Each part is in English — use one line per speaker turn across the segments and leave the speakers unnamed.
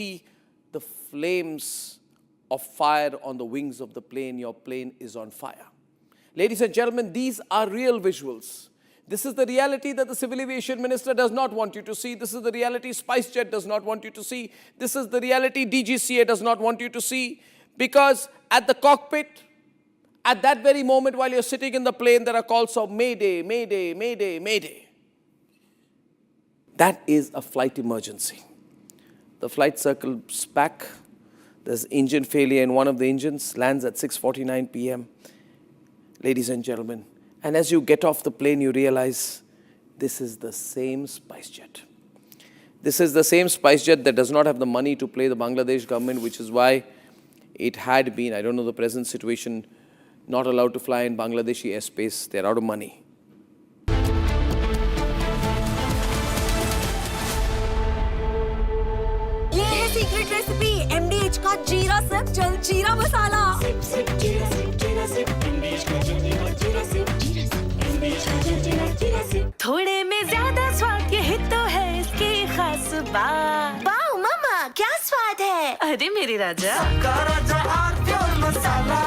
see the flames of fire on the wings of the plane. Your plane is on fire. Ladies and gentlemen, these are real visuals. This is the reality that the Civil Aviation Minister does not want you to see. This is the reality SpiceJet does not want you to see. This is the reality DGCA does not want you to see. Because at the cockpit, at that very moment while you're sitting in the plane, there are calls of Mayday, Mayday, Mayday, Mayday. That is a flight emergency. The flight circles back. There's engine failure in one of the engines, lands at 6:49 p.m. Ladies and gentlemen, and as you get off the plane, you realize this is the same SpiceJet. This is the same SpiceJet that does not have the money to pay the Bangladesh government, which is why it had been, I don't know the present situation, not allowed to fly in Bangladeshi airspace. They're out of money.
Secret recipe MDH का जीरा SIP जल जीरा मसाला sip sip जीरा sip MDH का jal jeera sip MDH का jal jeera SIP थोड़े में ज्यादा स्वाद ये हित तो है इसकी खास बात वाओ मामा क्या स्वाद है अरे मेरे राजा सबका राजा और pure masala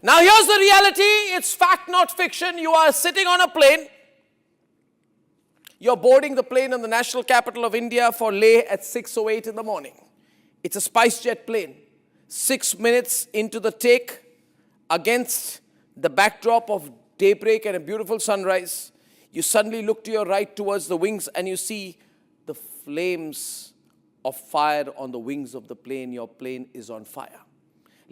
Now here's the reality, it's fact not fiction. You are sitting on a plane. You're boarding the plane in the national capital of India for Leh at 6:08 in the morning. It's a SpiceJet plane. 6 minutes into the take, against the backdrop of daybreak and a beautiful sunrise, you suddenly look to your right towards the wings and you see the flames of fire on the wings of the plane. Your plane is on fire.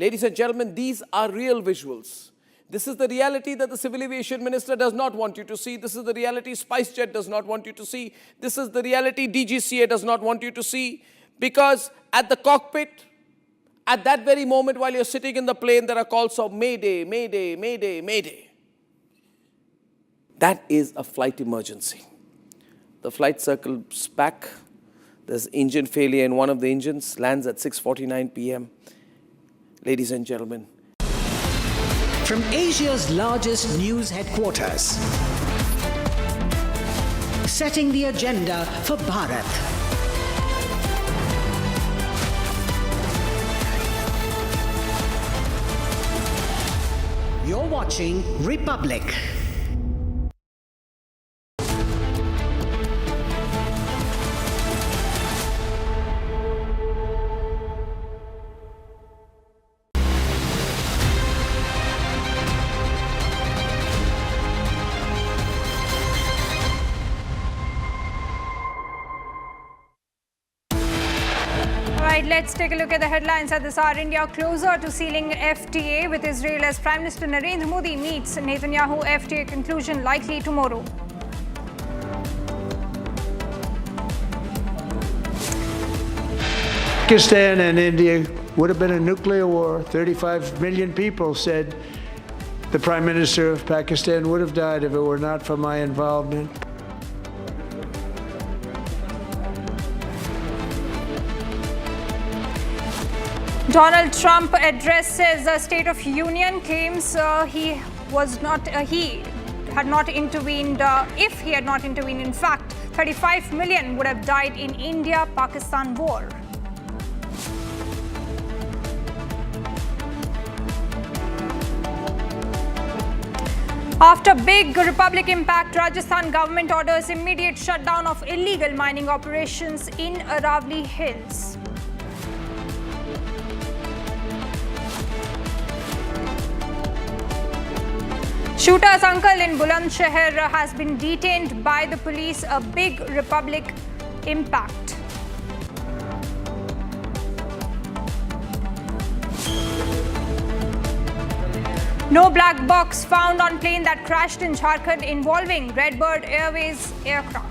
Ladies and gentlemen, these are real visuals. This is the reality that the Civil Aviation Minister does not want you to see. This is the reality SpiceJet does not want you to see. This is the reality DGCA does not want you to see. Because at the cockpit, at that very moment while you're sitting in the plane, there are calls of Mayday, Mayday, Mayday, Mayday. That is a flight emergency. The flight circles back. There's engine failure in one of the engines, lands at 6:49 p.m. Ladies and gentlemen.
From Asia's largest news headquarters, setting the agenda for Bharat. You're watching Republic.
Let's take a look at the headlines at this hour. India closer to sealing FTA with Israel as Prime Minister Narendra Modi meets Netanyahu. FTA conclusion likely tomorrow.
Pakistan and India would have been a nuclear war. 35 million people said the Prime Minister of Pakistan would have died if it were not for my involvement.
Donald Trump addresses the State of Union, claims he had not intervened. If he had not intervened, in fact, 35 million would have died in India-Pakistan war. After big Republic impact, Rajasthan government orders immediate shutdown of illegal mining operations in Aravalli Hills. Shooter's uncle in Bulandshahr has been detained by the police. A big Republic impact. No black box found on plane that crashed in Jharkhand involving Redbird Airways aircraft.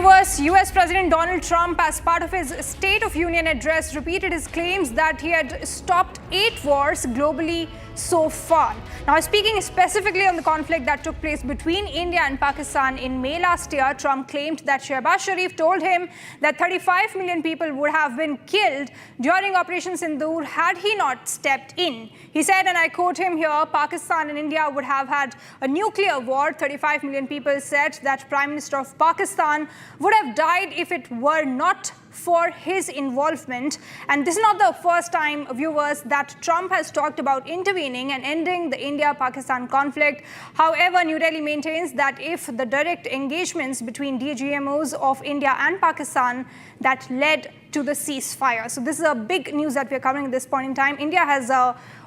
viewers, US President Donald Trump, as part of his State of Union address, repeated his claims that he had stopped 8 wars globally so far. Now, speaking specifically on the conflict that took place between India and Pakistan in May last year, Trump claimed that Shehbaz Sharif told him that 35 million people would have been killed during Operation Sindoor had he not stepped in. He said, and I quote him here, Pakistan and India would have had a nuclear war. 35 million people said that Prime Minister of Pakistan would have died if it were not for his involvement. And this is not the first time, viewers, that Trump has talked about intervening and ending the India-Pakistan conflict. However, New Delhi maintains that if the direct engagements between DGMOs of India and Pakistan that led to the ceasefire. So this is a big news that we're covering at this point in time. India has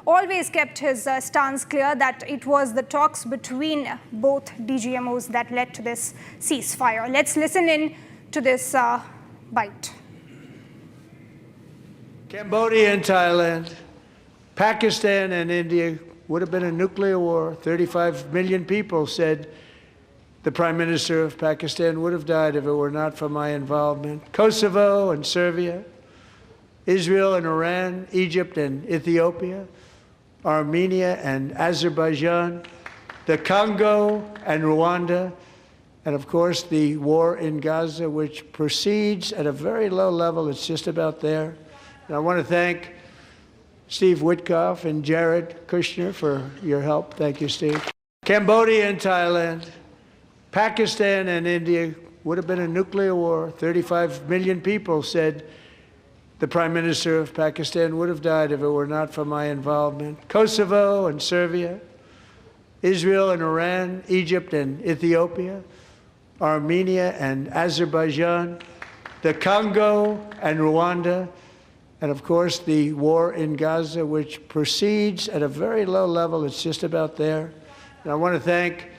always kept his stance clear that it was the talks between both DGMOs that led to this ceasefire. Let's listen in to this bite.
Cambodia and Thailand, Pakistan and India would have been a nuclear war. 35 million people said the Prime Minister of Pakistan would have died if it were not for my involvement. Kosovo and Serbia, Israel and Iran, Egypt and Ethiopia, Armenia and Azerbaijan, the Congo and Rwanda, and of course the war in Gaza, which proceeds at a very low level. It's just about there. And I want to thank Steve Witkoff and Jared Kushner for your help. Thank you, Steve. Cambodia and Thailand, Pakistan and India would have been a nuclear war. 35 million people said the Prime Minister of Pakistan would have died if it were not for my involvement. Kosovo and Serbia, Israel and Iran, Egypt and Ethiopia, Armenia and Azerbaijan, the Congo and Rwanda, and of course the war in Gaza, which proceeds at a very low level. It's just about there. And I want to thank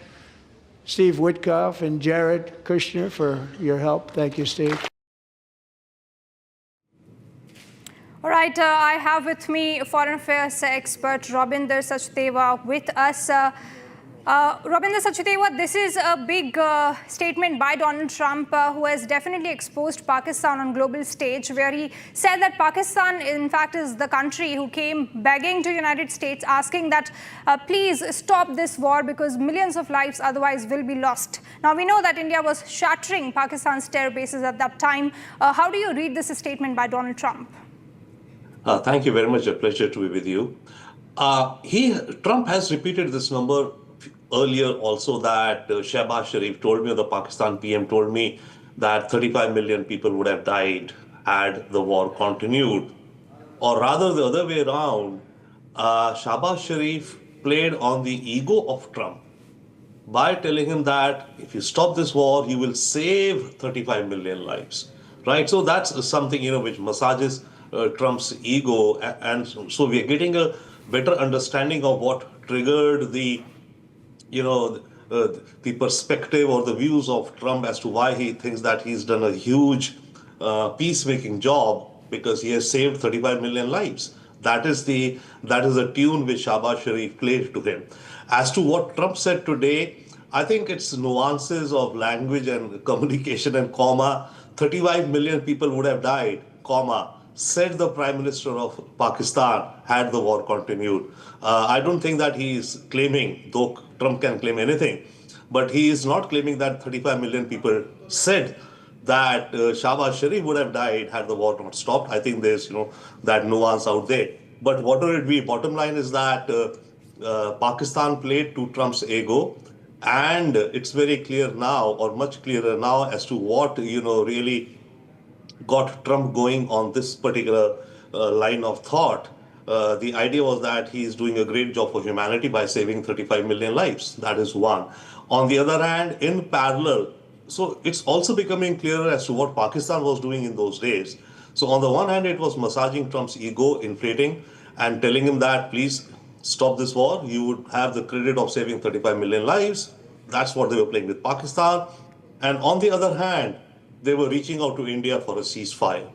Steve Witkoff and Jared Kushner for your help. Thank you, Steve.
All right, I have with me Foreign Affairs expert Rabinder Sachdeva with us. Rabinder Sachdeva, this is a big statement by Donald Trump, who has definitely exposed Pakistan on global stage, where he said that Pakistan, in fact, is the country who came begging to the United States, asking that please stop this war because millions of lives otherwise will be lost. Now, we know that India was shattering Pakistan's terror bases at that time. How do you read this statement by Donald Trump?
Thank you very much. A pleasure to be with you. Trump has repeated this number earlier also, that Shehbaz Sharif told me, or the Pakistan PM told me, that 35 million people would have died had the war continued. Or rather, the other way around, Shehbaz Sharif played on the ego of Trump by telling him that if you stop this war, you will save 35 million lives. Right? So that's something, which massages Trump's ego. And so we are getting a better understanding of what triggered the perspective or the views of Trump as to why he thinks that he's done a huge peacemaking job, because he has saved 35 million lives. That is the tune which Shehbaz Sharif played to him. As to what Trump said today, I think it's nuances of language and communication and comma. 35 million people would have died, comma, said the Prime Minister of Pakistan had the war continued. I don't think that he is claiming, though Trump can claim anything, but he is not claiming that 35 million people said that Shehbaz Sharif would have died had the war not stopped. I think there's, that nuance out there. But whatever it be, bottom line is that Pakistan played to Trump's ego, and it's very clear now, or much clearer now, as to what, really got Trump going on this particular line of thought. The idea was that he is doing a great job for humanity by saving 35 million lives. That is one. On the other hand, in parallel, so it's also becoming clearer as to what Pakistan was doing in those days. So on the one hand, it was massaging Trump's ego, inflating, and telling him that, please stop this war. You would have the credit of saving 35 million lives. That's what they were playing with Pakistan. And on the other hand, they were reaching out to India for a ceasefire.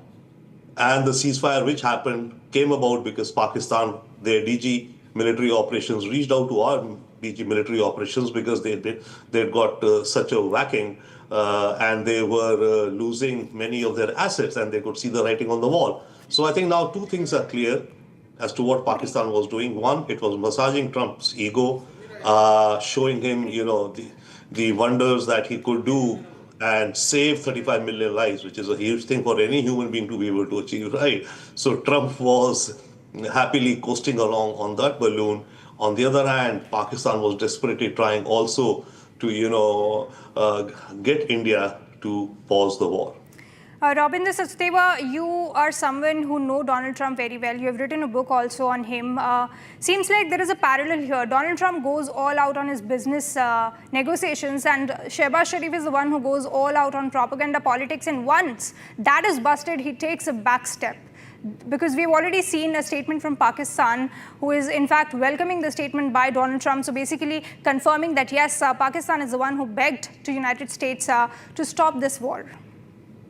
And the ceasefire which happened came about because Pakistan, their DG military operations, reached out to our PG military operations because they'd got such a whacking and they were losing many of their assets and they could see the writing on the wall. So I think now two things are clear as to what Pakistan was doing. One, it was massaging Trump's ego, showing him, the wonders that he could do and save 35 million lives, which is a huge thing for any human being to be able to achieve, right? So Trump was happily coasting along on that balloon. On the other hand, Pakistan was desperately trying also to, get India to pause the war.
Robindra Sachdeva, you are someone who know Donald Trump very well. You have written a book also on him. Seems like there is a parallel here. Donald Trump goes all out on his business negotiations, and Shehbaz Sharif is the one who goes all out on propaganda politics. And once that is busted, he takes a back step. Because we've already seen a statement from Pakistan, who is in fact welcoming the statement by Donald Trump. So basically confirming that yes, Pakistan is the one who begged to United States to stop this war.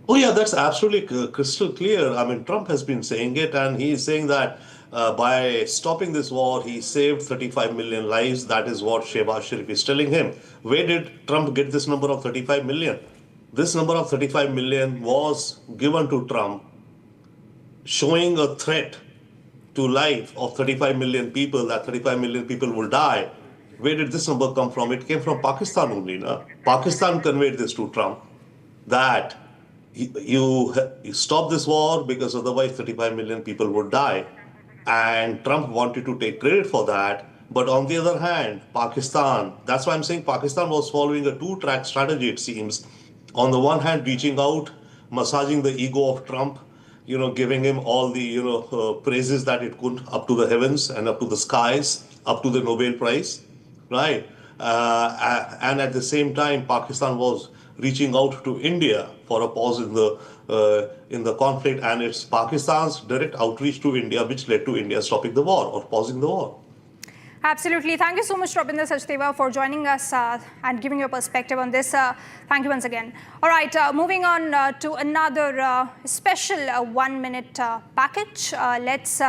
Oh yeah, that's absolutely crystal clear. I mean, Trump has been saying it, and he is saying that by stopping this war, he saved 35 million lives. That is what Shehbaz Sharif is telling him. Where did Trump get this number of 35 million? This number of 35 million was given to Trump, showing a threat to life of 35 million people, that 35 million people will die. Where did this number come from? It came from Pakistan only. No? Pakistan conveyed this to Trump, that you stop this war because otherwise 35 million people would die. And Trump wanted to take credit for that. But on the other hand, Pakistan, that's why I'm saying Pakistan was following a two-track strategy, it seems. On the one hand, reaching out, massaging the ego of Trump, giving him all the, praises that it could, up to the heavens and up to the skies, up to the Nobel Prize, right? And at the same time, Pakistan was reaching out to India for a pause in the conflict, and it's Pakistan's direct outreach to India which led to India stopping the war or pausing the war.
Absolutely. Thank you so much, Robindra Sachdeva, for joining us and giving your perspective on this. Thank you once again. All right, moving on to another special 1-minute package. Let's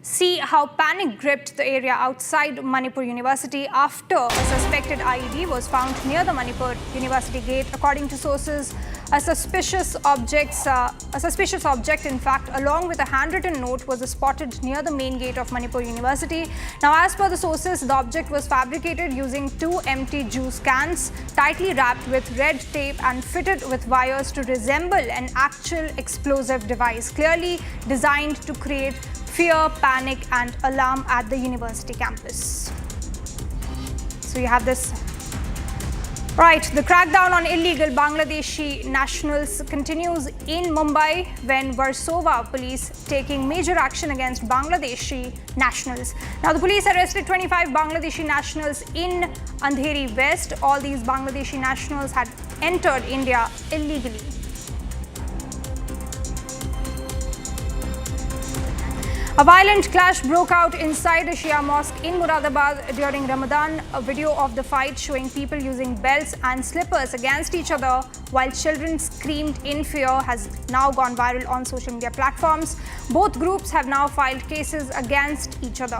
see how panic gripped the area outside Manipur University after a suspected IED was found near the Manipur University gate. According to sources, a suspicious object, in fact, along with a handwritten note, was spotted near the main gate of Manipur University. Now, as per the sources, the object was fabricated using 2 empty juice cans, tightly wrapped with red tape and fitted with wires to resemble an actual explosive device, clearly designed to create fear, panic and alarm at the university campus. So you have this. Right, the crackdown on illegal Bangladeshi nationals continues in Mumbai when Versova police taking major action against Bangladeshi nationals. Now the police arrested 25 Bangladeshi nationals in Andheri West. All these Bangladeshi nationals had entered India illegally. A violent clash broke out inside a Shia mosque in Muradabad during Ramadan. A video of the fight showing people using belts and slippers against each other while children screamed in fear has now gone viral on social media platforms. Both groups have now filed cases against each other.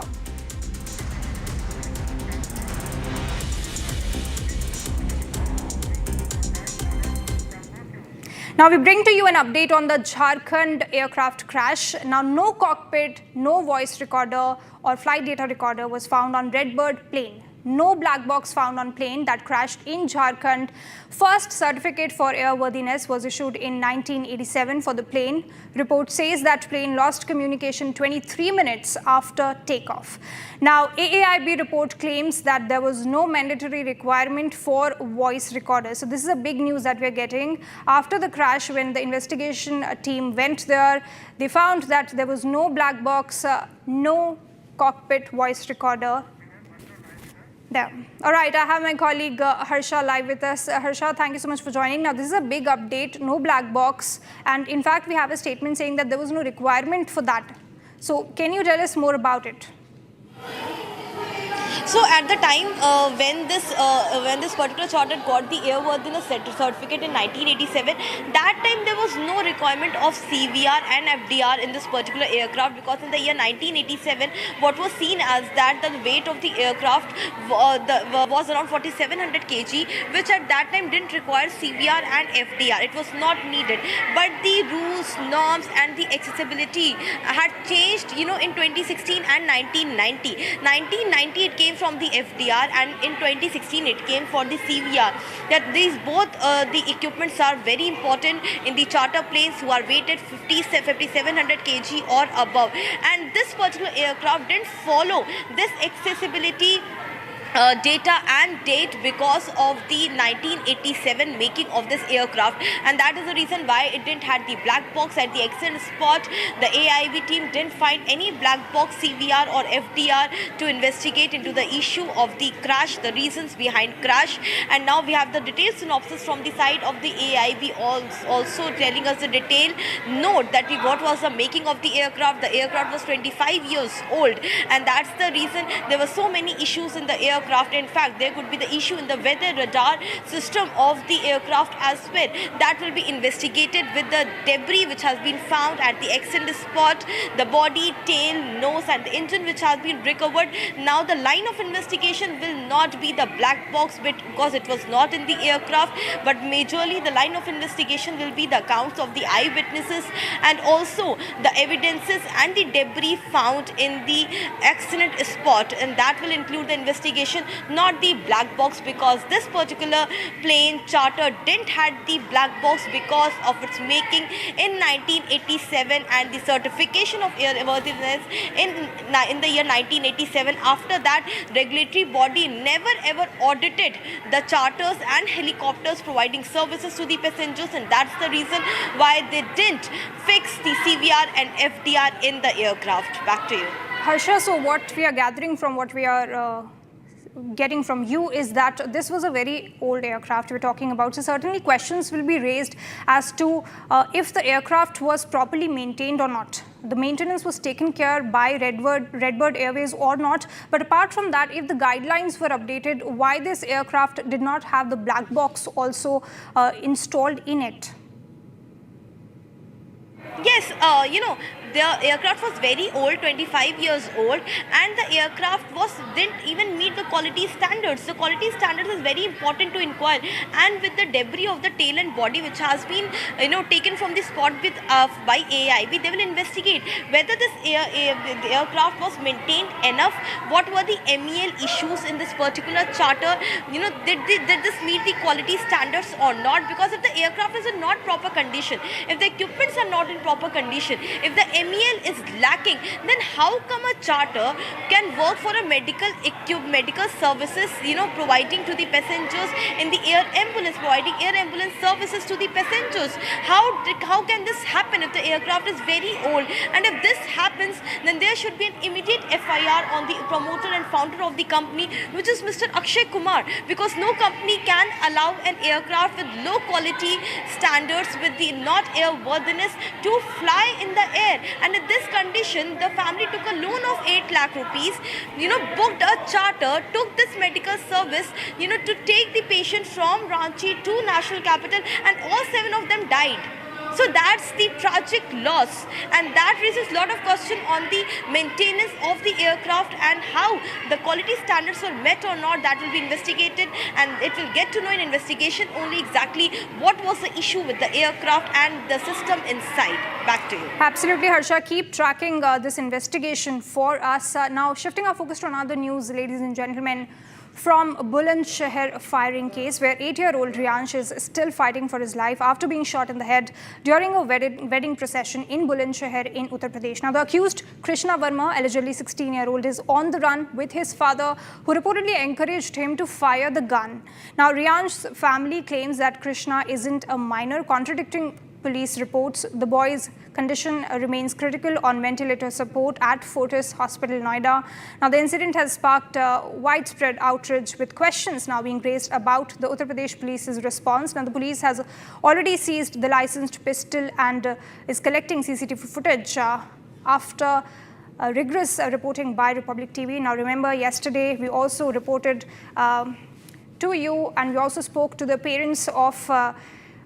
Now we bring to you an update on the Jharkhand aircraft crash. Now no cockpit, no voice recorder or flight data recorder was found on Redbird plane. No black box found on plane that crashed in Jharkhand. First certificate for airworthiness was issued in 1987 for the plane. Report says that plane lost communication 23 minutes after takeoff. Now, AAIB report claims that there was no mandatory requirement for voice recorders. So this is a big news that we're getting. After the crash, when the investigation team went there, they found that there was no black box, no cockpit voice recorder. There. All right, I have my colleague Harsha live with us. Harsha, thank you so much for joining. Now, this is a big update, no black box. And in fact, we have a statement saying that there was no requirement for that. So can you tell us more about it?
So at the time when this particular charter got the airworthiness certificate in 1987, that time there was no requirement of CVR and FDR in this particular aircraft, because in the year 1987 what was seen as that the weight of the aircraft was around 4700 kg, which at that time didn't require CVR and FDR. It was not needed. But the rules, norms and the accessibility had changed, in 2016 and 1990. 1990 it came from the FDR, and in 2016 it came for the CVR. That these both the equipments are very important in the charter planes who are weighted 5700 kg or above. And this particular aircraft didn't follow this accessibility data and date because of the 1987 making of this aircraft, and that is the reason why it didn't have the black box at the accident spot. The AIB team didn't find any black box CVR or FDR to investigate into the issue of the crash, the reasons behind crash. And now we have the detailed synopsis from the side of the AIB also telling us the detailed note that what was the making of the aircraft. The aircraft was 25 years old, and that's the reason there were so many issues in the aircraft. In fact, there could be the issue in the weather radar system of the aircraft as well. That will be investigated with the debris which has been found at the accident spot, the body, tail, nose and the engine which has been recovered. Now the line of investigation will not be the black box bit because it was not in the aircraft, but majorly the line of investigation will be the accounts of the eyewitnesses and also the evidences and the debris found in the accident spot, and that will include the investigation, not the black box, because this particular plane charter didn't had the black box because of its making in 1987 and the certification of airworthiness in the year 1987. After that, regulatory body never ever audited the charters and helicopters providing services to the passengers, and that's the reason why they didn't fix the CVR and FDR in the aircraft. Back to you.
Harsha, so what we are gathering from what we are getting from you is that this was a very old aircraft we're talking about. So certainly questions will be raised as to if the aircraft was properly maintained or not. The maintenance was taken care by Redbird Airways or not. But apart from that, if the guidelines were updated, why this aircraft did not have the black box also installed in it?
Yes, the aircraft was very old, 25 years old, and the aircraft didn't even meet the quality standards. The quality standards is very important to inquire, and with the debris of the tail and body which has been taken from the spot by AIB, they will investigate whether this aircraft was maintained enough. What were the MEL issues in this particular charter? Did this meet the quality standards or not? Because if the aircraft is in not proper condition, if the equipments are not in proper condition, if the MEL is lacking, then how come a charter can work for a medical services, providing to the passengers in the air ambulance, providing air ambulance services to the passengers? How can this happen if the aircraft is very old? And if this happens, then there should be an immediate FIR on the promoter and founder of the company, which is Mr. Akshay Kumar, because no company can allow an aircraft with low quality standards with the not airworthiness to fly in the air. And in this condition, the family took a loan of 8 lakh rupees, booked a charter, took this medical service, to take the patient from Ranchi to National Capital, and all 7 of them died. So that's the tragic loss, and that raises a lot of question on the maintenance of the aircraft and how the quality standards were met or not. That will be investigated, and it will get to know in investigation only exactly what was the issue with the aircraft and the system inside. Back to you.
Absolutely, Harsha. Keep tracking this investigation for us. Now, shifting our focus to another news, ladies and gentlemen. From Bulandshahr firing case, where 8-year-old Riyansh is still fighting for his life after being shot in the head during a wedding procession in Bulandshahr in Uttar Pradesh. Now, the accused, Krishna Verma, allegedly 16-year-old, is on the run with his father, who reportedly encouraged him to fire the gun. Now, Riyansh's family claims that Krishna isn't a minor, contradicting police reports. The boy's condition remains critical on ventilator support at Fortis Hospital, Noida. Now, the incident has sparked widespread outrage, with questions now being raised about the Uttar Pradesh police's response. Now, the police has already seized the licensed pistol and is collecting CCTV footage after rigorous reporting by Republic TV. Now remember, yesterday we also reported to you, and we also spoke to the parents of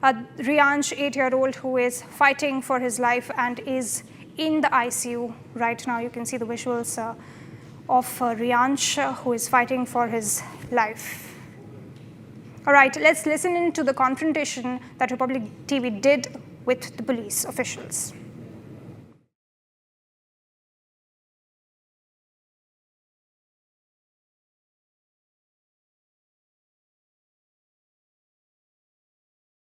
Riansh, 8-year-old, who is fighting for his life and is in the ICU right now. You can see the visuals of Riansh, who is fighting for his life. All right, let's listen in to the confrontation that Republic TV did with the police officials.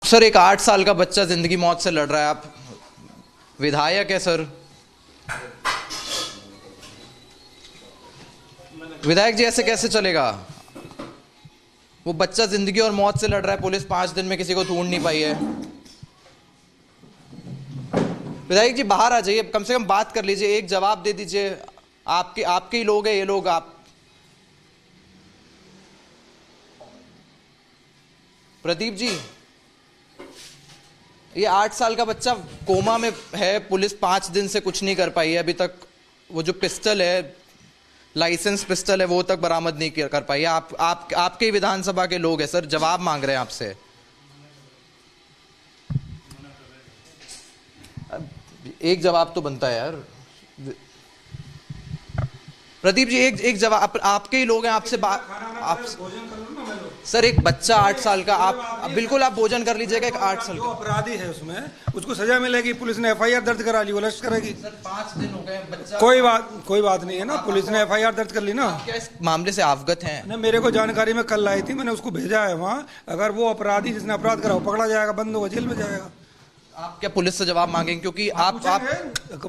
Sir, एक 8 साल का बच्चा जिंदगी मौत से लड़ रहा है, आप विधायक है सर। विधायक जी, ऐसे कैसे चलेगा? वो बच्चा जिंदगी और मौत से लड़ रहा है, पुलिस 5 दिन में किसी को ढूंढ नहीं पाई है। विधायक जी, बाहर आ जाइए, कम से कम बात कर लीजिए, एक जवाब दे दीजिए। आपके ही लोग हैं ये लोग। आप प्रदीप जी, ये 8 साल का बच्चा कोमा में है, पुलिस 5 दिन से कुछ नहीं कर पाई है अभी तक। वो जो पिस्टल है, लाइसेंस पिस्टल है, वो तक बरामद नहीं कर पाई है। आपके ही विधानसभा के लोग हैं सर, जवाब मांग रहे हैं आपसे। एक जवाब तो बनता है यार। प्रदीप जी, एक जवाब, आपके ही लोग हैं, आपसे सर, एक बच्चा 8 साल का, आप बिल्कुल आप भोजन कर लीजिएगा। एक 8 साल का
अपराधी है, उसमें उसको सजा मिलेगी। पुलिस ने FIR दर्ज करा ली, वो अरेस्ट करेगी।
सर, 5 दिन हो गए बच्चा।
कोई बात नहीं है ना, पुलिस ने FIR दर्ज कर ली ना।
क्या इस मामले से अवगत हैं?
ना, मेरे को जानकारी में कल आई थी, मैंने उसको भेजा है वहाँ। अगर वो अपराधी जिसने अपराध करा वो पकड़ा जाएगा, बंद होगा, जेल में जाएगा।
आप क्या पुलिस से जवाब मांगेंगे? क्योंकि आप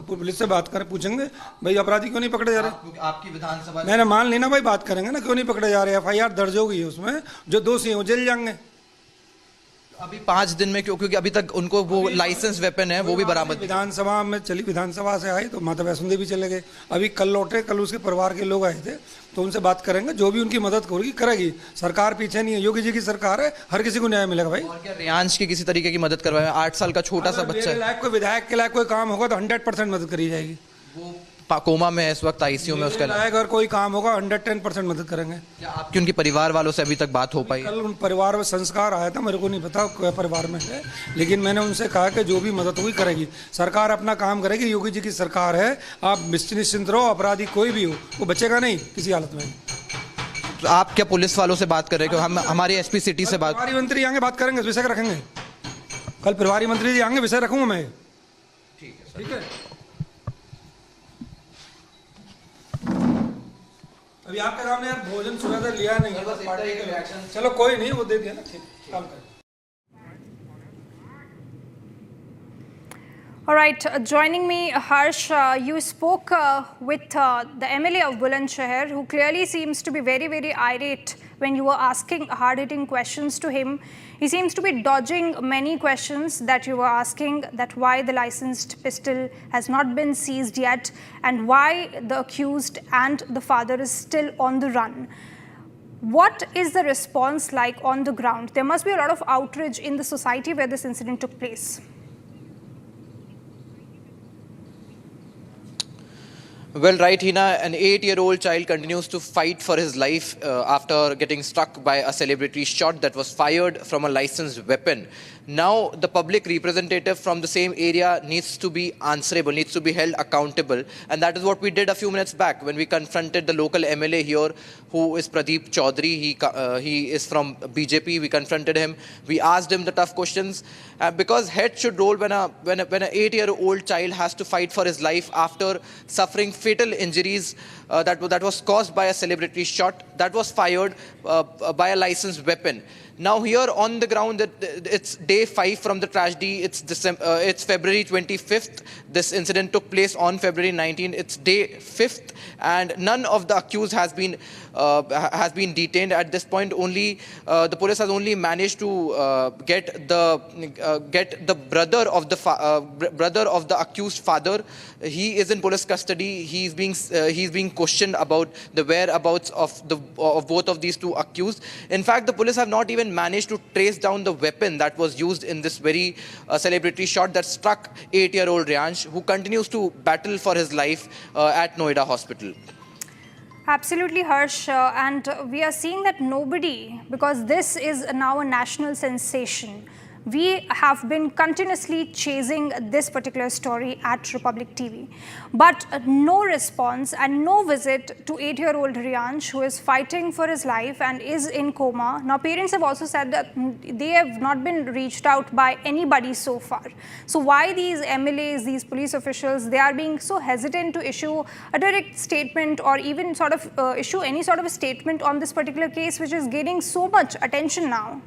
पुलिस से बात करें, पूछेंगे भाई अपराधी क्यों नहीं पकड़े जा रहे।
आपकी विधानसभा
मैंने मान ली ना भाई, बात करेंगे ना, क्यों नहीं पकड़े जा रहे। FIR दर्ज हो गई है, उसमें जो दोषी हैं वो जेल जाएंगे।
अभी 5 दिन में क्योंकि अभी तक उनको वो लाइसेंस वेपन है वो भी बरामद।
विधानसभा में चली, विधानसभा से आई तो माता वैष्णो देवी चले गए। अभी कल लौटे, कल उसके परिवार के लोग आए थे, तो उनसे बात करेंगे, जो भी उनकी मदद करेगी। सरकार पीछे नहीं है, योगी जी की सरकार है, हर किसी को न्याय मिलेगा भाई।
और क्या रियांश की किसी तरीके की मदद करवाए? 8 साल का छोटा सा बच्चा है।
कोई विधायक के लायक कोई काम होगा तो 100% मदद करी जाएगी।
वो कोमा में है इस वक्त, ICU में। उसका
लायक अगर कोई काम होगा 110% मदद करेंगे।
क्या आपकी उनके परिवार वालों से अभी तक बात हो पाई?
कल उन परिवार में संस्कार आया था, मेरे को नहीं पता क्या परिवार में है, लेकिन मैंने उनसे कहा कि जो भी मदद होगी करेगी सरकार, अपना काम करेगी। योगी जी की सरकार है, आप निश्चिंत रहो। अपराधी कोई भी हो वो बचेगा नहीं किसी हालत में।
तो आप क्या पुलिस वालों से बात कर रहे हो? हम हमारे SP सिटी से बात,
प्रभारी मंत्री आएंगे, बात करेंगे, विषय रखेंगे। कल प्रभारी मंत्री जी आएंगे, विषय रखूंगा मैं। ठीक है। अभी आपके सामने यार भोजन सुबह से लिया नहीं, चलो कोई नहीं, वो दे दिया ना, ठीक, काम करें।
All right, joining me, Harsh, you spoke with the MLA of Bulandshahr, who clearly seems to be very, very irate when you were asking hard-hitting questions to him. He seems to be dodging many questions that you were asking, that why the licensed pistol has not been seized yet and why the accused and the father is still on the run. What is the response like on the ground? There must be a lot of outrage in the society where this incident took place.
Well, right, Hina, an 8-year-old child continues to fight for his life after getting struck by a celebratory shot that was fired from a licensed weapon. Now, the public representative from the same area needs to be answerable, needs to be held accountable. And that is what we did a few minutes back when we confronted the local MLA here, who is Pradeep Chaudhary. He is from BJP. We confronted him. We asked him the tough questions because head should roll when an 8-year-old child has to fight for his life after suffering fatal injuries that was caused by a celebratory shot that was fired by a licensed weapon. Now here on the ground, it's day 5 from the tragedy. It's February 25th. This incident took place on February 19th. It's day 5th, and none of the accused has been detained at this point. Only the police has only managed to get the brother of the accused father. He is in police custody. He's being questioned about the whereabouts of both of these two accused. In fact, the police have not even even managed to trace down the weapon that was used in this very celebratory shot that struck 8-year-old Ryansh, who continues to battle for his life at Noida Hospital.
Absolutely, Harsh. And we are seeing that nobody, because this is now a national sensation, we have been continuously chasing this particular story at Republic TV. But no response and no visit to 8-year-old Ryansh, who is fighting for his life and is in coma. Now, parents have also said that they have not been reached out by anybody so far. So why these MLAs, these police officials, they are being so hesitant to issue a direct statement or even sort of issue any sort of a statement on this particular case, which is gaining so much attention now?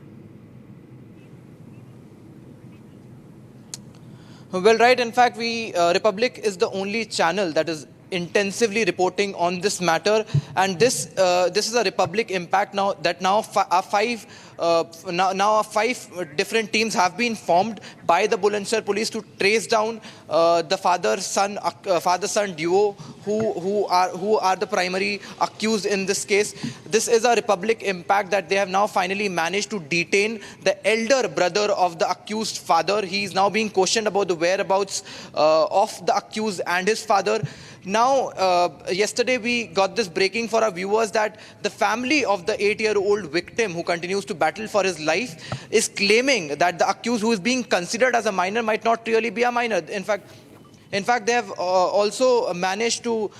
Well, right. In fact, Republic is the only channel that is intensively reporting on this matter, and this is a Republic impact now that five different teams have been formed by the Bulandshahr police to trace down the father-son duo who are the primary accused in this case. This is a Republic impact that they have now finally managed to detain the elder brother of the accused father. He is now being questioned about the whereabouts of the accused and his father. Now, yesterday we got this breaking for our viewers that the family of the 8-year-old victim who continues to battle for his life is claiming that the accused, who is being considered as a minor, might not really be a minor. In fact, they have also managed to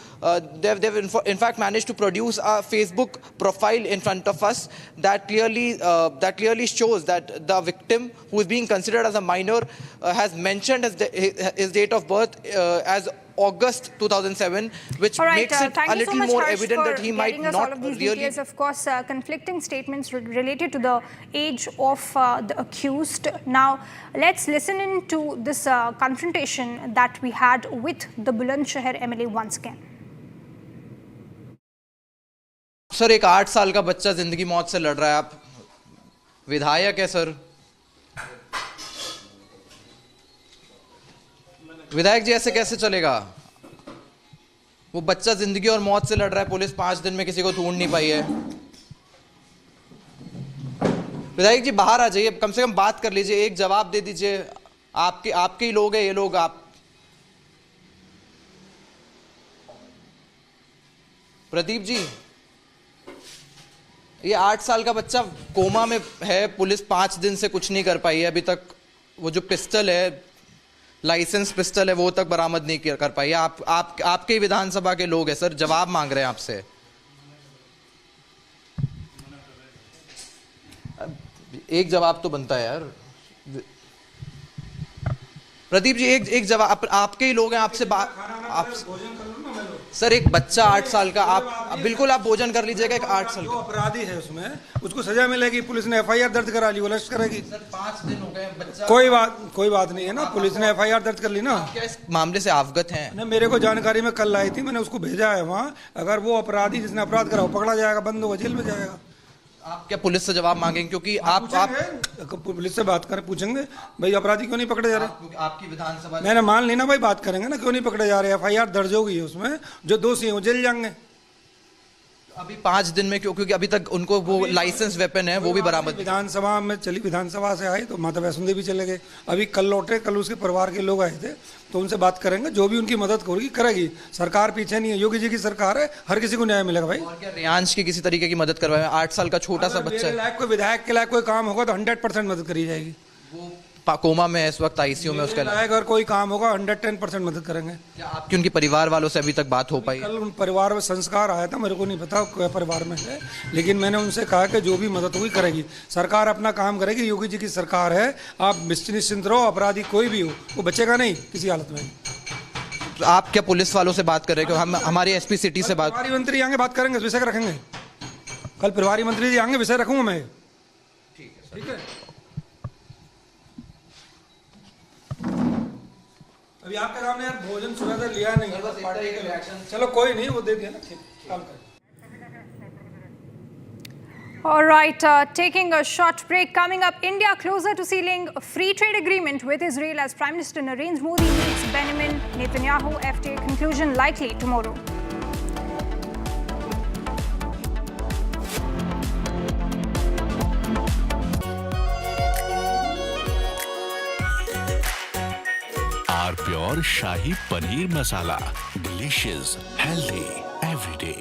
managed to produce a Facebook profile in front of us that clearly shows that the victim, who is being considered as a minor, has mentioned his date of birth as August 2007, which makes it a little more evident that he might not
all of these
really.
Details, of course, conflicting statements related to the age of the accused. Now, let's listen in to this confrontation that we had with the Bulandshahr MLA once again.
Sir, एक 8 साल का बच्चा जिंदगी मौत से लड़ रहा है, आप विधायक है सर। विधायक जी, ऐसे कैसे चलेगा? वो बच्चा जिंदगी और मौत से लड़ रहा है, पुलिस 5 दिन में किसी को ढूंढ नहीं पाई है। विधायक जी, बाहर आ जाइए, कम से कम बात कर लीजिए, एक जवाब दे दीजिए। आपके ही लोग हैं ये लोग। आप प्रदीप जी, ये 8 साल का बच्चा कोमा में है, पुलिस 5 दिन से कुछ नहीं कर पाई है अभी तक। वो जो पिस्टल है, लाइसेंस पिस्टल है, वो तक बरामद नहीं कर पाई है। आपके विधानसभा के लोग हैं सर, जवाब मांग रहे हैं आपसे। एक जवाब तो बनता है यार। प्रदीप जी, एक जवाब, आपके ही लोग हैं, आपसे सर, एक बच्चा 8 साल का, आप बिल्कुल आप भोजन कर लीजिएगा। एक 8 साल का
अपराधी है, उसमें उसको सजा मिलेगी। पुलिस ने FIR दर्ज करा ली, वो अरेस्ट करेगी।
सर, 5 दिन हो गए, बच्चा
कोई बात नहीं है ना, पुलिस ने FIR दर्ज कर ली ना।
क्या इस मामले से अवगत हैं?
नहीं, मेरे को जानकारी में कल आई थी, मैंने उसको भेजा है वहाँ। अगर वो अपराधी जिसने अपराध करा वो पकड़ा जाएगा, बंद होगा, जेल में जाएगा।
आप क्या पुलिस से जवाब मांगेंगे? क्योंकि आप
पुलिस से बात करें, पूछेंगे भाई अपराधी क्यों नहीं पकड़े जा रहे।
आपकी विधानसभा
मैंने मान ली ना भाई, बात करेंगे ना, क्यों नहीं पकड़े जा रहे। FIR दर्ज हो गई है, उसमें जो दोषी हैं वो जेल जाएंगे।
अभी 5 दिन में क्योंकि अभी तक उनको वो लाइसेंस वेपन है वो भी बरामद।
विधानसभा में चली, विधानसभा से आए तो माता वैष्णो देवी चले गए, अभी कल लौटे। कल उसके परिवार के लोग आए थे, तो उनसे बात करेंगे, जो भी उनकी मदद करेगी। सरकार पीछे नहीं है, योगी जी की सरकार है, हर किसी को न्याय मिलेगा भाई।
और क्या रियांश की किसी तरीके की मदद करवाए? 8 साल का छोटा सा बच्चा है।
कोई विधायक के लायक कोई काम होगा तो 100% मदद करी जाएगी।
वो कोमा में इस वक्त ICU में, उसका
अगर कोई काम होगा 110% मदद करेंगे।
क्या आपकी उनके परिवार वालों से अभी तक बात हो पाई?
कल उन परिवार में संस्कार आया था, मेरे को नहीं पता क्या परिवार में है, लेकिन मैंने उनसे कहा कि जो भी मदद हुई करेगी, सरकार अपना काम करेगी। योगी जी की सरकार है, आप निश्चिंत रहो, अपराधी कोई भी हो वो बचेगा नहीं किसी हालत में।
तो आप क्या पुलिस वालों से बात कर रहे हो? हम हमारी SP सिटी से बात,
प्रभारी मंत्री आएंगे, बात करेंगे, विषय रखेंगे। कल प्रभारी मंत्री जी आएंगे, विषय रखूंगा मैं। ठीक है। अभी आपके सामने यार भोजन सुना था, लिया नहीं है। चलो कोई नहीं, वो दे दिया ना, ठीक काम करें।
All right, taking a short break. Coming up, India closer to sealing a free trade agreement with Israel as Prime Minister Narendra Modi meets Benjamin Netanyahu. FTA conclusion likely tomorrow.
और शाही paneer masala, delicious, healthy everyday.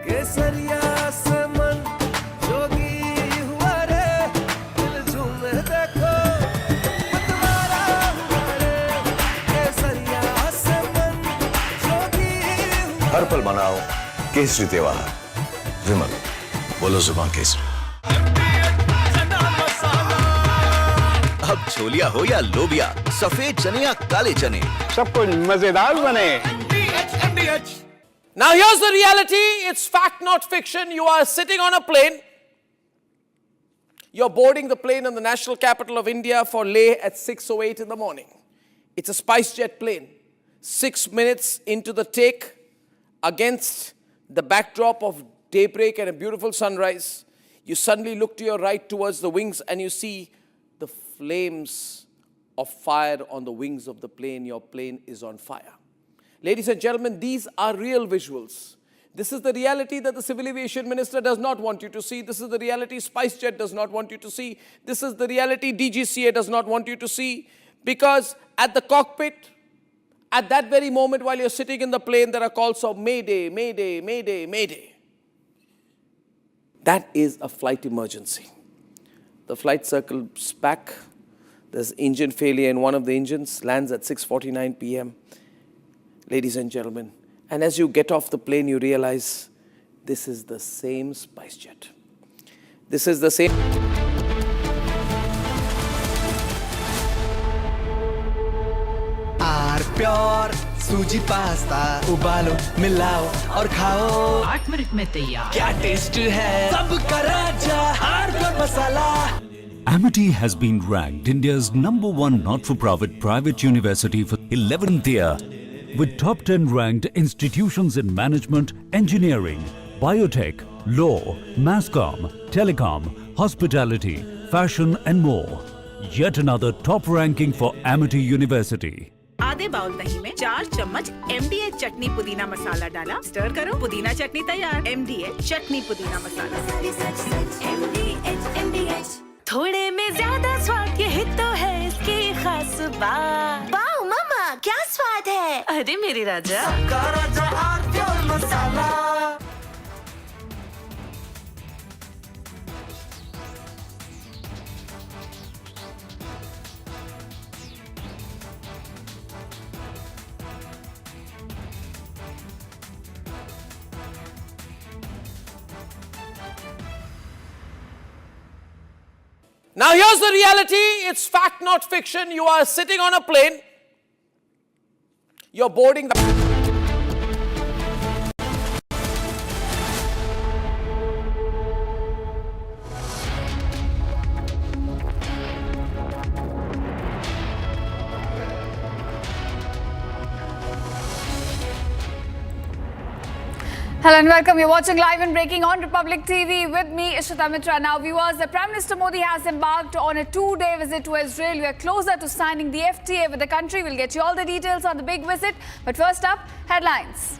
केसरिया से मन जोगी हुआ रे, दिल झूमे देखो मतवारा हुआ रे। केसरिया से मन जोगी हुआ।
हर पल मनाओ केसरी त्योहार। विमल, बोलो जुबान केसरी। अब छोलिया हो या लोबिया, सफेद चने या काले चने, सब कुछ मजेदार बने।
Now here's the reality. It's fact, not fiction. You are sitting on a plane. You're boarding the plane in the national capital of India for Leh at 6:08 in the morning. It's a SpiceJet plane. 6 minutes into the take, against the backdrop of daybreak and a beautiful sunrise, you suddenly look to your right towards the wings and you see the flames of fire on the wings of the plane. Your plane is on fire. Ladies and gentlemen, these are real visuals. This is the reality that the Civil Aviation Minister does not want you to see. This is the reality SpiceJet does not want you to see. This is the reality DGCA does not want you to see. Because at the cockpit, at that very moment while you're sitting in the plane, there are calls of Mayday, Mayday, Mayday, Mayday. That is a flight emergency. The flight circles back. There's engine failure in one of the engines, lands at 6:49 p.m. Ladies and gentlemen, and as you get off the plane, you realize this is the same SpiceJet. This is the same.
Pure suji pasta उबालो मिलाओ और खाओ
8 minute में तैयार।
क्या taste है सबका राजा hardcore masala.
Amity has been ranked India's #1 not-for-profit private university for 11th year, with top 10 ranked institutions in management, engineering, biotech, law, masscom, telecom, hospitality, fashion and more. Yet another top ranking for Amity University.
आधे bowl दही में 4 चम्मच MDH चटनी पुदीना मसाला डाला, stir करो, पुदीना चटनी तैयार। MDH चटनी पुदीना मसाला। MDH थोड़े में ज्यादा स्वाद, यही तो है इसकी खास बात। वाओ मामा, क्या स्वाद है। अरे मेरी राजा, सबका राजा hardcore masala.
Now here's the reality. It's fact, not fiction. You are sitting on a plane. You're boarding the...
Hello and welcome. You're watching live and breaking on Republic TV with me, Ishita Mitra. Now, viewers, the Prime Minister Modi has embarked on a 2-day visit to Israel. We are closer to signing the FTA with the country. We'll get you all the details on the big visit. But first up, headlines.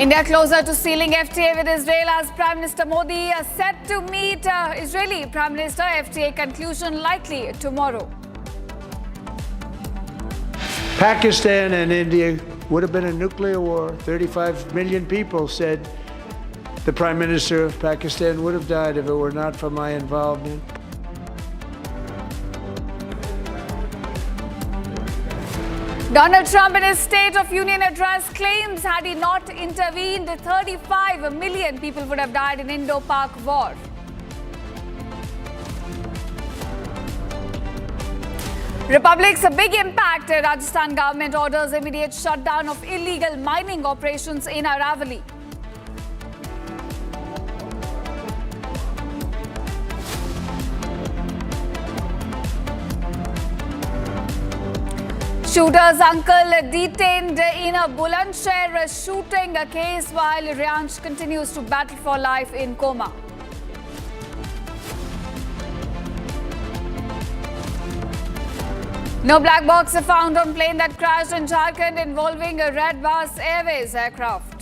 India closer to sealing FTA with Israel as Prime Minister Modi is set to meet Israeli Prime Minister. FTA conclusion likely tomorrow.
Pakistan and India would have been a nuclear war. 35 million people said the Prime Minister of Pakistan would have died if it were not for my involvement.
Donald Trump in his State of Union address claims had he not intervened, 35 million people would have died in Indo-Pak war. Republic's a big impact. Rajasthan government orders immediate shutdown of illegal mining operations in Aravalli. Shooter's uncle detained in a Bulandshahr shooting case while Ryansh continues to battle for life in coma. No black box found on plane that crashed in Jharkhand involving a Red Bus Airways aircraft.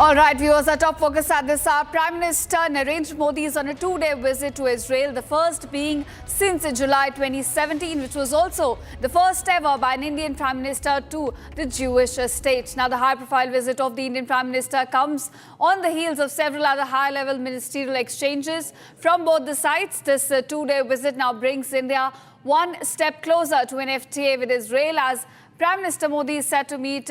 All right, viewers, our top focus at this hour. Prime Minister Narendra Modi is on a two-day visit to Israel, the first being since July 2017, which was also the first ever by an Indian Prime Minister to the Jewish state. Now, the high-profile visit of the Indian Prime Minister comes on the heels of several other high-level ministerial exchanges from both the sides. This two-day visit now brings India one step closer to an FTA with Israel, as Prime Minister Modi is set to meet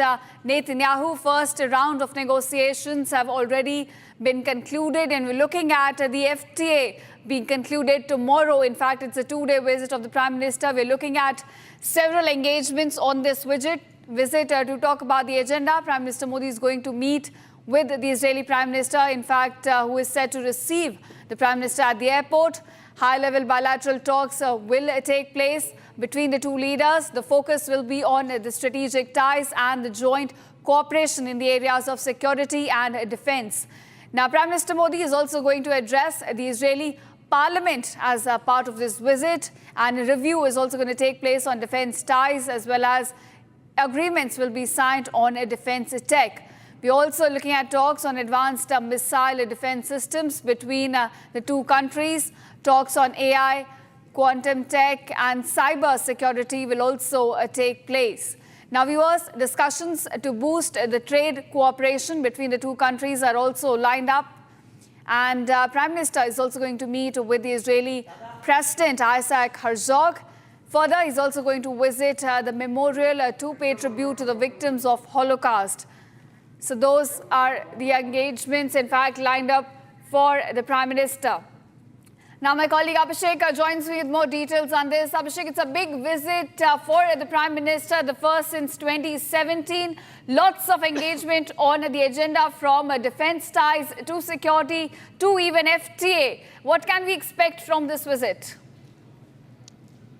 Netanyahu. First round of negotiations have already been concluded, and we're looking at the FTA being concluded tomorrow. In fact, it's a two-day visit of the Prime Minister. We're looking at several engagements on this visit. To talk about the agenda, Prime Minister Modi is going to meet with the Israeli Prime Minister, in fact, who is set to receive the Prime Minister at the airport. High-level bilateral talks will take place between the two leaders. The focus will be on the strategic ties and the joint cooperation in the areas of security and defense. Now, Prime Minister Modi is also going to address the Israeli Parliament as a part of this visit, and a review is also going to take place on defense ties, as well as agreements will be signed on a defense tech. We're also looking at talks on advanced missile defense systems between the two countries. Talks on AI, quantum tech and cyber security will also take place. Now, viewers, discussions to boost the trade cooperation between the two countries are also lined up. And Prime Minister is also going to meet with the Israeli President Isaac Herzog. Further, he's also going to visit the memorial to pay tribute to the victims of Holocaust. So those are the engagements, in fact, lined up for the Prime Minister. Now, my colleague Abhishek joins me with more details on this. Abhishek, it's a big visit for the Prime Minister, the first since 2017. Lots of engagement on the agenda, from defense ties to security to even FTA. What can we expect from this visit?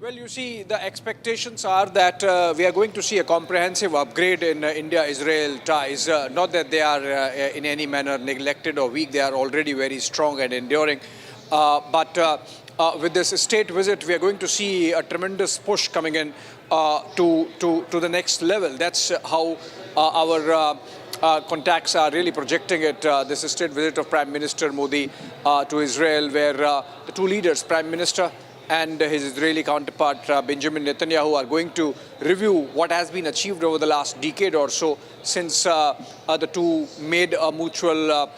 Well, you see, the expectations are that we are going to see a comprehensive upgrade in India-Israel ties. Not that they are in any manner neglected or weak. They are already very strong and enduring. But with this state visit, we are going to see a tremendous push coming in to the next level. That's how our contacts are really projecting it. This state visit of Prime Minister Modi to Israel, where the two leaders, Prime Minister and his Israeli counterpart Benjamin Netanyahu, are going to review what has been achieved over the last decade or so since the two made a mutual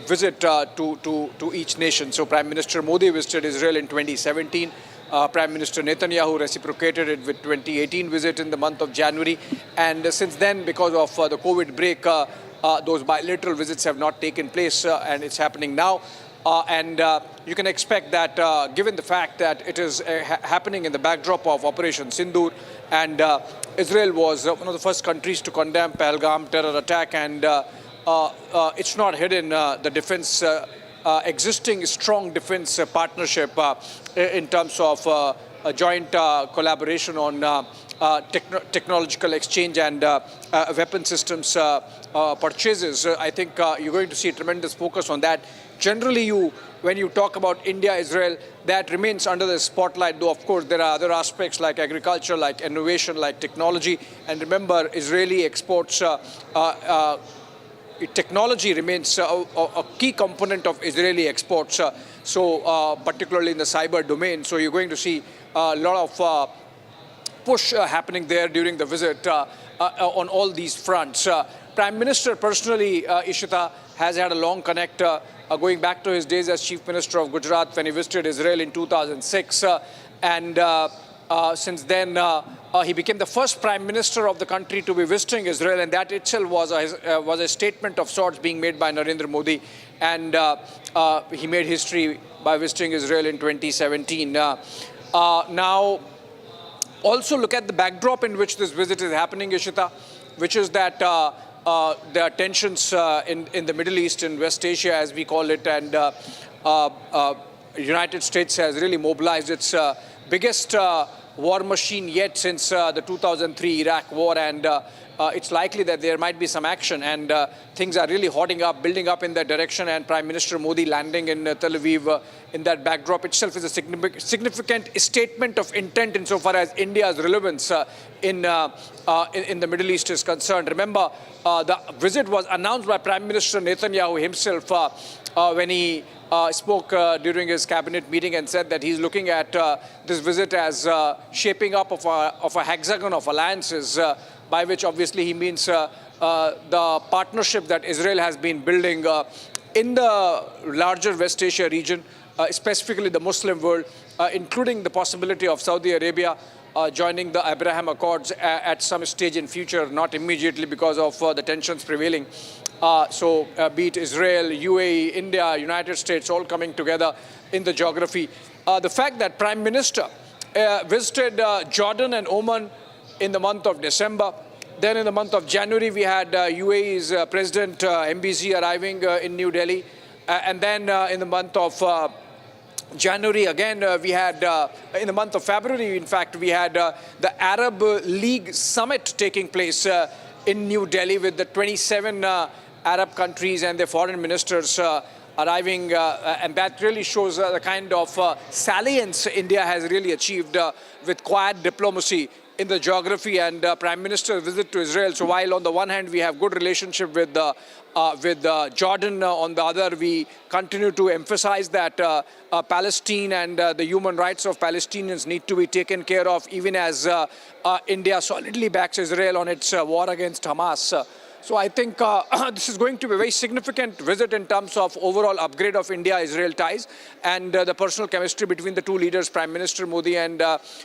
visit to each nation. So Prime Minister Modi visited Israel in 2017. Prime Minister Netanyahu reciprocated it with 2018 visit in the month of January. And since then, because of the COVID break, those bilateral visits have not taken place, and it's happening now. You can expect that, given the fact that it is happening in the backdrop of Operation Sindoor, and Israel was one of the first countries to condemn Pahalgam terror attack, and it's not hidden the defense, existing strong defense partnership in terms of a joint collaboration on technological exchange and weapon systems purchases. I think you're going to see a tremendous focus on that. Generally, when you talk about India-Israel, that remains under the spotlight, though of course there are other aspects like agriculture, like innovation, like technology. And remember, Israeli exports, technology remains a key component of Israeli exports, particularly in the cyber domain. So you're going to see a lot of push happening there during the visit on all these fronts. Prime Minister personally, Ishita, has had a long connect going back to his days as Chief Minister of Gujarat when he visited Israel in 2006. Since then, he became the first Prime Minister of the country to be visiting Israel, and that itself was a statement of sorts being made by Narendra Modi. And he made history by visiting Israel in 2017. Now, also look at the backdrop in which this visit is happening, Ishita, which is that there are tensions in the Middle East, in West Asia, as we call it, and United States has really mobilized its biggest war machine yet since the 2003 Iraq war, and it's likely that there might be some action, and things are really hotting up, building up in that direction, and Prime Minister Modi landing in Tel Aviv in that backdrop itself is a significant statement of intent insofar as India's relevance in the Middle East is concerned. Remember, the visit was announced by Prime Minister Netanyahu himself when he spoke during his cabinet meeting and said that he's looking at this visit as shaping up of a hexagon of alliances, by which obviously he means the partnership that Israel has been building in the larger West Asia region, specifically the Muslim world, including the possibility of Saudi Arabia joining the Abraham Accords at some stage in future, not immediately because of the tensions prevailing. So be it Israel, UAE, India, United States, all coming together in the geography. The fact that Prime Minister visited Jordan and Oman in the month of December. Then in the month of January, we had UAE's President MBZ arriving in New Delhi. And then in the month of January, again, we had, in the month of February, in fact, we had the Arab League Summit taking place in New Delhi with the 27 Arab countries and their foreign ministers arriving. And that really shows the kind of salience India has really achieved with quiet diplomacy in the geography and Prime Minister's visit to Israel. So while on the one hand we have good relationship with Jordan, on the other we continue to emphasize that Palestine and the human rights of Palestinians need to be taken care of, even as India solidly backs Israel on its war against Hamas. So I think this is going to be a very significant visit in terms of overall upgrade of India-Israel ties and the personal chemistry between the two leaders, Prime Minister Modi and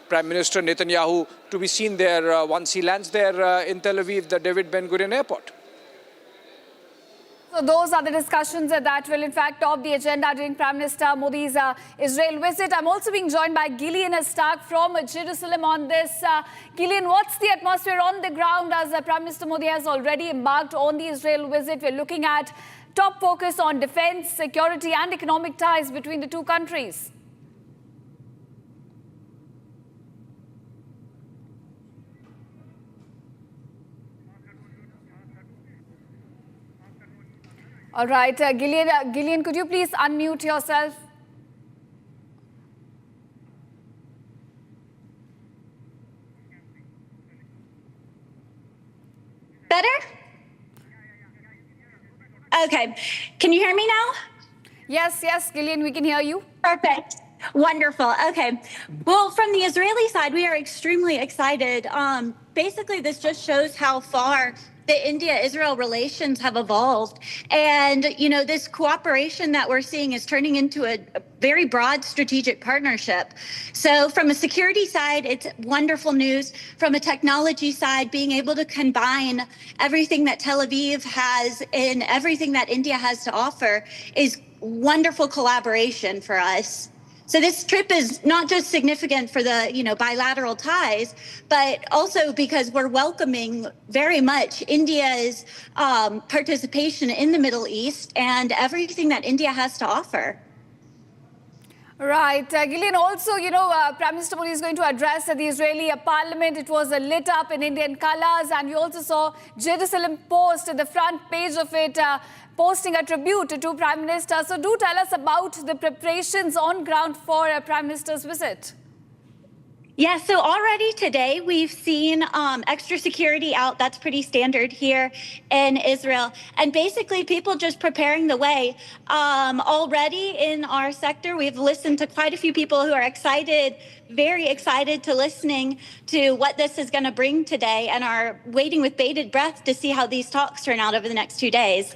Prime Minister Netanyahu, to be seen there once he lands there in Tel Aviv, the David Ben-Gurion Airport.
So those are the discussions that will in fact top the agenda during Prime Minister Modi's Israel visit. I'm also being joined by Gillian Stark from Jerusalem on this. Gillian, what's the atmosphere on the ground as Prime Minister Modi has already embarked on the Israel visit? We're looking at top focus on defense, security and economic ties between the two countries. All right, Gillian, could you please unmute yourself?
Better? Okay. Can you hear me now?
Yes, Gillian, we can hear you.
Perfect. Wonderful. Okay. Well, from the Israeli side, we are extremely excited. Basically, this just shows how far the India-Israel relations have evolved. And, you know, this cooperation that we're seeing is turning into a very broad strategic partnership. So from a security side, it's wonderful news. From a technology side, being able to combine everything that Tel Aviv has and everything that India has to offer is wonderful collaboration for us. So this trip is not just significant for the, bilateral ties, but also because we're welcoming very much India's participation in the Middle East and everything that India has to offer.
Right. Gillian, also, Prime Minister Modi is going to address the Israeli parliament. It was lit up in Indian colors, and we also saw Jerusalem Post at the front page of it posting a tribute to Prime Minister. So do tell us about the preparations on ground for Prime Minister's visit.
Yeah, so already today we've seen extra security out. That's pretty standard here in Israel. And basically people just preparing the way. Already in our sector, we've listened to quite a few people who are excited, very excited to listening to what this is going to bring today and are waiting with bated breath to see how these talks turn out over the next 2 days.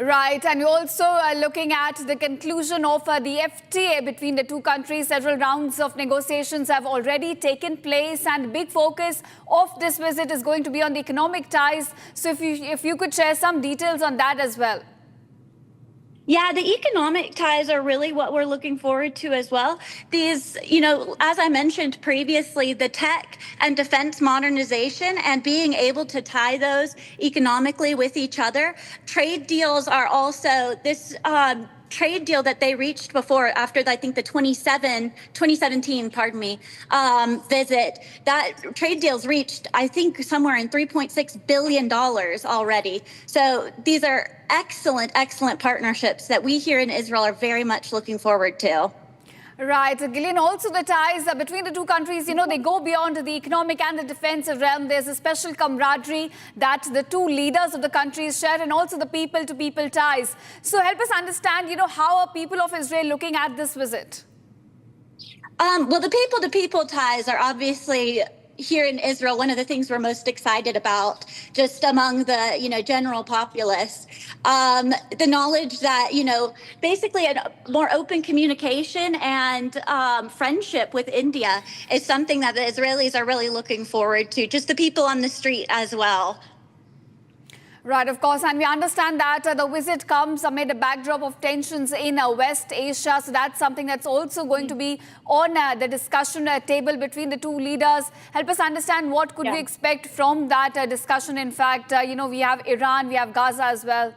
Right, and we're also looking at the conclusion of the FTA between the two countries. Several rounds of negotiations have already taken place, and big focus of this visit is going to be on the economic ties. So if you could share some details on that as well.
Yeah, the economic ties are really what we're looking forward to as well. These, as I mentioned previously, the tech and defense modernization and being able to tie those economically with each other. Trade deals are also this trade deal that they reached before, after I think the 2017, visit, that trade deal's reached, I think, somewhere in $3.6 billion already. So these are excellent, excellent partnerships that we here in Israel are very much looking forward to.
Right. Gillian, also the ties between the two countries, they go beyond the economic and the defensive realm. There's a special camaraderie that the two leaders of the countries share, and also the people-to-people ties. So help us understand, how are people of Israel looking at this visit?
Well, the people-to-people ties are obviously here in Israel one of the things we're most excited about, just among the general populace. The knowledge that basically a more open communication and friendship with India is something that the Israelis are really looking forward to. Just the people on the street as well.
Right, of course, and we understand that the visit comes amid a backdrop of tensions in West Asia. So that's something that's also going to be on the discussion table between the two leaders. Help us understand what could we expect from that discussion. In fact, we have Iran, we have Gaza as well.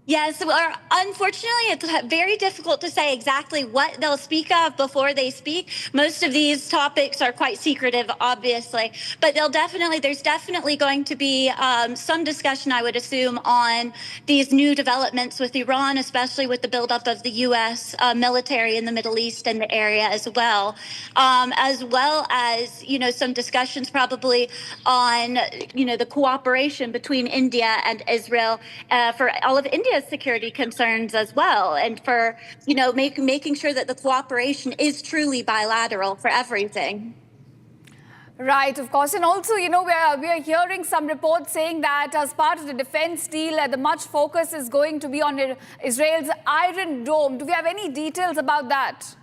Yes, unfortunately, it's very difficult to say exactly what they'll speak of before they speak. Most of these topics are quite secretive, obviously, but there's definitely going to be some discussion, I would assume, on these new developments with Iran, especially with the buildup of the U.S. Military in the Middle East and the area as well as some discussions probably on, the cooperation between India and Israel for all of India's security concerns as well, and for making sure that the cooperation is truly bilateral for everything.
Right, of course. And also, we are hearing some reports saying that as part of the defense deal, the much focus is going to be on Israel's Iron Dome. Do we have any details about that?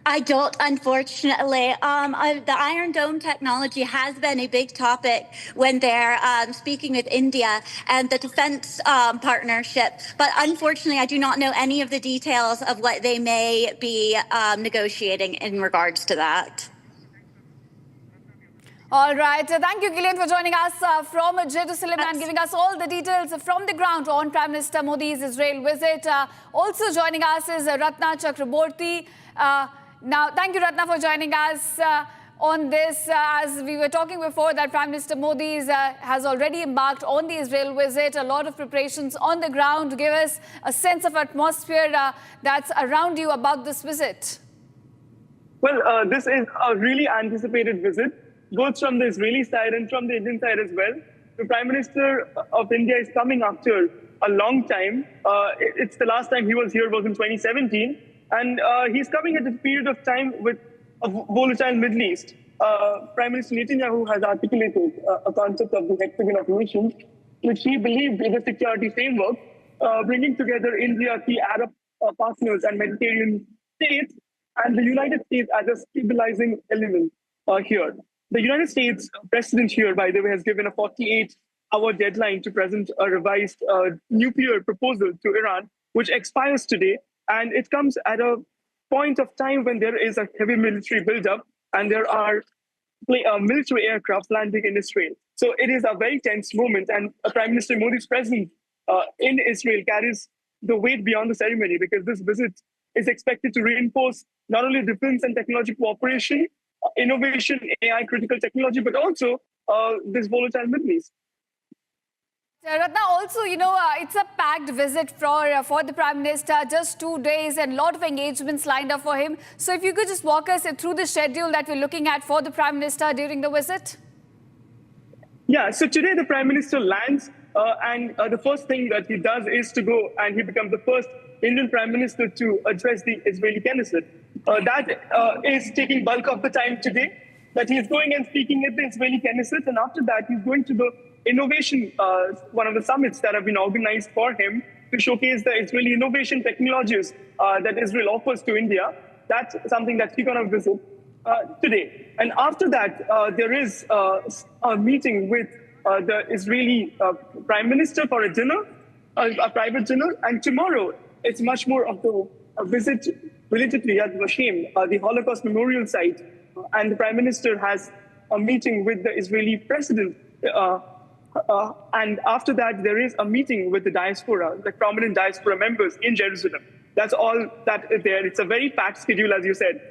I don't, unfortunately. The Iron Dome technology has been a big topic when they're speaking with India and the defense partnership. But unfortunately, I do not know any of the details of what they may be negotiating in regards to that.
All right. Thank you, Gillian, for joining us from Jerusalem and giving us all the details from the ground on Prime Minister Modi's Israel visit. Also joining us is Ratna Chakraborty. Now, thank you, Ratna, for joining us on this. As we were talking before, that Prime Minister Modi has already embarked on the Israel visit. A lot of preparations on the ground. Give us a sense of atmosphere that's around you about this visit.
Well, this is a really anticipated visit, both from the Israeli side and from the Indian side as well. The Prime Minister of India is coming after a long time. It's the last time he was here was in 2017. And he's coming at a period of time with a volatile Middle East. Prime Minister Netanyahu has articulated a concept of the hexagon of nations, which he believed is a security framework, bringing together India, key Arab partners and Mediterranean states, and the United States as a stabilizing element here. The United States president here, by the way, has given a 48-hour deadline to present a revised nuclear proposal to Iran, which expires today. And it comes at a point of time when there is a heavy military buildup and there are military aircraft landing in Israel. So it is a very tense moment, and Prime Minister Modi's presence in Israel carries the weight beyond the ceremony, because this visit is expected to reinforce not only defense and technology cooperation, innovation, AI, critical technology, but also this volatile Middle East.
Ratna, also, it's a packed visit for the Prime Minister, just 2 days and a lot of engagements lined up for him. So if you could just walk us through the schedule that we're looking at for the Prime Minister during the visit.
Yeah, so today the Prime Minister lands and the first thing that he does is to go and he becomes the first Indian Prime Minister to address the Israeli Knesset. That is taking bulk of the time today, that he's going and speaking at the Israeli Knesset, and after that he's going to the Innovation, one of the summits that have been organized for him to showcase the Israeli innovation technologies that Israel offers to India. That's something that he's going to visit today. And after that, there is a meeting with the Israeli Prime Minister for a dinner, a private dinner. And tomorrow, it's much more of a visit related to Yad Vashem, the Holocaust Memorial Site. And the Prime Minister has a meeting with the Israeli President And after that, there is a meeting with the diaspora, the prominent diaspora members in Jerusalem. That's all that is there. It's a very packed schedule, as you said.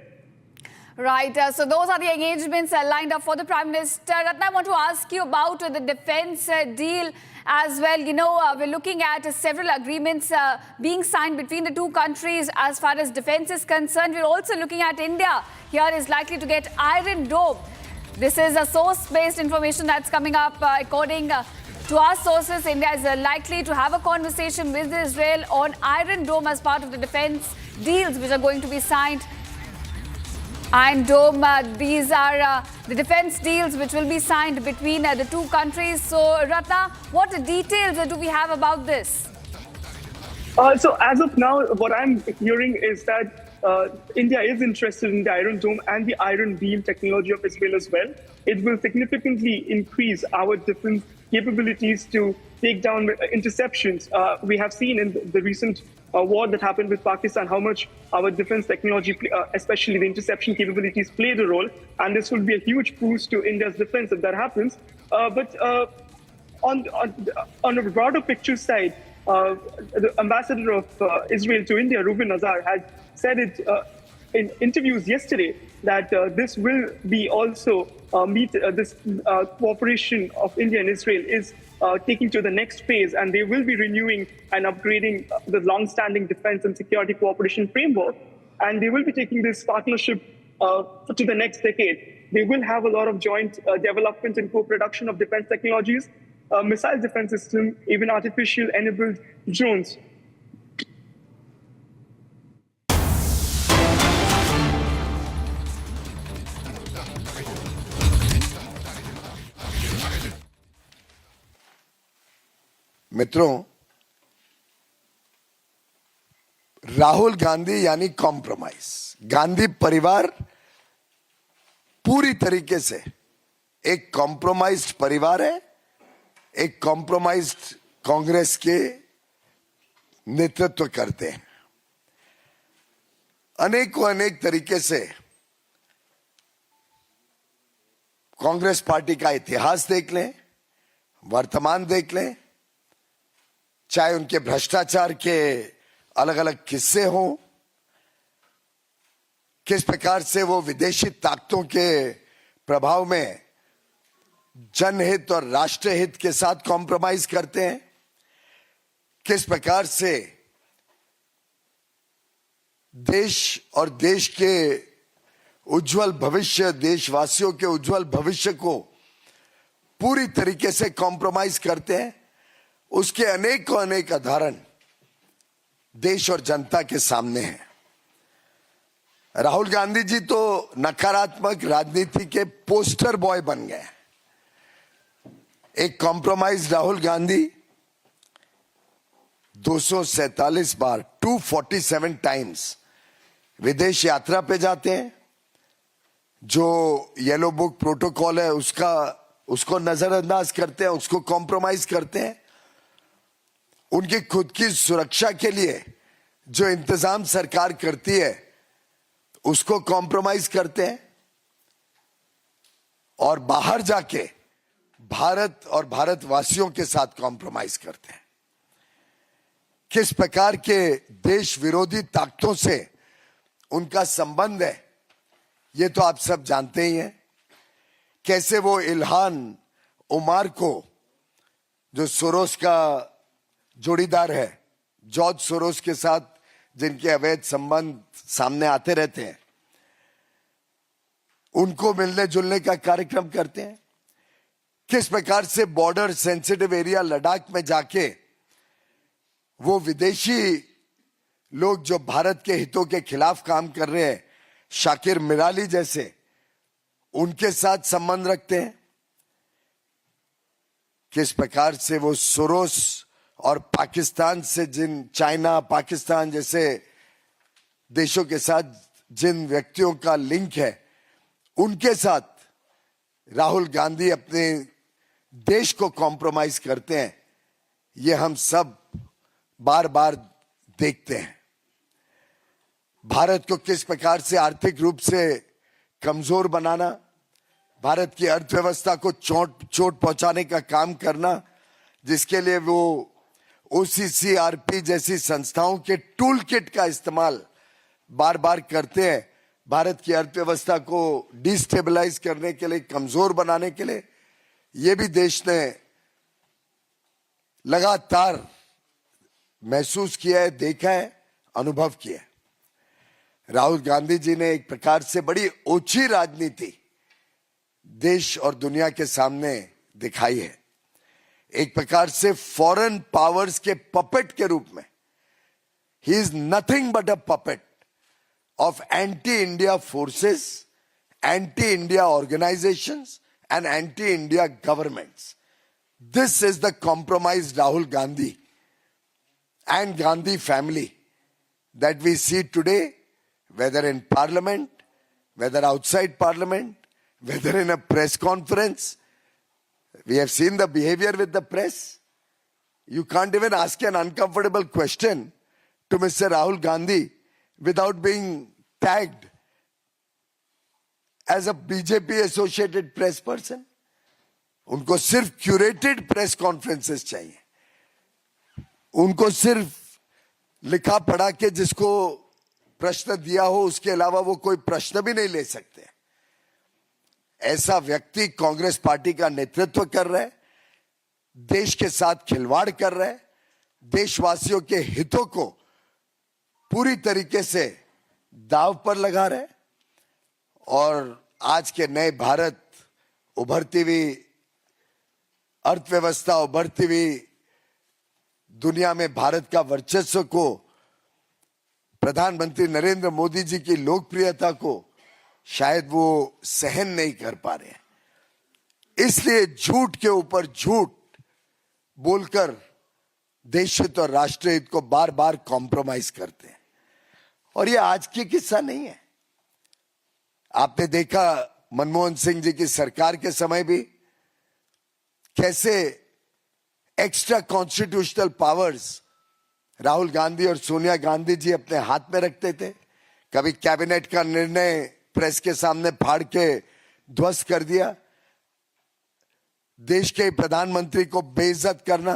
Right. So those are the engagements lined up for the Prime Minister. Ratna, I want to ask you about the defense deal as well. You know, we're looking at several agreements being signed between the two countries as far as defense is concerned. We're also looking at India. Here is likely to get Iron Dome. This is a source-based information that's coming up. According to our sources, India is likely to have a conversation with Israel on Iron Dome as part of the defense deals which are going to be signed. Iron Dome, these are the defense deals which will be signed between the two countries. So, Ratna, what details do we have about this?
So, as of now, what I'm hearing is that India is interested in the Iron Dome and the Iron Beam technology of Israel as well. It will significantly increase our defense capabilities to take down interceptions. We have seen in the recent war that happened with Pakistan how much our defense technology, especially the interception capabilities, played a role. And this will be a huge boost to India's defense if that happens. But on a broader picture side, the ambassador of Israel to India, Reuben Azar, has said it in interviews yesterday that this will be also this cooperation of India and Israel is taking to the next phase, and they will be renewing and upgrading the long-standing defense and security cooperation framework, and they will be taking this partnership to the next decade. They will have a lot of joint development and co-production of defense technologies, missile defense system, even artificial enabled drones.
मित्रों, राहुल गांधी यानी compromise, Gandhi परिवार पूरी तरीके से एक compromised परिवार है, एक कॉम्प्रोमाइज्ड कांग्रेस के नेतृत्व करते हैं। अनेक तरीके से कांग्रेस पार्टी का इतिहास देख लें, वर्तमान देख लें, चाहे उनके भ्रष्टाचार के अलग अलग किस्से हों, किस प्रकार से वो विदेशी ताकतों के प्रभाव में जनहित और राष्ट्रहित के साथ कॉम्प्रोमाइज करते हैं, किस प्रकार से देश और देश के उज्जवल भविष्य, देशवासियों के उज्जवल भविष्य को पूरी तरीके से कॉम्प्रोमाइज करते हैं, उसके अनेक उदाहरण देश और जनता के सामने हैं। राहुल गांधी जी तो नकारात्मक राजनीति के पोस्टर बॉय बन गए। एक कॉम्प्रोमाइज राहुल गांधी 247 बार 247 टाइम्स विदेश यात्रा पे जाते हैं, जो येलो बुक प्रोटोकॉल है उसको नजरअंदाज करते हैं, उसको कॉम्प्रोमाइज करते हैं। उनकी खुद की सुरक्षा के लिए जो इंतजाम सरकार करती है उसको कॉम्प्रोमाइज करते हैं, और बाहर जाके भारत और भारतवासियों के साथ कॉम्प्रोमाइज करते हैं। किस प्रकार के देश विरोधी ताकतों से उनका संबंध है ये तो आप सब जानते ही हैं। कैसे वो इल्हान उमार को, जो सोरोस का जोड़ीदार है, जॉर्ज सोरोस के साथ जिनके अवैध संबंध सामने आते रहते हैं, उनको मिलने जुलने का कार्यक्रम करते हैं। किस प्रकार से बॉर्डर सेंसिटिव एरिया लद्दाख में जाके वो विदेशी लोग जो भारत के हितों के खिलाफ काम कर रहे हैं, शाकिर मिराली जैसे, उनके साथ संबंध रखते हैं। किस प्रकार से वो सोरोस और पाकिस्तान से चाइना, पाकिस्तान जैसे देशों के साथ जिन व्यक्तियों का लिंक है, उनके साथ राहुल गांधी अपने देश को कॉम्प्रोमाइज करते हैं, ये हम सब बार बार देखते हैं। भारत को किस प्रकार से आर्थिक रूप से कमजोर बनाना, भारत की अर्थव्यवस्था को चोट पहुंचाने का काम करना, जिसके लिए वो OCCRP जैसी संस्थाओं के टूल किट का इस्तेमाल बार बार करते हैं भारत की अर्थव्यवस्था को डिस्टेबलाइज करने के लिए, कमजोर बनाने के लिए, ये भी देश ने लगातार महसूस किया है, देखा है, अनुभव किया है। राहुल गांधी जी ने एक प्रकार से बड़ी ओछी राजनीति देश और दुनिया के सामने दिखाई है। एक प्रकार से फॉरेन पावर्स के पपेट के रूप में he is nothing but a puppet of anti-India forces, anti-India organizations and anti-India governments. This is the compromised Rahul Gandhi and Gandhi family that we see today, whether in parliament, whether outside parliament, whether in a press conference. We have seen the behavior with the press. You can't even ask an uncomfortable question to Mr. Rahul Gandhi without being tagged as a BJP associated press person. उनको सिर्फ curated press conferences चाहिए, उनको सिर्फ लिखा पढ़ा के जिसको प्रश्न दिया हो उसके अलावा वो कोई प्रश्न भी नहीं ले सकते। ऐसा व्यक्ति कांग्रेस पार्टी का नेतृत्व कर रहा है, देश के साथ खिलवाड़ कर रहा है, देशवासियों के हितों को पूरी तरीके से दांव पर लगा रहे, और आज के नए भारत, उभरती हुई अर्थव्यवस्था, उभरती हुई दुनिया में भारत का वर्चस्व को, प्रधानमंत्री नरेंद्र मोदी जी की लोकप्रियता को शायद वो सहन नहीं कर पा रहे हैं। इसलिए झूठ के ऊपर झूठ बोलकर देश हित और राष्ट्र हित को बार बार कॉम्प्रोमाइज करते हैं। और ये आज की किस्सा नहीं है। आपने देखा मनमोहन सिंह जी की सरकार के समय भी कैसे extra constitutional powers Rahul Gandhi और सोनिया गांधी जी अपने हाथ में रखते थे। कभी कैबिनेट का निर्णय प्रेस के सामने फाड़ के ध्वस्त कर दिया, देश के प्रधानमंत्री को बेइज्जत करना,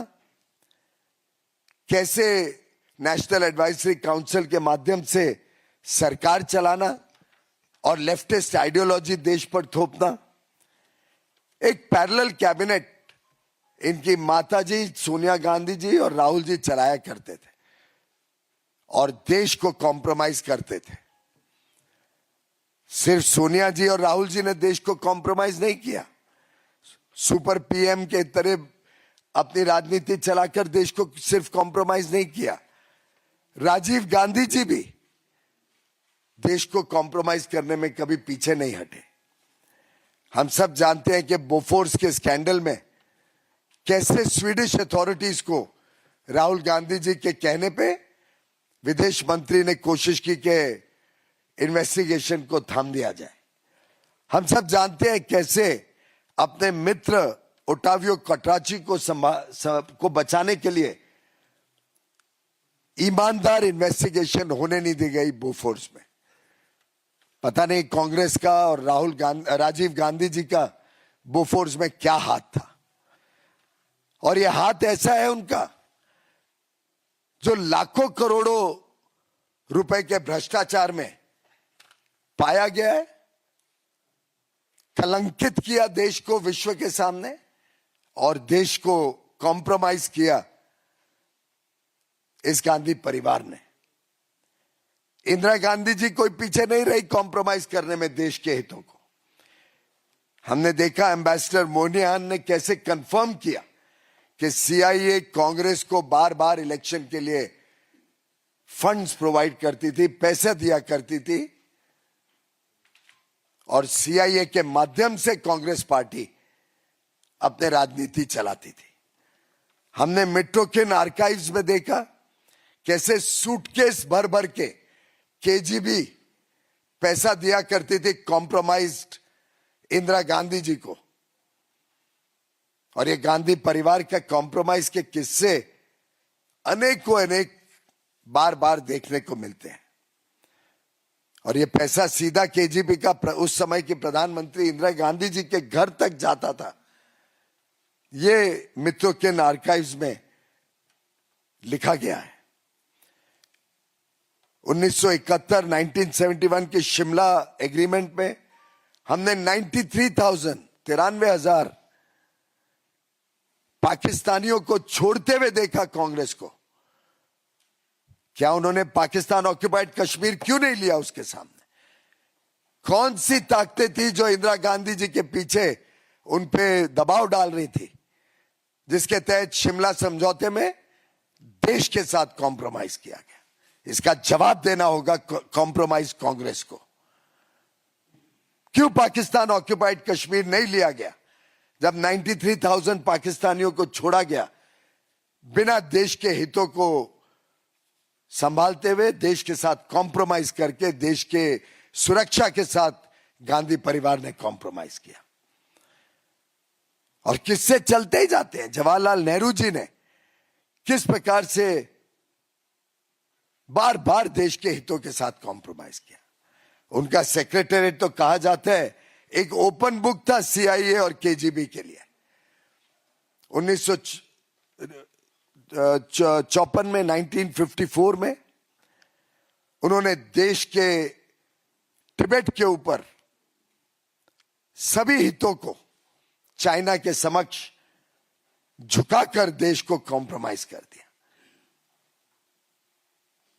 कैसे नेशनल एडवाइजरी काउंसिल के माध्यम से सरकार चलाना और लेफ्टिस्ट आइडियोलॉजी देश पर थोपना। एक पैरेलल कैबिनेट इनकी माताजी सोनिया गांधी जी और राहुल जी चलाया करते थे और देश को कॉम्प्रोमाइज करते थे। सिर्फ सोनिया जी और राहुल जी ने देश को कॉम्प्रोमाइज नहीं किया, सुपर पीएम के तरह अपनी राजनीति चलाकर देश को सिर्फ कॉम्प्रोमाइज नहीं किया, राजीव गांधी जी भी देश को कॉम्प्रोमाइज करने में कभी पीछे नहीं हटे। हम सब जानते हैं कि बोफोर्स के स्कैंडल में कैसे स्वीडिश अथॉरिटीज को राहुल गांधी जी के कहने पे विदेश मंत्री ने कोशिश की कि इन्वेस्टिगेशन को थाम दिया जाए। हम सब जानते हैं कैसे अपने मित्र ओटावियो कटराची को बचाने के लिए ईमानदार इन्वेस्टिगेशन होने नहीं दी गई बोफोर्स में। पता नहीं कांग्रेस का और राजीव गांधी जी का बोफोर्स में क्या हाथ था। और यह हाथ ऐसा है उनका जो लाखों करोड़ों रुपए के भ्रष्टाचार में पाया गया है, कलंकित किया देश को विश्व के सामने और देश को कॉम्प्रोमाइज किया इस गांधी परिवार ने। इंदिरा गांधी जी कोई पीछे नहीं रही कॉम्प्रोमाइज करने में देश के हितों को। हमने देखा एम्बेसडर मोनियान ने कैसे कंफर्म किया कि CIA कांग्रेस को बार बार इलेक्शन के लिए फंड्स प्रोवाइड करती थी, पैसे दिया करती थी और CIA के माध्यम से कांग्रेस पार्टी अपने राजनीति चलाती थी। हमने मेट्रोकिन आर्काइव्स में देखा कैसे सूटकेस भर भर के KGB पैसा दिया करती थी कॉम्प्रोमाइज्ड इंदिरा गांधी जी को। और ये गांधी परिवार का कॉम्प्रोमाइज के किस्से अनेक बार बार देखने को मिलते हैं। और ये पैसा सीधा केजीबी का उस समय की प्रधानमंत्री इंदिरा गांधी जी के घर तक जाता था। ये मित्रों के आर्काइव्स में लिखा गया है। 1971 के शिमला एग्रीमेंट में हमने 93,000 पाकिस्तानियों को छोड़ते हुए देखा कांग्रेस को। क्या उन्होंने पाकिस्तान ऑक्युपाइड कश्मीर क्यों नहीं लिया उसके सामने? कौन सी ताकतें थी जो इंदिरा गांधी जी के पीछे उन पे दबाव डाल रही थी, जिसके तहत शिमला समझौते में देश के साथ कॉम्प्रोमाइज किया गया? इसका जवाब देना होगा कॉम्प्रोमाइज कांग्रेस को। क्यों पाकिस्तान ऑक्युपाइड कश्मीर नहीं लिया गया जब 93,000 पाकिस्तानियों को छोड़ा गया, बिना देश के हितों को संभालते हुए, देश के साथ कॉम्प्रोमाइज करके, देश के सुरक्षा के साथ गांधी परिवार ने कॉम्प्रोमाइज किया। और किससे चलते ही जाते हैं। जवाहरलाल नेहरू जी ने किस प्रकार से बार बार देश के हितों के साथ कॉम्प्रोमाइज किया। उनका सेक्रेटेरिएट तो कहा जाता है एक ओपन बुक था सीआईए और केजीबी के लिए। 1954 में 1954 में उन्होंने देश के तिब्बत के ऊपर सभी हितों को चाइना के समक्ष झुकाकर देश को कॉम्प्रोमाइज कर दिया,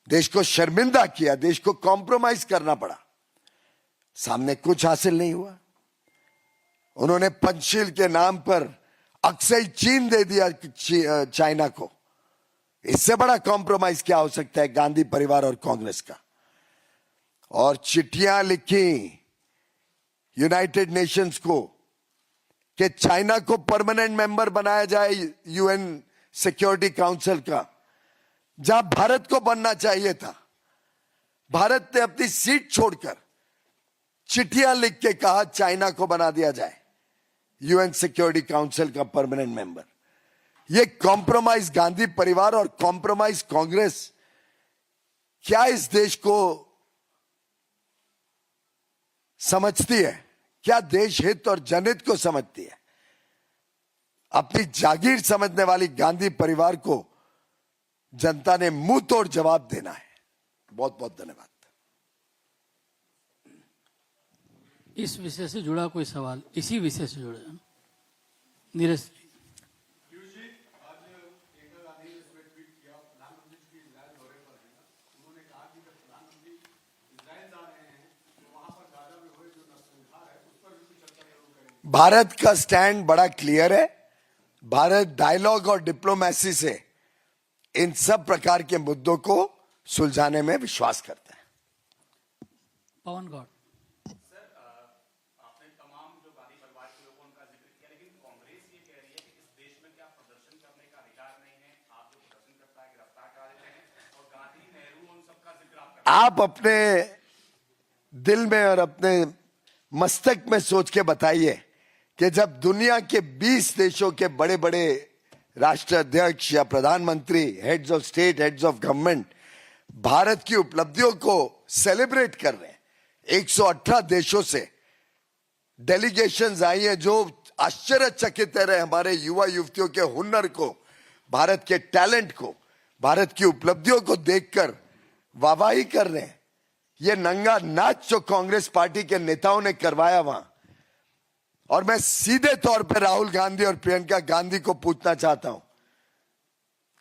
देश को शर्मिंदा किया, देश को कॉम्प्रोमाइज करना पड़ा। सामने कुछ हासिल नहीं हुआ। उन्होंने पंचशील के नाम पर अक्सई चीन दे दिया चाइना को। इससे बड़ा कॉम्प्रोमाइज क्या हो सकता है गांधी परिवार और कांग्रेस का? और चिट्ठियां लिखी यूनाइटेड नेशंस को कि चाइना को परमानेंट मेंबर बनाया जाए यूएन सिक्योरिटी काउंसिल का, जहां भारत को बनना चाहिए था। भारत ने अपनी सीट छोड़कर चिट्ठियां लिख के कहा चाइना को बना दिया जाए यूएन सिक्योरिटी काउंसिल का परमानेंट मेंबर। ये कॉम्प्रोमाइज गांधी परिवार और कॉम्प्रोमाइज कांग्रेस क्या इस देश को समझती है? क्या देश हित और जनहित को समझती है? अपनी जागीर समझने वाली गांधी परिवार को जनता ने मुंह तोड़ जवाब देना है। बहुत बहुत धन्यवाद।
इस विषय से जुड़ा कोई सवाल, इसी विषय से जुड़ा नीरज जी।
भारत का स्टैंड बड़ा क्लियर है। भारत डायलॉग और डिप्लोमेसी से इन सब प्रकार के मुद्दों को सुलझाने में विश्वास करता है।
पवन गौड़।
आप अपने दिल में और अपने मस्तक में सोच के बताइए कि जब दुनिया के 20 देशों के बड़े बड़े राष्ट्राध्यक्ष या प्रधानमंत्री, heads of state, heads of government Bharat की उपलब्धियों को सेलिब्रेट कर रहे हैं, 118 देशों से डेलीगेशंस आई हैं जो आश्चर्यचकित रहे हमारे युवा युवतियों के हुनर को, भारत के टैलेंट को, भारत की उपलब्धियों को देखकर वाहवाही कर रहे हैं। ये नंगा नाच जो कांग्रेस पार्टी के नेताओं ने करवाया वहां, और मैं सीधे तौर पर राहुल गांधी और प्रियंका गांधी को पूछना चाहता हूं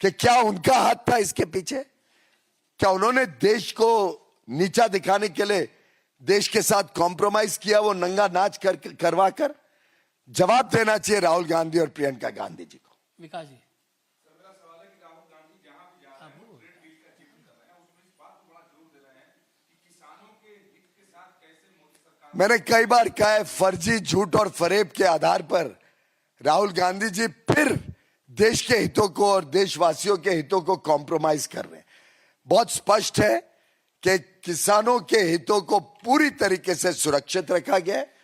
कि क्या उनका हाथ था इसके पीछे? क्या उन्होंने देश को नीचा दिखाने के लिए देश के साथ कॉम्प्रोमाइज किया, वो नंगा नाच करवा कर? जवाब देना चाहिए राहुल गांधी और प्रियंका गांधी जी को।
विकास जी।
मैंने कई बार कहा है, फर्जी, झूठ और फरेब के आधार पर राहुल गांधी जी फिर देश के हितों को और देशवासियों के हितों को कॉम्प्रोमाइज कर रहे हैं। बहुत स्पष्ट है कि किसानों के हितों को पूरी तरीके से सुरक्षित रखा गया है।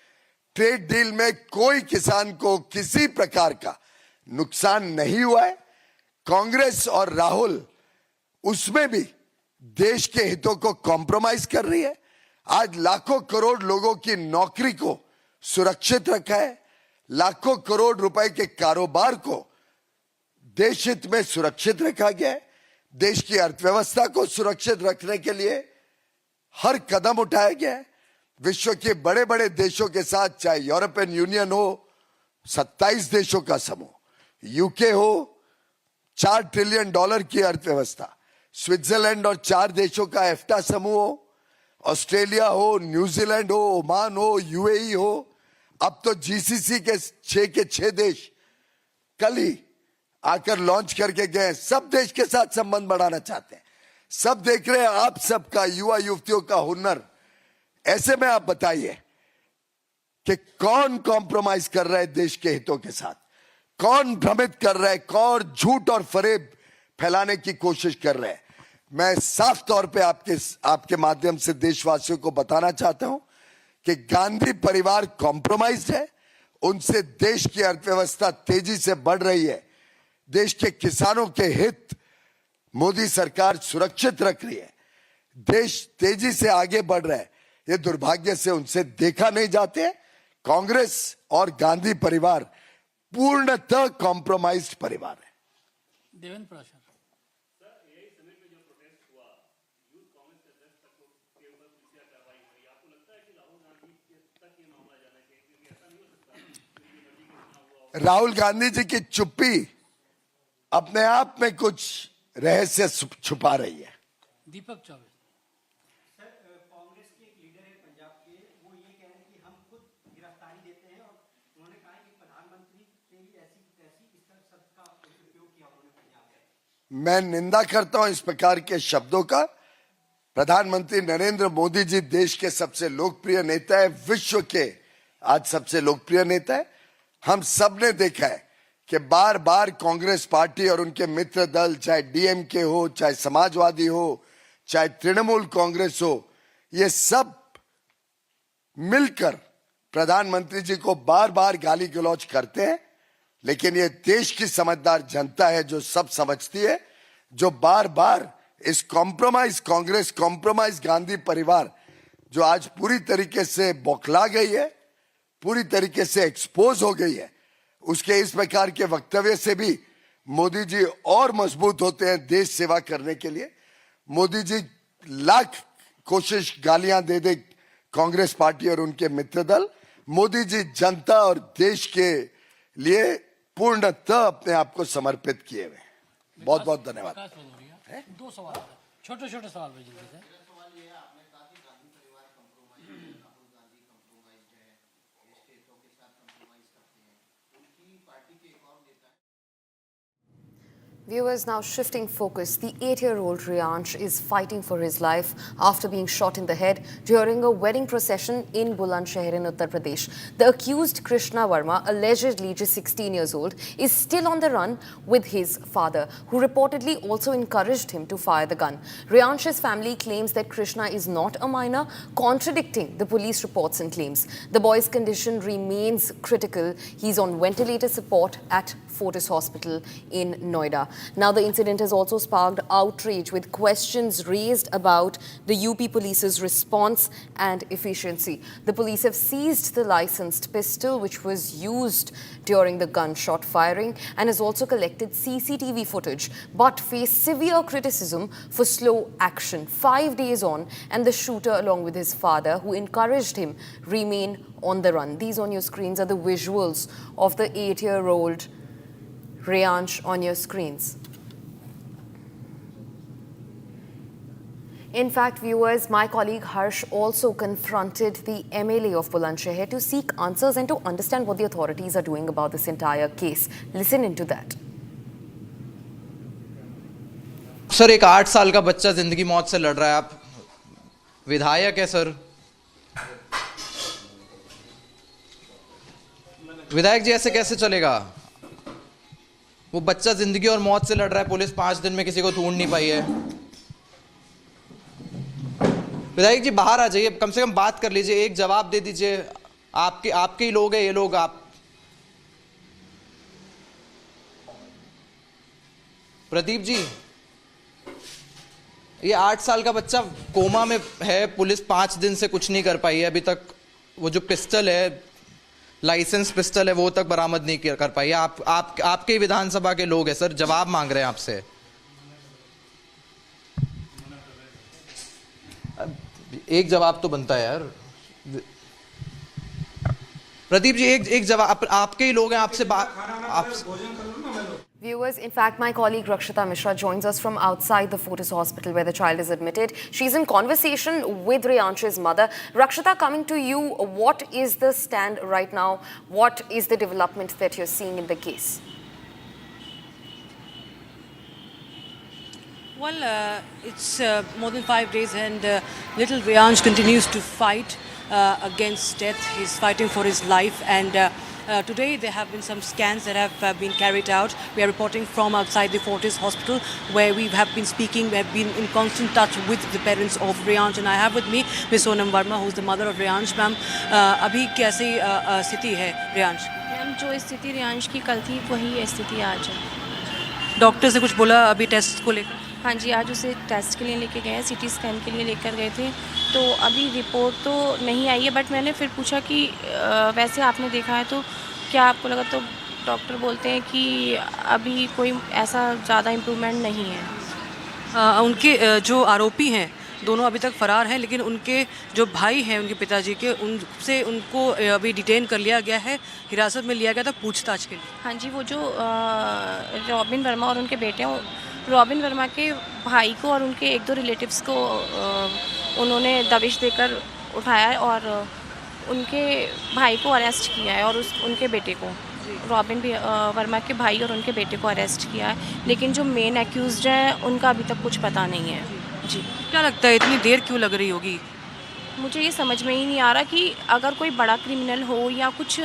ट्रेड डील में कोई किसान को किसी प्रकार का नुकसान नहीं हुआ है। कांग्रेस और राहुल उसमें भी देश के हितों को कॉम्प्रोमाइज कर रही है। आज लाखों करोड़ लोगों की नौकरी को सुरक्षित रखा है, लाखों करोड़ रुपए के कारोबार को देश हित में सुरक्षित रखा गया है। देश की अर्थव्यवस्था को सुरक्षित रखने के लिए हर कदम उठाया गया है। विश्व के बड़े बड़े देशों के साथ, चाहे यूरोपियन यूनियन हो 27 देशों का समूह, यूके हो 4 ट्रिलियन डॉलर की अर्थव्यवस्था, स्विट्जरलैंड और 4 देशों का एफ्टा समूह हो, ऑस्ट्रेलिया हो, न्यूजीलैंड हो, ओमान हो, यूएई हो, अब तो जीसीसी के 6 देश कल ही आकर लॉन्च करके गए। सब देश के साथ संबंध बढ़ाना चाहते हैं। सब देख रहे हैं आप सबका, युवा युवतियों का हुनर। ऐसे में आप बताइए कि कौन कॉम्प्रोमाइज कर रहा है देश के हितों के साथ, कौन भ्रमित कर रहा है, कौन झूठ और फरेब फैलाने की कोशिश कर रहा है। मैं साफ तौर पे आपके माध्यम से देशवासियों को बताना चाहता हूं कि गांधी परिवार कॉम्प्रोमाइज्ड है। उनसे देश की अर्थव्यवस्था तेजी से बढ़ रही है। देश के किसानों के हित मोदी सरकार सुरक्षित रख रही है। देश तेजी से आगे बढ़ रहा है। ये दुर्भाग्य से उनसे देखा नहीं जाते। कांग्रेस और गांधी परिवार पूर्णतः कॉम्प्रोमाइज्ड परिवार है।
देवेंद्र प्रसाद
राहुल गांधी जी की चुप्पी अपने आप में कुछ रहस्य छुपा रही है।
दीपक चौबे
कांग्रेस के एक लीडर है पंजाब के, वो ये कह रहे हैं कि हम खुद गिरफ्तारी देते हैं और उन्होंने कहा कि प्रधानमंत्री से भी ऐसी इस तरह शब्द का उपयोग किया उन्होंने पंजाब में।
मैं निंदा करता हूं इस प्रकार के शब्दों का। प्रधानमंत्री नरेंद्र मोदी जी देश के सबसे लोकप्रिय नेता है, विश्व के आज सबसे लोकप्रिय नेता है। हम सब ने देखा है कि बार बार कांग्रेस पार्टी और उनके मित्र दल, चाहे डीएमके हो, चाहे समाजवादी हो, चाहे तृणमूल कांग्रेस हो, ये सब मिलकर प्रधानमंत्री जी को बार बार गाली गलौज करते हैं। लेकिन ये देश की समझदार जनता है जो सब समझती है, जो बार बार इस कॉम्प्रोमाइज कांग्रेस, कॉम्प्रोमाइज गांधी परिवार जो आज पूरी तरीके से बौखला गई है, पूरी तरीके से एक्सपोज हो गई है, उसके इस प्रकार के वक्तव्य से भी मोदी जी और मजबूत होते हैं देश सेवा करने के लिए। मोदी जी लाख कोशिश गालियां दे दे कांग्रेस पार्टी और उनके मित्र दल, मोदी जी जनता और देश के लिए पूर्णतः अपने आप को समर्पित किए हुए। बहुत बहुत धन्यवाद।
दो सवाल, छोटे छोटे सवाल भेज दीजिए।
Viewers, now shifting focus. The 8-year-old Riyansh is fighting for his life after being shot in the head during a wedding procession in Bulandshahr in Uttar Pradesh. The accused Krishna Verma, allegedly just 16 years old, is still on the run with his father, who reportedly also encouraged him to fire the gun. Riyansh's family claims that Krishna is not a minor, contradicting the police reports and claims. The boy's condition remains critical. He's on ventilator support at Fortis Hospital in Noida. Now, the incident has also sparked outrage with questions raised about the UP police's response and efficiency. The police have seized the licensed pistol which was used during the gunshot firing and has also collected CCTV footage, but face severe criticism for slow action. 5 days on, and the shooter, along with his father, who encouraged him, remain on the run. These on your screens are the visuals of the 8-year-old Riyansh on your screens. In fact, viewers, my colleague Harsh also confronted the MLA of Bulandshahr to seek answers and to understand what the authorities are doing about this entire case. Listen into that.
Sir, एक 8 साल का बच्चा जिंदगी मौत से लड़ रहा है, आप विधायक है सर। विधायक जी, ऐसे कैसे चलेगा? वो बच्चा जिंदगी और मौत से लड़ रहा है, पुलिस 5 दिन में किसी को ढूंढ नहीं पाई है। विधायक जी, बाहर आ जाइए, कम से कम बात कर लीजिए, एक जवाब दे दीजिए। आपके ही लोग हैं ये लोग। आप प्रदीप जी, ये 8 साल का बच्चा कोमा में है, पुलिस 5 दिन से कुछ नहीं कर पाई है अभी तक। वो जो पिस्टल है, लाइसेंस पिस्टल है, वो तक बरामद नहीं कर पाई है। आपके विधानसभा के लोग हैं सर, जवाब मांग रहे हैं आपसे। एक जवाब तो बनता है यार। प्रदीप जी, एक जवाब, आपके ही लोग हैं, आपसे
Viewers, in fact, my colleague Rakshita Mishra joins us from outside the Fortis Hospital where the child is admitted. She's in conversation with Riyansh's mother. Rakshita, coming to you, what is the stand right now? What is the development that you're seeing in the case?
Well, it's more than 5 days and little Riyansh continues to fight against death. He's fighting for his life, and today there have been some scans that have been carried out. We are reporting from outside the Fortis Hospital where we have been speaking, we have been in constant touch with the parents of Riyansh, and I have with me Ms. Sonam Verma, who is the mother of Riyansh. Ma'am, अभी कैसी स्थिति है Riyansh?
Ma'am, जो स्थिति रियांश की कल थी वही स्थिति आज है।
डॉक्टर से कुछ बोला अभी टेस्ट को लेकर?
हाँ जी, आज उसे टेस्ट के लिए लेके गए हैं, सिटी स्कैन के लिए लेकर गए थे। तो अभी रिपोर्ट तो नहीं आई है, बट मैंने फिर पूछा कि वैसे आपने देखा है तो क्या आपको लगा, तो डॉक्टर बोलते हैं कि अभी कोई ऐसा ज़्यादा इम्प्रूवमेंट नहीं है।
उनके जो आरोपी हैं दोनों अभी तक फरार हैं, लेकिन उनके जो भाई हैं उनके पिताजी के, उनसे उनको अभी डिटेन कर लिया गया है, हिरासत में लिया गया था पूछताछ के लिए।
हाँ जी, वो जो रॉबिन वर्मा और उनके बेटे हैं, रॉबिन वर्मा के भाई को और उनके 1-2 रिलेटिव्स को उन्होंने दबिश देकर उठाया है और उनके भाई को अरेस्ट किया है और उनके बेटे को, रॉबिन वर्मा के भाई और उनके बेटे को अरेस्ट किया है। लेकिन जो मेन एक्यूज्ड हैं उनका अभी तक कुछ पता नहीं है। जी,
क्या लगता है इतनी देर क्यों लग रही होगी?
मुझे ये समझ में ही नहीं आ रहा कि अगर कोई बड़ा क्रिमिनल हो या कुछ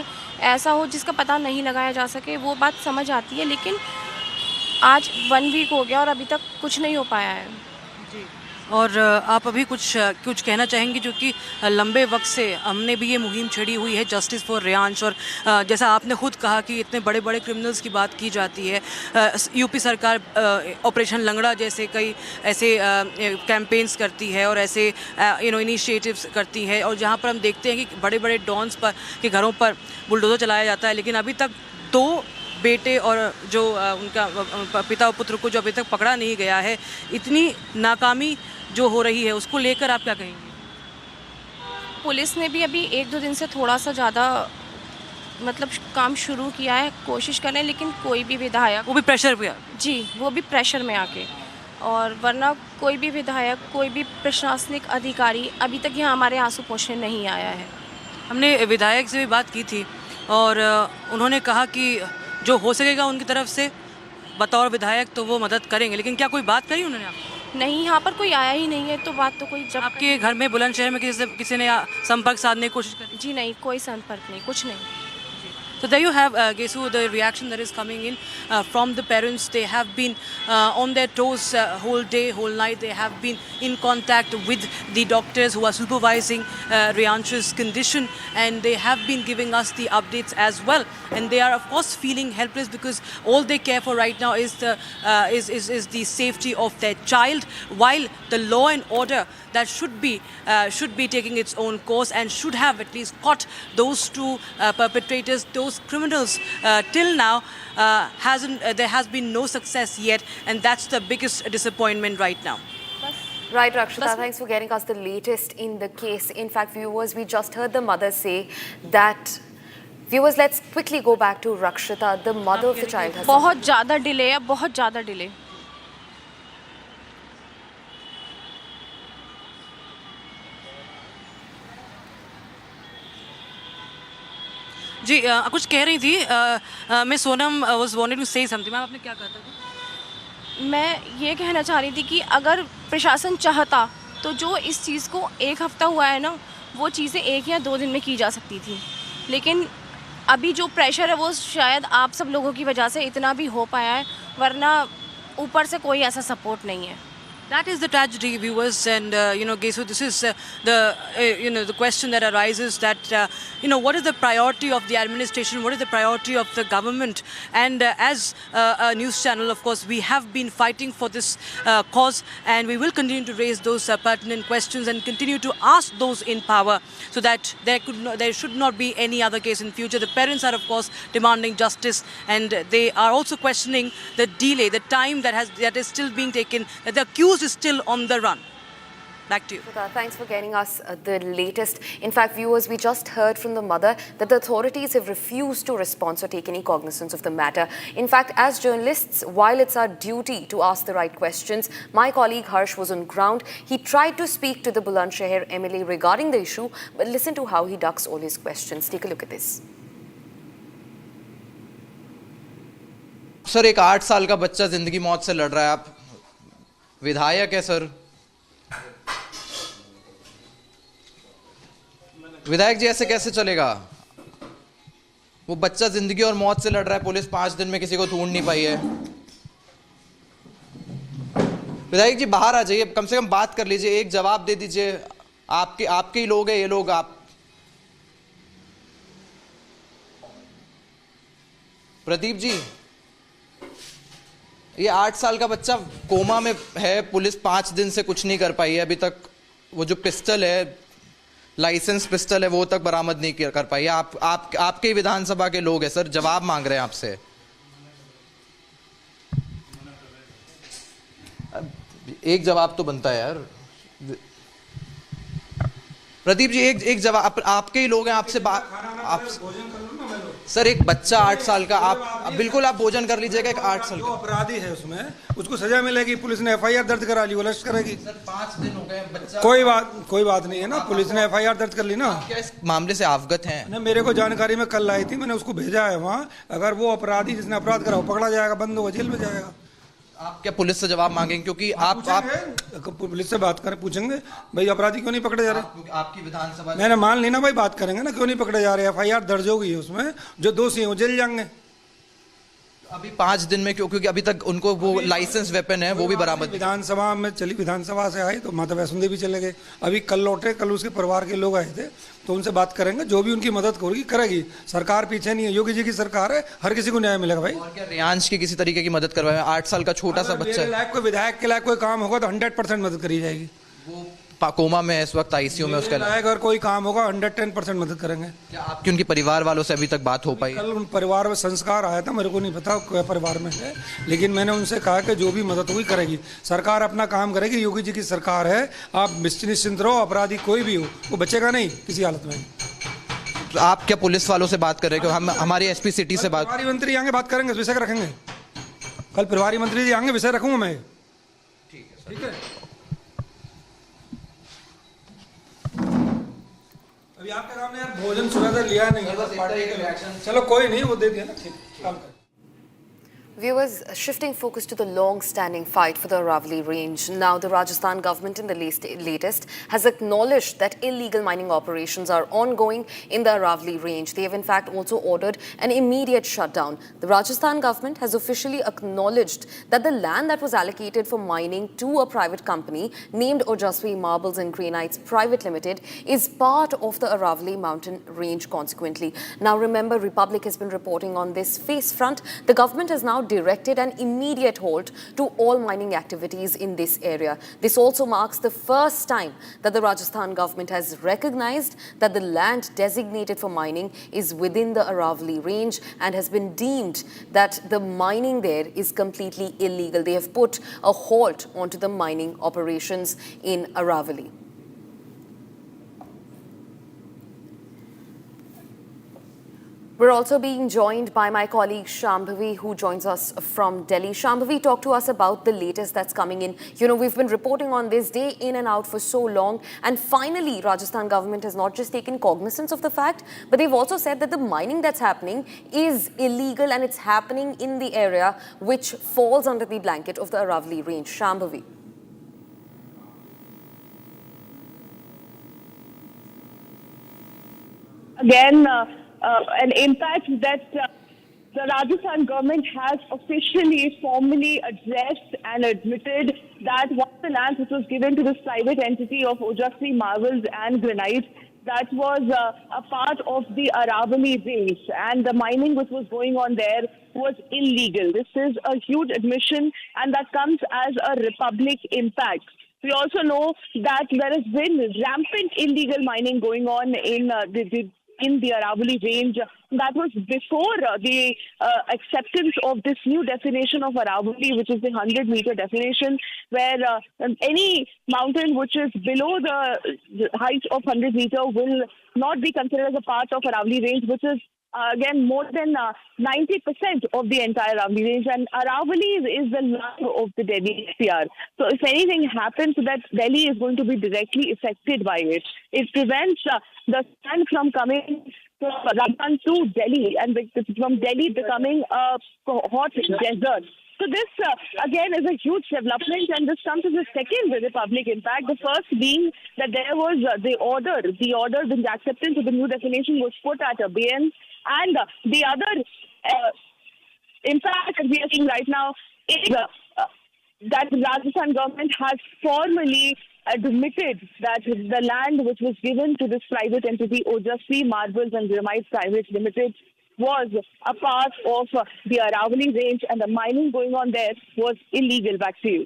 ऐसा हो जिसका पता नहीं लगाया जा सके, वो बात समझ आती है, लेकिन आज 1 वीक हो गया और अभी तक कुछ नहीं हो पाया है।
जी, और आप अभी कुछ कहना चाहेंगे, जो कि लंबे वक्त से हमने भी ये मुहिम छेड़ी हुई है जस्टिस फॉर रियांश, और जैसा आपने खुद कहा कि इतने बड़े बड़े क्रिमिनल्स की बात की जाती है, यूपी सरकार ऑपरेशन लंगड़ा जैसे कई ऐसे कैंपेन्स करती है और ऐसे इनिशिएटिव्स करती है, और जहाँ पर हम देखते हैं कि बड़े बड़े डॉन्स पर के घरों पर बुलडोज़र चलाया जाता है, लेकिन अभी तक 2 बेटे और जो उनका पिता और पुत्र को जो अभी तक पकड़ा नहीं गया है, इतनी नाकामी जो हो रही है उसको लेकर आप क्या कहेंगे?
पुलिस ने भी अभी 1-2 दिन से थोड़ा सा ज़्यादा मतलब काम शुरू किया है, कोशिश कर रहे हैं, लेकिन कोई भी विधायक,
वो भी प्रेशर पे,
जी वो भी प्रेशर में आके, और वरना कोई भी विधायक, कोई भी प्रशासनिक अधिकारी अभी तक यहाँ हमारे आंसू पोंछने नहीं आया है।
हमने विधायक से भी बात की थी और उन्होंने कहा कि जो हो सकेगा उनकी तरफ से बतौर विधायक तो वो मदद करेंगे, लेकिन क्या कोई बात करी उन्होंने आपको?
नहीं, यहाँ पर कोई आया ही नहीं है, तो बात तो कोई जब
आपके घर में बुलंदशहर में किसी ने संपर्क साधने की कोशिश करी?
जी नहीं, कोई संपर्क नहीं, कुछ नहीं।
So there you have, Gesu, the reaction that is coming in from the parents. They have been on their toes whole day, whole night. They have been in contact with the doctors who are supervising Riyansh's condition, and they have been giving us the updates as well. And they are, of course, feeling helpless because all they care for right now is the safety of their child, while the law and order that should be taking its own course and should have at least caught those 2 perpetrators, those criminals. Till now, there has been no success yet, and that's the biggest disappointment right now.
Right, Rakshita, thanks for getting us the latest in the case. In fact, viewers, we just heard the mother say that. Viewers, let's quickly go back to Rakshita, the mother of the child.
बहुत ज़्यादा delay है, बहुत ज़्यादा delay.
जी, कुछ कह रही थी मैं Sonam was wanted to say something. Ma'am, आपने क्या कहा था?
मैं ये कहना चाह रही थी कि अगर प्रशासन चाहता तो जो इस चीज़ को 1 हफ्ता हुआ है ना, वो चीज़ें 1 या 2 दिन में की जा सकती थी, लेकिन अभी जो प्रेशर है वो शायद आप सब लोगों की वजह से इतना भी हो पाया है, वरना ऊपर से कोई ऐसा सपोर्ट नहीं है।
That is the tragedy, viewers, and Gesu, this is the question that arises that what is the priority of the administration, what is the priority of the government, and as a news channel, of course, we have been fighting for this cause, and we will continue to raise those pertinent questions and continue to ask those in power, so that there should not be any other case in future. The parents are, of course, demanding justice, and they are also questioning the delay, the time that is still being taken, that the accused is still on the run. Back to you.
Thanks for getting us the latest. In fact, viewers, we just heard from the mother that the authorities have refused to respond or take any cognizance of the matter. In fact, as journalists, while it's our duty to ask the right questions, my colleague Harsh was on ground. He tried to speak to the Bulandshahr MLA regarding the issue, but listen to how he ducks all his questions. Take a look at this.
Sir, एक 8 साल का बच्चा जिंदगी मौत से लड़ रहा है, आप विधायक है सर, विधायक जी ऐसे कैसे चलेगा? वो बच्चा जिंदगी और मौत से लड़ रहा है, पुलिस 5 दिन में किसी को ढूंढ नहीं पाई है। विधायक जी बाहर आ जाइए, कम से कम बात कर लीजिए, एक जवाब दे दीजिए। आपके ही लोग हैं ये लोग। आप प्रदीप जी, ये 8 साल का बच्चा कोमा में है, पुलिस 5 दिन से कुछ नहीं कर पाई है अभी तक। वो जो पिस्टल है, लाइसेंस पिस्टल है, वो तक बरामद नहीं कर पाई है। आपके विधानसभा के लोग हैं सर, जवाब मांग रहे हैं आपसे। एक जवाब तो बनता है यार। प्रदीप जी, एक जवाब, आपके ही लोग हैं, आपसे सर, एक बच्चा 8 साल का, आप बिल्कुल आप भोजन कर लीजिएगा। एक 8 साल का
अपराधी है, उसमें उसको सजा मिलेगी। पुलिस ने FIR दर्ज करा ली, वो लश्त करेगी।
सर 5 दिन हो गए बच्चा।
कोई बात नहीं है ना, पुलिस ने FIR दर्ज कर ली ना।
क्या इस मामले से अवगत हैं?
नहीं, मेरे को जानकारी में कल आई थी, मैंने उसको भेजा है वहाँ। अगर वो अपराधी जिसने अपराध करा वो पकड़ा जाएगा, बंद होगा, जेल में जाएगा।
आप क्या पुलिस से जवाब मांगेंगे? क्योंकि आप
पुलिस से बात करें, पूछेंगे भाई अपराधी क्यों नहीं पकड़े जा रहे?
आपकी विधानसभा
मैंने मान ली ना भाई, बात करेंगे ना, क्यों नहीं पकड़े जा रहे? FIR दर्ज हो गई है उसमें, जो दोषी हैं वो जेल जाएंगे।
अभी 5 दिन में क्योंकि अभी तक उनको वो लाइसेंस वेपन है वो भी बरामद।
विधानसभा में चली, विधानसभा से आई तो माता वैष्णो देवी चले गए, अभी कल लौटे। कल उसके परिवार के लोग आए थे, तो उनसे बात करेंगे, जो भी उनकी मदद करेगी। सरकार पीछे नहीं है, योगी जी की सरकार है, हर किसी को न्याय मिलेगा भाई।
और क्या रियांश की किसी तरीके की मदद करवाए? 8 साल का छोटा सा बच्चा,
कोई विधायक के लायक कोई काम होगा तो 100% मदद करी जाएगी।
वो कोमा में इस वक्त ICU में, उसका
अगर कोई काम होगा 110% मदद करेंगे।
क्या आपकी उनके परिवार वालों से अभी तक बात हो पाई?
कल उन परिवार में संस्कार आया था, मेरे को नहीं पता क्या परिवार में है, लेकिन मैंने उनसे कहा कि जो भी मदद हुई करेगी, सरकार अपना काम करेगी। योगी जी की सरकार है, आप निश्चिंत रहो, अपराधी कोई भी हो वो बचेगा नहीं किसी हालत में।
तो आप क्या पुलिस वालों से बात कर रहे हैं? हम हमारी SP सिटी से बात,
प्रभारी मंत्री आएंगे, बात करेंगे, विषय रखेंगे। कल प्रभारी मंत्री जी आएंगे, विषय रखूंगा मैं। ठीक है। अभी आपके सामने यार भोजन सुबह से लिया नहीं, चलो कोई नहीं, वो दे दिया ना, ठीक काम कर।
Viewers, shifting focus to the long-standing fight for the Aravalli range. Now, the Rajasthan government in the latest has acknowledged that illegal mining operations are ongoing in the Aravalli range. They have in fact also ordered an immediate shutdown. The Rajasthan government has officially acknowledged that the land that was allocated for mining to a private company named Ojasvi Marbles and Granites Private Limited is part of the Aravalli mountain range consequently. Now, remember, Republic has been reporting on this face front. The government has now directed an immediate halt to all mining activities in this area. This also marks the first time that the Rajasthan government has recognized that the land designated for mining is within the Aravalli range and has been deemed that the mining there is completely illegal. They have put a halt onto the mining operations in Aravalli. We're also being joined by my colleague Shambhavi, who joins us from Delhi. Shambhavi, talk to us about the latest that's coming in. You know, we've been reporting on this day in and out for so long, and finally, Rajasthan government has not just taken cognizance of the fact, but they've also said that the mining that's happening is illegal and it's happening in the area which falls under the blanket of the Aravalli range. Shambhavi.
Again, an impact that the Rajasthan government has officially, formally addressed and admitted that one of the lands which was given to this private entity of Ojasvi Marbles and Granite, that was a part of the Aravalli range, and the mining which was going on there was illegal. This is a huge admission, and that comes as a republic impact. We also know that there has been rampant illegal mining going on in the Aravalli range. That was before the acceptance of this new definition of Aravalli, which is the 100-meter definition, where any mountain which is below the height of 100 meter will not be considered as a part of Aravalli range, which is again more than 90% of the entire Aravalli range. And Aravalli is the lung of the Delhi NCR. So if anything happens, that Delhi is going to be directly affected by it. It prevents the sun from coming from Rajasthan to Delhi, and from Delhi becoming a hot desert. So this, again, is a huge development, and this comes as a second republic impact. The first being that there was the order, the acceptance of the new definition was put at abeyance, and the other impact that we are seeing right now is that the Rajasthan government has formally admitted that the land which was given to this private entity, Ojasvi Marbles and Granite Private Limited, was a part of the Aravalli range, and the mining going on there was illegal. Back to you.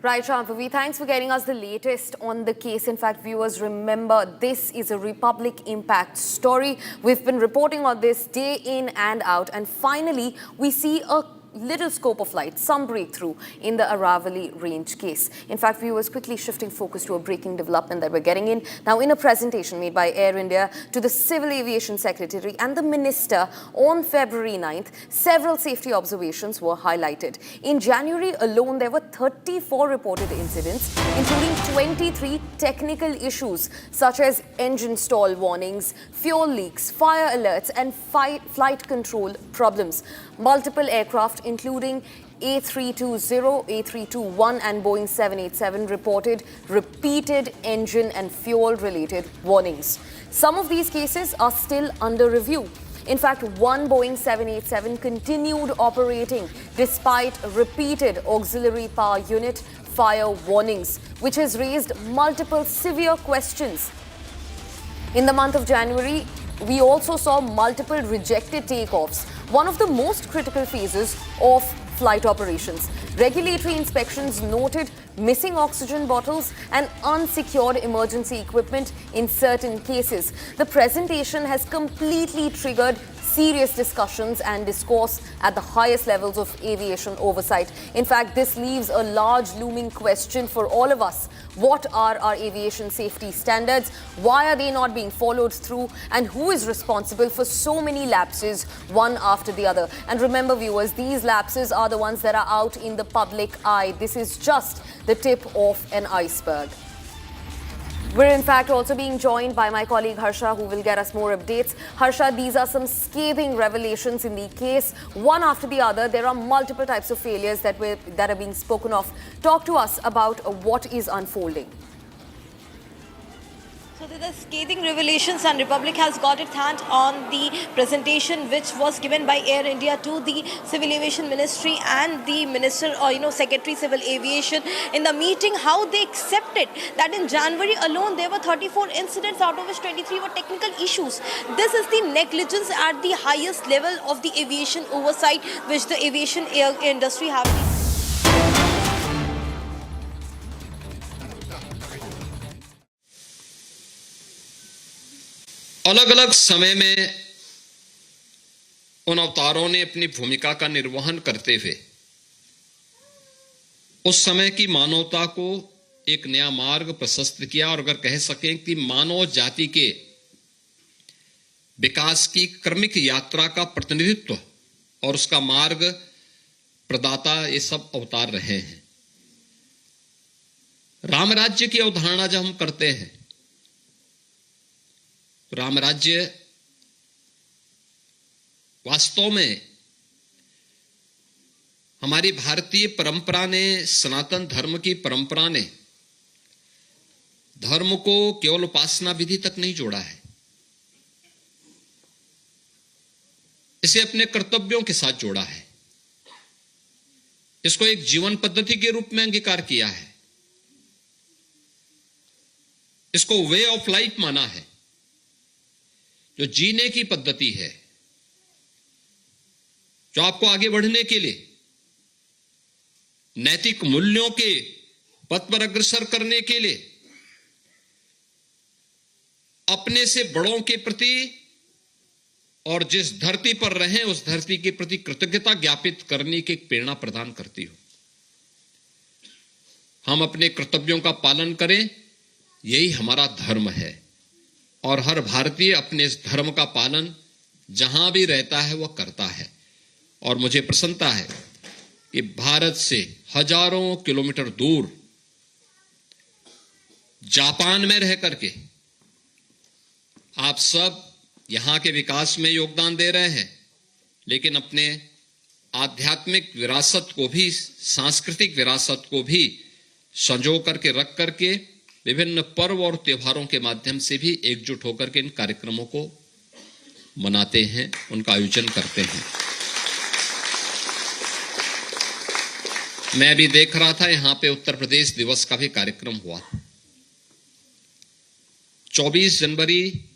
Right, Shambhavi, thanks for getting us the latest on the case. In fact, viewers, remember, this is a Republic Impact story. We've been reporting on this day in and out, and finally, we see a little scope of light, some breakthrough in the Aravalli range case. In fact, viewers, quickly shifting focus to a breaking development that we're getting in. Now, in a presentation made by Air India to the Civil Aviation Secretary and the Minister on February 9th, several safety observations were highlighted. In January alone, there were 34 reported incidents, including 23 technical issues such as engine stall warnings, fuel leaks, fire alerts, and flight control problems. Multiple aircraft, including A320, A321 and Boeing 787, reported repeated engine and fuel-related warnings. Some of these cases are still under review. In fact, one Boeing 787 continued operating despite repeated auxiliary power unit fire warnings, which has raised multiple severe questions. In the month of January, we also saw multiple rejected takeoffs, one of the most critical phases of flight operations. Regulatory inspections noted missing oxygen bottles and unsecured emergency equipment in certain cases. The presentation has completely triggered serious discussions and discourse at the highest levels of aviation oversight. In fact, this leaves a large looming question for all of us. What are our aviation safety standards? Why are they not being followed through? And who is responsible for so many lapses, one after the other? And remember, viewers, these lapses are the ones that are out in the public eye. This is just the tip of an iceberg. We're in fact also being joined by my colleague Harsha, who will get us more updates. Harsha, these are some scathing revelations in the case. One after the other, there are multiple types of failures that are being spoken of. Talk to us about what is unfolding.
So there are scathing revelations, and Republic has got its hand on the presentation which was given by Air India to the Civil Aviation Ministry and the Minister or Secretary Civil Aviation in the meeting, how they accepted that in January alone there were 34 incidents, out of which 23 were technical issues. This is the negligence at the highest level of the aviation oversight which the aviation industry have been.
अलग अलग समय में उन अवतारों ने अपनी भूमिका का निर्वहन करते हुए उस समय की मानवता को एक नया मार्ग प्रशस्त किया, और अगर कह सकें कि मानव जाति के विकास की क्रमिक यात्रा का प्रतिनिधित्व और उसका मार्ग प्रदाता ये सब अवतार रहे हैं। राम राज्य की अवधारणा जब हम करते हैं, राम राज्य वास्तव में हमारी भारतीय परंपरा ने, सनातन धर्म की परंपरा ने धर्म को केवल उपासना विधि तक नहीं जोड़ा है। इसे अपने कर्तव्यों के साथ जोड़ा है, इसको एक जीवन पद्धति के रूप में अंगीकार किया है, इसको वे ऑफ लाइफ माना है, जो जीने की पद्धति है, जो आपको आगे बढ़ने के लिए नैतिक मूल्यों के पथ पर अग्रसर करने के लिए अपने से बड़ों के प्रति और जिस धरती पर रहें उस धरती के प्रति कृतज्ञता ज्ञापित करने की प्रेरणा प्रदान करती हो। हम अपने कर्तव्यों का पालन करें, यही हमारा धर्म है और हर भारतीय अपने इस धर्म का पालन जहां भी रहता है वह करता है। और मुझे प्रसन्नता है कि भारत से हजारों किलोमीटर दूर जापान में रह करके आप सब यहां के विकास में योगदान दे रहे हैं, लेकिन अपने आध्यात्मिक विरासत को भी, सांस्कृतिक विरासत को भी संजो करके रख करके विभिन्न पर्व और त्योहारों के माध्यम से भी एकजुट होकर के इन कार्यक्रमों को मनाते हैं, उनका आयोजन करते हैं। मैं अभी देख रहा था यहां पे उत्तर प्रदेश दिवस का भी कार्यक्रम हुआ। 24 जनवरी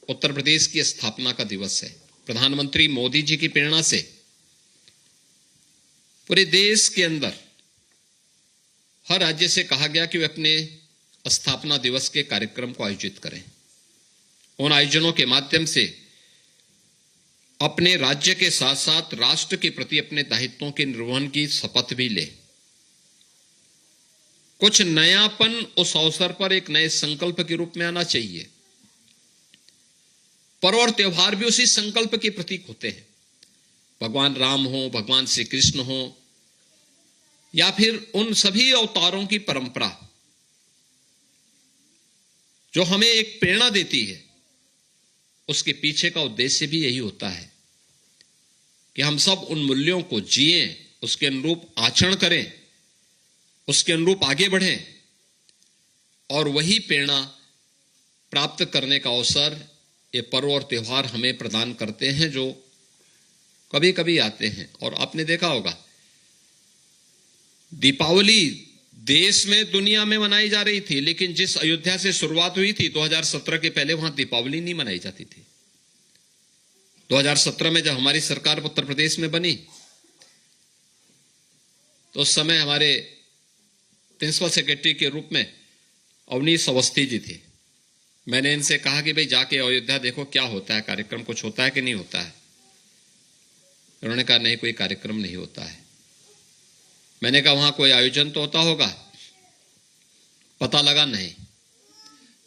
उत्तर प्रदेश की स्थापना का दिवस है। प्रधानमंत्री मोदी जी की प्रेरणा से पूरे देश के अंदर हर राज्य से कहा गया कि वे अपने स्थापना दिवस के कार्यक्रम को आयोजित करें। उन आयोजनों के माध्यम से अपने राज्य के साथ साथ राष्ट्र के प्रति अपने दायित्वों के निर्वहन की शपथ भी ले। कुछ नयापन उस अवसर पर एक नए संकल्प के रूप में आना चाहिए। पर्व और त्योहार भी उसी संकल्प के प्रतीक होते हैं। भगवान राम हो, भगवान श्री कृष्ण हो, या फिर उन सभी अवतारों की परंपरा जो हमें एक प्रेरणा देती है, उसके पीछे का उद्देश्य भी यही होता है कि हम सब उन मूल्यों को जिएं, उसके अनुरूप आचरण करें, उसके अनुरूप आगे बढ़ें और वही प्रेरणा प्राप्त करने का अवसर ये पर्व और त्योहार हमें प्रदान करते हैं, जो कभी कभी आते हैं। और आपने देखा होगा दीपावली देश में, दुनिया में मनाई जा रही थी, लेकिन जिस अयोध्या से शुरुआत हुई थी 2017 के पहले वहां दीपावली नहीं मनाई जाती थी। 2017 में जब हमारी सरकार उत्तर प्रदेश में बनी तो उस समय हमारे प्रिंसिपल सेक्रेटरी के रूप में अवनीश अवस्थी जी थे। मैंने इनसे कहा कि भाई जाके अयोध्या देखो क्या होता है, कार्यक्रम कुछ होता है कि नहीं होता है। उन्होंने कहा नहीं, कोई कार्यक्रम नहीं होता है। मैंने कहा वहां कोई आयोजन तो होता होगा, पता लगा नहीं।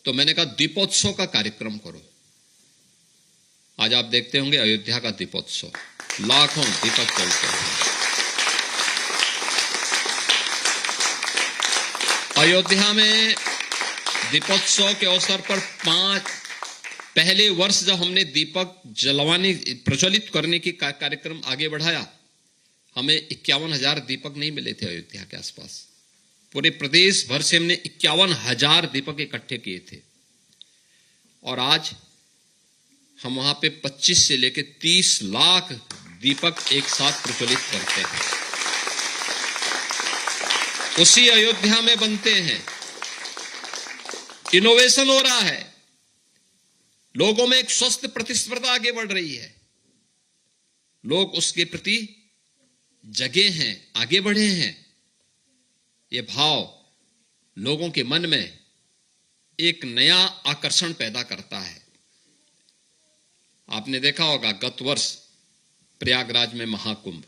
तो मैंने कहा दीपोत्सव का कार्यक्रम करो। आज आप देखते होंगे अयोध्या का दीपोत्सव, लाखों दीपक जलते हैं। अयोध्या में दीपोत्सव के अवसर पर पहले वर्ष जब हमने दीपक जलवाने प्रज्वलित करने की कार्यक्रम आगे बढ़ाया, हमें 51,000 दीपक नहीं मिले थे अयोध्या के आसपास। पूरे प्रदेश भर से हमने 51,000 दीपक इकट्ठे किए थे और आज हम वहां पे 25 से लेकर 30 लाख दीपक एक साथ प्रज्वलित करते हैं। उसी अयोध्या में बनते हैं। इनोवेशन हो रहा है, लोगों में एक स्वस्थ प्रतिस्पर्धा आगे बढ़ रही है, लोग उसके प्रति जगे हैं, आगे बढ़े हैं। ये भाव लोगों के मन में एक नया आकर्षण पैदा करता है। आपने देखा होगा गत वर्ष प्रयागराज में महाकुंभ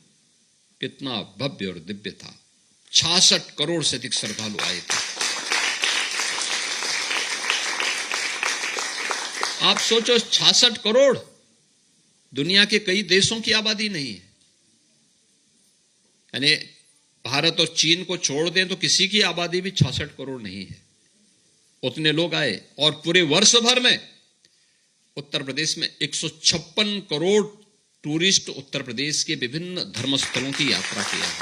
कितना भव्य और दिव्य था। 66 करोड़ से अधिक श्रद्धालु आए थे। आप सोचो 66 करोड़, दुनिया के कई देशों की आबादी नहीं है। यानी भारत और चीन को छोड़ दें तो किसी की आबादी भी 66 करोड़ नहीं है। उतने लोग आए और पूरे वर्ष भर में उत्तर प्रदेश में 156 करोड़ टूरिस्ट उत्तर प्रदेश के विभिन्न धर्मस्थलों की यात्रा किया है।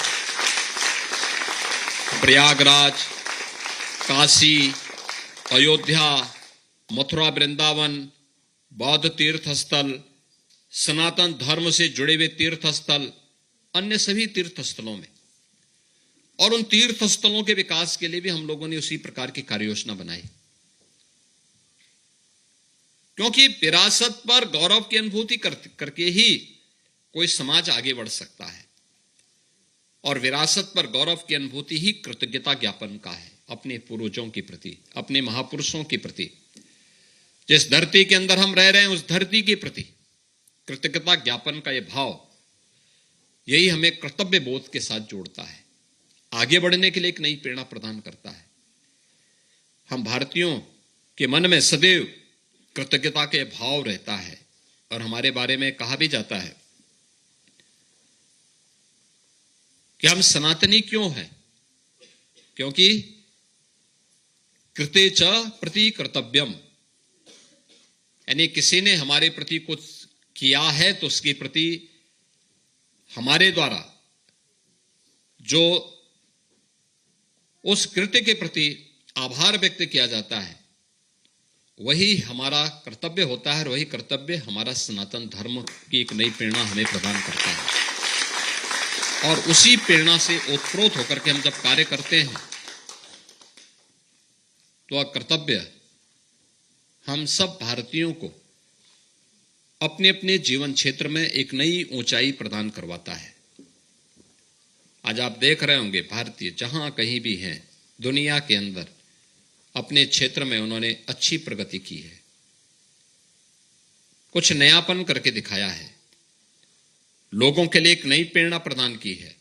प्रयागराज, काशी, अयोध्या, मथुरा, वृंदावन, बौद्ध तीर्थ स्थल, सनातन धर्म से जुड़े हुए तीर्थ स्थल, अन्य सभी तीर्थ स्थलों में, और उन तीर्थ स्थलों के विकास के लिए भी हम लोगों ने उसी प्रकार की कार्य योजना बनाई। क्योंकि विरासत पर गौरव की अनुभूति करके ही कोई समाज आगे बढ़ सकता है, और विरासत पर गौरव की अनुभूति ही कृतज्ञता ज्ञापन का है अपने पूर्वजों के प्रति, अपने महापुरुषों के प्रति। जिस धरती के अंदर हम रह रहे हैं उस धरती के प्रति कृतज्ञता ज्ञापन का यह भाव, यही हमें कर्तव्य बोध के साथ जोड़ता है, आगे बढ़ने के लिए एक नई प्रेरणा प्रदान करता है। हम भारतीयों के मन में सदैव कृतज्ञता के भाव रहता है, और हमारे बारे में कहा भी जाता है कि हम सनातनी क्यों हैं, क्योंकि कृते च प्रति कर्तव्यम, यानी किसी ने हमारे प्रति कुछ किया है तो उसके प्रति हमारे द्वारा जो उस कृत्य के प्रति आभार व्यक्त किया जाता है वही हमारा कर्तव्य होता है, और वही कर्तव्य हमारा सनातन धर्म की एक नई प्रेरणा हमें प्रदान करता है। और उसी प्रेरणा से ओतप्रोत होकर के हम जब कार्य करते हैं तो कर्तव्य हम सब भारतीयों को अपने अपने जीवन क्षेत्र में एक नई ऊंचाई प्रदान करवाता है। आज आप देख रहे होंगे भारतीय जहां कहीं भी हैं दुनिया के अंदर अपने क्षेत्र में उन्होंने अच्छी प्रगति की है, कुछ नयापन करके दिखाया है, लोगों के लिए एक नई प्रेरणा प्रदान की है।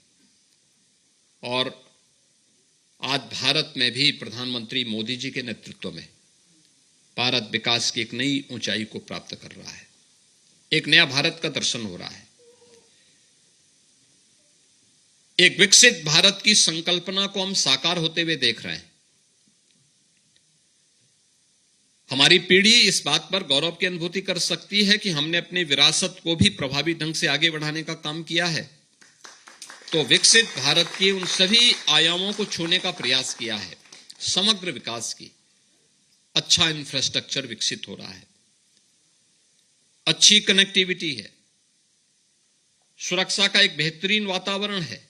और आज भारत में भी प्रधानमंत्री मोदी जी के नेतृत्व में भारत विकास की एक नई ऊंचाई को प्राप्त कर रहा है, एक नया भारत का दर्शन हो रहा है। एक विकसित भारत की संकल्पना को हम साकार होते हुए देख रहे हैं। हमारी पीढ़ी इस बात पर गौरव की अनुभूति कर सकती है कि हमने अपनी विरासत को भी प्रभावी ढंग से आगे बढ़ाने का काम किया है। तो विकसित भारत के उन सभी आयामों को छूने का प्रयास किया है। समग्र विकास की अच्छा इंफ्रास्ट्रक्चर विकसित हो रहा है, अच्छी कनेक्टिविटी है, सुरक्षा का एक बेहतरीन वातावरण है।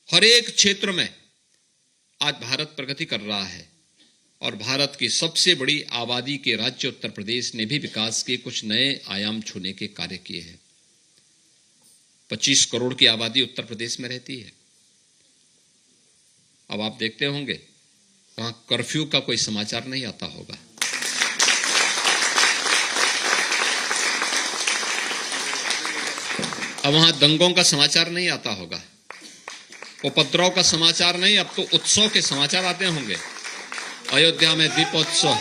हर एक क्षेत्र में आज भारत प्रगति कर रहा है, और भारत की सबसे बड़ी आबादी के राज्य उत्तर प्रदेश ने भी विकास के कुछ नए आयाम छूने के कार्य किए हैं। 25 करोड़ की आबादी उत्तर प्रदेश में रहती है। अब आप देखते होंगे वहां कर्फ्यू का कोई समाचार नहीं आता होगा। अब वहां दंगों का समाचार नहीं आता होगा, उपद्रव का समाचार नहीं, अब तो उत्सव के समाचार आते होंगे। अयोध्या में दीपोत्सव,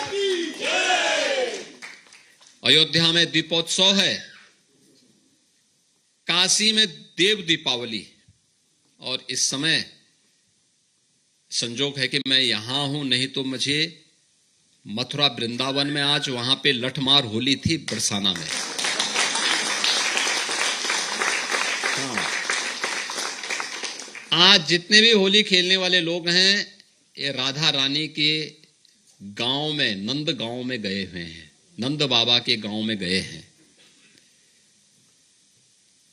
अयोध्या में दीपोत्सव है, काशी में देव दीपावली, और इस समय संजोग है कि मैं यहां हूं, नहीं तो मुझे मथुरा वृंदावन में आज वहां पे लठमार होली थी बरसाना में। हाँ। आज जितने भी होली खेलने वाले लोग हैं ये राधा रानी के गांव में, नंद गांव में गए हुए हैं, नंद बाबा के गांव में गए हैं।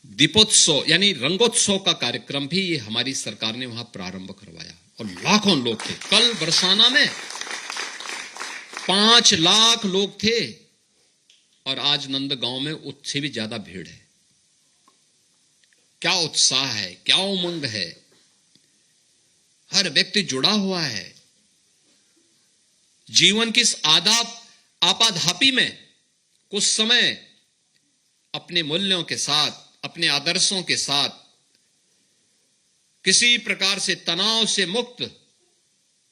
दीपोत्सव यानी रंगोत्सव का कार्यक्रम भी ये हमारी सरकार ने वहां प्रारंभ करवाया, और लाखों लोग थे। कल बरसाना में 5 लाख लोग थे, और आज नंद गांव में उससे भी ज्यादा भीड़ है। क्या उत्साह है, क्या उमंग है, हर व्यक्ति जुड़ा हुआ है। जीवन की इस आपाधापी में कुछ समय अपने मूल्यों के साथ, अपने आदर्शों के साथ, किसी प्रकार से तनाव से मुक्त,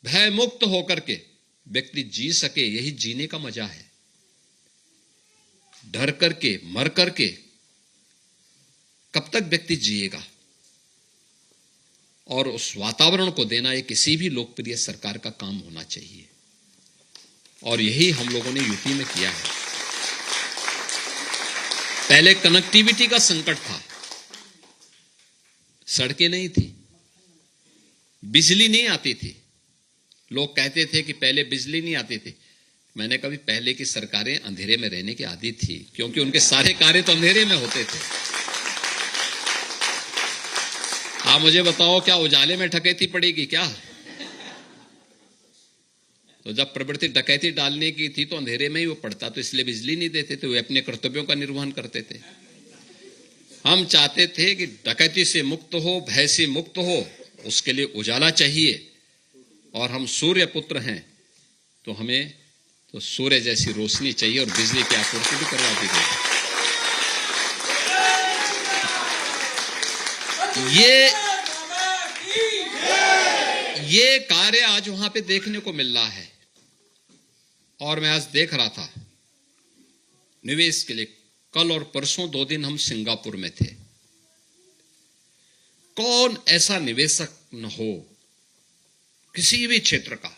भय मुक्त होकर के व्यक्ति जी सके, यही जीने का मजा है। डर करके, मर करके कब तक व्यक्ति जिएगा? और उस वातावरण को देना ये किसी भी लोकप्रिय सरकार का काम होना चाहिए, और यही हम लोगों ने यूपी में किया है। पहले कनेक्टिविटी का संकट था, सड़कें नहीं थी, बिजली नहीं आती थी। लोग कहते थे कि पहले बिजली नहीं आती थी, मैंने कभी पहले की सरकारें अंधेरे में रहने की आदी थी, क्योंकि उनके सारे कार्य तो अंधेरे में होते थे। आप मुझे बताओ, क्या उजाले में डकैती पड़ेगी क्या? तो जब प्रवृत्ति डकैती डालने की थी तो अंधेरे में ही वो पड़ता, तो इसलिए बिजली नहीं देते थे, वे अपने कर्तव्यों का निर्वहन करते थे। हम चाहते थे कि डकैती से मुक्त हो, भय से मुक्त हो, उसके लिए उजाला चाहिए, और हम सूर्य पुत्र हैं तो हमें तो सूर्य जैसी रोशनी चाहिए, और बिजली की आपूर्ति भी करवा दी गई। ये कार्य आज वहां पे देखने को मिल रहा है। और मैं आज देख रहा था निवेश के लिए, कल और परसों 2 दिन हम सिंगापुर में थे। कौन ऐसा निवेशक न हो किसी भी क्षेत्र का?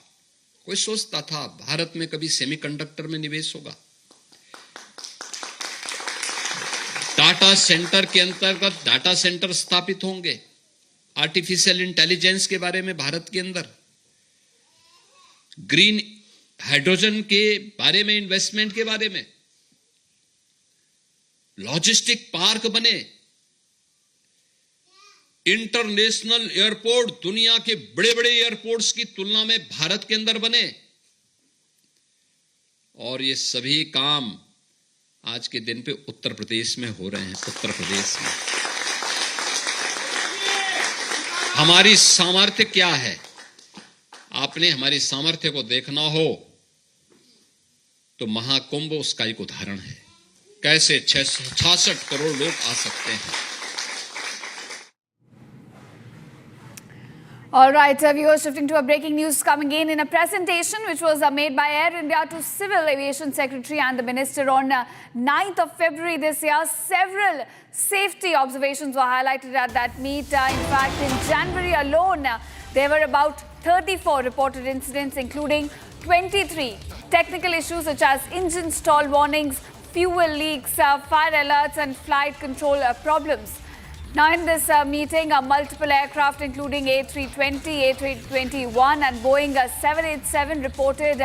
कोई सोचता था भारत में कभी सेमीकंडक्टर में निवेश होगा? डाटा सेंटर के अंतर्गत डाटा सेंटर स्थापित होंगे, आर्टिफिशियल इंटेलिजेंस के बारे में भारत के अंदर, ग्रीन हाइड्रोजन के बारे में, इन्वेस्टमेंट के बारे में, लॉजिस्टिक पार्क बने, इंटरनेशनल एयरपोर्ट दुनिया के बड़े बड़े एयरपोर्ट्स की तुलना में भारत के अंदर बने। और ये सभी काम आज के दिन पे उत्तर प्रदेश में हो रहे हैं। उत्तर प्रदेश में हमारी सामर्थ्य क्या है? आपने हमारी सामर्थ्य को देखना हो तो महाकुंभ उसका एक उदाहरण है। कैसे 66 करोड़ लोग आ सकते हैं।
All right, viewers, shifting to a breaking news coming in a presentation which was made by Air India to Civil Aviation Secretary and the Minister on 9th of February this year. Several safety observations were highlighted at that meet. In fact, in January alone, there were about 34 reported incidents, including 23 technical issues such as engine stall warnings, fuel leaks, fire alerts and flight control problems. Now in this meeting, multiple aircraft including A320, A321 and Boeing 787 reported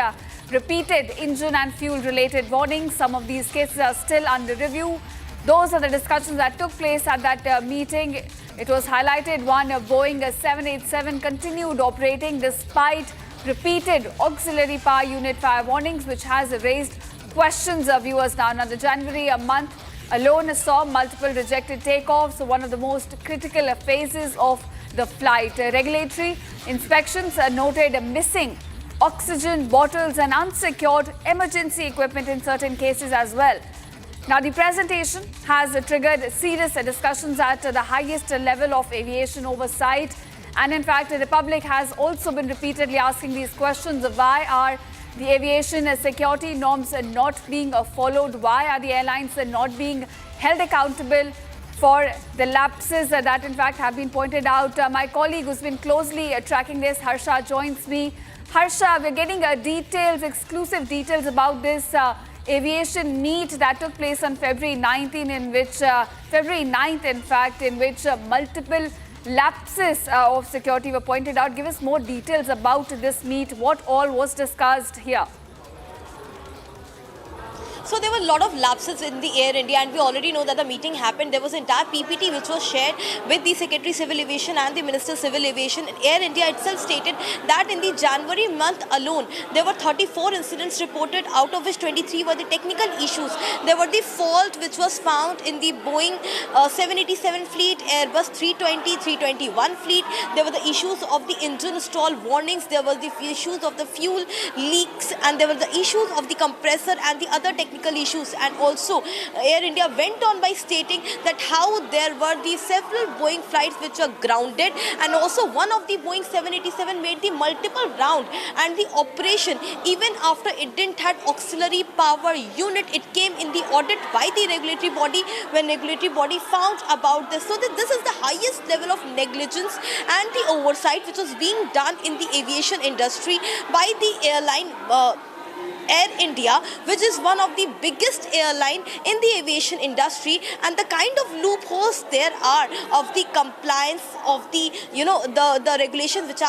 repeated engine and fuel related warnings. Some of these cases are still under review. Those are the discussions that took place at that meeting. It was highlighted one Boeing 787 continued operating despite repeated auxiliary power unit fire warnings, which has raised questions of viewers now. Now the January month alone saw multiple rejected takeoffs, one of the most critical phases of the flight. Regulatory inspections noted missing oxygen bottles and unsecured emergency equipment in certain cases as well. Now, the presentation has triggered serious discussions at the highest level of aviation oversight. And in fact, the public has also been repeatedly asking these questions. Why are the aviation security norms not being followed? Why are the airlines not being held accountable for the lapses that in fact have been pointed out? My colleague who's been closely tracking this, Harsha, joins me. Harsha, we're getting exclusive details about this aviation meet that took place on February 19, in which February 9th, in fact, in which multiple lapses of security were pointed out. Give us more details about this meet. What all was discussed here?
So there were a lot of lapses in the Air India, and we already know that the meeting happened. There was an entire PPT which was shared with the Secretary Civil Aviation and the Minister Civil Aviation. Air India itself stated that in the January month alone, there were 34 incidents reported, out of which 23 were the technical issues. There were the fault which was found in the Boeing 787 fleet, Airbus 320, 321 fleet. There were the issues of the engine stall warnings. There were the issues of the fuel leaks, and there were the issues of the compressor and the other technical issues. And also Air India went on by stating that how there were the several Boeing flights which were grounded, and also one of the Boeing 787 made the multiple round, and the operation, even after it didn't have auxiliary power unit, it came in the audit by the regulatory body when regulatory body found about this. So that this is the highest level of negligence and the oversight which was being done in the aviation industry by the airline Air India, which is one of the biggest airline in the aviation industry, and the kind of loopholes there are of the compliance of the the regulations which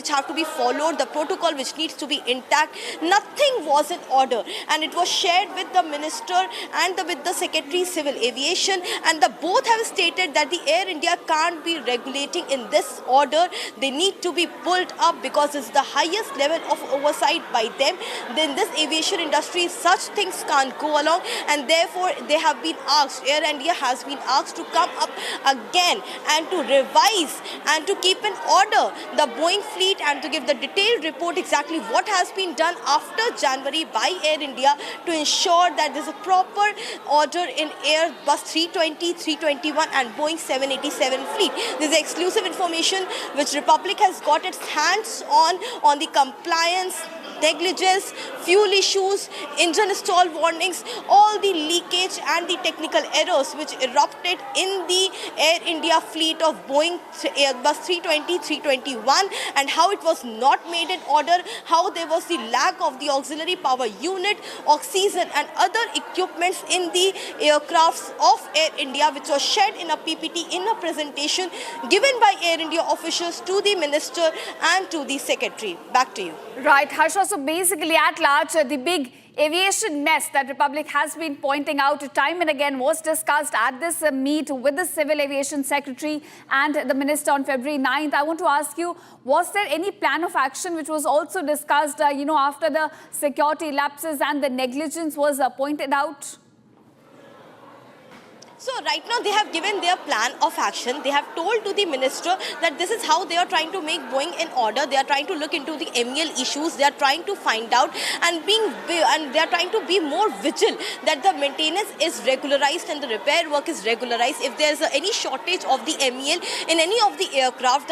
have to be followed, the protocol which needs to be intact. Nothing was in order, and it was shared with the minister and with the Secretary Civil Aviation, and both have stated that the Air India can't be regulating in this order. They need to be pulled up because it's the highest level of oversight by them. Then this aviation industry, such things can't go along, and therefore they have been asked, Air India has been asked to come up again and to revise and to keep in order the Boeing fleet and to give the detailed report exactly what has been done after January by Air India to ensure that there's a proper order in Airbus 320, 321 and Boeing 787 fleet. This is exclusive information which Republic has got its hands on the compliance, negligence, fuel issues, engine stall warnings, all the leakage and the technical errors which erupted in the Air India fleet of Boeing Airbus 320, 321, and how it was not made in order, how there was the lack of the auxiliary power unit, oxygen and other equipments in the aircrafts of Air India, which was shared in a PPT in a presentation given by Air India officials to the minister and to the secretary. Back to you.
Right, Harsha. So basically, at large, the big aviation mess that Republic has been pointing out time and again was discussed at this meet with the Civil Aviation Secretary and the Minister on February 9th. I want to ask you, was there any plan of action which was also discussed, after the security lapses and the negligence was pointed out?
So right now they have given their plan of action. They have told to the minister that this is how they are trying to make Boeing in order. They are trying to look into the MEL issues. They are trying to find out and they are trying to be more vigilant that the maintenance is regularized and the repair work is regularized. If there is any shortage of the MEL in any of the aircraft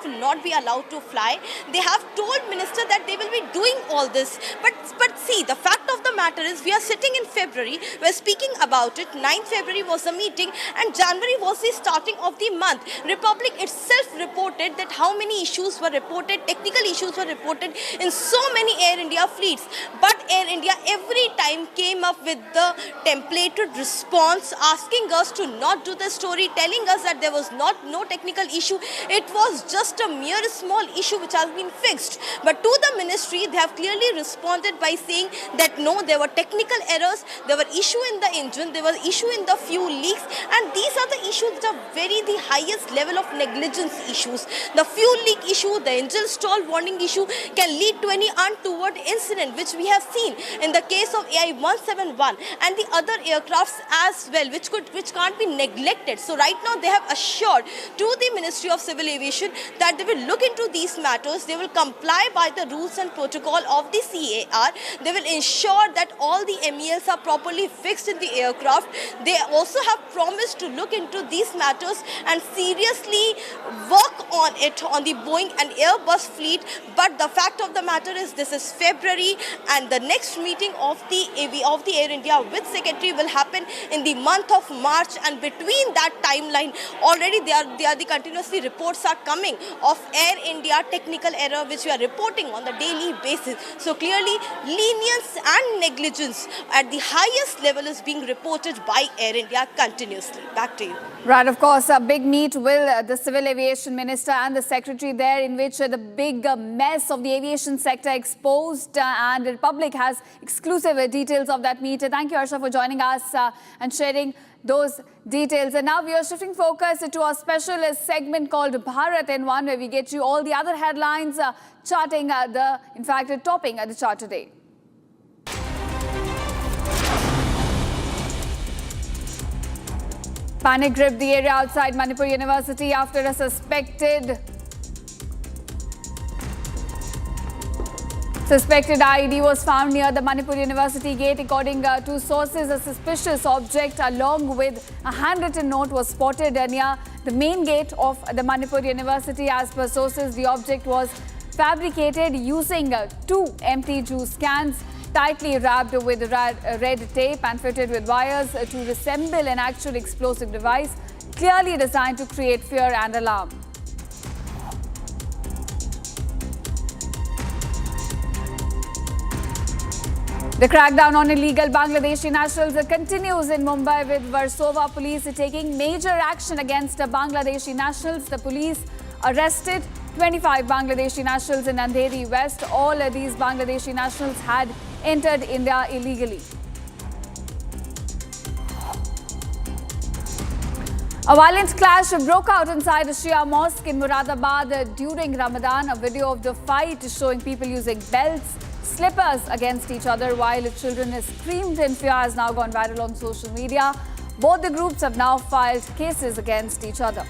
will not be allowed to fly. They have told minister that they will be doing all this. But see, the fact of the matter is we are sitting in February. We are speaking about it. 9th February was the meeting and January was the starting of the month. Republic itself reported that how many issues were reported, technical issues were reported in so many Air India fleets. But Air India every time came up with the templated response asking us to not do the story, telling us that there was no technical issue. It was just a mere small issue which has been fixed. But to the ministry, they have clearly responded by saying that no, there were technical errors, there were issue in the engine, there was issue in the fuel leaks, and these are the issues that are the highest level of negligence issues. The fuel leak issue, the engine stall warning issue can lead to any untoward incident, which we have seen in the case of AI-171 and the other aircrafts as well, which can't be neglected. So right now they have assured to the Ministry of Civil Aviation that they will look into these matters, they will comply by the rules and protocol of the CAR, they will ensure that all the MELs are properly fixed in the aircraft. They also have promised to look into these matters and seriously work on it on the Boeing and Airbus fleet. But the fact of the matter is this is February and the next meeting of the Air India with Secretary will happen in the month of March, and between that timeline already the continuously reports are coming of Air India technical error which we are reporting on the daily basis. So clearly lenience and negligence at the highest level is being reported by Air India continuously. Back to you.
Right, of course, a big meet with the Civil Aviation Minister and the Secretary there, in which the big mess of the aviation sector exposed, and the Republic has exclusive details of that meet. Thank you, Harsha, for joining us and sharing those details. And now we are shifting focus to our special segment called Bharat in One, where we get you all the other headlines topping the chart today. Panic gripped the area outside Manipur University after a suspected IED was found near the Manipur University gate. According to sources, a suspicious object along with a handwritten note was spotted near the main gate of the Manipur University. As per sources, the object was fabricated using two empty juice cans, tightly wrapped with red tape and fitted with wires to resemble an actual explosive device, clearly designed to create fear and alarm. The crackdown on illegal Bangladeshi nationals continues in Mumbai, with Versova police taking major action against Bangladeshi nationals. The police arrested 25 Bangladeshi nationals in Andheri West. All these Bangladeshi nationals had entered India illegally. A violent clash broke out inside a Shia mosque in Muradabad during Ramadan. A video of the fight showing people using belts, slippers against each other while children screamed in fear has now gone viral on social media. Both the groups have now filed cases against each other.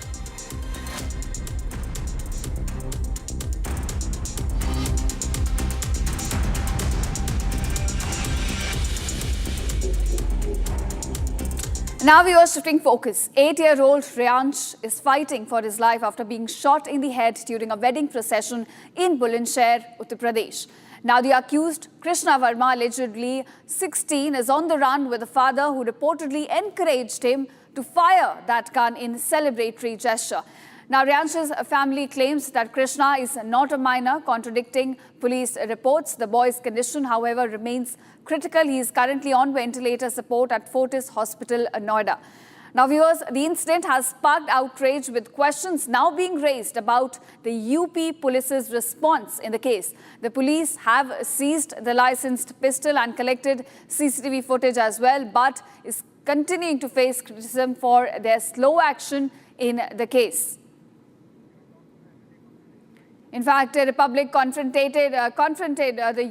Now we are shifting focus. 8-year-old Riyansh is fighting for his life after being shot in the head during a wedding procession in Bulandshahr, Uttar Pradesh. Now the accused, Krishna Verma, allegedly 16, is on the run with a father who reportedly encouraged him to fire that gun in celebratory gesture. Now Riyansh's family claims that Krishna is not a minor, contradicting police reports. The boy's condition, however, remains critical. He is currently on ventilator support at Fortis Hospital, Noida. Now, viewers, the incident has sparked outrage, with questions now being raised about the UP police's response in the case. The police have seized the licensed pistol and collected CCTV footage as well, but is continuing to face criticism for their slow action in the case. In fact, Republic confronted the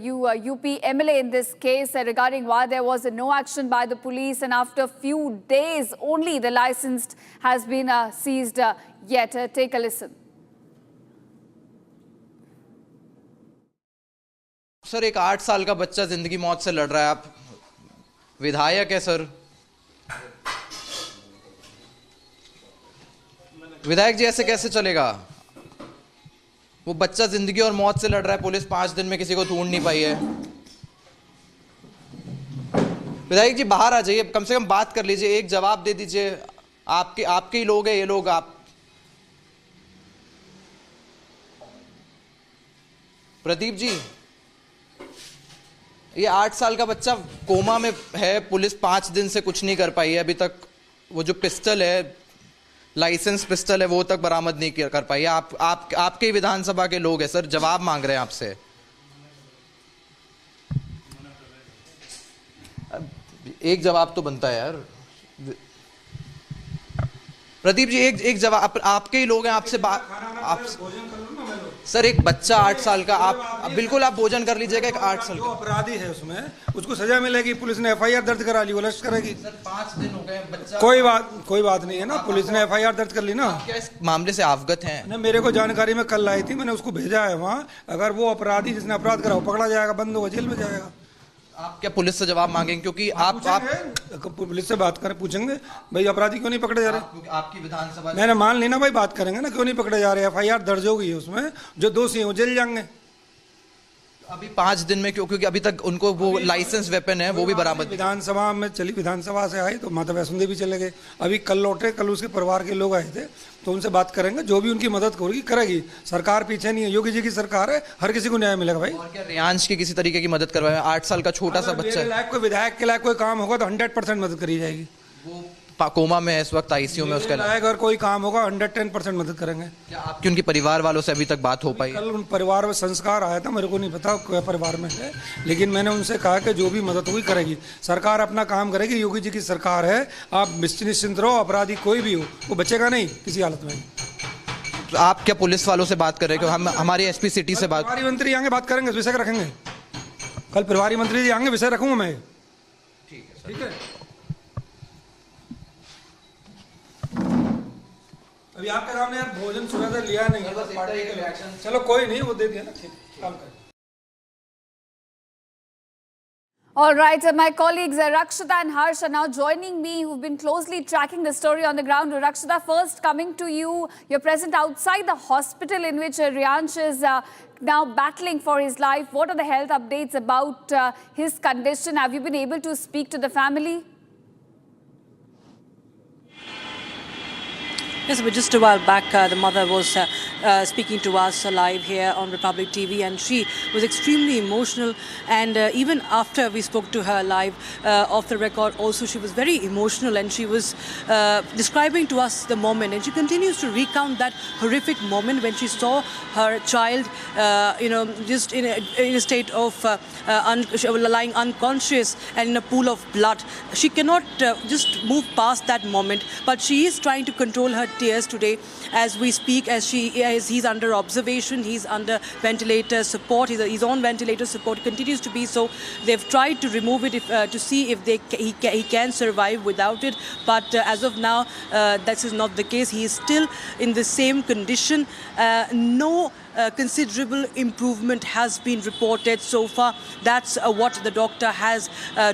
UP MLA in this case regarding why there was no action by the police, and after a few days only the licensed has been seized yet. Take a listen.
Sir, एक 8 साल का बच्चा जिंदगी मौत से लड़ रहा है, आप विधायक है सर। विधायक जी, ऐसे कैसे चलेगा? वो बच्चा जिंदगी और मौत से लड़ रहा है, पुलिस 5 दिन में किसी को ढूंढ नहीं पाई है। विधायक जी, बाहर आ जाइए, कम से कम बात कर लीजिए, एक जवाब दे दीजिए। आपके ही लोग हैं ये लोग। आप प्रदीप जी, ये 8 साल का बच्चा कोमा में है, पुलिस 5 दिन से कुछ नहीं कर पाई है अभी तक। वो जो पिस्टल है, लाइसेंस पिस्टल है, वो तक बरामद नहीं कर पाई है। आपके ही विधानसभा के लोग हैं सर, जवाब मांग रहे हैं आपसे। एक जवाब तो बनता है यार। प्रदीप जी, एक जवाब, आपके ही लोग हैं, आपसे सर, एक बच्चा 8 साल का, आप बिल्कुल आप भोजन कर लीजिएगा। एक 8 साल का
अपराधी है, उसमें उसको सजा मिलेगी। पुलिस ने FIR दर्ज करा ली, वो लश्कर करेगी।
सर, 5 दिन हो गए, बच्चा
कोई बात नहीं है ना, पुलिस ने FIR दर्ज कर ली ना।
क्या इस मामले से अवगत हैं?
ना, मेरे को जानकारी में कल आई थी, मैंने उसको भेजा है वहाँ। अगर वो अपराधी जिसने अपराध करा वो पकड़ा जाएगा, बंद होगा, जेल में जाएगा।
आप क्या पुलिस से जवाब मांगेंगे? क्योंकि आप
पुलिस से बात करें, पूछेंगे भाई अपराधी क्यों नहीं पकड़े जा रहे।
आपकी विधानसभा
मैंने मान ली ना भाई, बात करेंगे ना, क्यों नहीं पकड़े जा रहे। FIR दर्ज हो गई है, उसमें जो दोषी हैं वो जेल जाएंगे।
अभी 5 दिन में क्योंकि अभी तक उनको वो लाइसेंस वेपन है वो भी बरामद।
विधानसभा में चली, विधानसभा से आई तो माता वैष्णो देवी चले गए, अभी कल लौटे। कल उसके परिवार के लोग आए थे, तो उनसे बात करेंगे, जो भी उनकी मदद करेगी। सरकार पीछे नहीं है, योगी जी की सरकार है, हर किसी को न्याय मिलेगा भाई।
और क्या रियांश की किसी तरीके की मदद करवाए? 8 साल का छोटा सा बच्चा है।
कोई विधायक के लायक कोई काम होगा तो 100% मदद करी जाएगी।
वो कोमा में है इस वक्त, ICU में। उसके लायक
अगर कोई काम होगा 110% मदद करेंगे।
क्या आपकी उनके परिवार वालों से अभी तक बात हो पाई?
कल उन परिवार में संस्कार आया था, मेरे को नहीं पता क्या परिवार में है, लेकिन मैंने उनसे कहा कि जो भी मदद हुई करेगी सरकार, अपना काम करेगी। योगी जी की सरकार है, आप निश्चिंत रहो। अपराधी कोई भी हो वो बचेगा नहीं किसी हालत में।
तो आप क्या पुलिस वालों से बात कर रहे हो? हम हमारी SP सिटी से बात,
प्रभारी मंत्री आएंगे, बात करेंगे, विषय रखेंगे। कल प्रभारी मंत्री जी आएंगे, विषय रखूंगा मैं। ठीक है। अभी आपके सामने यार भोजन सुबह से लिया नहीं है, चलो कोई नहीं, वो दे दिया ना, ठीक काम करें।
All right, my colleagues Rakshita and Harsh are now joining me, who've been closely tracking the story on the ground. Rakshita, first coming to you, you're present outside the hospital in which Riyansh is now battling for his life. What are the health updates about his condition? Have you been able to speak to the family?
Yes, but just a while back, the mother was speaking to us live here on Republic TV, and she was extremely emotional. And even after we spoke to her live off the record, also she was very emotional, and she was describing to us the moment. And she continues to recount that horrific moment when she saw her child, just in a state of lying unconscious and in a pool of blood. She cannot just move past that moment, but she is trying to control her tears today as we speak, as he's under observation, he's under ventilator support, he's on ventilator support, continues to be so. They've tried to remove it to see if he can survive without it, but as of now that is not the case. He is still in the same condition. No considerable improvement has been reported so far. That's what the doctor has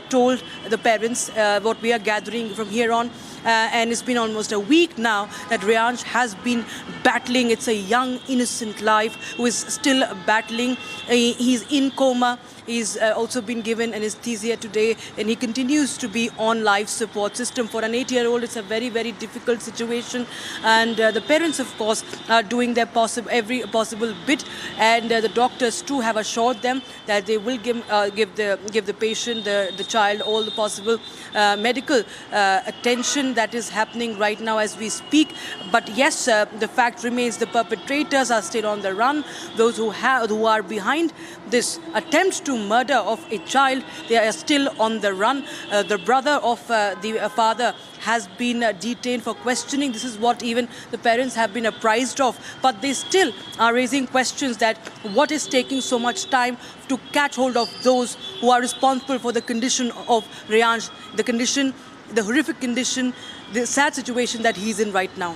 told the parents, what we are gathering from here on. And it's been almost a week now that Riyansh has been battling. It's a young, innocent life who is still battling. He's in coma. He's also been given anesthesia today, and he continues to be on life support system. For an 8-year-old, it's a very, very difficult situation. And the parents, of course, are doing their every possible bit. And the doctors, too, have assured them that they will give the patient, the child, all the possible medical attention that is happening right now as we speak. But yes, the fact remains the perpetrators are still on the run. Those who are behind this attempt to murder of a child, they are still on the run. The brother of the father has been detained for questioning. This is what even the parents have been apprised of. But they still are raising questions that what is taking so much time to catch hold of those who are responsible for the condition of Riyansh, the horrific condition, the sad situation that he's in right now.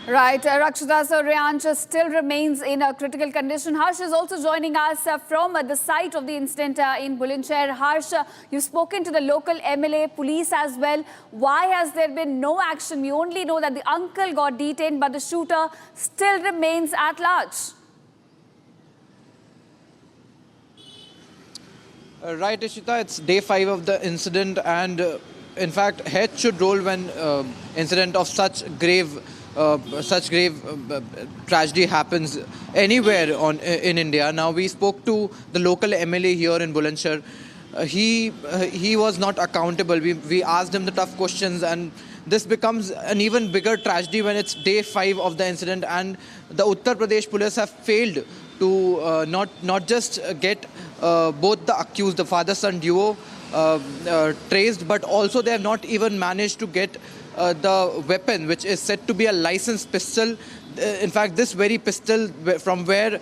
Right, Rakshita, so Riyansh still remains in a critical condition. Harsh is also joining us from the site of the incident in Bulandshahr. Harsh, you've spoken to the local MLA, police as well. Why has there been no action? We only know that the uncle got detained, but the shooter still remains at large.
Right, Ishita, it's day 5 of the incident, and in fact, head should roll when incident of such grave tragedy happens anywhere in India. Now, we spoke to the local MLA here in Bulandshahr. He was not accountable. We asked him the tough questions, and this becomes an even bigger tragedy when it's day 5 of the incident, and the Uttar Pradesh police have failed to not just get both the accused, the father-son duo, traced, but also they have not even managed to get the weapon, which is said to be a licensed pistol. In fact, this very pistol from where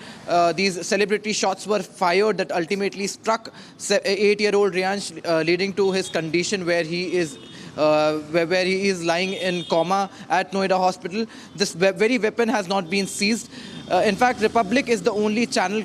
these celebrity shots were fired that ultimately struck 8-year-old Riyansh, leading to his condition where he is lying in coma at Noida Hospital. This very weapon has not been seized. In fact, Republic is the only channel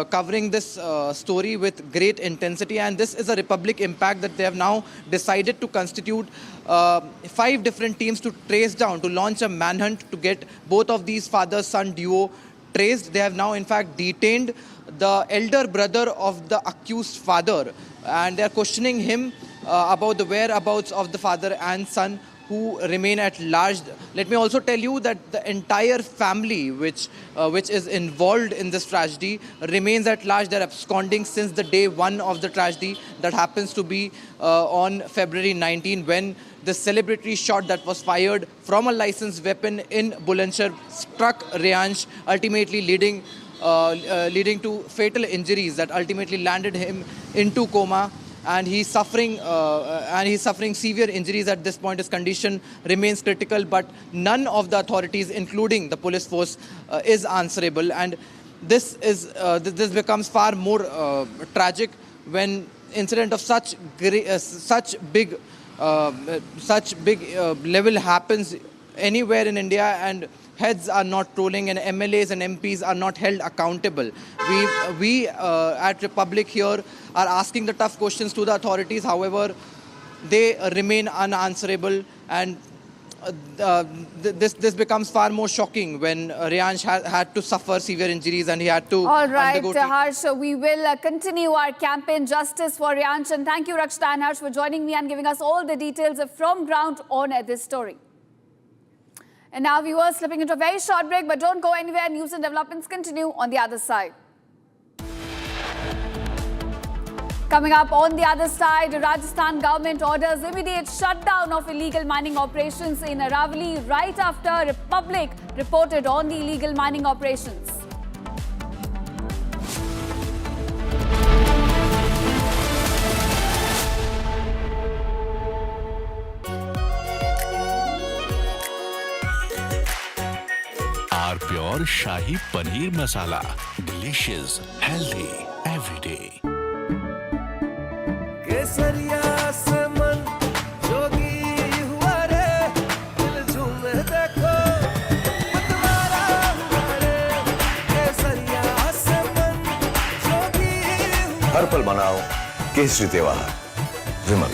covering this story with great intensity, and this is a Republic impact that they have now decided to constitute 5 different teams to trace down, to launch a manhunt to get both of these father-son duo traced. They have now, in fact, detained the elder brother of the accused father, and they are questioning him about the whereabouts of the father and son, who remain at large. Let me also tell you that the entire family which is involved in this tragedy remains at large. They're absconding since the day 1 of the tragedy, that happens to be on February 19, when the celebratory shot that was fired from a licensed weapon in Bulandshahr struck Riyansh, ultimately leading to fatal injuries that ultimately landed him into coma. And he's suffering severe injuries at this point. His condition remains critical, but none of the authorities, including the police force, is answerable. And this becomes far more tragic when incident of such big level happens anywhere in India, and heads are not rolling, and MLAs and MPs are not held accountable. We at Republic here are asking the tough questions to the authorities. However, they remain unanswerable, and this becomes far more shocking when Riyansh had to suffer severe injuries and he had to undergo treatment.
Harsh, we will continue our campaign Justice for Riyansh, and thank you, Rakshita and Harsh, for joining me and giving us all the details from ground on this story. And now viewers slipping into a very short break, but don't go anywhere. News and developments continue on the other side. Coming up on the other side, Rajasthan government orders immediate shutdown of illegal mining operations in Aravalli right after Republic reported on the illegal mining operations.
Our pure Shahi Paneer Masala. Delicious, healthy, every day.
हर पल मनाओ केसरी त्योहार। विमल,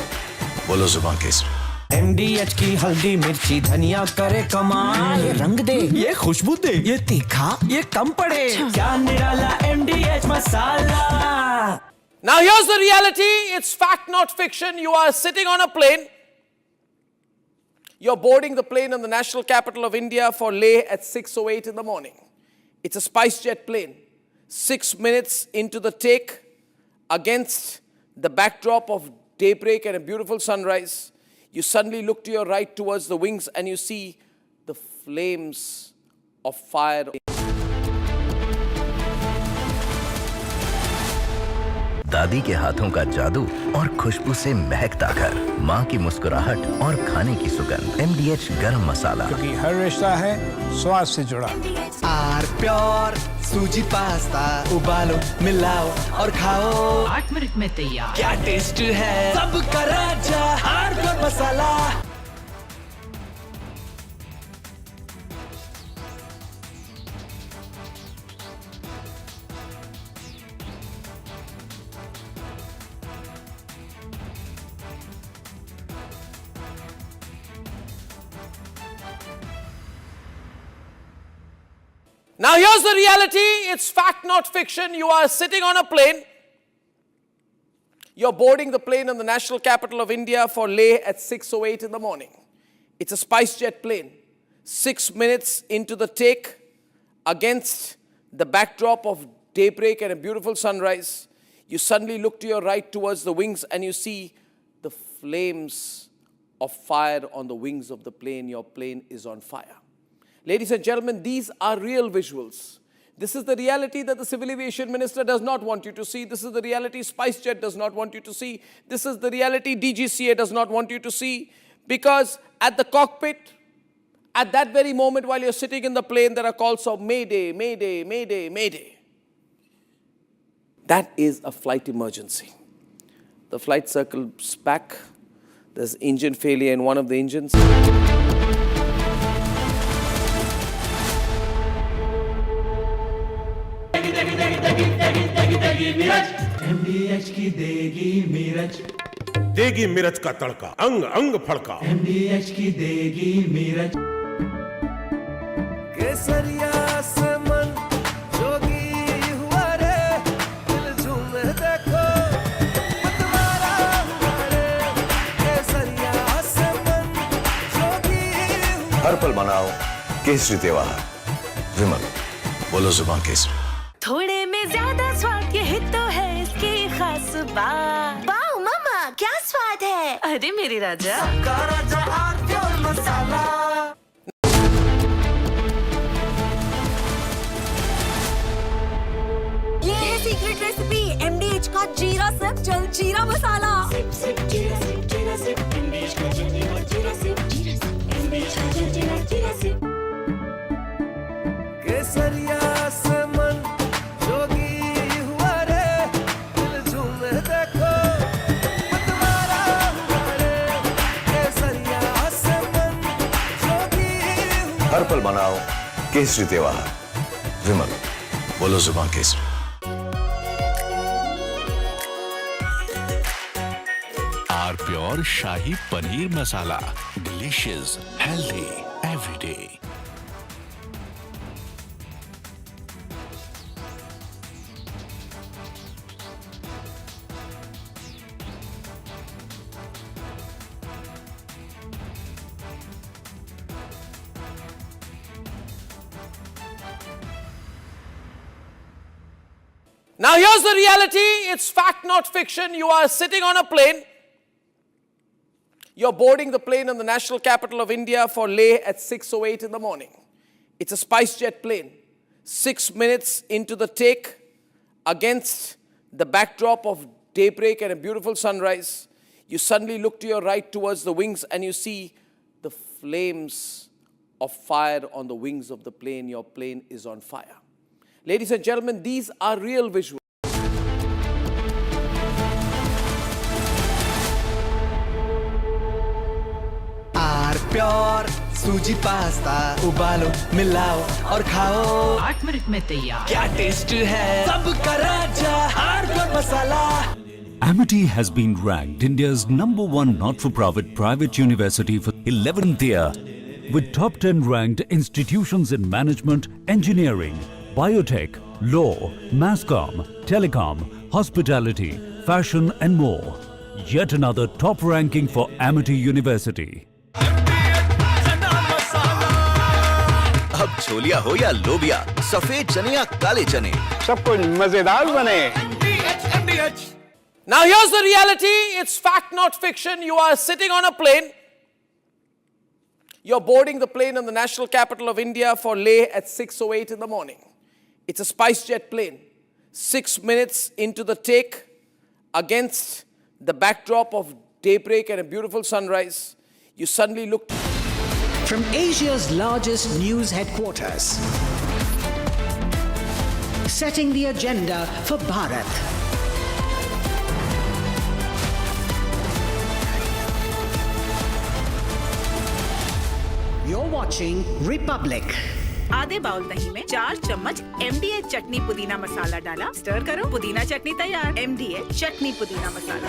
बोलो जुबान Kesari.
MDH की हल्दी मिर्ची धनिया करे कमाल, ये रंग दे, ये खुशबू दे, ये तीखा, ये कम पड़े, क्या निराला MDH masala.
Now here's the reality, it's fact not fiction. You are sitting on a plane. You're boarding the plane in the national capital of India for Leh at 6:08 in the morning. It's a SpiceJet plane. 6 minutes into the take, against the backdrop of daybreak and a beautiful sunrise, you suddenly look to your right towards the wings and you see the flames of fire.
दादी के हाथों का जादू और खुशबू से महकता घर, माँ की मुस्कुराहट और खाने की सुगंध। MDH गरम मसाला,
क्योंकि हर रिश्ता है स्वाद से जुड़ा।
आर प्योर सूजी पास्ता, उबालो, मिलाओ और खाओ, 8 मिनट में तैयार। क्या टेस्ट है, सबका राजा R pure masala.
Now here's the reality, it's fact not fiction. You are sitting on a plane. You're boarding the plane in the national capital of India for Leh at 6:08 in the morning. It's a SpiceJet plane. 6 minutes into the take, against the backdrop of daybreak and a beautiful sunrise, you suddenly look to your right towards the wings and you see the flames of fire on the wings of the plane. Your plane is on fire. Ladies and gentlemen, these are real visuals. This is the reality that the Civil Aviation Minister does not want you to see. This is the reality SpiceJet does not want you to see. This is the reality DGCA does not want you to see. Because at the cockpit, at that very moment while you're sitting in the plane, there are calls of Mayday, Mayday, Mayday, Mayday. That is a flight emergency. The flight circles back. There's engine failure in one of the engines.
MDH की देगी मिर्च,
देगी मिर्च का तड़का, अंग अंग फड़का।
MDH की देगी मिर्च।
केसरिया से मन जोगी हुआ रे, दिल झूमे देखो मतवारा हुआ रे। केसरिया से मन जोगी हुआ।
हर पल मनाओ केसरी त्योहार। विमल, बोलो जुबान केसरी।
थोड़े में ज्यादा स्वाद, यही तो है इसकी खास बात। वाओ मामा, क्या स्वाद है। अरे मेरी राजा,
सबका राजा आर प्योर मसाला।
ये है सीक्रेट रेसिपी MDH का जीरा सिप जल जीरा मसाला। सिप सिप जीरा सिप जीरा सिप, MDH का जल जीरा सिप जीरा सिप, MDH का जल जीरा सिप।
केसरिया से मन जोगी हुआ रे, दिल झूमे देखो मतवारा हुआ रे। केसरिया से मन जोगी हुआ।
हर पल मनाओ केसरी त्योहार। विमल, बोलो जुबान Kesari.
Our pure Shahi Paneer Masala. Delicious, healthy, every day.
Now here's the reality. It's fact, not fiction. You are sitting on a plane. You're boarding the plane in the national capital of India for Leh at 6:08 in the morning. It's a SpiceJet plane. 6 minutes into the take, against the backdrop of daybreak and a beautiful sunrise, you suddenly look to your right towards the wings and you see the flames of fire on the wings of the plane. Your plane is on fire. Ladies and gentlemen, these are real visuals.
Pure suji pasta उबालो मिलाओ और खाओ
8 minute में तैयार
क्या taste है सबका राजा hardware masala
Amity has been ranked India's #1 not-for-profit private university for 11th year, with top 10 ranked institutions in management, engineering, biotech, law, mass-comm, telecom, hospitality, fashion and more. Yet another top ranking for Amity University.
अब छोलिया हो या लोबिया, सफेद चने या काले चने,
सब कुछ मजेदार बने।
Now here's the reality. It's fact, not fiction. You are sitting on a plane. You're boarding the plane in the national capital of India for Leh at 6:08 in the morning. It's a SpiceJet plane. 6 minutes into the take, against the backdrop of daybreak and a beautiful sunrise, you suddenly look.
From Asia's largest news headquarters, setting the agenda for Bharat. You're watching Republic.
आधे bowl दही में 4 चम्मच MDH चटनी पुदीना मसाला डाला, stir करो, पुदीना चटनी तैयार। MDH चटनी पुदीना मसाला।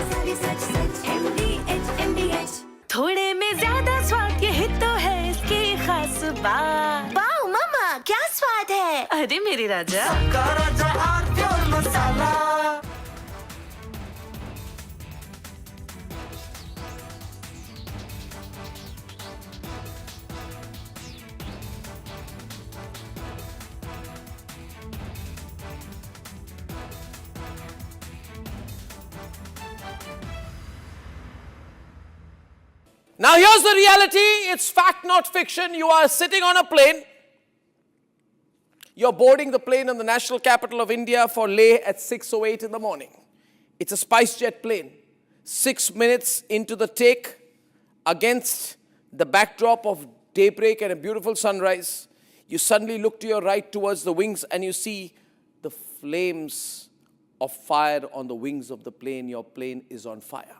MDH थोड़े में ज्यादा स्वाद, ये हित तो है इसकी खास बात। वाओ मामा, क्या स्वाद है? अरे मेरी राजा, सबका राजा आरप्योर मसाला।
Now here's the reality. It's fact, not fiction. You are sitting on a plane. You're boarding the plane in the national capital of India for Leh at 6:08 in the morning. It's a SpiceJet plane. 6 minutes into the take, against the backdrop of daybreak and a beautiful sunrise, you suddenly look to your right towards the wings and you see the flames of fire on the wings of the plane. Your plane is on fire.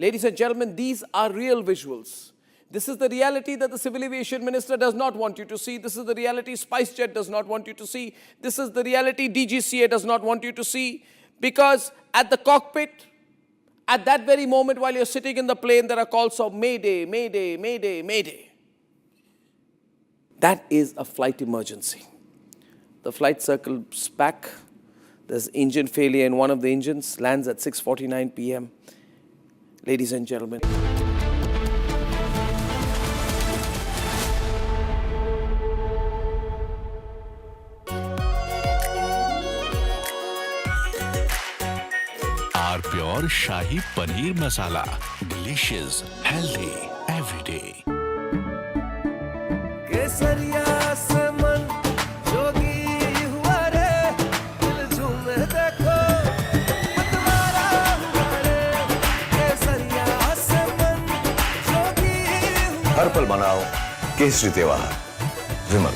Ladies and gentlemen, these are real visuals. This is the reality that the Civil Aviation Minister does not want you to see. This is the reality SpiceJet does not want you to see. This is the reality DGCA does not want you to see. Because at the cockpit, at that very moment while you're sitting in the plane, there are calls of Mayday, Mayday, Mayday, Mayday. That is a flight emergency. The flight circles back. There's engine failure in one of the engines, lands at 6:49 p.m. Ladies and gentlemen.
Our pure Shahi Paneer Masala. Delicious, healthy, every day.
केसरिया से मन जोगी हुआ रे, दिल झूमे देखो मतवारा हुआ रे। केसरिया से मन जोगी हुआ।
हर पल मनाओ केसरी त्योहार। विमल,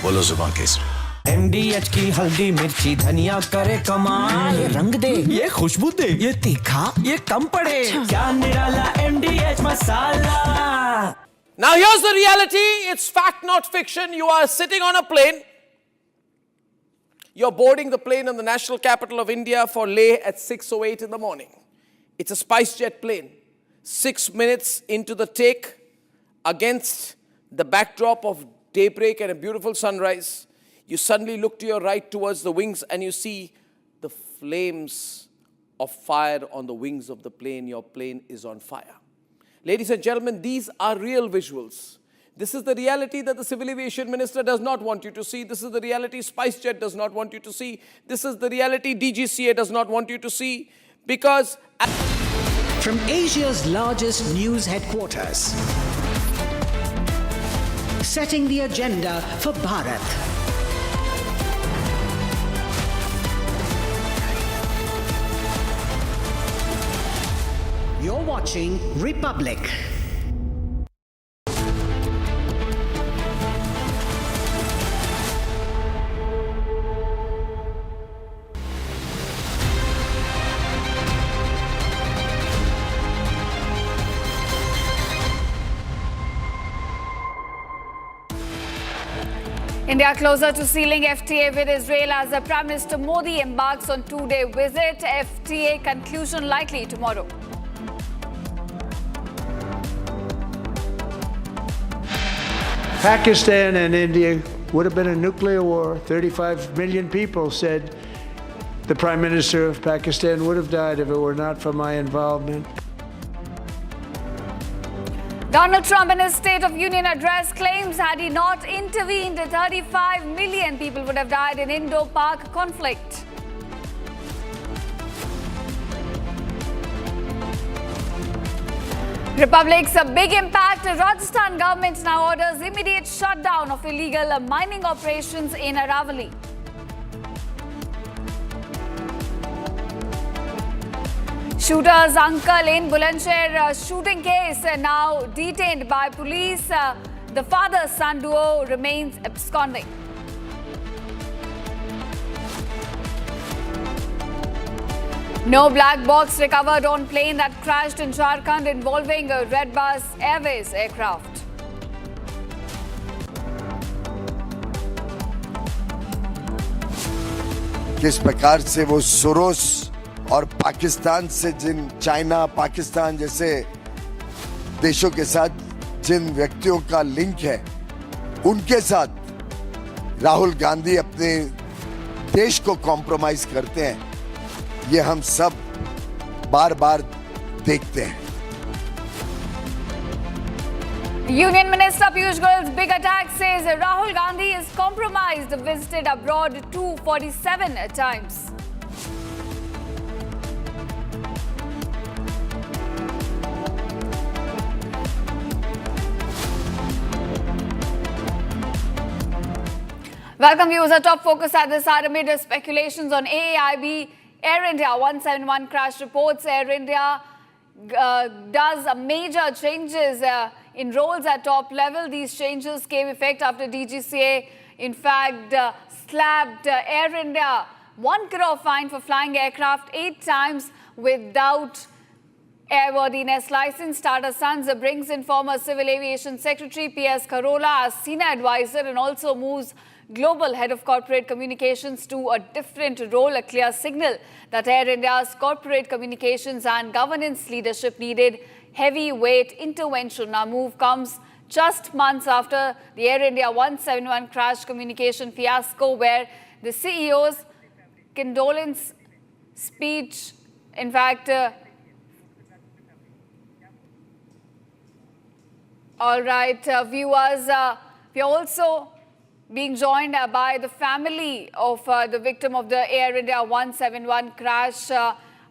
बोलो जुबान केसरी।
MDH की हल्दी मिर्ची धनिया करे कमाल, ये रंग दे, ये खुशबू दे, ये तीखा, ये कम पड़े, क्या निराला MDH masala.
Now here's the reality. It's fact, not fiction. You are sitting on a plane. You're boarding the plane in the national capital of India for Leh at 6:08 in the morning. It's a SpiceJet plane. 6 minutes into the take, against the backdrop of daybreak and a beautiful sunrise, you suddenly look to your right towards the wings and you see the flames of fire on the wings of the plane. Your plane is on fire. Ladies and gentlemen, these are real visuals. This is the reality that the Civil Aviation Minister does not want you to see. This is the reality SpiceJet does not want you to see. This is the reality DGCA does not want you to see. Because
from Asia's largest news headquarters, setting the agenda for Bharat. You're watching Republic.
India closer to sealing FTA with Israel as Prime Minister Modi embarks on two-day visit. FTA conclusion likely tomorrow.
Pakistan and India would have been a nuclear war. 35 million people said the Prime Minister of Pakistan would have died if it were not for my involvement.
Donald Trump in his State of Union address claims had he not intervened, 35 million people would have died in Indo-Pak conflict. Republic's a big impact. Rajasthan government now orders immediate shutdown of illegal mining operations in Aravalli. Shooter's uncle in Bulandshahr shooting case now detained by police. The father-son duo remains absconding. No black box recovered on plane that crashed in Jharkhand involving a Red Bus Airways aircraft.
किस प्रकार से वो Soros और पाकिस्तान से जिन China Pakistan जैसे देशों के साथ जिन व्यक्तियों का लिंक है उनके साथ राहुल गांधी अपने देश को कॉम्प्रोमाइज करते हैं, ये हम सब बार बार देखते हैं.
Union Minister Piyush Goyal's big attack says Rahul Gandhi is compromised, visited abroad 247 times. Welcome viewers. Our top focus at this hour amid speculations on AAIB Air India 171 crash reports. Air India does major changes in roles at top level. These changes came effect after DGCA in fact slapped Air India 1 crore fine for flying aircraft 8 times without airworthiness license. Tata Sons brings in former Civil Aviation Secretary PSIT as senior advisor and also moves Global Head of Corporate Communications to a different role, a clear signal that Air India's corporate communications and governance leadership needed heavyweight intervention. Our move comes just months after the Air India 171 crash communication fiasco, where the CEO's condolence speech, in fact, all right, viewers, we are also being joined by the family of the victim of the Air India 171 crash.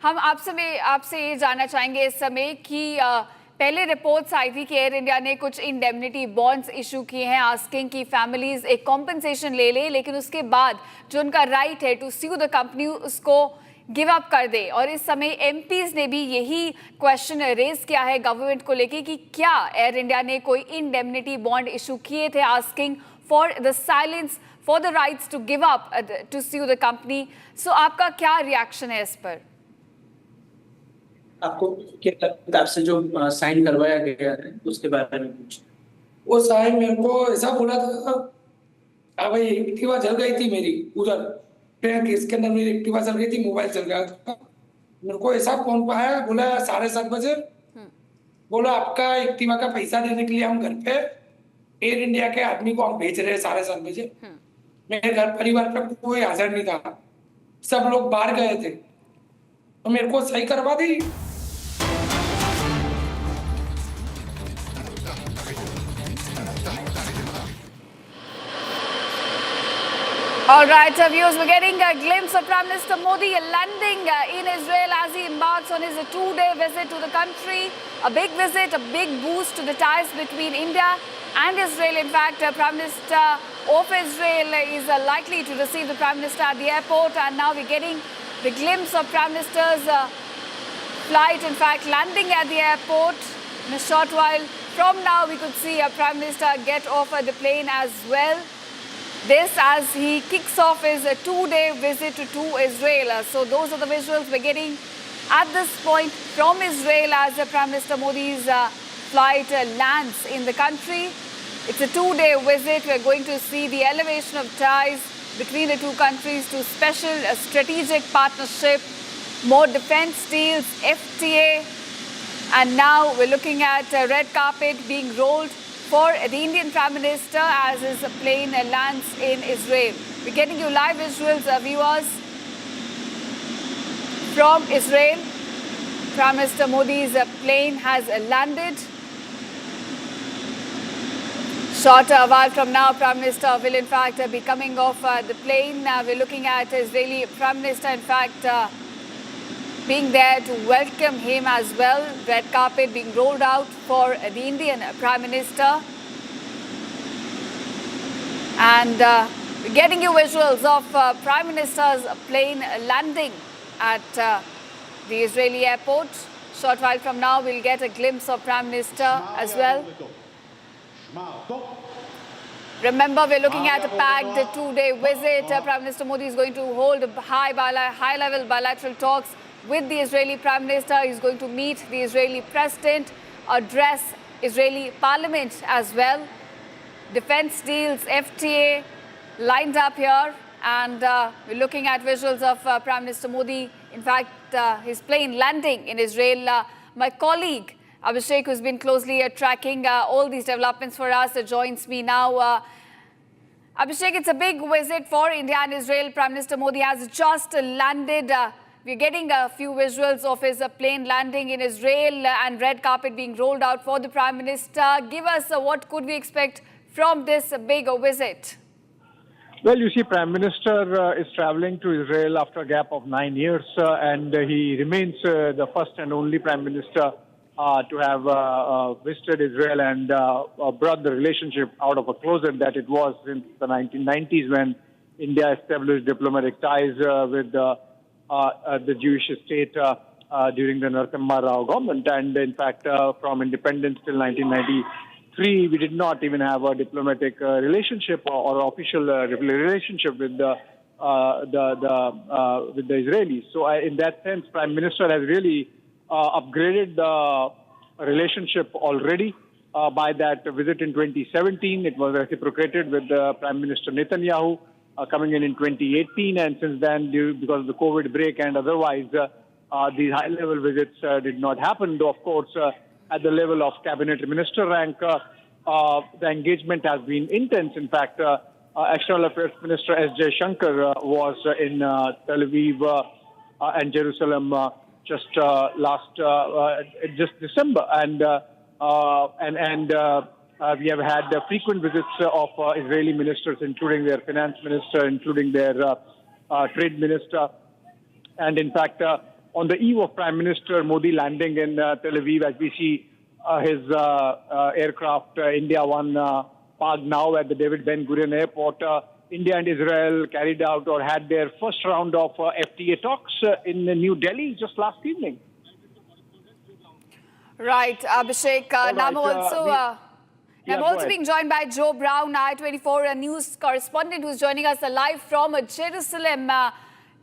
हम आपसे ये जानना चाहेंगे इस समय कि पहले reports आई थी कि एयर इंडिया ने कुछ इंडेमनिटी बॉन्ड्स इशू किए हैं, आस्किंग की फैमिलीज एक कॉम्पनसेशन ले ले, लेकिन उसके बाद जो उनका राइट है टू स्यू द कंपनी उसको गिव अप कर दे. और इस समय एमपीज ने भी यही क्वेश्चन रेज किया है गवर्नमेंट को लेके कि क्या एयर इंडिया ने कोई इंडेमनिटी बॉन्ड इशू किए थे, asking for the silence, for the rights to give up, to sue the company. So, आपका क्या रिएक्शन है इस पर?
आपको क्या लगता है आपसे जो साइन करवाया गया है उसके बारे में कुछ? वो साइन मेरे को ऐसा बोला था, भाई एक्टिवा जल गई थी मेरी उधर, ट्रेन केस के अंदर मेरी एक्टिवा जल गई थी, मोबाइल जल गया था. मेरे को ऐसा फोन पे आया, बोला 7:30 बजे, बोला आपका एक्टिवा का पैसा देने के लिए हम घर पे एयर इंडिया के आदमी को हम भेज रहे हैं 7:30 बजे. मेरे घर परिवार पे कोई हाजिर नहीं था, सब लोग बाहर गए थे, तो मेरे को सही करवा दी.
All right, viewers, we're getting a glimpse of Prime Minister Modi landing in Israel as he embarks on his two-day visit to the country. A big visit, a big boost to the ties between India and Israel. In fact, Prime Minister of Israel is likely to receive the Prime Minister at the airport. And now we're getting the glimpse of Prime Minister's flight, in fact, landing at the airport. In a short while from now, we could see a Prime Minister get off the plane as well. This as he kicks off his two-day visit to Israel. So those are the visuals we're getting at this point from Israel as Prime Minister Modi's flight lands in the country. It's a two-day visit. We're going to see the elevation of ties between the two countries to special strategic partnership, more defense deals, FTA, and now we're looking at a red carpet being rolled for the Indian Prime Minister as his plane lands in Israel. We're getting you live visuals, viewers, from Israel. Prime Minister Modi's plane has landed. Short while from now, Prime Minister will in fact be coming off the plane. We're looking at Israeli Prime Minister, in fact, being there to welcome him as well. Red carpet being rolled out for the Indian Prime Minister. And we're getting you visuals of Prime Minister's plane landing at the Israeli airport. Short while from now, we'll get a glimpse of Prime Minister as well. Remember, we're looking at a packed two-day visit. Prime Minister Modi is going to hold high-level bilateral talks with the Israeli Prime Minister. He's going to meet the Israeli President, address Israeli Parliament as well. Defense deals, FTA lined up here, and we're looking at visuals of Prime Minister Modi. In fact, his plane landing in Israel. My colleague Abhishek, who's been closely tracking all these developments for us, joins me now. Abhishek, it's a big visit for India and Israel. Prime Minister Modi has just landed. We're getting a few visuals of his plane landing in Israel and red carpet being rolled out for the Prime Minister. Give us what could we expect from this big visit?
Well, you see, Prime Minister is traveling to Israel after a gap of 9 years, and he remains the first and only Prime Minister to have visited Israel and brought the relationship out of a closet that it was since the 1990s when India established diplomatic ties with the Jewish state during the Narasimha Rao government. And in fact, from independence till 1993, we did not even have a diplomatic relationship or official relationship with the Israelis. So in that sense, Prime Minister has really upgraded the relationship already by that visit in 2017. It was reciprocated with Prime Minister Netanyahu coming in 2018, and since then, because of the COVID break and otherwise, these high-level visits did not happen. Though, of course, at the level of cabinet minister rank, the engagement has been intense. In fact, External Affairs Minister S. Jaishankar was in Tel Aviv and Jerusalem just December, and we have had frequent visits of Israeli ministers, including their finance minister, including their trade minister. And in fact, on the eve of Prime Minister Modi landing in Tel Aviv, as we see his aircraft, India One, parked now at the David Ben Gurion Airport, India and Israel carried out or had their first round of FTA talks in New Delhi just last evening.
Right, Abhishek. I'm also being joined by Joe Brown, I-24 news correspondent, who's joining us live from Jerusalem.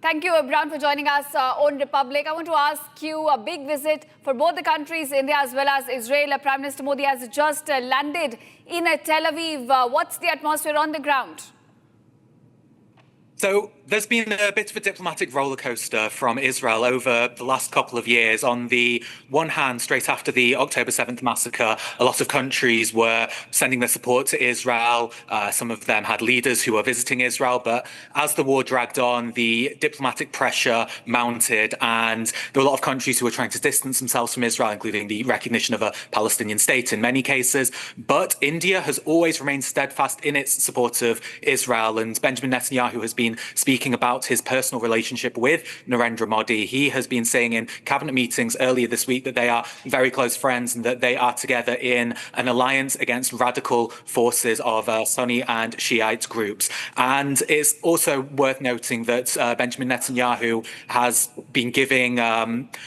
Thank you, Brown, for joining us on Republic. I want to ask you, a big visit for both the countries, India as well as Israel. Prime Minister Modi has just landed in Tel Aviv. What's the atmosphere on the ground?
So there's been a bit of a diplomatic rollercoaster from Israel over the last couple of years. On the one hand, straight after the October 7th massacre, a lot of countries were sending their support to Israel. Some of them had leaders who were visiting Israel. But as the war dragged on, the diplomatic pressure mounted, and there were a lot of countries who were trying to distance themselves from Israel, including the recognition of a Palestinian state in many cases. But India has always remained steadfast in its support of Israel, and Benjamin Netanyahu has been speaking about his personal relationship with Narendra Modi. He has been saying in cabinet meetings earlier this week that they are very close friends and that they are together in an alliance against radical forces of Sunni and Shiite groups. And it's also worth noting that Benjamin Netanyahu has been giving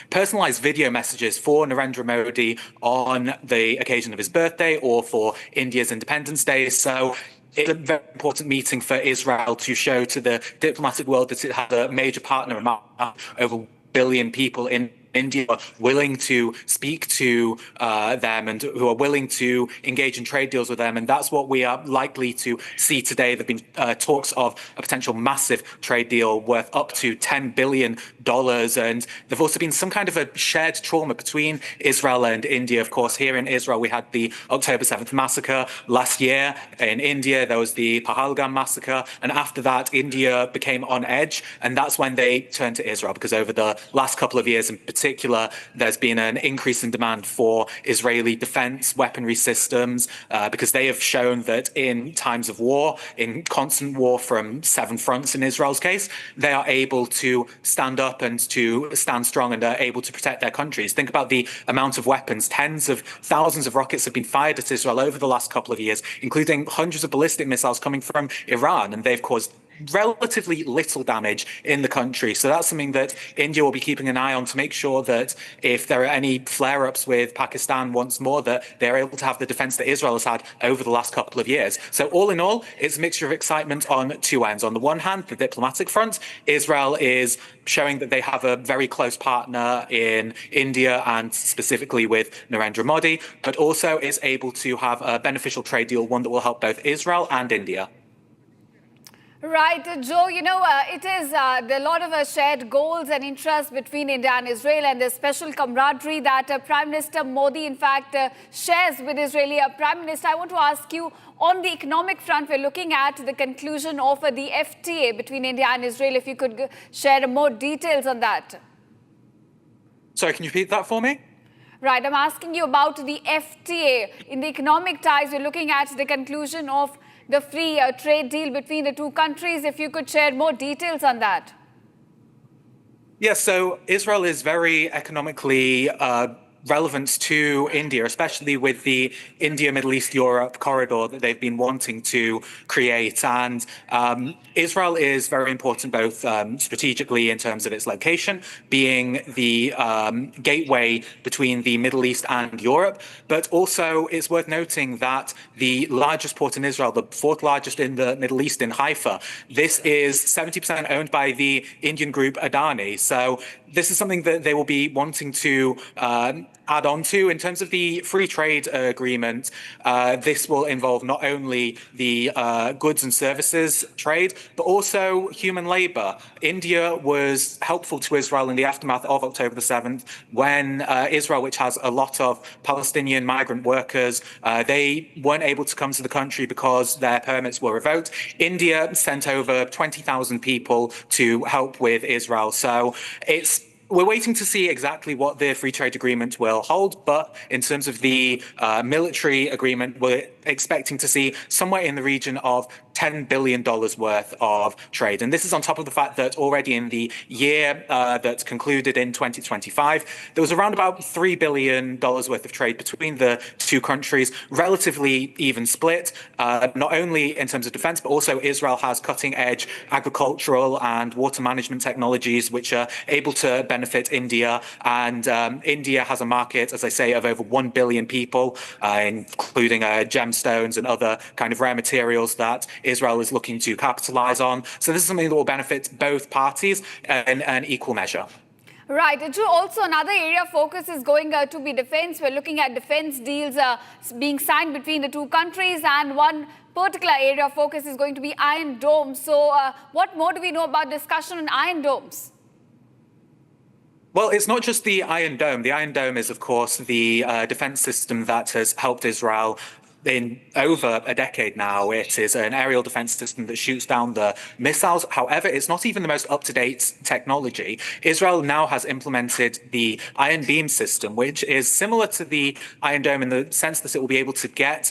personalized video messages for Narendra Modi on the occasion of his birthday or for India's Independence Day. So it's a very important meeting for Israel to show to the diplomatic world that it has a major partner among over 1 billion people in India willing to speak to them and who are willing to engage in trade deals with them. And that's what we are likely to see today. There have been talks of a potential massive trade deal worth up to $10 billion. And there've also been some kind of a shared trauma between Israel and India. Of course, here in Israel, we had the October 7th massacre. Last year in India, there was the Pahalgam massacre. And after that, India became on edge. And that's when they turned to Israel, because over the last couple of years in particular, there's been an increase in demand for Israeli defense weaponry systems because they have shown that in times of war, in constant war from 7 fronts in Israel's case, they are able to stand up and to stand strong and are able to protect their countries. Think about the amount of weapons. Tens of thousands of rockets have been fired at Israel over the last couple of years, including hundreds of ballistic missiles coming from Iran, and they've caused relatively little damage in the country. So that's something that India will be keeping an eye on to make sure that if there are any flare-ups with Pakistan once more, that they're able to have the defense that Israel has had over the last couple of years. So all in all, it's a mixture of excitement on two ends. On the one hand, the diplomatic front, Israel is showing that they have a very close partner in India and specifically with Narendra Modi, but also is able to have a beneficial trade deal, one that will help both Israel and India.
Right, Joe, you know, it is there are a lot of shared goals and interests between India and Israel, and the special camaraderie that Prime Minister Modi, in fact, shares with Israeli Prime Minister. I want to ask you, on the economic front, we're looking at the conclusion of the FTA between India and Israel. If you could share more details on that.
Sorry, can you repeat that for me?
Right, I'm asking you about the FTA. In the economic ties, we're looking at the conclusion of the free trade deal between the two countries. If you could share more details on that.
Yes, so Israel is very economically relevant to India, especially with the India, Middle East, Europe corridor that they've been wanting to create. And Israel is very important both strategically in terms of its location, being the gateway between the Middle East and Europe. But also it's worth noting that the largest port in Israel, the 4th largest in the Middle East in Haifa, this is 70% owned by the Indian group Adani. So this is something that they will be wanting to add on to. In terms of the free trade agreement, this will involve not only the goods and services trade, but also human labor. India was helpful to Israel in the aftermath of October the 7th when Israel, which has a lot of Palestinian migrant workers, they weren't able to come to the country because their permits were revoked. India sent over 20,000 people to help with Israel. So we're waiting to see exactly what the free trade agreement will hold, but in terms of the military agreement, we're expecting to see somewhere in the region of $10 billion worth of trade. And this is on top of the fact that already in the year that concluded in 2025, there was around about $3 billion worth of trade between the two countries, relatively even split, not only in terms of defense, but also Israel has cutting-edge agricultural and water management technologies which are able to benefit India. And India has a market, as I say, of over 1 billion people, including gemstones and other kind of rare materials that Israel is looking to capitalize on. So this is something that will benefit both parties in an equal measure.
Right. Also, another area of focus is going to be defense. We're looking at defense deals being signed between the two countries, and one particular area of focus is going to be Iron Dome. So what more do we know about discussion on Iron Domes?
Well, it's not just the Iron Dome. The Iron Dome is, of course, the defense system that has helped Israel in over a decade now. It is an aerial defense system that shoots down the missiles. However, it's not even the most up-to-date technology. Israel now has implemented the Iron Beam system, which is similar to the Iron Dome in the sense that it will be able to get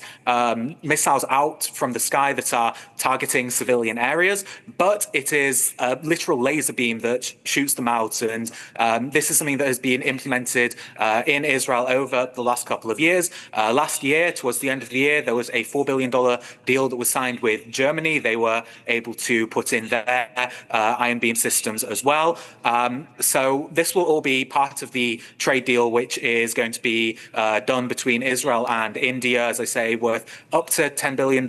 missiles out from the sky that are targeting civilian areas, but it is a literal laser beam that shoots them out. And this is something that has been implemented in Israel over the last couple of years. Last year, towards the end of the year, there was a $4 billion deal that was signed with Germany. They were able to put in their Iron Beam systems as well. So this will all be part of the trade deal, which is going to be done between Israel and India, as I say, worth up to $10 billion.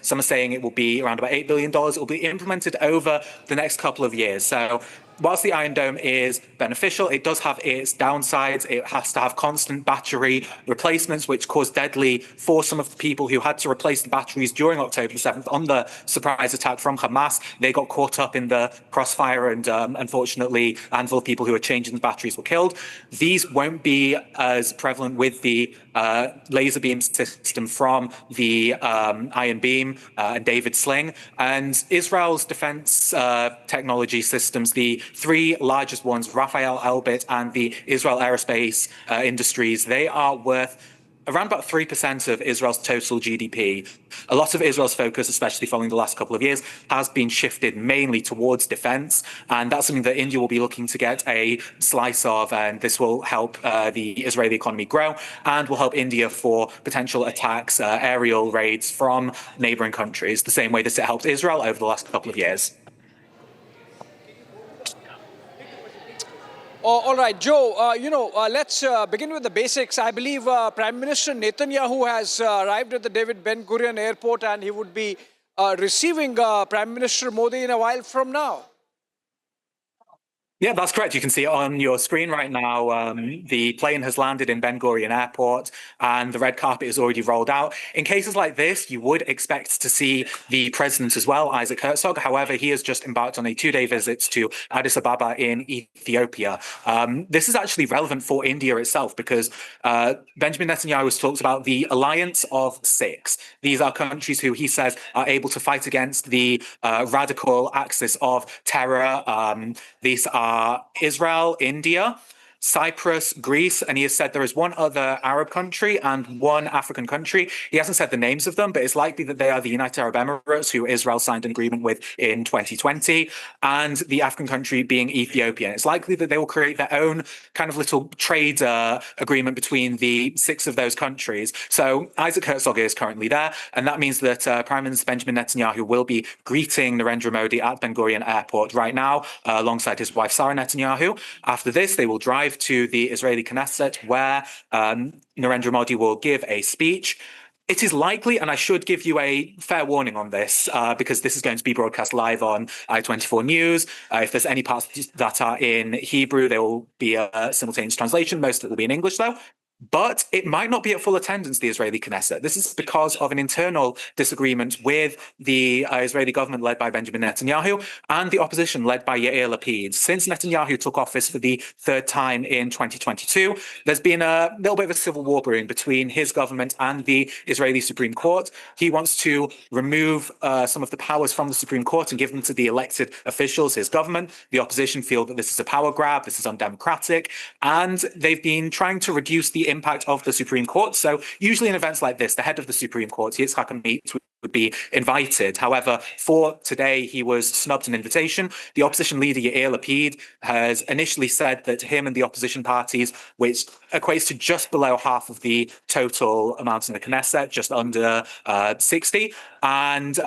Some are saying it will be around about $8 billion. It will be implemented over the next couple of years. So whilst the Iron Dome is beneficial, it does have its downsides. It has to have constant battery replacements, which caused deadly for some of the people who had to replace the batteries during October 7th on the surprise attack from Hamas. They got caught up in the crossfire, and unfortunately, a handful of people who were changing the batteries were killed. These won't be as prevalent with the laser beam system from the Iron Beam and David Sling. And Israel's defense technology systems, the three largest ones, Rafael, Elbit, and the Israel Aerospace Industries, they are worth around about 3% of Israel's total GDP. A lot of Israel's focus, especially following the last couple of years, has been shifted mainly towards defense. And that's something that India will be looking to get a slice of. And this will help the Israeli economy grow and will help India for potential attacks, aerial raids from neighboring countries, the same way that it helped Israel over the last couple of years.
All right, Joe, let's begin with the basics. I believe Prime Minister Netanyahu has arrived at the David Ben-Gurion airport, and he would be receiving Prime Minister Modi in a while from now.
Yeah, that's correct. You can see it on your screen right now. The plane has landed in Ben Gurion Airport and the red carpet is already rolled out. In cases like this, you would expect to see the president as well, Isaac Herzog. However, he has just embarked on a 2-day visit to Addis Ababa in Ethiopia. This is actually relevant for India itself because Benjamin Netanyahu has talked about the alliance of 6. These are countries who he says are able to fight against the radical axis of terror. These are Israel, India, Cyprus, Greece, and he has said there is one other Arab country and one African country. He hasn't said the names of them, but it's likely that they are the United Arab Emirates, who Israel signed an agreement with in 2020, and the African country being Ethiopia. It's likely that they will create their own kind of little trade agreement between the 6 of those countries. So Isaac Herzog is currently there, and that means that Prime Minister Benjamin Netanyahu will be greeting Narendra Modi at Ben Gurion Airport right now, alongside his wife Sarah Netanyahu. After this, they will drive to the Israeli Knesset, where Narendra Modi will give a speech. It is likely, and I should give you a fair warning on this, because this is going to be broadcast live on I24 News. If there's any parts that are in Hebrew, there will be a simultaneous translation. Most of it will be in English, though. But it might not be at full attendance, the Israeli Knesset. This is because of an internal disagreement with the Israeli government led by Benjamin Netanyahu and the opposition led by Yair Lapid. Since Netanyahu took office for the 3rd time in 2022, there's been a little bit of a civil war brewing between his government and the Israeli Supreme Court. He wants to remove some of the powers from the Supreme Court and give them to the elected officials, his government. The opposition feel that this is a power grab, this is undemocratic, and they've been trying to reduce the impact of the Supreme Court. So usually in events like this, the head of the Supreme Court, Yitzhak Amit, would be invited. However, for today, he was snubbed an invitation. The opposition leader, Yair Lapid, has initially said that him and the opposition parties, which equates to just below half of the total amount in the Knesset, just under 60, and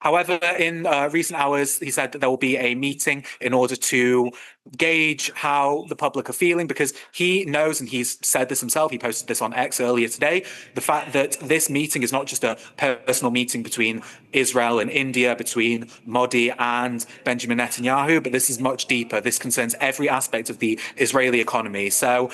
However, in recent hours, he said that there will be a meeting in order to gauge how the public are feeling, because he knows, and he's said this himself, he posted this on X earlier today, the fact that this meeting is not just a personal meeting between Israel and India, between Modi and Benjamin Netanyahu, but this is much deeper. This concerns every aspect of the Israeli economy. So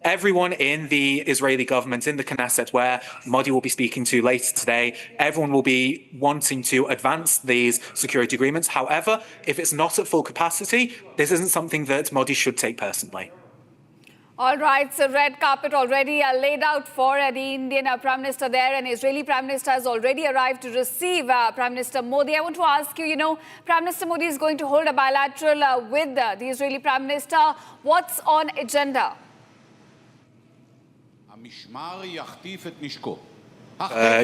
everyone in the Israeli government, in the Knesset, where Modi will be speaking to later today, everyone will be wanting to advance these security agreements. However, if it's not at full capacity, this isn't something that Modi should take personally.
All right, so red carpet already laid out for the Indian Prime Minister there, and Israeli Prime Minister has already arrived to receive Prime Minister Modi. I want to ask you, Prime Minister Modi is going to hold a bilateral with the Israeli Prime Minister. What's on agenda?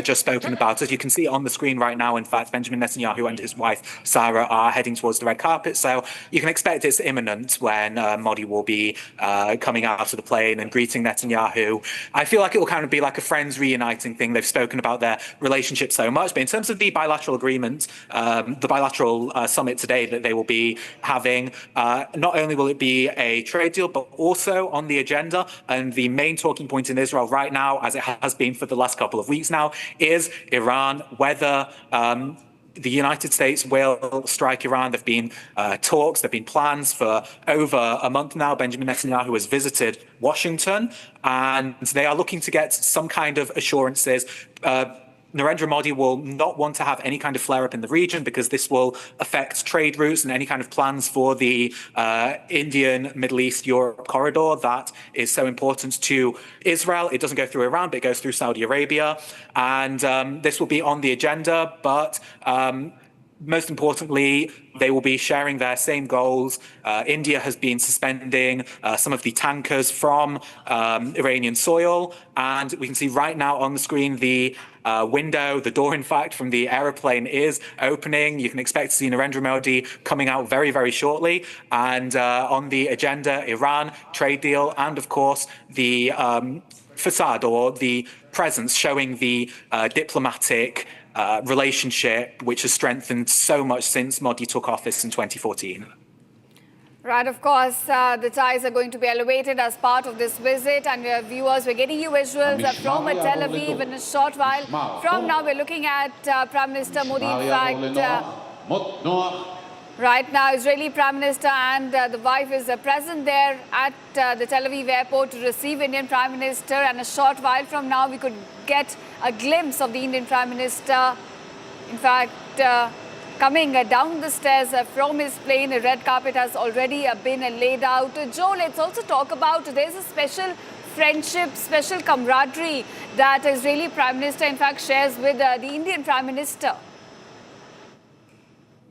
Just spoken about. As you can see on the screen right now, in fact, Benjamin Netanyahu and his wife Sarah are heading towards the red carpet, so you can expect it's imminent when Modi will be coming out of the plane and greeting Netanyahu. I feel like it will kind of be like a friends reuniting thing. They've spoken about their relationship so much, but in terms of the bilateral agreement, the bilateral summit today that they will be having, not only will it be a trade deal, but also on the agenda, and the main talking point in Israel right now, as it has been for the last couple of weeks now, is Iran, whether the United States will strike Iran. There have been talks, there have been plans for over a month now. Benjamin Netanyahu has visited Washington, and they are looking to get some kind of assurances. Narendra Modi will not want to have any kind of flare-up in the region, because this will affect trade routes and any kind of plans for the Indian, Middle East, Europe corridor that is so important to Israel. It doesn't go through Iran, but it goes through Saudi Arabia. And this will be on the agenda, but most importantly, they will be sharing their same goals. India has been suspending some of the tankers from Iranian soil. And we can see right now on the screen the window, the door, in fact, from the aeroplane is opening. You can expect to see Narendra Modi coming out very, very shortly. And on the agenda, Iran, trade deal, and of course, the facade, or the presence, showing the diplomatic relationship, which has strengthened so much since Modi took office in 2014.
Right, of course, the ties are going to be elevated as part of this visit, and viewers, we're getting you visuals from Tel Aviv in a short while. From now, we're looking at Prime Minister Modi. In fact, right now, Israeli Prime Minister and the wife is present there at the Tel Aviv airport to receive Indian Prime Minister, and a short while from now, we could get a glimpse of the Indian Prime Minister. In fact, coming down the stairs from his plane, a red carpet has already been laid out. Joe, let's also talk about, there's a special friendship, special camaraderie that Israeli Prime Minister, in fact, shares with the Indian Prime Minister.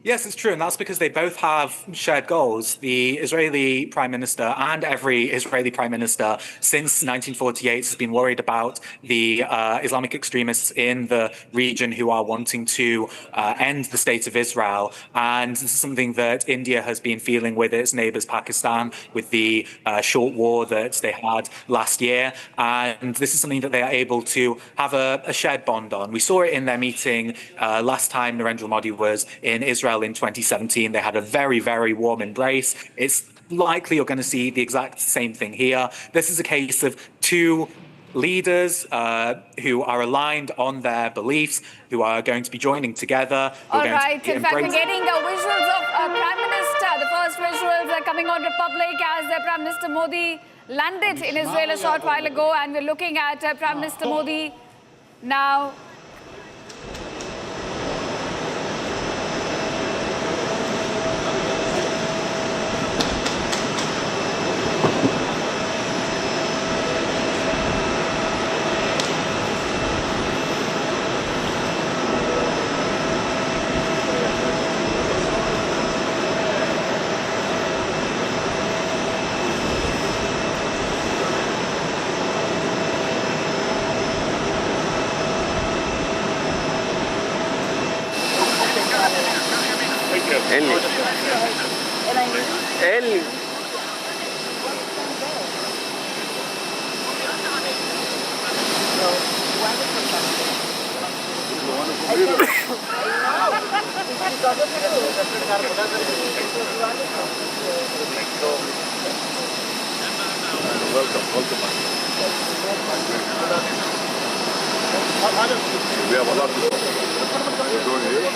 Yes, it's true, and that's because they both have shared goals. The Israeli Prime Minister and every Israeli Prime Minister since 1948 has been worried about the Islamic extremists in the region who are wanting to end the state of Israel. And this is something that India has been feeling with its neighbours Pakistan, with the short war that they had last year. And this is something that they are able to have a shared bond on. We saw it in their meeting last time Narendra Modi was in Israel in 2017. They had a very, very warm embrace. It's likely you're going to see the exact same thing here. This is a case of two leaders who are aligned on their beliefs, who are going to be joining together.
All right. In fact, we're getting the visuals of Prime Minister. The first visuals are coming on Republic as Prime Minister Modi landed in Israel a short while ago, and we're looking at Prime Minister Modi now.
We have a lot to do. We're doing here.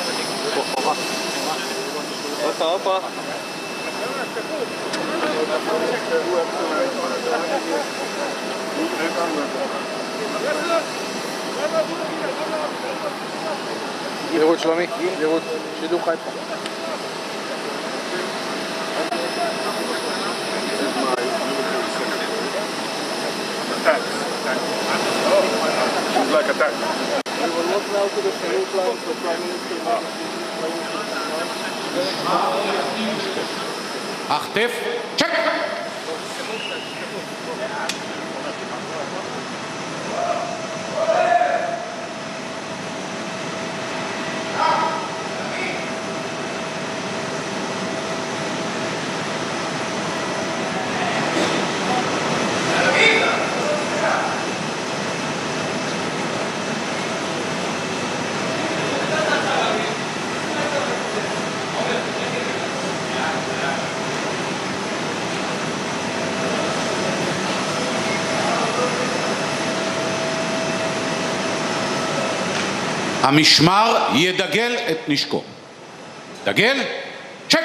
לראות שלומי, לראות שידור חי פה.
She's like a tank.
We will look now to the salute line for Prime Minister
החטף, צ'ק! המשמר ידגל את נשקו. דגל, צ'ק!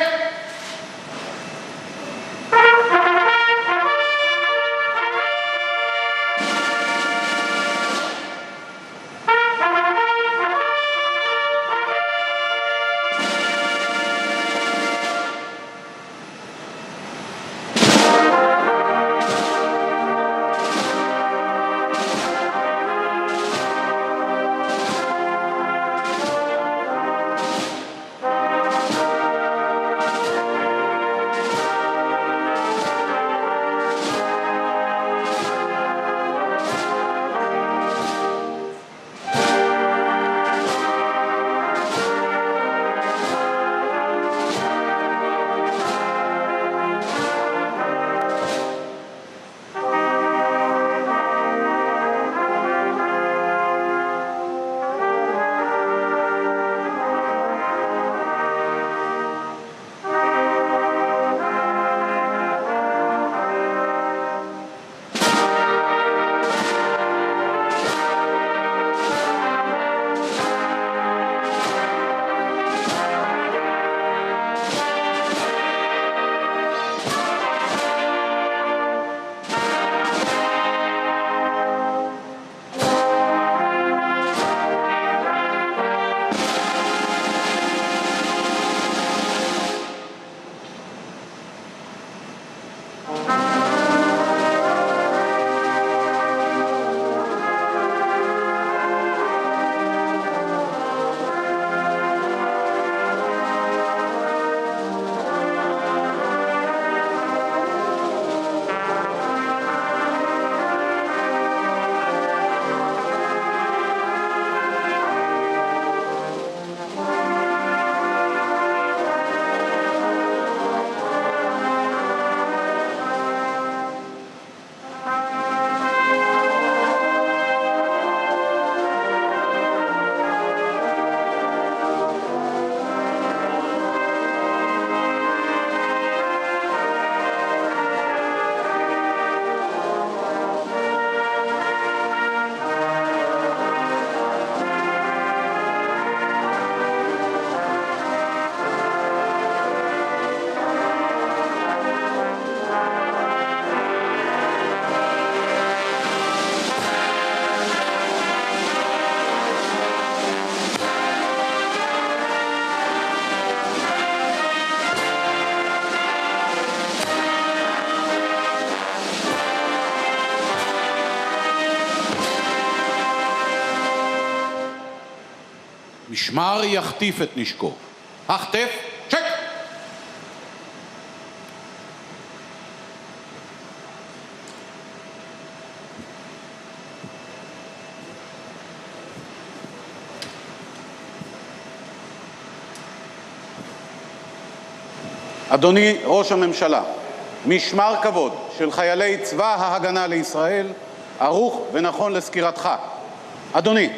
משמר יחטיף את נשקו. החטף, צ'ק! אדוני ראש הממשלה, משמר כבוד של חיילי צבא ההגנה לישראל ערוך ונכון לסקירתך. אדוני.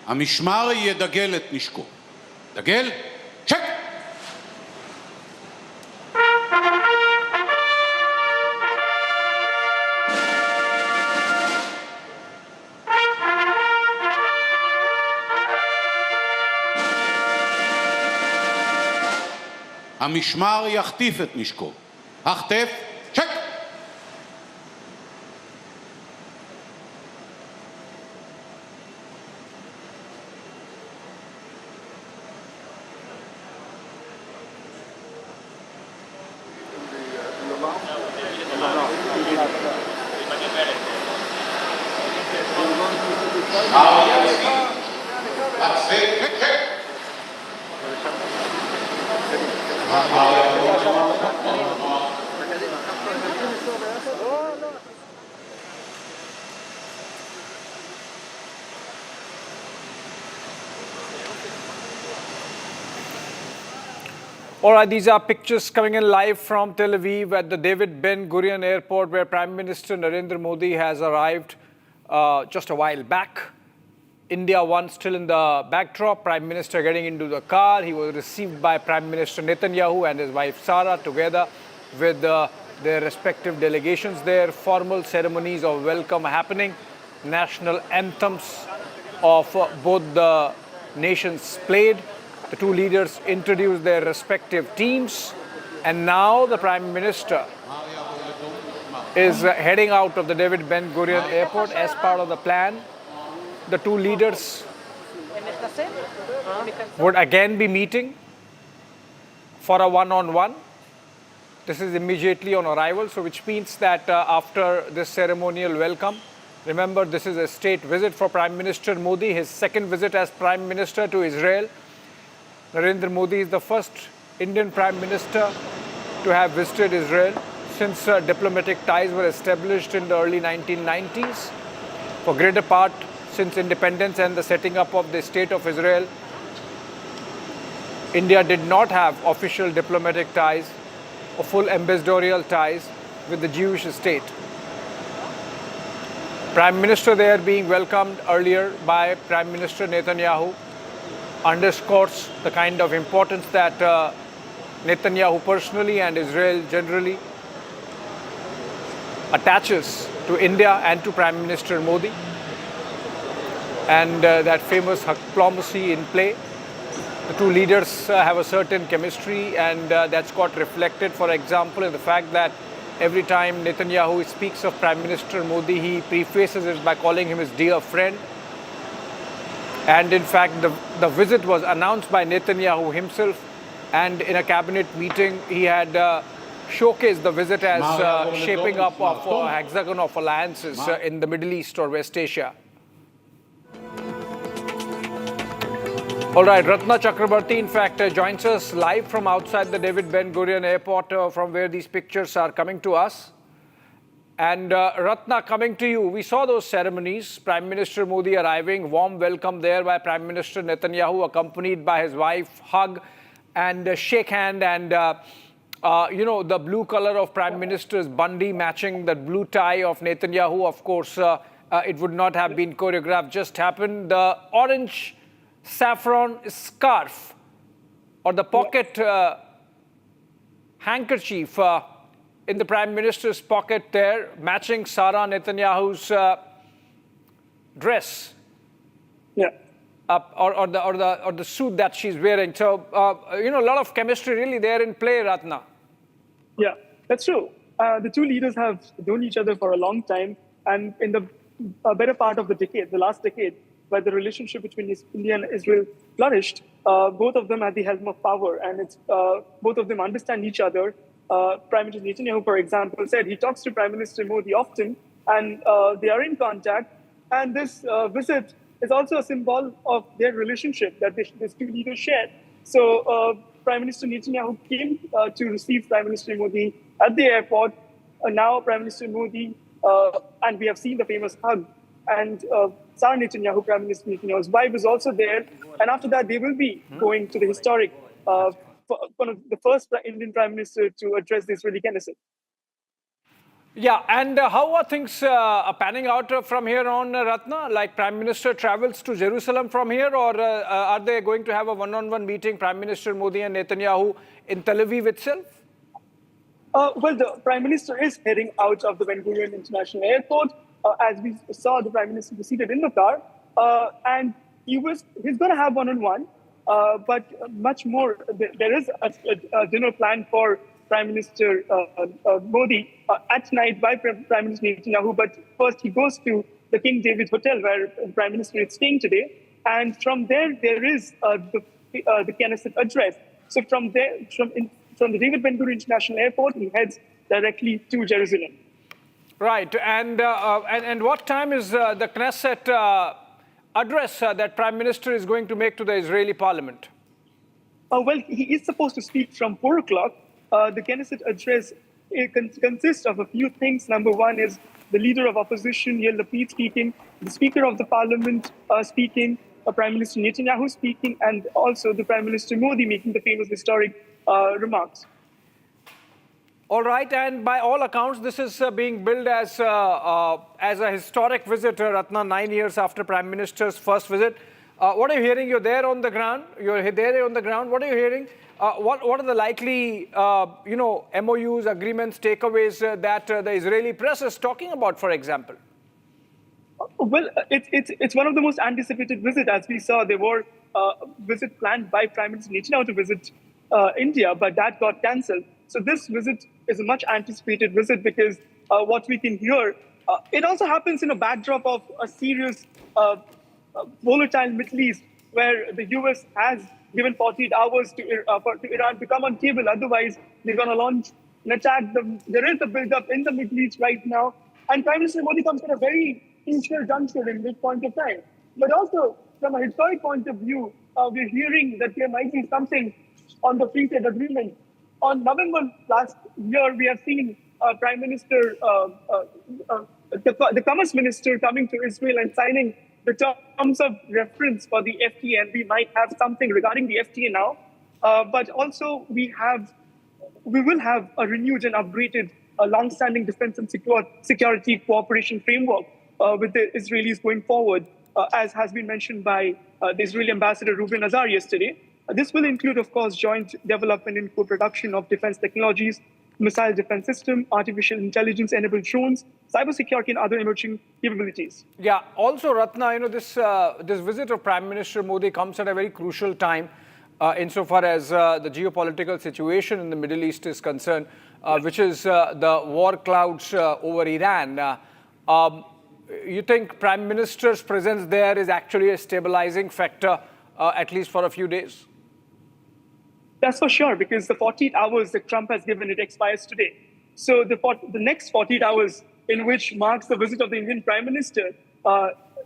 המשמר ידגל את נשקו. דגל, צ'ק! המשמר יחטיף את נשקו. החטף, צ'ק!
All right, these are pictures coming in live from Tel Aviv at the David Ben Gurion Airport, where Prime Minister Narendra Modi has arrived just a while back. India One still in the backdrop, Prime Minister getting into the car. He was received by Prime Minister Netanyahu and his wife Sarah together with their respective delegations there. Formal ceremonies of welcome happening. National anthems of both the nations played. The two leaders introduced their respective teams, and now the Prime Minister is heading out of the David Ben Gurion Airport as part of the plan. The two leaders would again be meeting for a one-on-one. This is immediately on arrival, so which means that after this ceremonial welcome, remember this is a state visit for Prime Minister Modi, his second visit as Prime Minister to Israel. Narendra Modi is the first Indian Prime Minister to have visited Israel since diplomatic ties were established in the early 1990s. For greater part since independence and the setting up of the State of Israel, India did not have official diplomatic ties or full ambassadorial ties with the Jewish state. Prime Minister there being welcomed earlier by Prime Minister Netanyahu underscores the kind of importance that Netanyahu personally and Israel generally attaches to India and to Prime Minister Modi, and that famous diplomacy in play. The two leaders have a certain chemistry, and that's got reflected, for example, in the fact that every time Netanyahu speaks of Prime Minister Modi, he prefaces it by calling him his dear friend. And in fact, the visit was announced by Netanyahu himself, and in a cabinet meeting, he had showcased the visit as shaping up of a hexagon of alliances in the Middle East or West Asia. All right, Ratna Chakrabarti, in fact, joins us live from outside the David Ben Gurion Airport, from where these pictures are coming to us. And Ratna, coming to you, we saw those ceremonies, Prime Minister Modi arriving, warm welcome there by Prime Minister Netanyahu, accompanied by his wife, hug and shake hand, and the blue color of Prime Minister's bandi matching the blue tie of Netanyahu. Of course, it would not have been choreographed, just happened. The orange saffron scarf or the pocket handkerchief in the Prime Minister's pocket there, matching Sarah Netanyahu's dress.
Yeah.
Or the suit that she's wearing. So, a lot of chemistry really there in play, Ratna.
Yeah, that's true. The two leaders have known each other for a long time, and in the better part of the decade, the last decade, where the relationship between India and Israel flourished, both of them at the helm of power, and it's both of them understand each other. Prime Minister Netanyahu, for example, said he talks to Prime Minister Modi often, and they are in contact. And this visit is also a symbol of their relationship that these two leaders shared. So Prime Minister Netanyahu came to receive Prime Minister Modi at the airport. Now Prime Minister Modi, and we have seen the famous hug. And Sarah Netanyahu, Prime Minister Netanyahu's wife, is also there. And after that, they will be going to the historic, one of the first Indian Prime Minister to address the Israeli Knesset.
Yeah, and how are things panning out from here on, Ratna? Like Prime Minister travels to Jerusalem from here, or are they going to have a one-on-one meeting, Prime Minister Modi and Netanyahu, in Tel Aviv itself?
Well, the Prime Minister is heading out of the Ben Gurion International Airport. As we saw, the Prime Minister was seated in the car, and he's going to have one-on-one, but much more. There is a dinner planned for Prime Minister Modi at night by Prime Minister Netanyahu. But first, he goes to the King David Hotel where the Prime Minister is staying today, and from there is the Knesset address. So from there, from the David Ben Gurion International Airport, he heads directly to Jerusalem.
Right, and what time is the Knesset address that Prime Minister is going to make to the Israeli Parliament?
Well, he is supposed to speak from 4 o'clock. The Knesset address consists of a few things. Number one is the leader of opposition, Yair Lapid, speaking, the Speaker of the Parliament speaking, Prime Minister Netanyahu speaking, and also the Prime Minister Modi making the famous historic remarks.
All right, and by all accounts, this is being billed as a historic visit, Ratna, 9 years after Prime Minister's first visit. What are you hearing? You're there on the ground. You're there on the ground. What are you hearing? What are the likely, MOUs, agreements, takeaways that the Israeli press is talking about, for example?
Well, it's one of the most anticipated visits. As we saw, there were a visit planned by Prime Minister Netanyahu to visit India, but that got cancelled. So this visit is a much anticipated visit because what we can hear, it also happens in a backdrop of a serious, volatile Middle East, where the US has given 48 hours to Iran to come on cable. Otherwise, they're going to launch an attack. There is a buildup in the Middle East right now. And Prime Minister Modi comes at a very crucial juncture in this point of time. But also, from a historic point of view, we're hearing that there might be something on the free trade agreement. On November last year, we have seen Prime Minister, the Commerce Minister coming to Israel and signing the terms of reference for the FTA, and we might have something regarding the FTA now. But also, we will have a renewed and upgraded long-standing defense and security cooperation framework with the Israelis going forward, as has been mentioned by the Israeli Ambassador Reuven Azar yesterday. This will include, of course, joint development and co-production of defense technologies, missile defense system, artificial intelligence-enabled drones, cybersecurity, and other emerging capabilities.
Yeah. Also, Ratna, this visit of Prime Minister Modi comes at a very crucial time insofar as the geopolitical situation in the Middle East is concerned, which is the war clouds over Iran. You think Prime Minister's presence there is actually a stabilizing factor, at least for a few days?
That's for sure, because the 48 hours that Trump has given, it expires today. So the next 48 hours in which marks the visit of the Indian Prime Minister,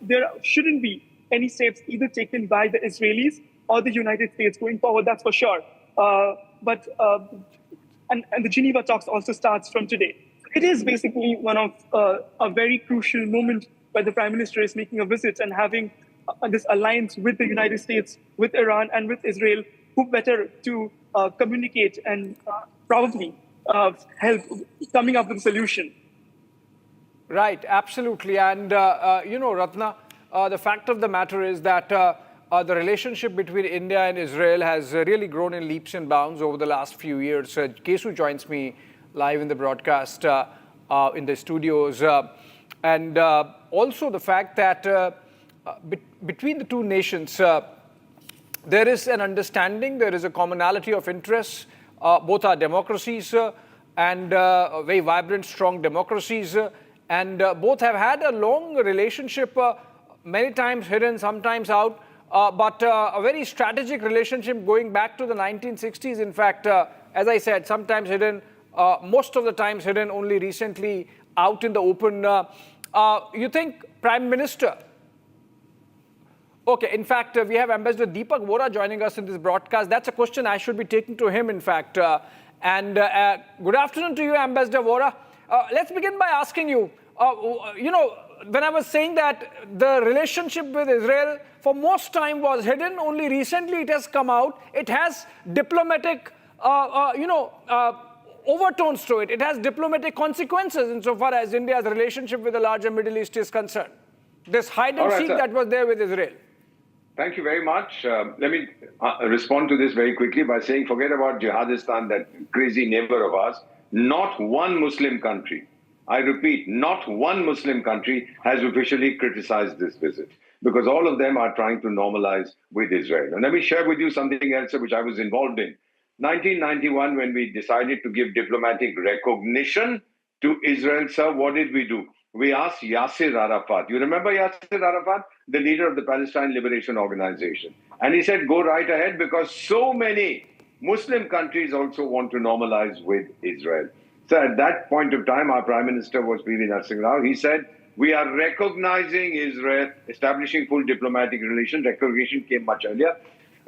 there shouldn't be any steps either taken by the Israelis or the United States going forward, that's for sure. And the Geneva talks also starts from today. It is basically one of a very crucial moment where the Prime Minister is making a visit and having this alliance with the United States, with Iran, and with Israel. Who better to communicate and probably help coming up with a solution?
Right, absolutely. And, Ratna, the fact of the matter is that the relationship between India and Israel has really grown in leaps and bounds over the last few years. Kesu joins me live in the broadcast in the studios. And also the fact that between the two nations, there is an understanding, there is a commonality of interests. Both are democracies and very vibrant, strong democracies. And both have had a long relationship, many times hidden, sometimes out, but a very strategic relationship going back to the 1960s. In fact, as I said, sometimes hidden, most of the times hidden, only recently out in the open. You think Prime Minister... Okay, in fact, we have Ambassador Deepak Vora joining us in this broadcast. That's a question I should be taking to him, in fact. Good afternoon to you, Ambassador Vora. Let's begin by asking you, when I was saying that the relationship with Israel for most time was hidden, only recently it has come out. It has diplomatic, overtones to it. It has diplomatic consequences insofar as India's relationship with the larger Middle East is concerned. This hide and seek that was there with Israel.
Thank you very much. Let me respond to this very quickly by saying, forget about Jihadistan, that crazy neighbor of ours. Not one Muslim country, I repeat, not one Muslim country has officially criticized this visit, because all of them are trying to normalize with Israel. And let me share with you something else which I was involved in. 1991, when we decided to give diplomatic recognition to Israel, sir, what did we do? We asked Yasser Arafat. You remember Yasser Arafat, the leader of the Palestine Liberation Organization? And he said, go right ahead, because so many Muslim countries also want to normalize with Israel. So at that point of time, our Prime Minister was P.V. Narasimha Rao. He said, we are recognizing Israel, establishing full diplomatic relations. Recognition came much earlier.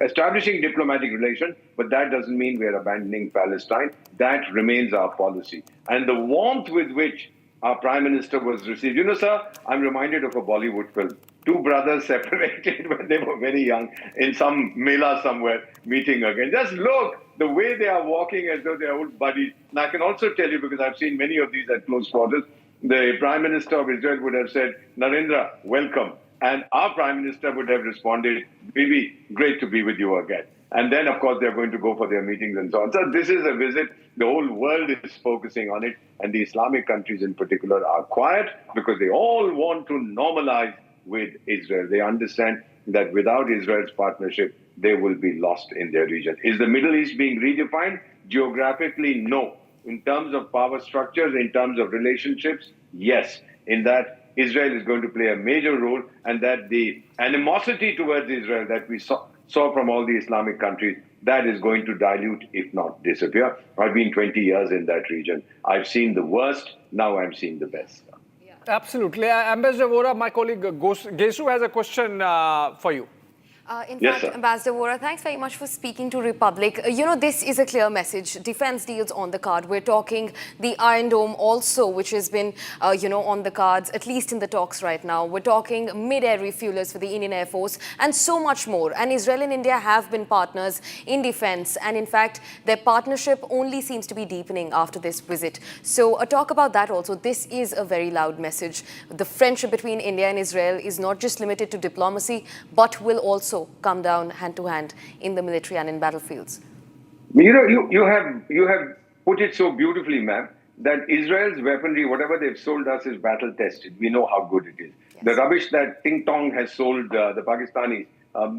Establishing diplomatic relations, but that doesn't mean we are abandoning Palestine. That remains our policy. And the warmth with which our Prime Minister was received. You know, sir, I'm reminded of a Bollywood film. Two brothers separated when they were very young in some mela somewhere, meeting again. Just look, the way they are walking as though they are old buddies. And I can also tell you, because I've seen many of these at close quarters, the Prime Minister of Israel would have said, Narendra, welcome. And our Prime Minister would have responded, Bibi, great to be with you again. And then, of course, they're going to go for their meetings and so on. So this is a visit. The whole world is focusing on it. And the Islamic countries in particular are quiet because they all want to normalize with Israel. They understand that without Israel's partnership, they will be lost in their region. Is the Middle East being redefined? Geographically, no. In terms of power structures, in terms of relationships, yes. In that, Israel is going to play a major role, and that the animosity towards Israel that we saw from all the Islamic countries, that is going to dilute, if not disappear. I've been 20 years in that region. I've seen the worst. Now I'm seeing the best.
Yeah. Absolutely. Ambassador Vora, my colleague Gesu has a question for you.
In
Yes,
fact,
sir.
Ambassador Vora, thanks very much for speaking to Republic. You know, this is a clear message. Defense deals on the card. We're talking the Iron Dome also, which has been, on the cards, at least in the talks right now. We're talking mid-air refuelers for the Indian Air Force and so much more. And Israel and India have been partners in defense. And in fact, their partnership only seems to be deepening after this visit. So talk about that also. This is a very loud message. The friendship between India and Israel is not just limited to diplomacy, but will also come down hand to hand in the military and in battlefields.
You know, you have put it so beautifully, ma'am, that Israel's weaponry, whatever they've sold us, is battle tested. We know how good it is. Yes. The rubbish that Ting Tong has sold the Pakistanis,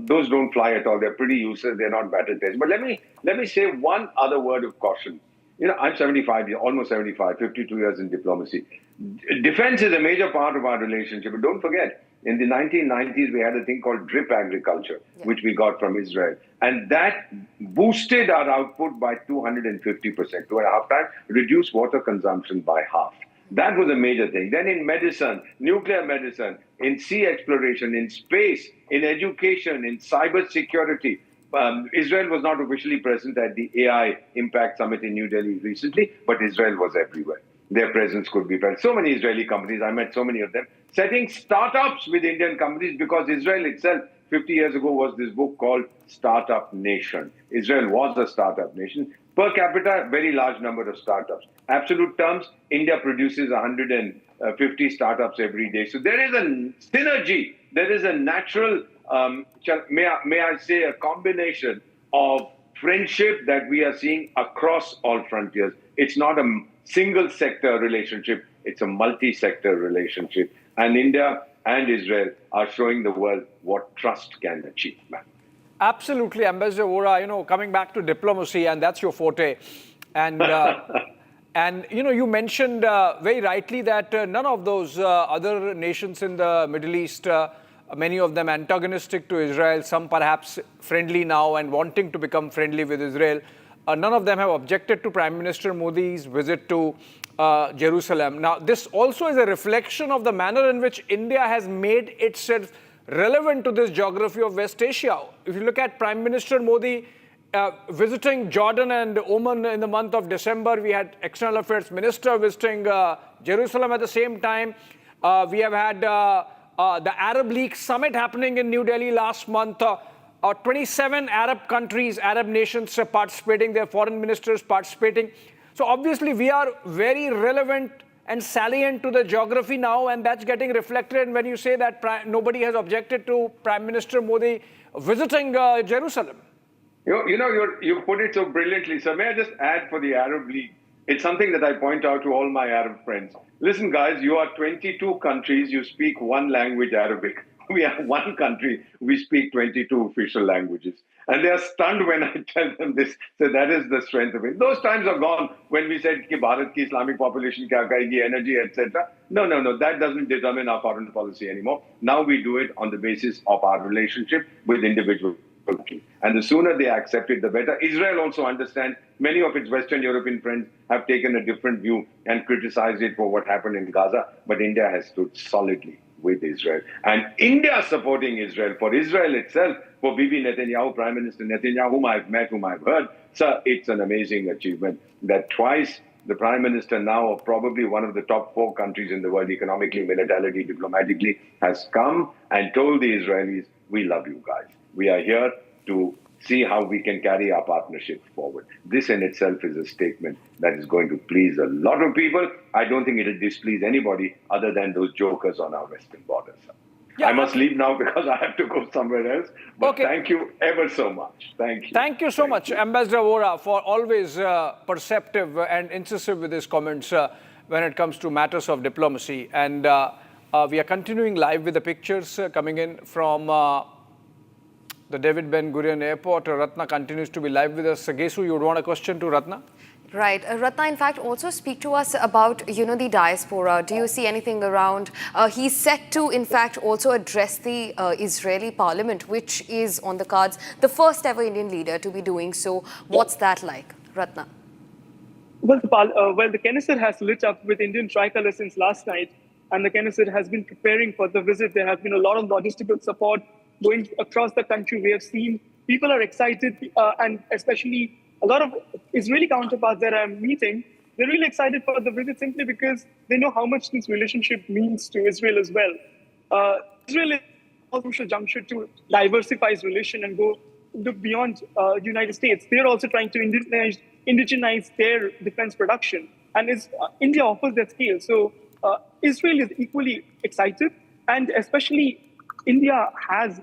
those don't fly at all. They're pretty useless. They're not battle tested. But let me say one other word of caution. You know, I'm 75, almost 75, 52 years in diplomacy. Defense is a major part of our relationship. But don't forget, in the 1990s, we had a thing called drip agriculture, which we got from Israel. And that boosted our output by 250%, 2.5 times, reduced water consumption by half. That was a major thing. Then in medicine, nuclear medicine, in sea exploration, in space, in education, in cyber security. Israel was not officially present at the AI Impact Summit in New Delhi recently, but Israel was everywhere. Their presence could be felt. So many Israeli companies, I met so many of them, setting startups with Indian companies, because Israel itself, 50 years ago, was this book called Startup Nation. Israel was a startup nation. Per capita, very large number of startups. Absolute terms, India produces 150 startups every day. So there is a synergy. There is a natural, may I say, a combination of friendship that we are seeing across all frontiers. It's not a single sector relationship, it's a multi-sector relationship. And India and Israel are showing the world what trust can achieve, man.
Absolutely, Ambassador Vora, coming back to diplomacy, and that's your forte. And, you mentioned very rightly that none of those other nations in the Middle East, many of them antagonistic to Israel, some perhaps friendly now and wanting to become friendly with Israel, none of them have objected to Prime Minister Modi's visit to Jerusalem. Now, this also is a reflection of the manner in which India has made itself relevant to this geography of West Asia. If you look at Prime Minister Modi visiting Jordan and Oman in the month of December, we had External Affairs Minister visiting Jerusalem at the same time. We have had the Arab League Summit happening in New Delhi last month. 27 Arab countries, Arab nations participating, their foreign ministers participating. So obviously we are very relevant and salient to the geography now, and that's getting reflected when you say that nobody has objected to Prime Minister Modi visiting Jerusalem.
You put it so brilliantly. So may I just add for the Arab League? It's something that I point out to all my Arab friends. Listen, guys, you are 22 countries. You speak one language, Arabic. We are one country. We speak 22 official languages. And they are stunned when I tell them this. So that is the strength of it. Those times are gone when we said ki Bharat ki Islamic population kya karegi, energy, etc. No. That doesn't determine our foreign policy anymore. Now we do it on the basis of our relationship with individuals. And the sooner they accept it, the better. Israel also understands. Many of its Western European friends have taken a different view and criticized it for what happened in Gaza. But India has stood solidly with Israel. And India supporting Israel, for Israel itself, for Bibi Netanyahu, Prime Minister Netanyahu, whom I've met, whom I've heard, sir, it's an amazing achievement that twice the Prime Minister now of probably one of the top 4 countries in the world, economically, militarily, diplomatically, has come and told the Israelis, we love you guys. We are here to see how we can carry our partnership forward. This in itself is a statement that is going to please a lot of people. I don't think it will displease anybody other than those jokers on our western borders. Yeah, I must leave now because I have to go somewhere else. But thank you ever so much. Thank you.
Thank you so much, Ambassador Vora, for always perceptive and incisive with his comments when it comes to matters of diplomacy. And we are continuing live with the pictures coming in from the David Ben Gurion Airport. Ratna continues to be live with us. Gesu, you would want a question to Ratna?
Right. Ratna, in fact, also speak to us about, the diaspora. Do you see anything around? He's set to, in fact, also address the Israeli parliament, which is on the cards. The first ever Indian leader to be doing so. What's that like, Ratna?
Well, the Knesset has lit up with Indian tricolour since last night, and the Knesset has been preparing for the visit. There has been a lot of logistical support going across the country. We have seen people are excited, and especially a lot of Israeli counterparts that I'm meeting, they're really excited for the visit simply because they know how much this relationship means to Israel as well. Israel is a crucial juncture to diversify its relation and go look beyond the United States. They're also trying to indigenize their defense production, and India offers that scale. So Israel is equally excited, and especially India has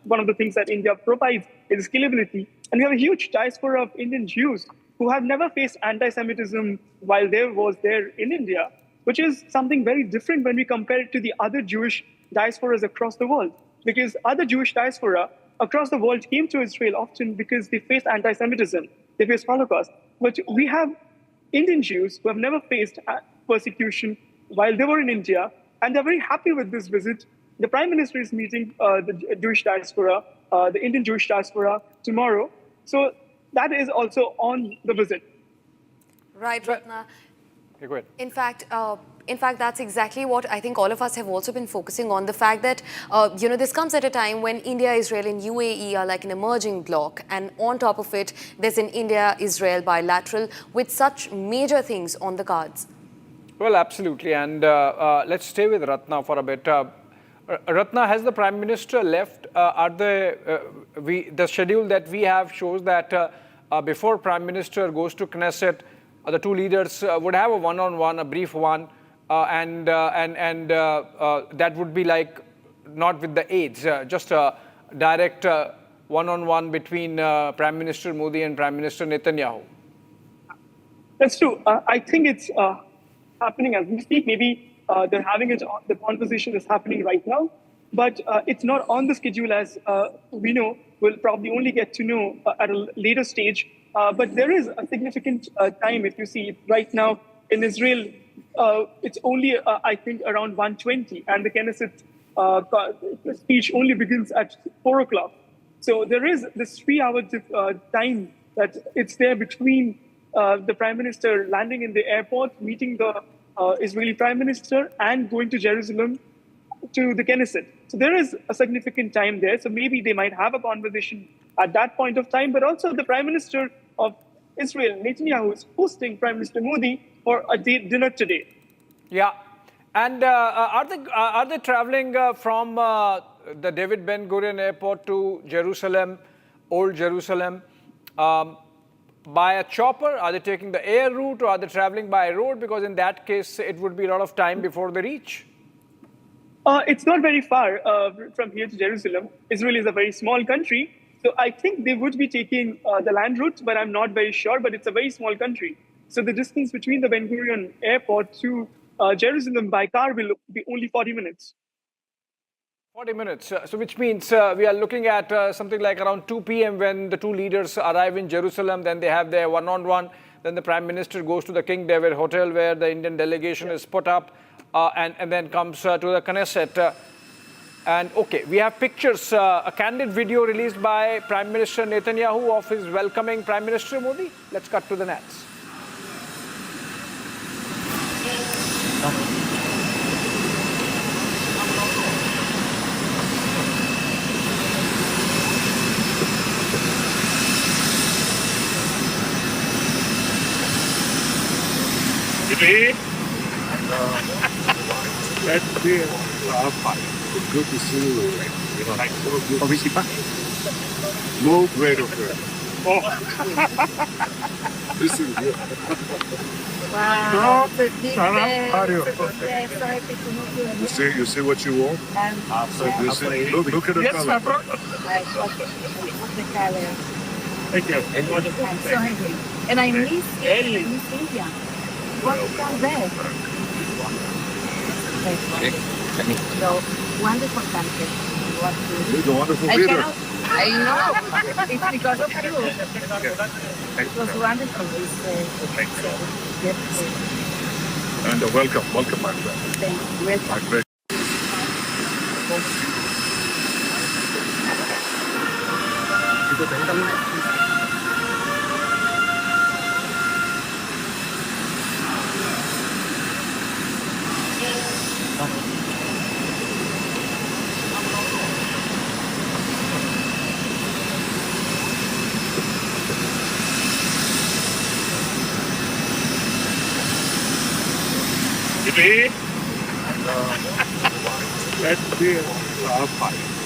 one of the things that India provides is scalability. And we have a huge diaspora of Indian Jews who have never faced anti-Semitism while they was there in India, which is something very different when we compare it to the other Jewish diasporas across the world. Because other Jewish diaspora across the world came to Israel often because they faced anti-Semitism, they faced Holocaust. But we have Indian Jews who have never faced persecution while they were in India, and they're very happy with this visit. The Prime Minister is meeting the Jewish diaspora, the Indian Jewish diaspora tomorrow. So that is also on the visit.
Right, Ratna.
Okay, go ahead.
In fact, that's exactly what I think all of us have also been focusing on. The fact that, this comes at a time when India, Israel and UAE are like an emerging bloc. And on top of it, there's an India-Israel bilateral with such major things on the cards.
Well, absolutely. And let's stay with Ratna for a bit. Ratna, has the Prime Minister left? The schedule that we have shows that before Prime Minister goes to Knesset, the two leaders would have a one-on-one, a brief one, and that would be like not with the aides, just a direct one-on-one between Prime Minister Modi and Prime Minister Netanyahu.
That's true. I think it's happening as we speak. Maybe they're having it. The conversation is happening right now, but it's not on the schedule as we know. We'll probably only get to know at a later stage. But there is a significant time. If you see right now in Israel, it's only I think around 1:20, and the Knesset speech only begins at 4 o'clock. So there is this 3-hour time that it's there between the Prime Minister landing in the airport, meeting the Israeli Prime Minister, and going to Jerusalem to the Knesset. So there is a significant time there. So maybe they might have a conversation at that point of time. But also the Prime Minister of Israel, Netanyahu, is hosting Prime Minister Modi for a dinner today.
Yeah. And are they traveling from the David Ben Gurion Airport to Jerusalem, Old Jerusalem? by a chopper? Are they taking the air route or are they traveling by road? Because in that case, it would be a lot of time before they reach.
It's not very far from here to Jerusalem. Israel is a very small country. So I think they would be taking the land route, but I'm not very sure. But it's a very small country. So the distance between the Ben Gurion airport to Jerusalem by car will be only 40 minutes.
40 minutes. So which means we are looking at something like around 2 p.m. when the two leaders arrive in Jerusalem. Then they have their one-on-one. Then the Prime Minister goes to the King David Hotel where the Indian delegation is put up and then comes to the Knesset. And okay, we have pictures, a candid video released by Prime Minister Netanyahu of his welcoming Prime Minister Modi. Let's cut to the nets.
That's it. It's good to see you. No great affair. This is good.
Wow.
You see what you want? Look at the color.
Thank you. I'm so hungry. And I miss India. What's down there? So, wonderful country.
It's a wonderful leader.
I know. It's because of you. It was wonderful.
And welcome, my friend.
Thank you. Welcome.
That's it.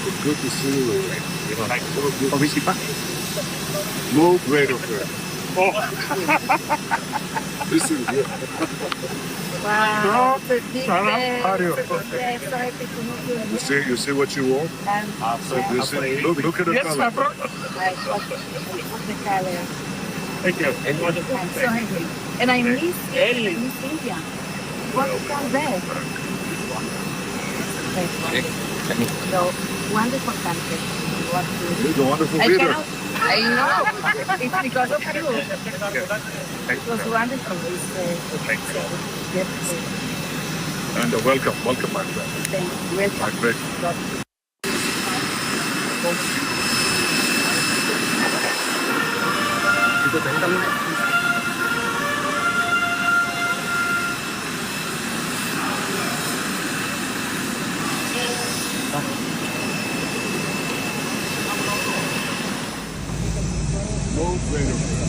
It's good to see you. No great affair. This is good.
Wow.
You see what you want? Look at the color.
Thank you. I'm so hungry. And I miss India. What's down there? So, wonderful country.
It's a wonderful leader.
I know. It's because of you. It was wonderful.
And welcome, my friend.
Thank you. Welcome.
No great affair.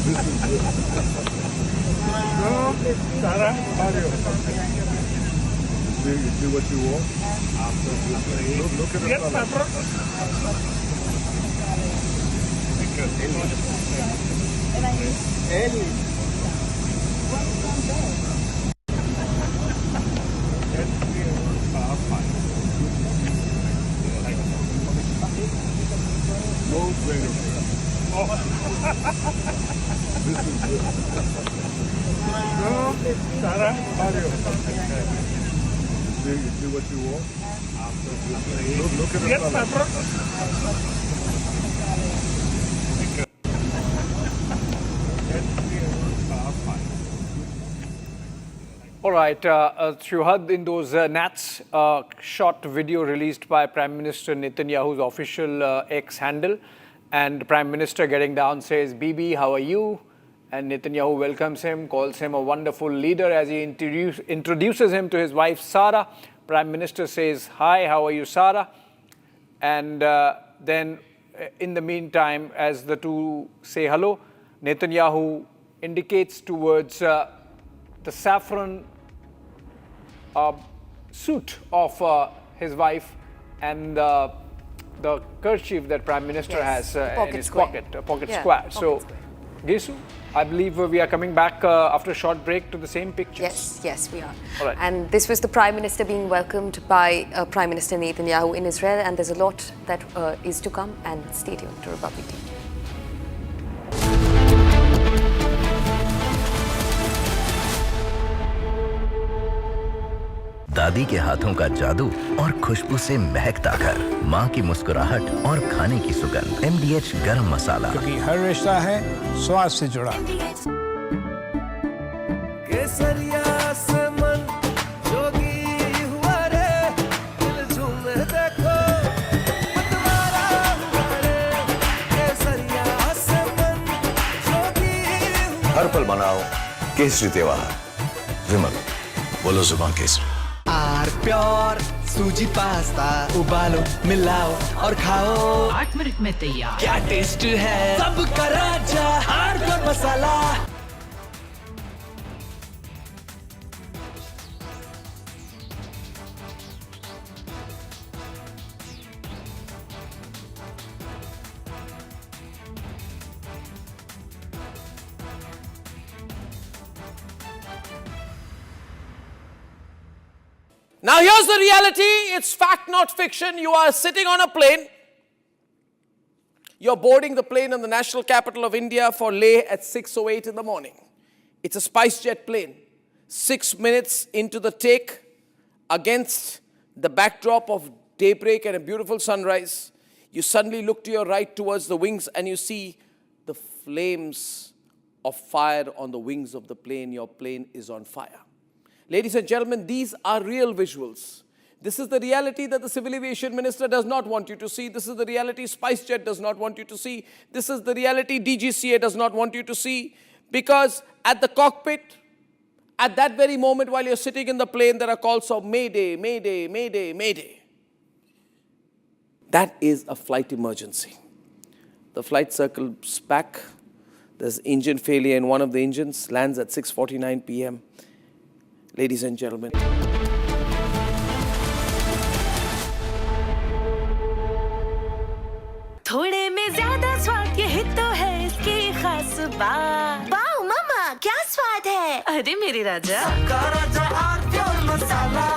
This is good. Sarah, how are you? You see what you want? Look at the color. No great affair. This is good. Sarah, how are you? You see what you want? Look at the color.
All right, you heard in those Nats, short video released by Prime Minister Netanyahu's official X handle. And Prime Minister getting down says, Bibi, how are you? And Netanyahu welcomes him, calls him a wonderful leader as he introduces him to his wife, Sarah. Prime Minister says, hi, how are you, Sarah? And then in the meantime, as the two say hello, Netanyahu indicates towards the saffron suit of his wife, and the kerchief that Prime Minister has in his pocket
Yeah,
square.
pocket
So,
square.
Gesu, I believe we are coming back after a short break to the same pictures.
Yes, we are.
All right.
And this was the Prime Minister being welcomed by Prime Minister Netanyahu in Israel, and there's a lot that is to come, and stay tuned to Republic TV.
दादी के हाथों का जादू और खुशबू से महकता घर, माँ की मुस्कुराहट और खाने की सुगंध। MDH गरम मसाला,
क्योंकि हर रिश्ता है स्वाद से जुड़ा।
केसरिया से मन जोगी हुआ रे, दिल झूमे देखो मतवारा हुआ रे। केसरिया से मन जोगी हुआ।
हर पल मनाओ केसरी त्योहार। विमल, बोलो जुबान केसरी।
आर प्योर सूजी पास्ता उबालो मिलाओ और खाओ
8 मिनट में तैयार।
क्या टेस्ट है सबका राजा R pure masala.
Now here's the reality, it's fact not fiction. You are sitting on a plane. You're boarding the plane in the national capital of India for Leh at 6:08 in the morning. It's a SpiceJet plane. 6 minutes into the take, against the backdrop of daybreak and a beautiful sunrise, you suddenly look to your right towards the wings and you see the flames of fire on the wings of the plane. Your plane is on fire. Ladies and gentlemen, these are real visuals. This is the reality that the Civil Aviation Minister does not want you to see. This is the reality SpiceJet does not want you to see. This is the reality DGCA does not want you to see. Because at the cockpit, at that very moment while you're sitting in the plane, there are calls of Mayday, Mayday, Mayday, Mayday. That is a flight emergency. The flight circles back. There's engine failure in one of the engines, lands at 6:49 p.m. Ladies and gentlemen.
थोड़े में ज्यादा स्वाद यही तो है इसकी खास बात। वाओ मामा क्या स्वाद है। अरे मेरे राजा सबका राजा आर प्योर मसाला।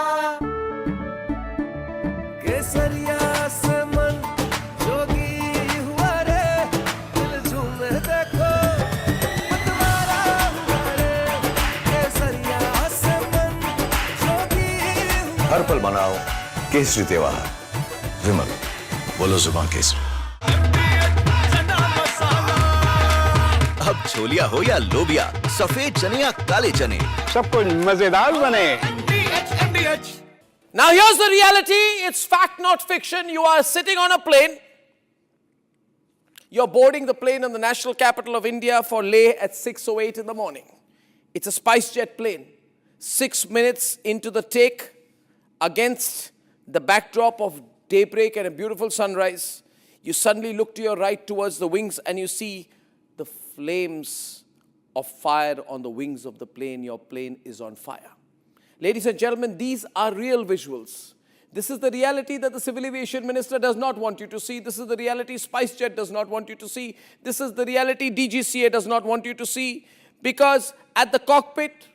केसरिया से मन जोगी हुआ रे, दिल झूमे देखो मतवारा हुआ रे। केसरिया से मन जोगी हुआ।
हर पल मनाओ केसरी त्योहार। विमल, बोलो जुबान केसरी।
अब छोलिया हो या लोबिया, सफेद चने या काले चने,
सब कुछ मजेदार बने।
Now here's the reality, it's fact not fiction. You are sitting on a plane. You're boarding the plane in the national capital of India for Leh at 6:08 in the morning. It's a SpiceJet plane. 6 minutes into the take, against the backdrop of daybreak and a beautiful sunrise, you suddenly look to your right towards the wings and you see the flames of fire on the wings of the plane. Your plane is on fire. Ladies and gentlemen, these are real visuals. This is the reality that the Civil Aviation Minister does not want you to see. This is the reality SpiceJet does not want you to see. This is the reality DGCA does not want you to see. Because at the cockpit,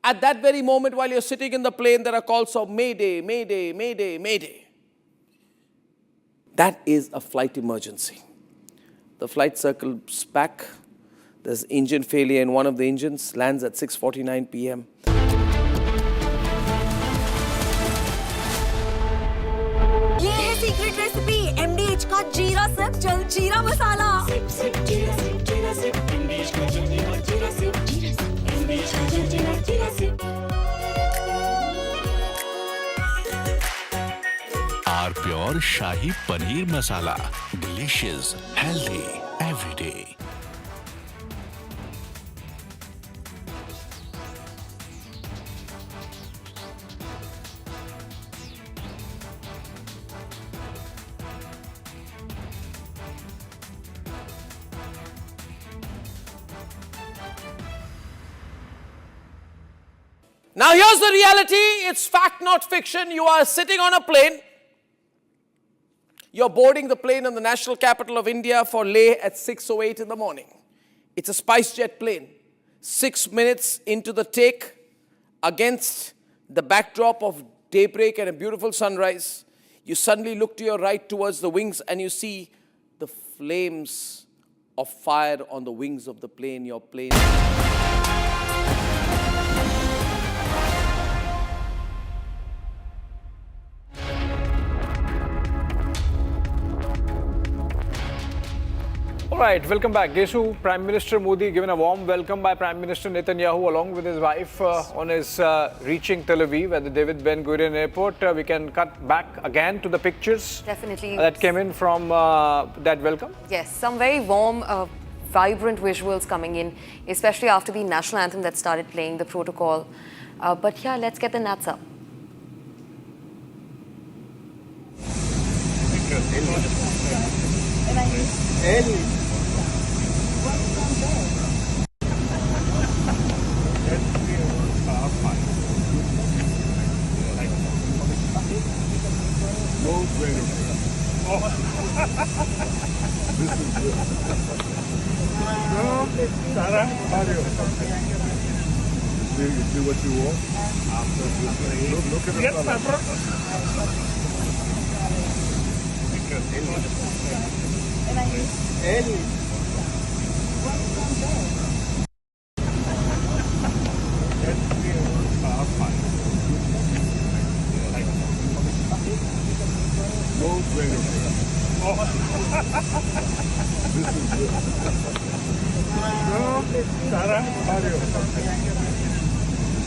at that very moment while you're sitting in the plane, there are calls of Mayday, Mayday, Mayday, Mayday. That is a flight emergency. The flight circles back. There's engine failure in one of the engines, lands at 6:49 p.m.
ये है secret recipe MDH का जीरा SIP जल जीरा मसाला। Sip sip जीरा sip जीरा sip MDH का jal jeera jeera sip MDH का jal jeera jeera sip.
Our pure shahi paneer masala, delicious, healthy every day.
Now here's the reality, it's fact not fiction. You are sitting on a plane. You're boarding the plane in the national capital of India for Leh at 6:08 in the morning. It's a SpiceJet plane. 6 minutes into the take, against the backdrop of daybreak and a beautiful sunrise, you suddenly look to your right towards the wings and you see the flames of fire on the wings of the plane, your plane.
All right, welcome back. Gesu, Prime Minister Modi given a warm welcome by Prime Minister Netanyahu along with his wife on his reaching Tel Aviv at the David Ben Gurion Airport. We can cut back again to the pictures
Definitely.
that came in from that welcome.
Yes, some very warm, vibrant visuals coming in, especially after the national anthem that started playing, the protocol. But yeah, let's get the nats up.
You see what you want? Look at the color.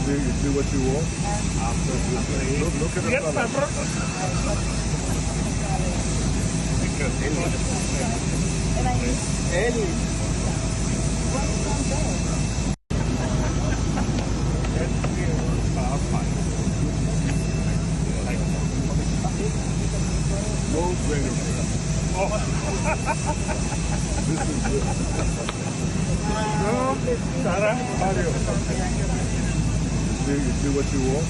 You see what you want? Look at the color. You see what you want?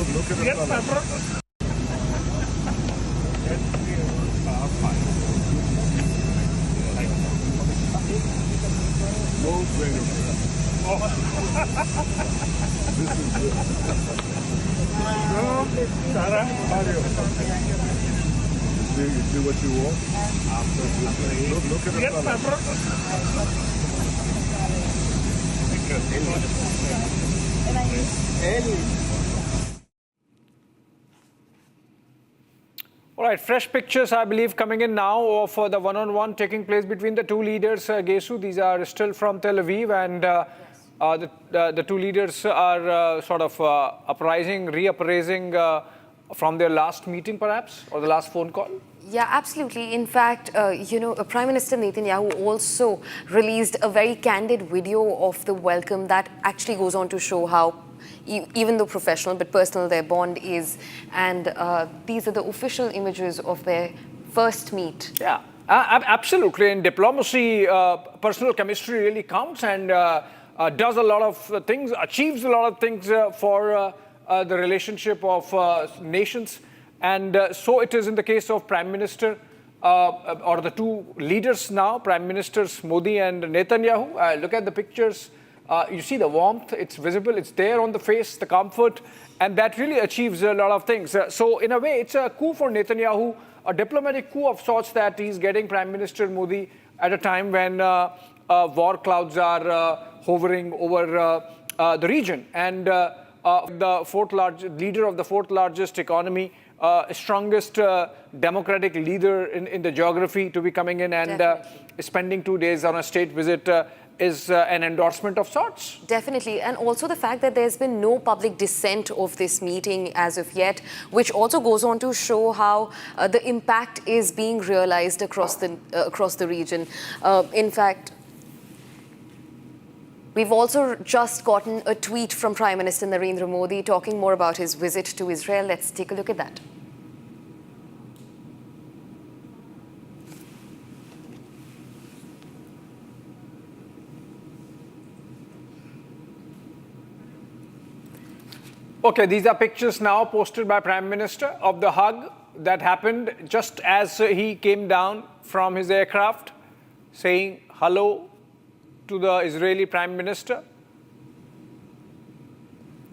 Look at the color. You see what you want? Look at the color.
All right, fresh pictures, I believe, coming in now of the one-on-one taking place between the two leaders, Gesu. These are still from Tel Aviv, and the two leaders are sort of reappraising from their last meeting, perhaps, or the last phone call.
Yeah, absolutely. In fact, Prime Minister Netanyahu also released a very candid video of the welcome that actually goes on to show how, even though professional but personal, their bond is. And these are the official images of their first meet.
Yeah, absolutely. In diplomacy, personal chemistry really counts and does a lot of things, achieves a lot of things for the relationship of nations. And so it is in the case of Prime Minister, or the two leaders now, Prime Ministers Modi and Netanyahu. Look at the pictures. You see the warmth, it's visible, it's there on the face, the comfort, and that really achieves a lot of things. So in a way, it's a coup for Netanyahu, a diplomatic coup of sorts that he's getting Prime Minister Modi at a time when war clouds are hovering over the region. And the leader of the fourth largest economy, strongest democratic leader in the geography to be coming in and spending 2 days on a state visit is an endorsement of sorts.
Definitely. And also the fact that there's been no public dissent of this meeting as of yet, which also goes on to show how the impact is being realized across the region. In fact, we've also just gotten a tweet from Prime Minister Narendra Modi talking more about his visit to Israel. Let's take a look at that.
Okay, these are pictures now posted by Prime Minister of the hug that happened just as he came down from his aircraft, saying hello to the Israeli Prime Minister.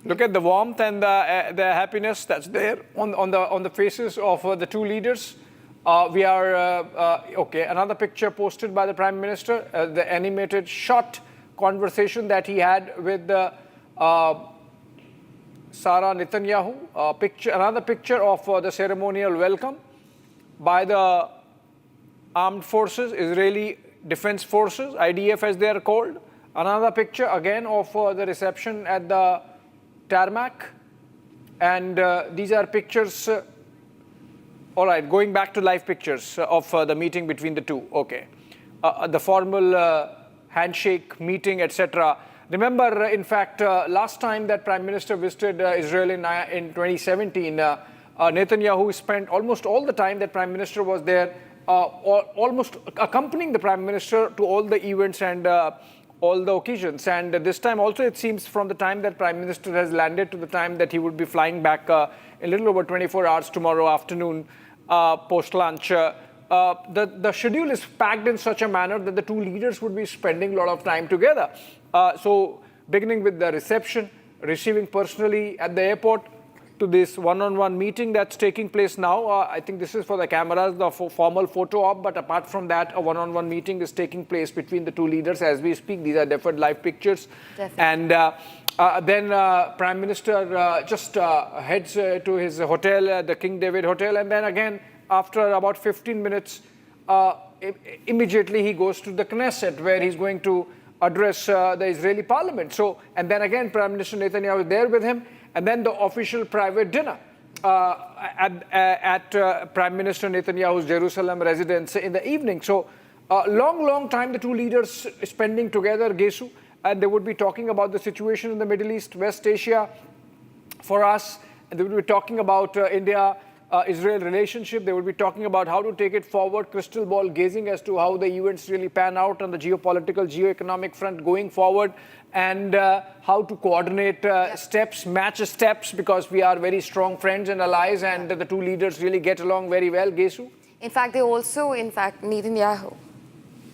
Look at the warmth and the happiness that's there on the faces of the two leaders. Okay, another picture posted by the Prime Minister, the animated short conversation that he had with Sarah Netanyahu. Another picture of the ceremonial welcome by the armed forces, Israeli Defense Forces, IDF as they are called. Another picture again of the reception at the tarmac. And these are pictures, all right, going back to live pictures of the meeting between the two. Okay. The formal handshake, meeting, etc. Remember, in fact, last time that Prime Minister visited Israel in 2017, Netanyahu spent almost all the time that Prime Minister was there, almost accompanying the Prime Minister to all the events and all the occasions. And this time also, it seems from the time that Prime Minister has landed to the time that he would be flying back a little over 24 hours tomorrow afternoon post-lunch. The schedule is packed in such a manner that the two leaders would be spending a lot of time together. So beginning with the reception, receiving personally at the airport, to this one-on-one meeting that's taking place now. I think this is for the cameras, the formal photo op, but apart from that, a one-on-one meeting is taking place between the two leaders as we speak. These are deferred live pictures. Definitely. And then Prime Minister just heads to his hotel, the King David Hotel, and then again, after about 15 minutes, immediately he goes to the Knesset, where he's going to address the Israeli parliament. So, and then again, Prime Minister Netanyahu is there with him, and then the official private dinner at Prime Minister Netanyahu's Jerusalem residence in the evening. So, long time the two leaders spending together, Gesu, and they would be talking about the situation in the Middle East, West Asia for us, and they would be talking about India-Israel relationship. They would be talking about how to take it forward, crystal ball gazing as to how the events really pan out on the geopolitical, geo-economic front going forward, and how to coordinate steps, match steps, because we are very strong friends and allies, and the two leaders really get along very well, Gesu.
In fact,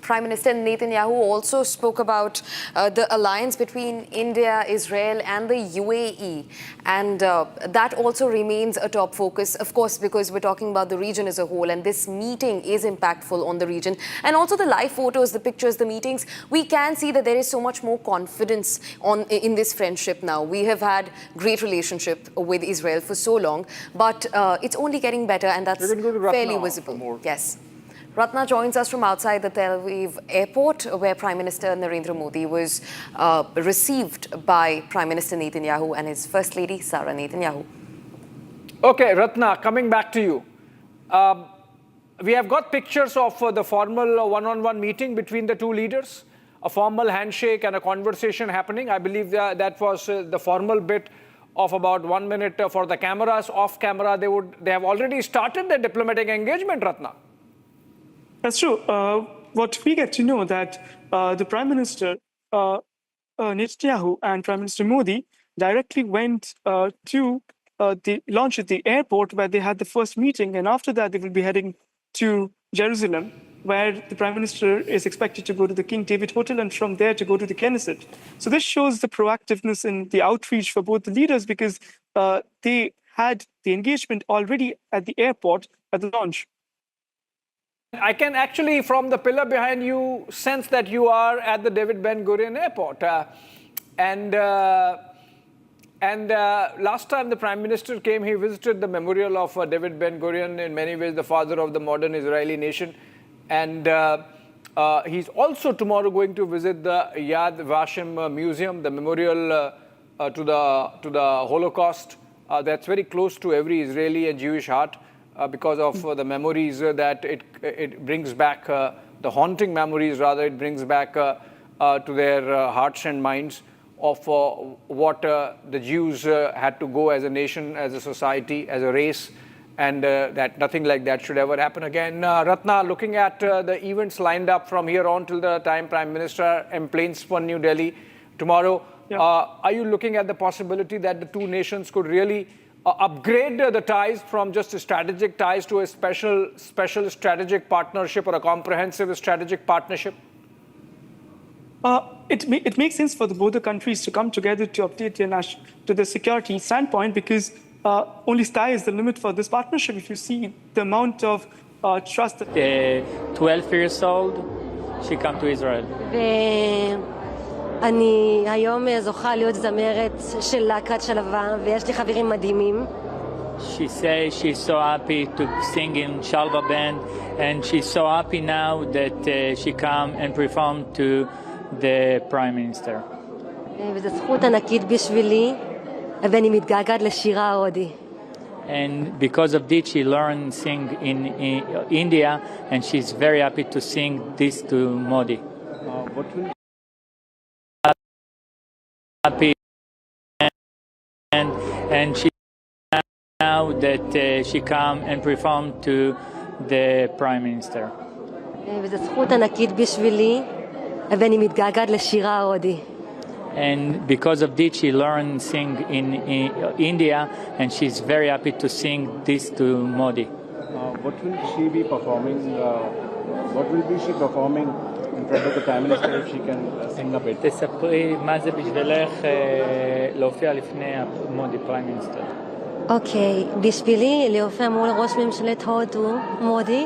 Prime Minister Netanyahu also spoke about the alliance between India, Israel and the UAE. And that also remains a top focus, of course, because we're talking about the region as a whole. And this meeting is impactful on the region. And also the live photos, the pictures, the meetings, we can see that there is so much more confidence in this friendship now. We have had great relationship with Israel for so long, but it's only getting better, and that's fairly visible. Yes. Ratna joins us from outside the Tel Aviv airport, where Prime Minister Narendra Modi was received by Prime Minister Netanyahu and his First Lady, Sarah Netanyahu.
Okay, Ratna, coming back to you. We have got pictures of the formal one-on-one meeting between the two leaders, a formal handshake and a conversation happening. I believe that was the formal bit of about 1 minute for the cameras. Off camera, they have already started their diplomatic engagement, Ratna.
That's true. What we get to know that the Prime Minister Netanyahu and Prime Minister Modi directly went to the launch at the airport, where they had the first meeting, and after that they will be heading to Jerusalem, where the Prime Minister is expected to go to the King David Hotel, and from there to go to the Knesset. So this shows the proactiveness and the outreach for both the leaders, because they had the engagement already at the airport at the launch.
I can actually, from the pillar behind you, sense that you are at the David Ben Gurion airport. Last time the Prime Minister came, he visited the memorial of David Ben Gurion, in many ways the father of the modern Israeli nation. And he's also tomorrow going to visit the Yad Vashem Museum, the memorial to the Holocaust. That's very close to every Israeli and Jewish heart. Because of the memories that it brings back, the haunting memories rather, it brings back to their hearts and minds of what the Jews had to go as a nation, as a society, as a race, and that nothing like that should ever happen again. Ratna, looking at the events lined up from here on till the time Prime Minister emplanes for New Delhi tomorrow, are you looking at the possibility that the two nations could really upgrade the ties from just strategic ties to a special strategic partnership or a comprehensive strategic partnership?
It makes sense for both the countries to come together to update to the security standpoint, because only sky is the limit for this partnership. If you see the amount of trust that
12 years old, she come to Israel.
אני היום זוכה להיות זמרת של להקת שלווה, ויש לי חברים מדהימים.
She says she's so happy to sing in Shalva band, and she's so happy now that she come and perform to the Prime Minister.
וזו זכות ענקית בשבילי, ואני מתגעגעת לשירה ההודי.
And because of this, she learned sing in India, and she's very happy to sing this to Modi.
What will
happy and she now that she come and perform to the Prime Minister.
וזו זכות ענקית בשבילי, ואני מתגעגעת לשירה ההודי.
And because of this, she learned sing in India, and she's very happy to sing this to Modi.
What will she be performing? What will be she performing in front of the Prime Minister if she can sing a bit?
תספרי מה זה בשבילך להופיע לפני מודי, Prime Minister.
אוקיי, בשבילי להופיע מול ראש ממשלת הודו, מודי,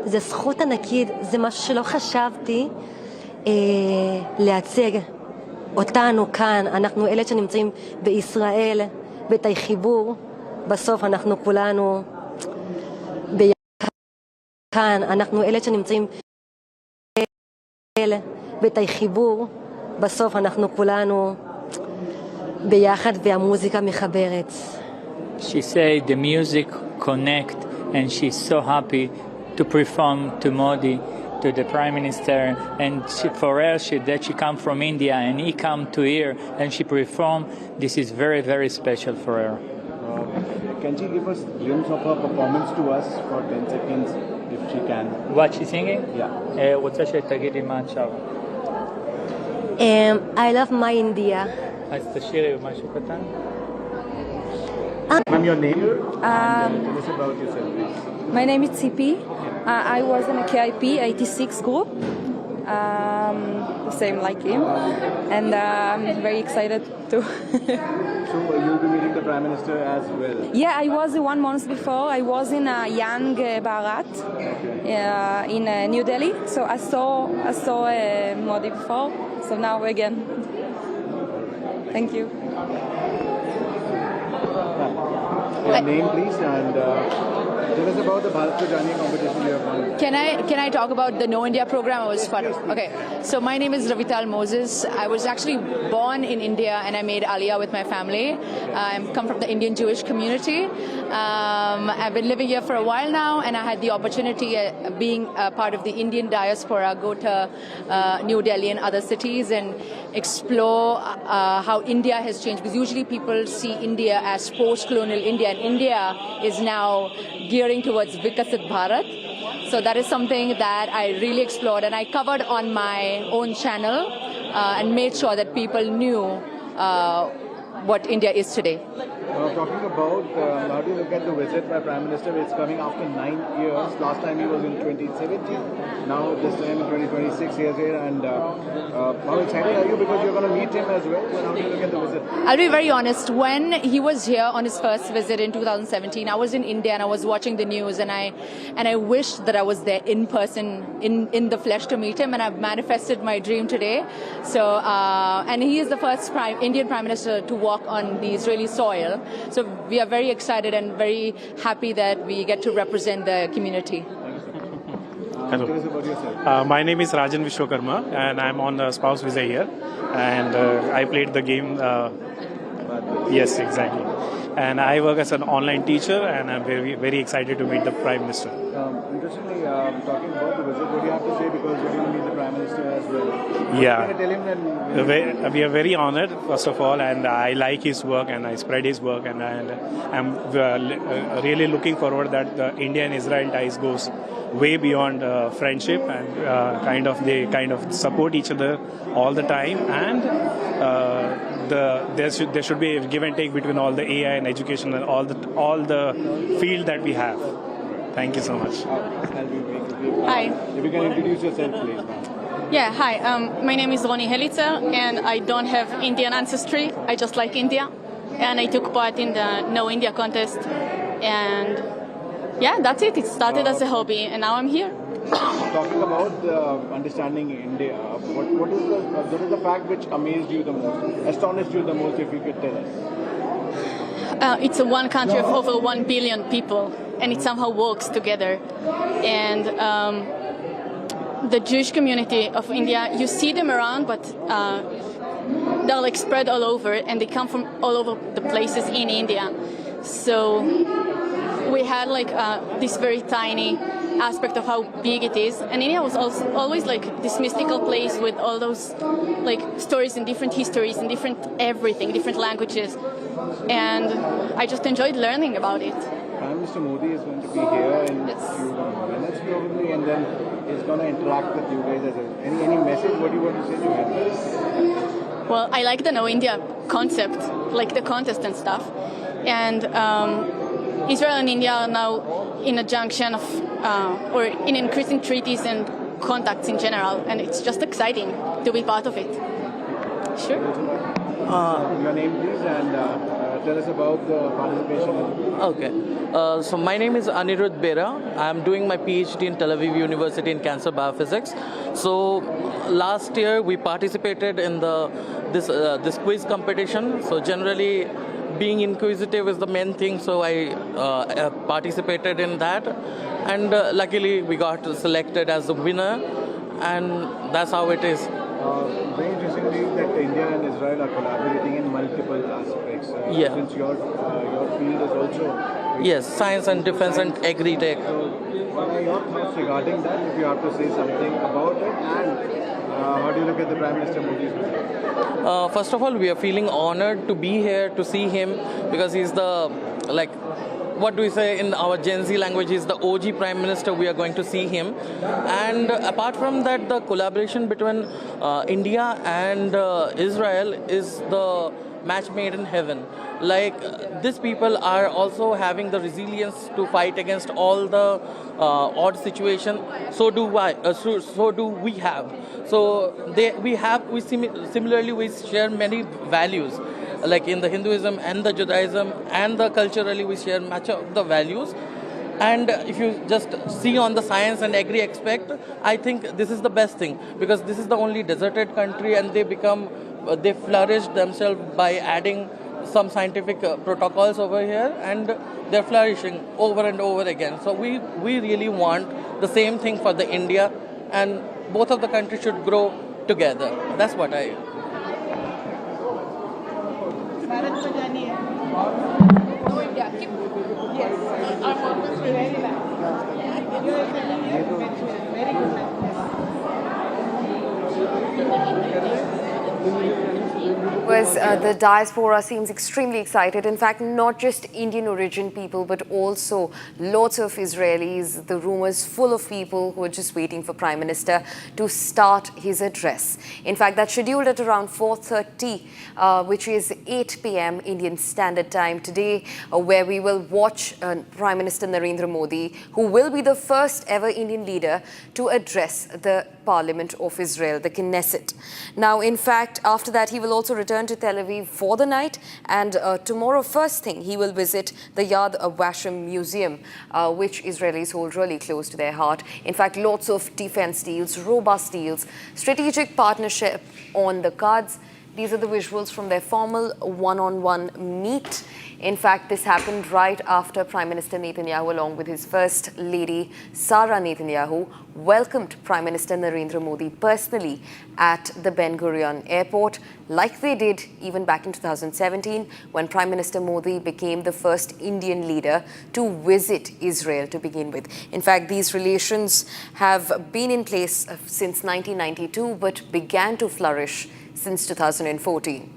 זה זכות ענקית, זה משהו שלא חשבתי להציג אותנו כאן. אנחנו אלה שנמצאים בישראל, בתאי חיבור, בסוף אנחנו כולנו ביחד כאן. אנחנו אלה שנמצאים בתאי חיבור, בסוף אנחנו כולנו ביחד והמוזיקה מחברת.
She said the music connect, and she's so happy to perform to Modi, to the Prime Minister, and for her, that she come from India and he come to here and she perform. This is very, very special for her.
Can she give us a glimpse of her performance to us for 10 seconds, if she can?
What she's singing?
Yeah.
רוצה שתגידי מה עכשיו?
I love my India.
אז תשאירי משהו קטן.
Ma'am, your name? Tell us about yourself, please.
My name is Tsipi. I was in a KIP 86 group, the same like him, and I'm very excited to.
So you'll be meeting the Prime Minister as well?
Yeah, I was 1 month before. I was in Young Bharat in New Delhi, so I saw Modi before. So now again. Thank you.
Your name, please, and tell us about the Bharat Ko Janiye competition you have won.
Can I talk about the No India program? It was fun. Okay, so my name is Ravital Moses. I was actually born in India and I made Aliyah with my family. I come from the Indian Jewish community. I've been living here for a while now, and I had the opportunity, being a part of the Indian diaspora, go to New Delhi and other cities and explore how India has changed. Because usually people see India as post-colonial India, and India is now gearing towards Vikasit Bharat. So that is something that I really explored, and I covered on my own channel and made sure that people knew what India is today.
Talking about how do you look at the visit by Prime Minister? It's coming after 9 years. Last time he was in 2017. Now this time in 2026 he is here. And how excited are you, because you're going to meet him as well? And how do you look at the visit?
I'll be very honest. When he was here on his first visit in 2017, I was in India and I was watching the news, and I wished that I was there in person, in the flesh, to meet him, and I've manifested my dream today. So and he is the first Indian Prime Minister to walk on the Israeli soil. So we are very excited and very happy that we get to represent the community.
Hello. My name is Rajan Vishwakarma, and I'm on a spouse visa here. And I played the game. Yes, exactly. And I work as an online teacher, and I'm very, very excited to meet the Prime Minister.
Interestingly, talking about the visit, what do you have to say, because you're going to meet the Prime Minister as well?
Yeah.
Can you tell him when
We are very honored, first of all, and I like his work and I spread his work, and I'm really looking forward that the India and Israel ties goes way beyond friendship, and they kind of support each other all the time, and there should be a give and take between all the AI and education and all the field that we have. Thank you so much.
Hi.
If you can introduce yourself, please.
Yeah, hi. My name is Roni Helitzer, and I don't have Indian ancestry. I just like India, and I took part in the No India contest, and yeah, that's it. It started as a hobby, and now I'm here.
Talking about understanding India, what is the fact which amazed you the most, astonished you the most, if you could tell us?
It's a one country of over 1 billion people, and it somehow works together. And the Jewish community of India, you see them around, but they're like spread all over, and they come from all over the places in India. So we had like this very tiny aspect of how big it is, and India was also always like this mystical place with all those like stories and different histories and different everything, different languages, and I just enjoyed learning about it.
Prime Minister Modi is going to be here in a few minutes probably, and then he's going to interact with you guys. Any message? What do you want to say to him?
Well, I like the No India concept, like the contest and stuff, and Israel and India are now in a junction of, or in increasing treaties and contacts in general, and it's just exciting to be part of it. Sure.
Your name, please, and tell us about the participation.
Okay. So my name is Anirudh Bera. I'm doing my PhD in Tel Aviv University in Cancer Biophysics. So last year we participated in this quiz competition. So generally, being inquisitive is the main thing, so I participated in that, and luckily we got selected as the winner, and that's how it is.
Very interestingly, that India and Israel are collaborating in multiple aspects.
Yeah.
Since your field is also...
Yes, science and defense and agri-tech.
So what are your thoughts regarding that, if you have to say something about it, and how do you look at the Prime Minister Modi's visit?
First of all, we are feeling honored to be here to see him, because he's the, like, what do we say in our Gen Z language, is the OG Prime Minister. We are going to see him. And apart from that, the collaboration between India and Israel is the match made in heaven. Like, these people are also having the resilience to fight against all the odd situation. So do we have. So similarly we share many values. Like in the Hinduism and the Judaism and the culturally we share much of the values. And if you just see on the science and agri aspect, I think this is the best thing, because this is the only deserted country, and they flourish themselves by adding some scientific protocols over here, and they're flourishing over and over again. So we really want the same thing for the India, and both of the countries should grow together. That's what I...
The diaspora seems extremely excited. In fact, not just Indian origin people, but also lots of Israelis. The rumors full of people who are just waiting for Prime Minister to start his address. In fact, that's scheduled at around 4:30, which is 8 p.m. Indian Standard Time today, where we will watch Prime Minister Narendra Modi, who will be the first ever Indian leader to address the Parliament of Israel, the Knesset. Now, in fact, after that, he will also return to Tel Aviv for the night, and tomorrow, first thing, he will visit the Yad Vashem Museum, which Israelis hold really close to their heart. In fact, lots of defense deals, robust deals, strategic partnership on the cards. These are the visuals from their formal one-on-one meet. In fact, this happened right after Prime Minister Netanyahu, along with his First Lady, Sarah Netanyahu, welcomed Prime Minister Narendra Modi personally at the Ben Gurion airport, like they did even back in 2017, when Prime Minister Modi became the first Indian leader to visit Israel to begin with. In fact, these relations have been in place since 1992, but began to flourish since 2014.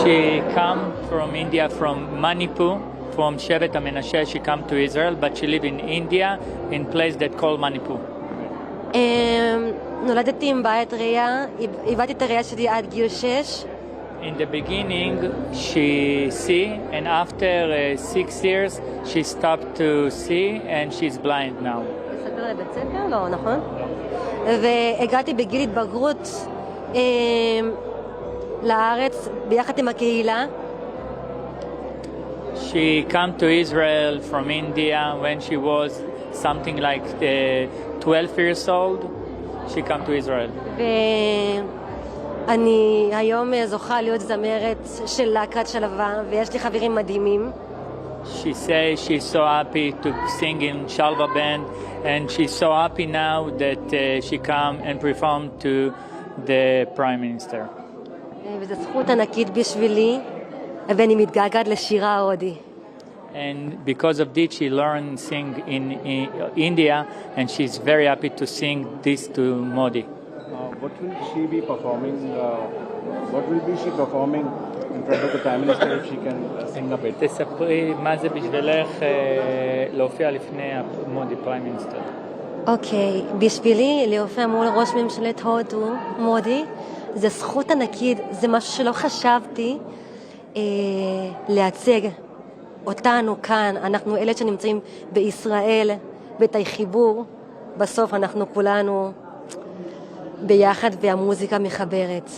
She come from India, from Manipur, from Shevet HaMenashe. She come to Israel, but she live in India, in place that called Manipur.
נולדתי עם בעיית ראייה, איבדתי את הראייה שלי עד גיל 6.
In the beginning, she see, and after 6 years, she stopped to see, and she's blind now.
לספר לבית ספר? לא, נכון. והגעתי בגיל התבגרות לארץ ביחד עם הקהילה.
She came to Israel from India when she was something like 12 years old. She came to Israel.
ואני היום זוכה להיות זמרת של להקת שלווה, ויש לי חברים מדהימים.
She says she's so happy to sing in Shalva band, and she's so happy now that she come and perform to the Prime Minister.
וזו זכות ענקית בשבילי, ואני מתגעגעת לשירה ההודי.
And because of this, she learned sing in India, and she's very happy to sing this to Modi.
What will she be performing? What will be she performing in front of the Prime Minister if she can sing a bit?
תספרי מה זה בשבילך להופיע לפני מודי, Prime Minister.
אוקיי, בשבילי להופיע מול ראש ממשלת הודו, מודי, זה זכות ענקית, זה משהו שלא חשבתי להציג אותנו כאן. אנחנו אלה שנמצאים בישראל, בתי חיבור, בסוף אנחנו כולנו ביחד והמוזיקה מחברת.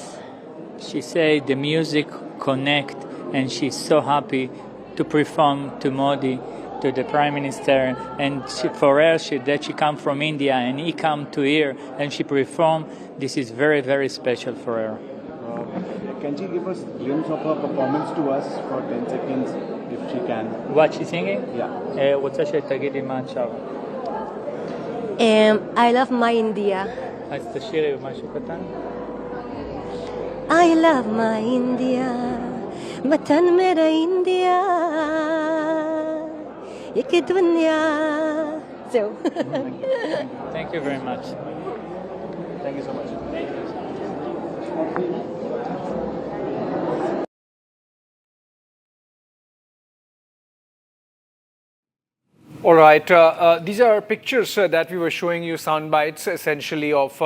She said the music connect, and she's so happy to perform to Modi, to the Prime Minister, and for her that she come from India and he come to here and she perform. This is very, very special for her.
Can she give us a glimpse of her performance to us for 10 seconds if she can?
What she's singing?
Yeah.
רוצה שתגידי מה עכשיו.
I love my India.
אז תשאירי משהו קטן.
I love my India, वतन मेरा India, ये दुनिया. So.
Thank you very much.
Thank you so much.
All right, these are pictures that we were showing you, sound bites essentially of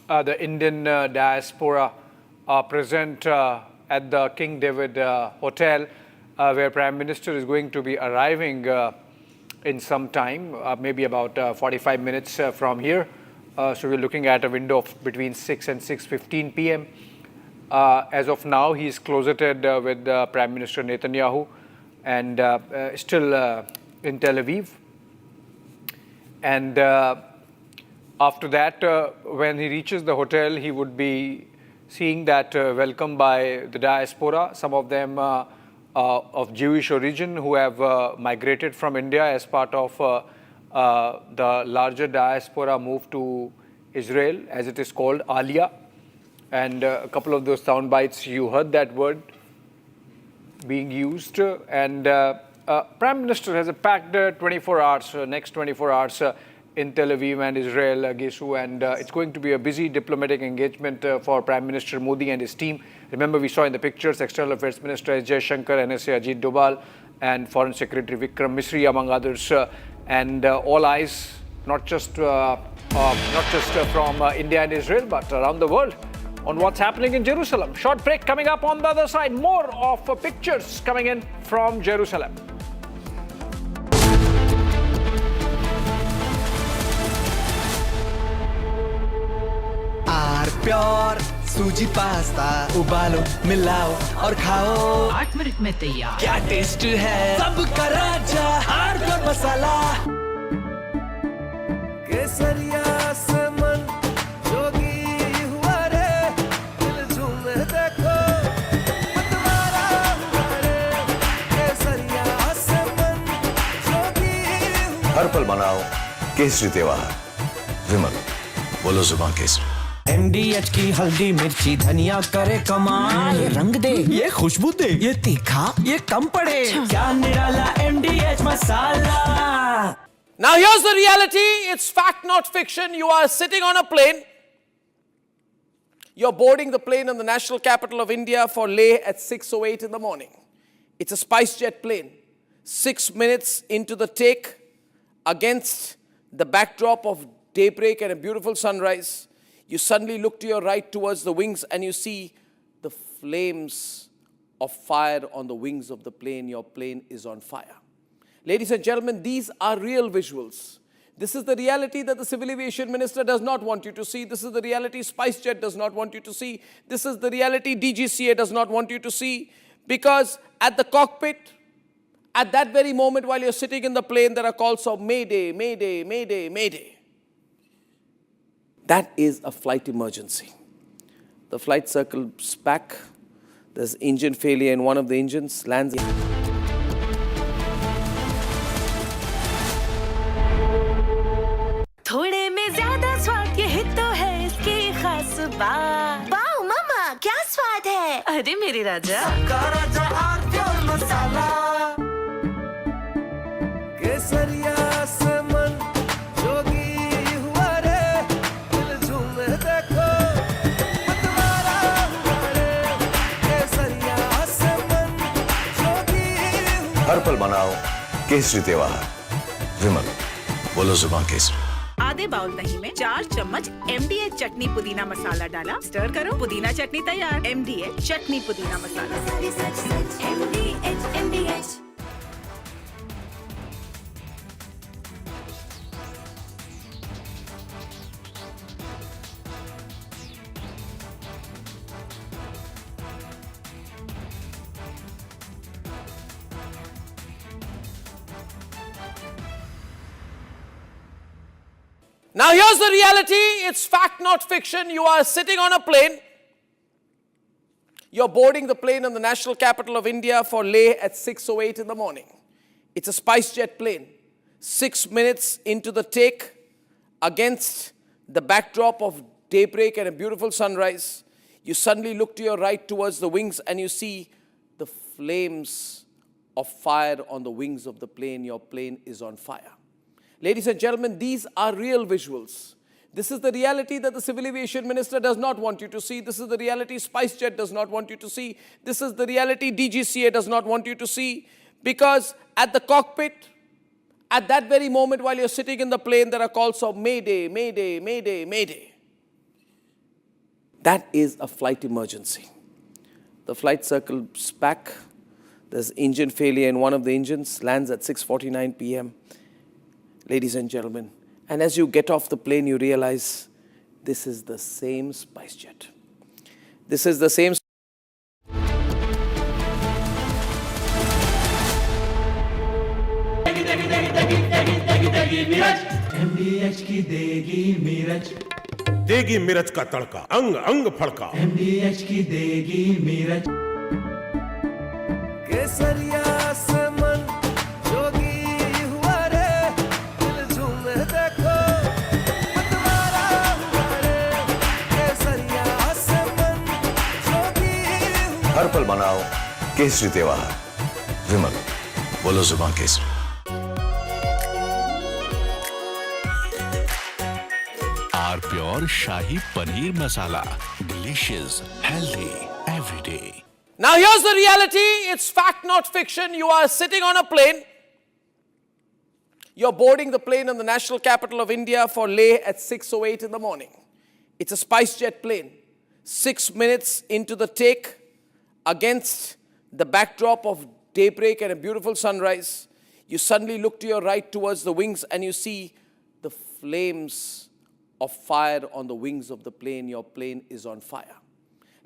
the Indian diaspora present at the King David Hotel, where Prime Minister is going to be arriving in some time, maybe about 45 minutes from here. So we're looking at a window of between 6 and 6:15 p.m. As of now, he's closeted with Prime Minister Netanyahu and still in Tel Aviv. And after that, when he reaches the hotel, he would be seeing that welcome by the diaspora, some of them of Jewish origin who have migrated from India as part of the larger diaspora move to Israel, as it is called, Aliyah. And a couple of those sound bites, you heard that word being used. And Prime Minister has a packed 24 hours, next 24 hours in Tel Aviv and Israel, Gesu, and it's going to be a busy diplomatic engagement for Prime Minister Modi and his team. Remember, we saw in the pictures External Affairs Minister S. Jaishankar, NSA Ajit Doval, and Foreign Secretary Vikram Misri, among others, and all eyes, not just from India and Israel, but around the world, on what's happening in Jerusalem. Short break coming up on the other side. More of pictures coming in from Jerusalem.
Pure suji pasta उबालो मिलाओ और खाओ 8 minute में तैयार क्या taste है सबका राजा हार्डकोर मसाला
केसरिया से मन जोगी हुआ
बनाओ केसरी त्योहार विमल बोलो जुबान केसरी
MDH की हल्दी मिर्ची धनिया करे कमाल ये रंग दे ये खुशबू दे ये तीखा ये कम पड़े क्या निराला MDH masala.
Now here's the reality. It's fact, not fiction. You are sitting on a plane. You're boarding the plane in the national capital of India for Leh at 6:08 in the morning. It's a SpiceJet plane. 6 minutes into the take, against the backdrop of daybreak and a beautiful sunrise, you suddenly look to your right towards the wings and you see the flames of fire on the wings of the plane. Your plane is on fire. Ladies and gentlemen, these are real visuals. This is the reality that the Civil Aviation Minister does not want you to see. This is the reality SpiceJet does not want you to see. This is the reality DGCA does not want you to see. Because at the cockpit, at that very moment while you're sitting in the plane, there are calls of Mayday, Mayday, Mayday, Mayday. That is a flight emergency. The flight circles back. There's engine failure in one of the engines, lands.
थोड़े में ज्यादा स्वाद ये तो है इसकी खास बात. वाओ मामा, क्या स्वाद है? अरे मेरे राजा. राजा और प्योर मसाला.
केसरिया से मन जोगी हुआ रे, दिल झूमे देखो मतवारा हुआ रे. केसरिया से मन जोगी हुआ.
हर पल मनाओ केसरी त्योहार विमल बोलो जुबान केसरी.
आधे बाउल दही में 4 चम्मच MDH चटनी पुदीना मसाला डाला, स्टर करो, पुदीना चटनी तैयार. MDH चटनी पुदीना मसाला. MDH.
Now here's the reality. It's fact, not fiction. You are sitting on a plane. You're boarding the plane in the national capital of India for Leh at 6:08 in the morning. It's a SpiceJet plane. 6 minutes into the take, against the backdrop of daybreak and a beautiful sunrise, you suddenly look to your right towards the wings and you see the flames of fire on the wings of the plane. Your plane is on fire. Ladies and gentlemen, these are real visuals. This is the reality that the Civil Aviation Minister does not want you to see. This is the reality SpiceJet does not want you to see. This is the reality DGCA does not want you to see. Because at the cockpit, at that very moment while you're sitting in the plane, there are calls of Mayday, Mayday, Mayday, Mayday. That is a flight emergency. The flight circles back. There's engine failure in one of the engines, lands at 6:49 p.m. Ladies and gentlemen, and as you get off the plane, you realize this is the same SpiceJet. This is the same.
MDH की देगी मिर्च.
देगी मिर्च का तड़का, अंग अंग फड़का.
MDH की देगी मिर्च.
केसरिया से मन जोगी हुआ रे, दिल झूमे देखो मतवारा हुआ रे. केसरिया से मन जोगी हुआ.
हर पल मनाओ केसरी त्योहार विमल बोलो जुबान केसरी.
Our pure shahi paneer masala, delicious, healthy every day.
Now here's the reality. It's fact, not fiction. You are sitting on a plane. You're boarding the plane in the national capital of India for Leh at 6:08 in the morning. It's a SpiceJet plane. 6 minutes into the take, against the backdrop of daybreak and a beautiful sunrise, you suddenly look to your right towards the wings and you see the flames of fire on the wings of the plane. Your plane is on fire.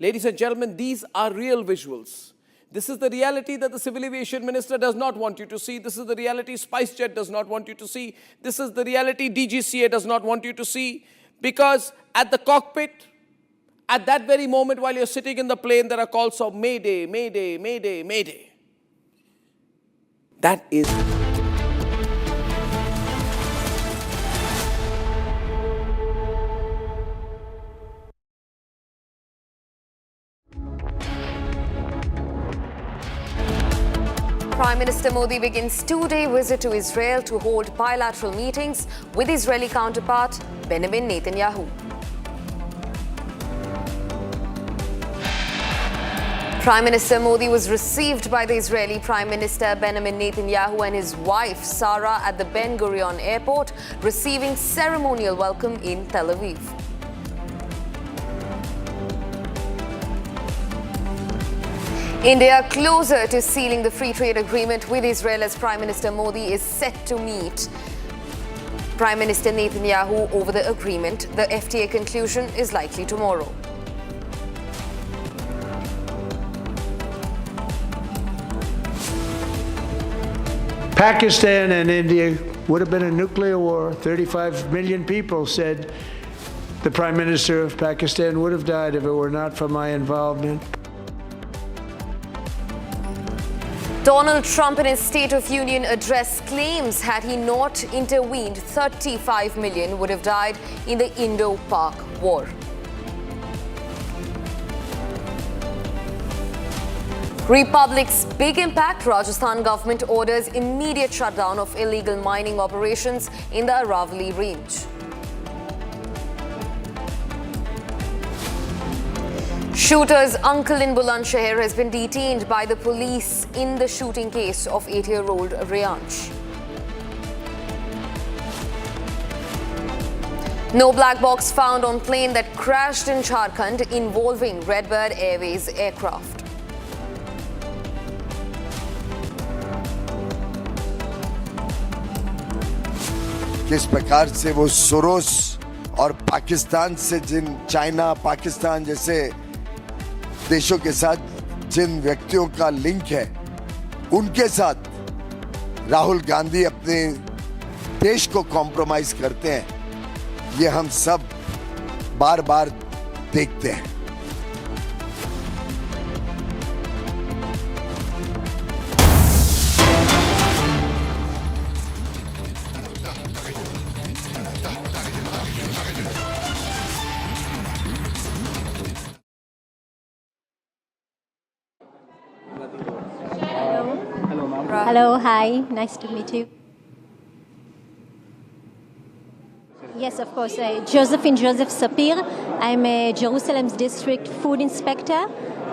Ladies and gentlemen, these are real visuals. This is the reality that the Civil Aviation Minister does not want you to see. This is the reality SpiceJet does not want you to see. This is the reality DGCA does not want you to see. Because at the cockpit, at that very moment while you're sitting in the plane, there are calls of Mayday, Mayday, Mayday, Mayday. That is.
Prime Minister Modi begins two-day visit to Israel to hold bilateral meetings with Israeli counterpart Benjamin Netanyahu. Prime Minister Modi was received by the Israeli Prime Minister Benjamin Netanyahu and his wife Sarah at the Ben Gurion airport, receiving ceremonial welcome in Tel Aviv. India closer to sealing the free trade agreement with Israel as Prime Minister Modi is set to meet Prime Minister Netanyahu over the agreement. The FTA conclusion is likely tomorrow.
Pakistan and India would have been a nuclear war. 35 million people said the Prime Minister of Pakistan would have died if it were not for my involvement.
Donald Trump in his State of Union address claims had he not intervened, 35 million would have died in the Indo-Pak war. Republic's big impact. Rajasthan government orders immediate shutdown of illegal mining operations in the Aravalli range. Shooter's uncle in Bulandshahr has been detained by the police in the shooting case of 8-year-old Riansh. No black box found on plane that crashed in Jharkhand involving Redbird Airways aircraft.
किस प्रकार से वो Soros और पाकिस्तान से जिन China Pakistan जैसे देशों के साथ जिन व्यक्तियों का लिंक है उनके साथ राहुल गांधी अपने देश को कॉम्प्रोमाइज करते हैं, ये हम सब बार बार देखते हैं।
Hello, hi, nice to meet you. Yes, of course, Josephine Joseph Sapir. I'm a Jerusalem's district food inspector,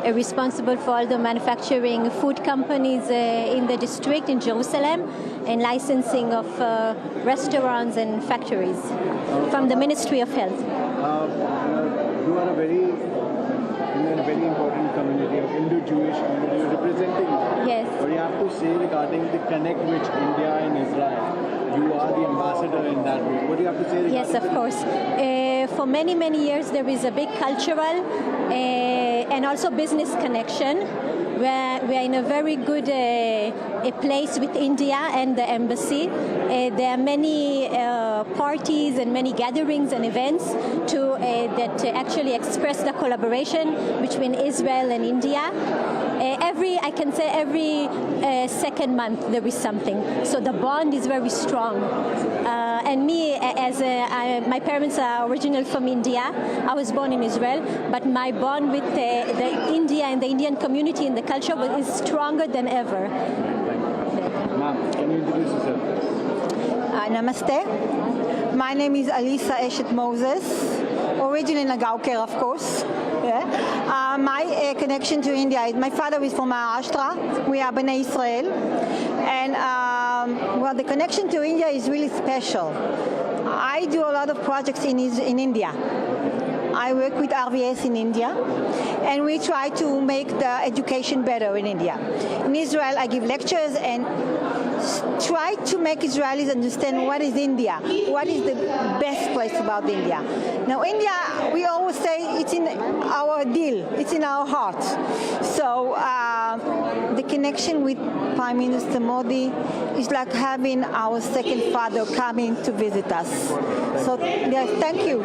responsible for all the manufacturing food companies in the district in Jerusalem and licensing of restaurants and factories from the Ministry of Health.
You are in a very important community of Indo-Jewish community representing.
Yes.
What do you have to say regarding the connect with India and Israel? You are the ambassador in that way. What do you have to say regarding
Yes, of course. For many, many years there is a big cultural and also business connection. We are in a very good a place with India and the embassy. There are many parties and many gatherings and events that actually express the collaboration between Israel and India. I can say every second month there is something. So the bond is very strong. And me, my parents are original from India. I was born in Israel, but my bond with the India and the Indian community and the culture is stronger than ever.
Ma'am, can you introduce yourself?
Namaste. My name is Alisa Eshet Moses, originally Nagauker, of course. Yeah. My connection to India is my father is from Maharashtra. We are Bnei Israel. And well, the connection to India is really special. I do a lot of projects in India. I work with RVS in India, and we try to make the education better in India. In Israel, I give lectures and try to make Israelis understand what is India, what is the best place about India. Now, India, we always say it's in our deal, it's in our heart. So the connection with Prime Minister Modi is like having our second father coming to visit us. So, yes, thank you.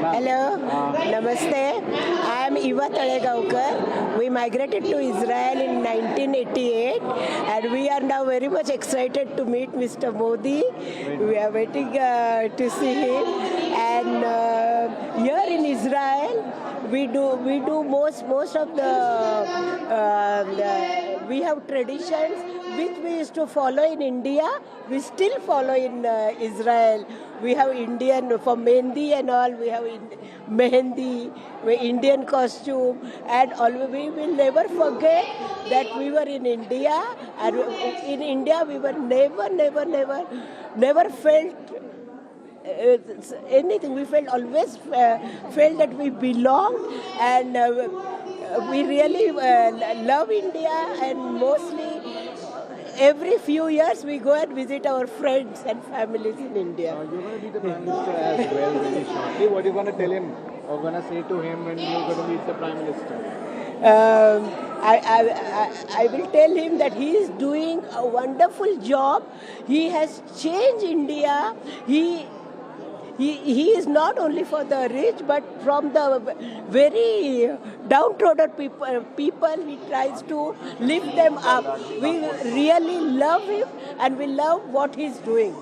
Hello, Namaste. I am Eva Talegaonkar. We migrated to Israel in 1988 and we are now very much excited to meet Mr. Modi. We are waiting to see him. And here in Israel, we do most of the we have traditions which we used to follow in India, we still follow in Israel. We have Indian, for Mehndi and all, we have Mehndi, Indian costume, and all, we will never forget that we were in India, and in India we were never felt anything. We always felt that we belong, and we really love India, and mostly every few years we go and visit our friends and families in India.
You're going to be the Prime Minister as well very shortly. What are you going to tell him or going to say to him when you're going to meet the Prime Minister?
I will tell him that he is doing a wonderful job. He has changed India. He is not only for the rich, but from the very downtrodden people, he tries to lift them up. We really love him, and we love what he's doing.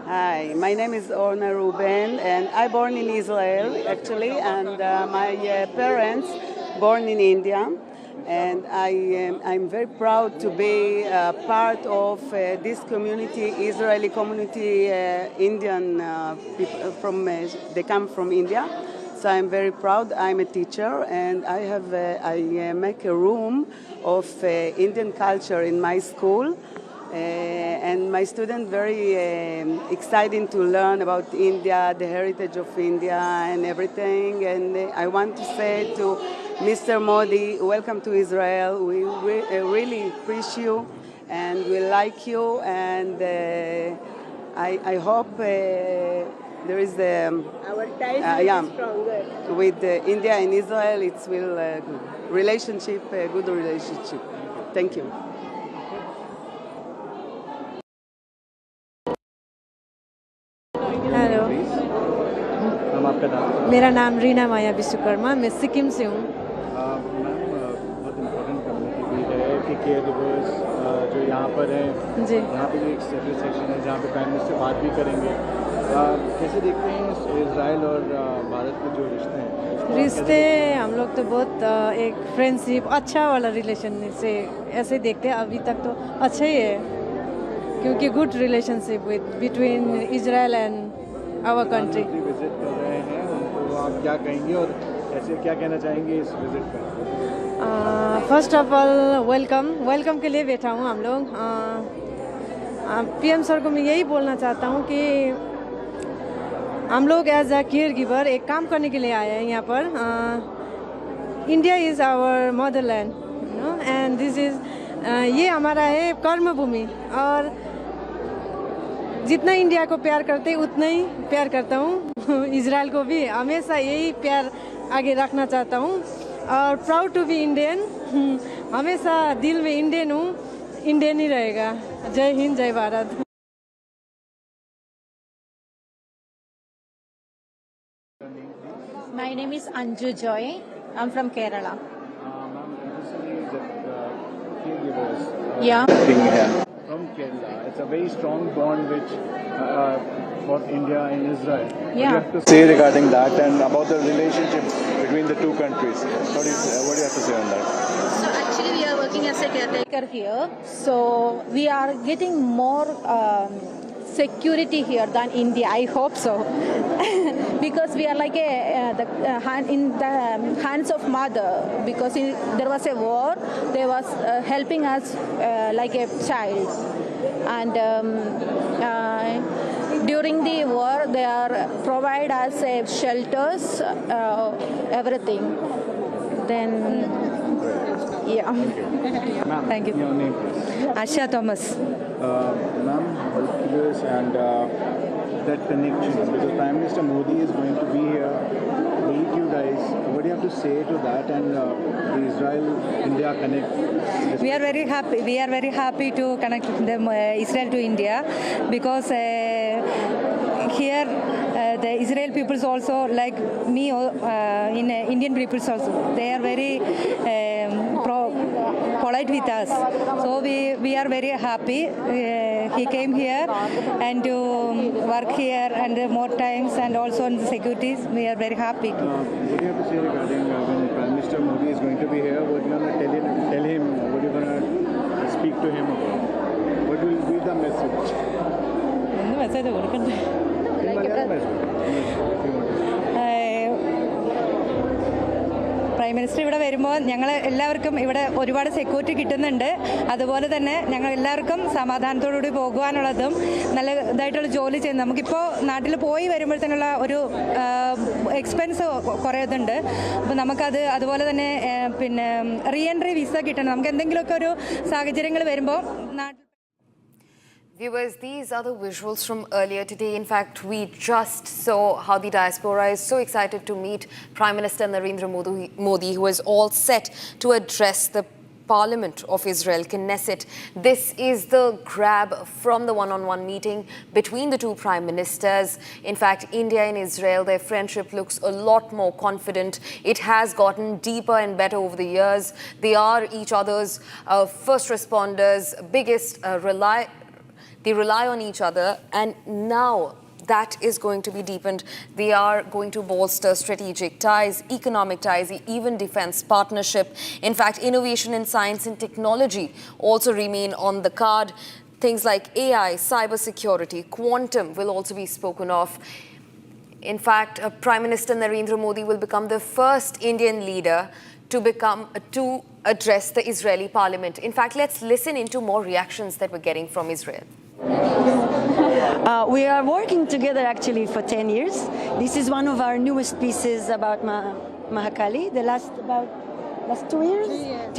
Hi, my name is Orna Ruben, and I born in Israel actually, and my parents born in India. And I'm very proud to be part of this community, Israeli community, Indian people they come from India. So I'm very proud. I'm a teacher, and I make a room of Indian culture in my school. And my students very excited to learn about India, the heritage of India and everything. And I want to say to Mr. Modi, welcome to Israel. We really appreciate you, and we like you. And I hope there is
our ties will be stronger
with India and Israel. It will relationship, a good relationship. Thank you.
Hello, मेरा नाम रीना माया विश्वकर्मा, मैं सिक्किम से हूँ।
बहुत important community भी है कि care givers जो यहाँ पर हैं,
जी,
यहाँ पे भी एक सेपरेट सेक्शन है जहाँ पे प्राइम मिनिस्टर बात भी करेंगे। कैसे देखते हैं इजराइल और भारत के जो रिश्ते हैं?
रिश्ते हम लोग तो बहुत एक फ्रेंडशिप अच्छा वाला रिलेशन से ऐसे देखते हैं। अभी तक तो अच्छा ही है, क्योंकि good relationship with between Israel and our country.
Visit कर रहे हैं, उनको आप क्या कहेंगे और ऐसे क्या कहना चाहेंगे इस विजिट पर?
फर्स्ट ऑफ ऑल वेलकम के लिए बैठा हूँ हम लोग। पीएम सर को मैं यही बोलना चाहता हूँ कि हम लोग एज अ केयर गिवर एक काम करने के लिए आए हैं यहाँ पर। India is our motherland, you know, and this is ये हमारा है कर्म भूमि, और जितना इंडिया को प्यार करते हैं उतना ही प्यार करता हूँ इजराइल को भी हमेशा यही प्यार आगे रखना चाहता हूँ। और प्राउड टू बी इंडियन, हमेशा दिल में इंडियन हूँ, इंडियन ही रहेगा। जय हिंद, जय Bharat.
My name is Anju Joy. I'm from Kerala. Yeah.
From Kerala, it's a very strong bond which for India and Israel.
Yeah.
What do you have to say regarding that and about the relationship between the two countries? What do you have to say on that?
So actually we are working as a caretaker here. So we are getting more security here than India. I hope so. Because we are like in the hands of mother. Because there was a war, they was helping us like a child. And during the war, they are provide us shelters, everything. Then, yeah.
Thank you. Your name, please.
Asha Thomas.
Ma'am, I'm curious and that connection, because Prime Minister Modi is going to be here, meet you guys. What do you have to say to that and the Israel-India connect?
We are very happy. We are very happy to connect them, Israel to India, because here the Israel peoples also like me, in Indian peoples also. They are very
collide with us. So we are very happy. He came here and to work here and more times and also on the securities. We are very happy.
What do you have to say regarding when Prime Minister Modi is going to be here? What are you going to tell him? What are you going to speak to him about? What will be the message?
Prime minister ഇവിടെ വരുമ്പോൾ ഞങ്ങൾ എല്ലാവർക്കും ഇവിടെ ഒരുപാട് security കിട്ടുന്നുണ്ട്. അതുപോലെ തന്നെ ഞങ്ങൾ എല്ലാവർക്കും സമാധാനത്തോടുകൂടി പോകുവാനുള്ളതും നല്ല ഇതായിട്ടുള്ള ജോലി ചെയ്യുന്നത്. നമുക്കിപ്പോൾ നാട്ടിൽ പോയി വരുമ്പോഴത്തേനുള്ള ഒരു എക്സ്പെൻസ് കുറേ ഇതുണ്ട്. അപ്പോൾ നമുക്കത് അതുപോലെ തന്നെ പിന്നെ റീ എൻട്രി വിസ കിട്ടണം. നമുക്ക് എന്തെങ്കിലുമൊക്കെ ഒരു സാഹചര്യങ്ങൾ വരുമ്പോൾ നാട്ടിൽ.
Viewers, these are the visuals from earlier today. In fact, we just saw how the diaspora is so excited to meet Prime Minister Narendra Modi, who is all set to address the Parliament of Israel, Knesset. This is the grab from the one-on-one meeting between the two prime ministers. In fact, India and Israel, their friendship looks a lot more confident. It has gotten deeper and better over the years. They are each other's first responders, biggest They rely on each other, and now that is going to be deepened. They are going to bolster strategic ties, economic ties, even defense partnership. In fact, innovation in science and technology also remain on the card. Things like AI, cybersecurity, quantum will also be spoken of. In fact, Prime Minister Narendra Modi will become the first Indian leader to address the Israeli parliament. In fact, let's listen into more reactions that we're getting from Israel.
We are working together actually for 10 years. This is one of our newest pieces about Mahakali. The last 2 years?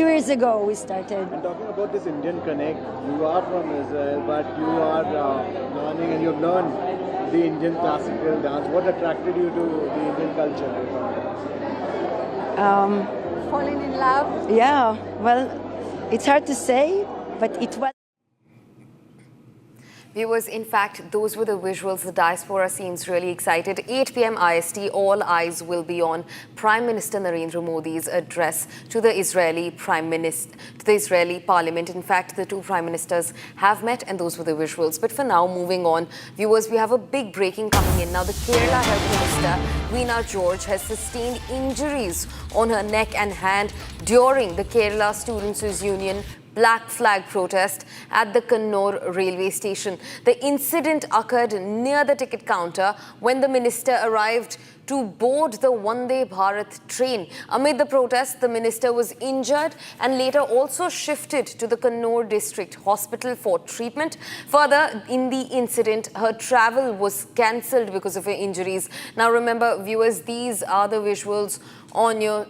2 years ago we started.
And talking about this Indian connect, you are from Israel, but you are learning and you've learned the Indian classical dance. What attracted you to the Indian culture?
Falling in love? Yeah, well, it's hard to say, but it was.
Viewers, in fact, those were the visuals. The diaspora seems really excited. 8 p.m. IST, all eyes will be on Prime Minister Narendra Modi's address to the Israeli Parliament. In fact, the two Prime Ministers have met, and those were the visuals. But for now, moving on, viewers, we have a big breaking coming in. Now, the Kerala Health Minister, Veena George, has sustained injuries on her neck and hand during the Kerala Students' Union Black Flag protest at the Kannur railway station. The incident occurred near the ticket counter when the minister arrived to board the Vande Bharat train. Amid the protest, the minister was injured and later also shifted to the Kannur district hospital for treatment. Further, in the incident, her travel was cancelled because of her injuries. Now remember, viewers, these are the visuals on your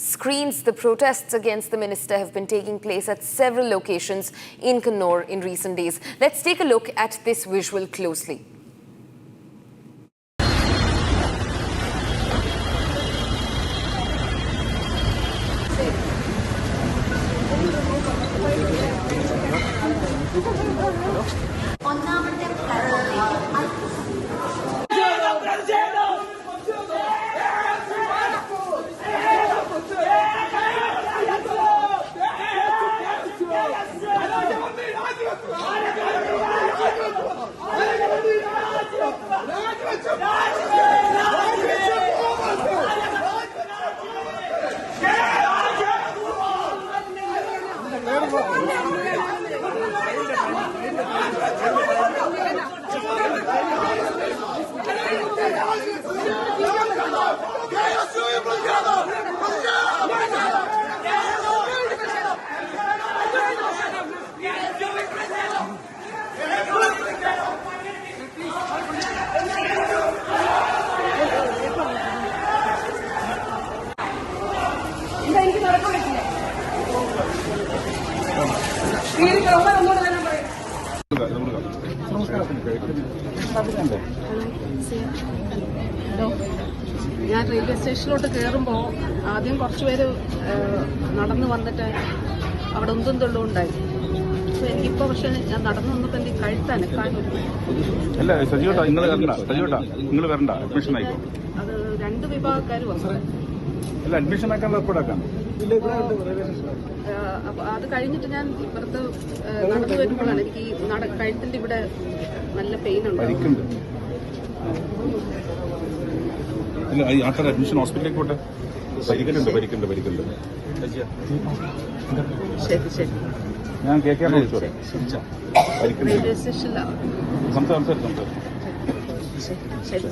screens. The protests against the minister have been taking place at several locations in Kannur in recent days. Let's take a look at this visual closely.
ഞാൻ railway സ്റ്റേഷനിലോട്ട് കയറുമ്പോൾ ആദ്യം കുറച്ച് പേര് നടന്നു വന്നിട്ട് അവിടെ ഒന്നും തൊള്ളും ഉണ്ടായി. അപ്പോൾ എനിക്കിപ്പോൾ പക്ഷേ ഞാൻ നടന്നു വന്നപ്പോൾ എനിക്ക് കഴുത്തനക്കാനും
അല്ല സജീവട്ടാ നിങ്ങൾ വരണ്ട, സജീവട്ടാ നിങ്ങൾ വരണ്ട, അഡ്മിഷൻ ആയിക്കോ.
അത് രണ്ട് വിഭാഗക്കാർ വന്നത്.
അല്ല അഡ്മിഷൻ ആക്കാൻ ഏർപ്പാടാക്കാം.
അപ്പോൾ അത് കഴിഞ്ഞിട്ട് ഞാൻ ഇപ്പുറത്ത് നടന്നു വരുമ്പോഴാണ് എനിക്ക് ഈ കഴുത്തിൻ്റെ ഇവിടെ നല്ല പെയിൻ ഉണ്ട്.
അഡ്മിഷൻ ഹോസ്പിറ്റലിലേക്ക് പോട്ടെ. പരിക്കുണ്ട്.
ശരി.
ഞാൻ കേൾക്കാൻ
റെയിൽവേ സ്റ്റേഷനിലാണ്.
സംസാരിച്ചു.
ശരി.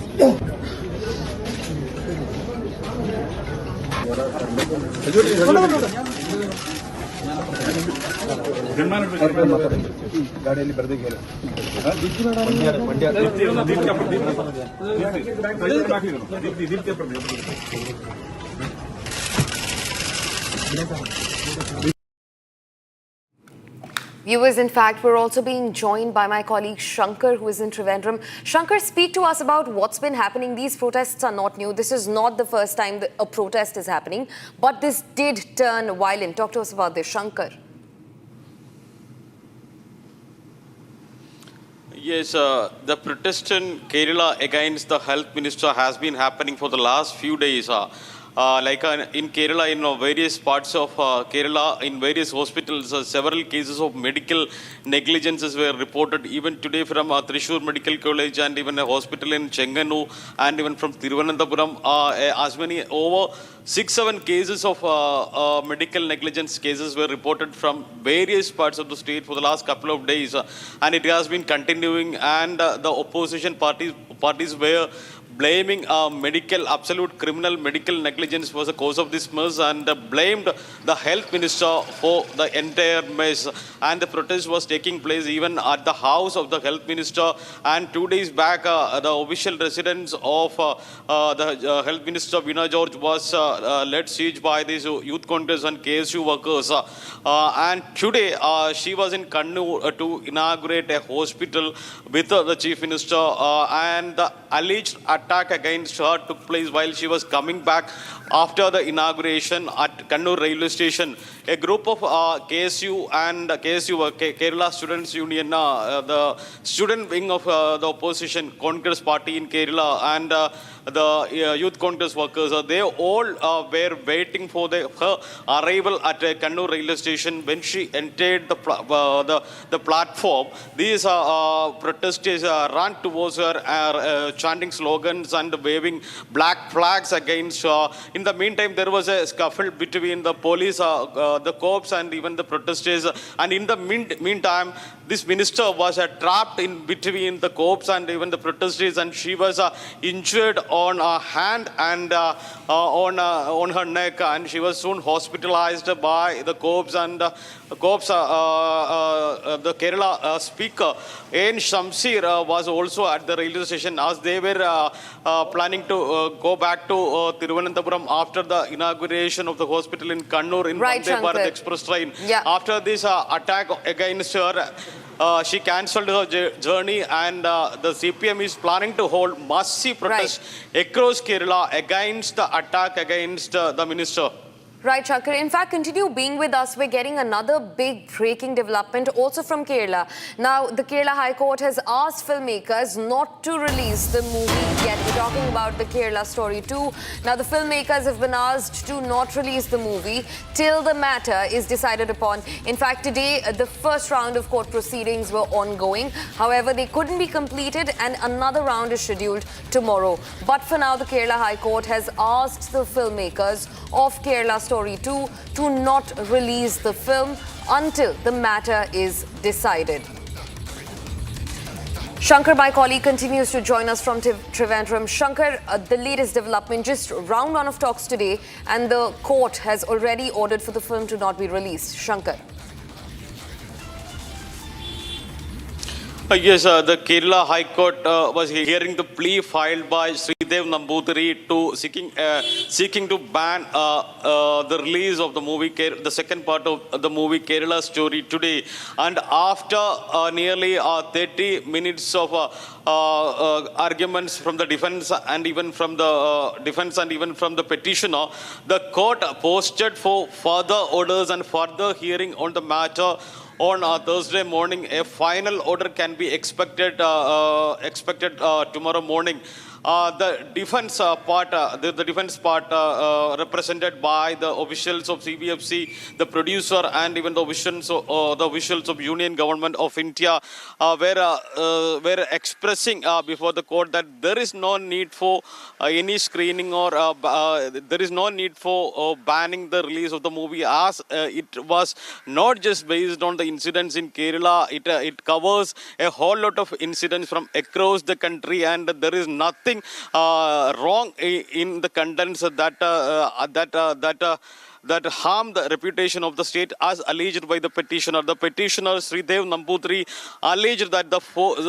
ಗಾಡಿಯಲ್ಲಿ ಬರ್ದಿಲ್ಲ.
Viewers, in fact, we're also being joined by my colleague Shankar, who is in Trivandrum. Shankar, speak to us about what's been happening. These protests are not new. This is not the first time that a protest is happening, but this did turn violent. Talk to us about this, Shankar.
Yes, the protest in Kerala against the health minister has been happening for the last few days. In Kerala, in various parts of Kerala, in various hospitals, several cases of medical negligences were reported even today from Thrissur Medical College and even a hospital in Chenganu and even from Thiruvananthapuram. As many over 6-7 cases of medical negligence cases were reported from various parts of the state for the last couple of days, and it has been continuing. And the opposition parties were blaming absolute criminal medical negligence was the cause of this mess, and blamed the health minister for the entire mess. And the protest was taking place even at the house of the health minister. And 2 days back, the official residence of the health minister, Veena George, was led siege by these youth congress and KSU workers. And today, she was in Kannur to inaugurate a hospital with the chief minister, and the alleged attack against her took place while she was coming back after the inauguration at Kannur railway station. A group of KSU and Kerala Students Union, the student wing of the opposition Congress party in Kerala, and the youth Congress workers, they all were waiting for her arrival at Kannur railway station. When she entered the platform, these protesters ran towards her, chanting slogans and waving black flags against her. In the meantime, there was a scuffle between the police, the cops, and even the protesters. And in the meantime, this minister was trapped in between the cops and even the protesters, and she was injured on her hand and on her neck, and she was soon hospitalized by the cops. And the Kerala speaker N. Shamsir was also at the railway station, as they were planning to go back to Thiruvananthapuram after the inauguration of the hospital in Kannur in Vande Bharat Express train.
Yeah.
After this attack against her, she cancelled her journey, and the CPM is planning to hold massive protests across Kerala against the attack against the minister.
Right, Shankar. In fact, continue being with us. We're getting another big breaking development also from Kerala. Now, the Kerala High Court has asked filmmakers not to release the movie yet. We're talking about the Kerala Story 2. Now, the filmmakers have been asked to not release the movie till the matter is decided upon. In fact, today, the first round of court proceedings were ongoing. However, they couldn't be completed, and another round is scheduled tomorrow. But for now, the Kerala High Court has asked the filmmakers of Kerala Story 2 to not release the film until the matter is decided. Shankar, my colleague, continues to join us from Trivandrum. Shankar, the latest development, just round one of talks today, and the court has already ordered for the film to not be released. Shankar.
Yes, the Kerala High Court was hearing the plea filed by Sridev Namboothiri to seeking to ban the release of the movie, the second part of the movie Kerala Story today. And after nearly 30 minutes of arguments from the defense and even from the petitioner, the court posted for further orders and further hearing on the matter. On Thursday morning, a final order can be expected tomorrow morning. the defense part, the defense part represented by the officials of CBFC, the producer, and even the officials of Union Government of India were expressing before the court that there is no need for any screening or there is no need for banning the release of the movie, as it was not just based on the incidents in Kerala. It covers a whole lot of incidents from across the country, and there is nothing wrong in the contents that harm the reputation of the state, as alleged by the petitioner. The petitioner, Sridev Nambudri, alleged that the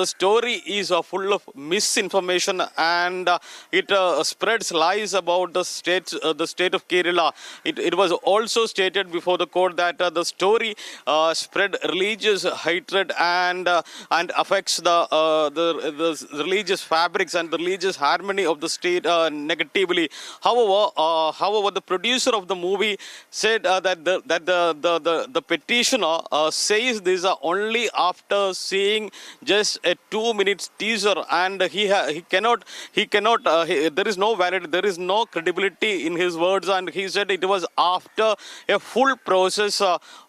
story is full of misinformation and it spreads lies about the state of Kerala. It was also stated before the court that the story spread religious hatred and affects the religious fabrics and the religious harmony of the state negatively. However, the producer of the movie said that the petitioner says this only after seeing just a 2-minute teaser, and he cannot there is no validity, there is no credibility in his words, and he said it was after a full process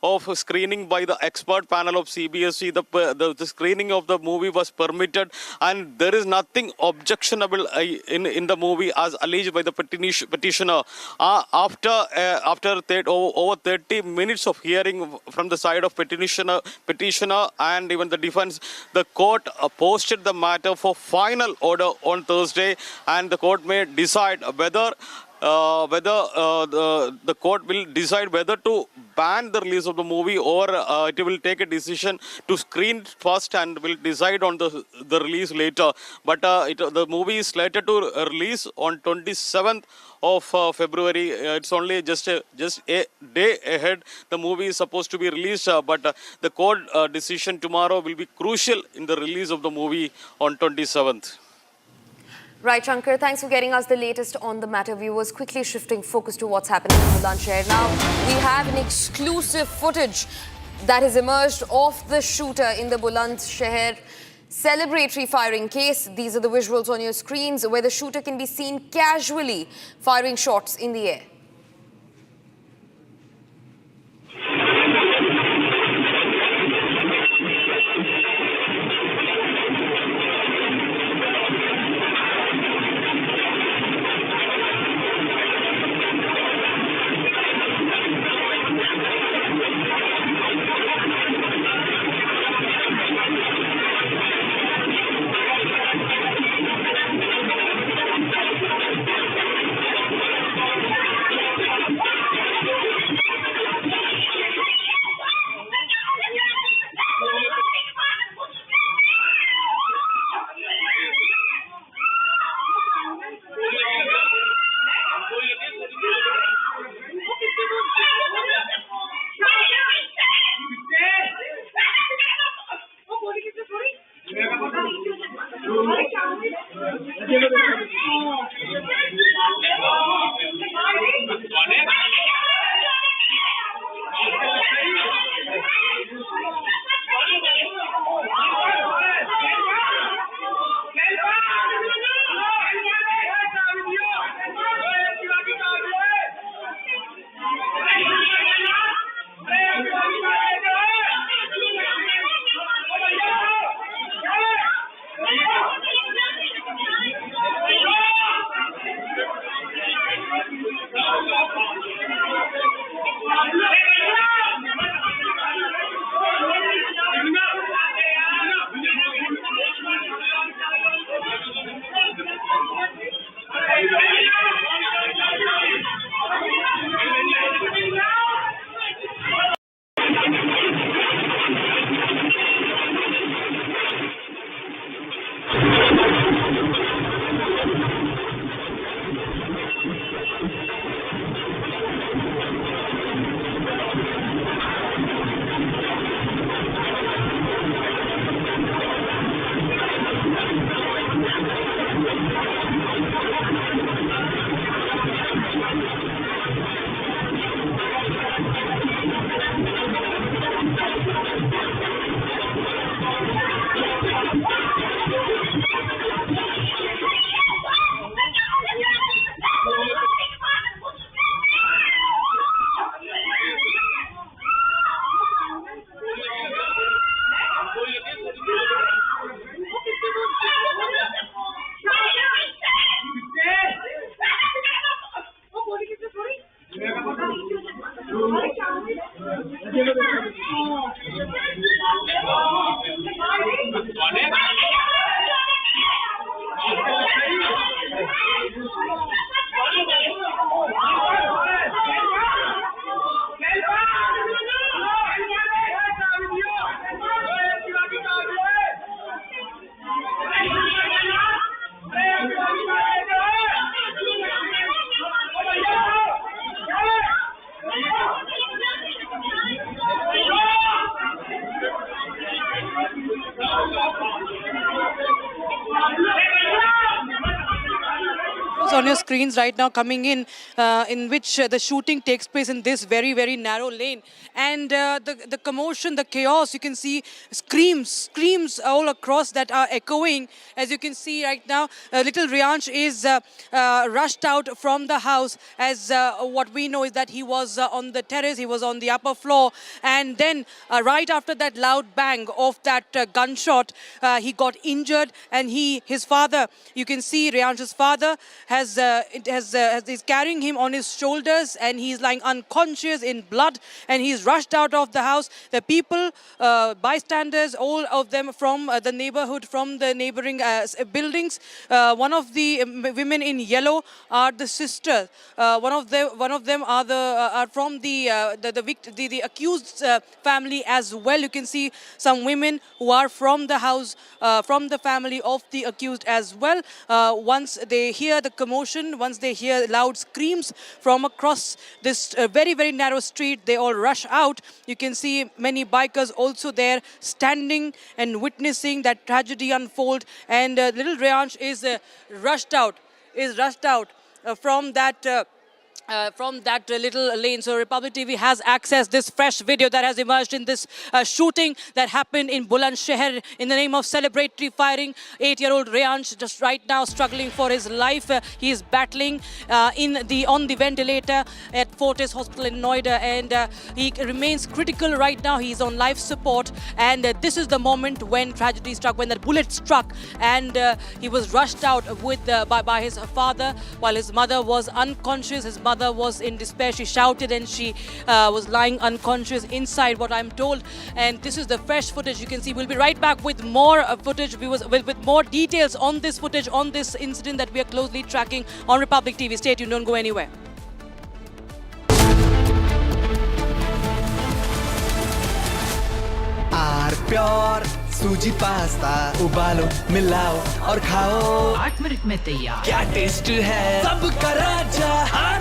of screening by the expert panel of CBSE. The screening of the movie was permitted, and there is nothing objectionable in the movie as alleged by the petitioner. After over 30 minutes of hearing from the side of petitioner and even the defense, the court posted the matter for final order on Thursday, and the court may decide whether the court will decide whether to ban the release of the movie, or it will take a decision to screen first and will decide on the release later. But the movie is slated to release on 27th of February. It's only just a day ahead. The movie is supposed to be released, but the court decision tomorrow will be crucial in the release of the movie on 27th.
Right, Shankar, thanks for getting us the latest on the matter. Viewers, quickly shifting focus to what's happening in Bulandshahr. Now, we have an exclusive footage that has emerged of the shooter in the Bulandshahr celebratory firing case. These are the visuals on your screens where the shooter can be seen casually firing shots in the air.
On your screens right now coming in which the shooting takes place in this very, very narrow lane. And the commotion, the chaos, you can see screams all across that are echoing. As you can see right now, little Riyansh is rushed out from the house, as what we know is that he was on the terrace, he was on the upper floor. And then right after that loud bang of that gunshot, he got injured, and his father, you can see Riyansh's father, is carrying him on his shoulders, and he's lying unconscious in blood, and he's rushed out of the house. The people, bystanders, all of them from the neighborhood, from the neighboring buildings. One of the women in yellow are the sister. One of them are from the accused family as well. You can see some women who are from the house, from the family of the accused as well. Once they hear the commotion, once they hear loud screams from across this very, very narrow street, they all rush out. You can see many bikers also there standing and witnessing that tragedy unfold. And little Riyansh is rushed out from that little lane. So Republic TV has accessed this fresh video that has emerged in this shooting that happened in Bulandshahr in the name of celebratory firing. 8-year-old Riyansh just right now struggling for his life. He is battling on the ventilator at Fortis Hospital in Noida, and he remains critical right now. He is on life support, and this is the moment when tragedy struck, when that bullet struck, and he was rushed out by his father while his mother was unconscious. His mother was in despair. She shouted, and she was lying unconscious inside, what I'm told. And this is the fresh footage you can see. We'll be right back with more footage, with more details on this footage, on this incident that we are closely tracking on Republic TV. Stay tuned, don't go anywhere.
Pure suji pasta उबालो मिलाओ और खाओ 8 minute में तैयार क्या taste है सबका राजा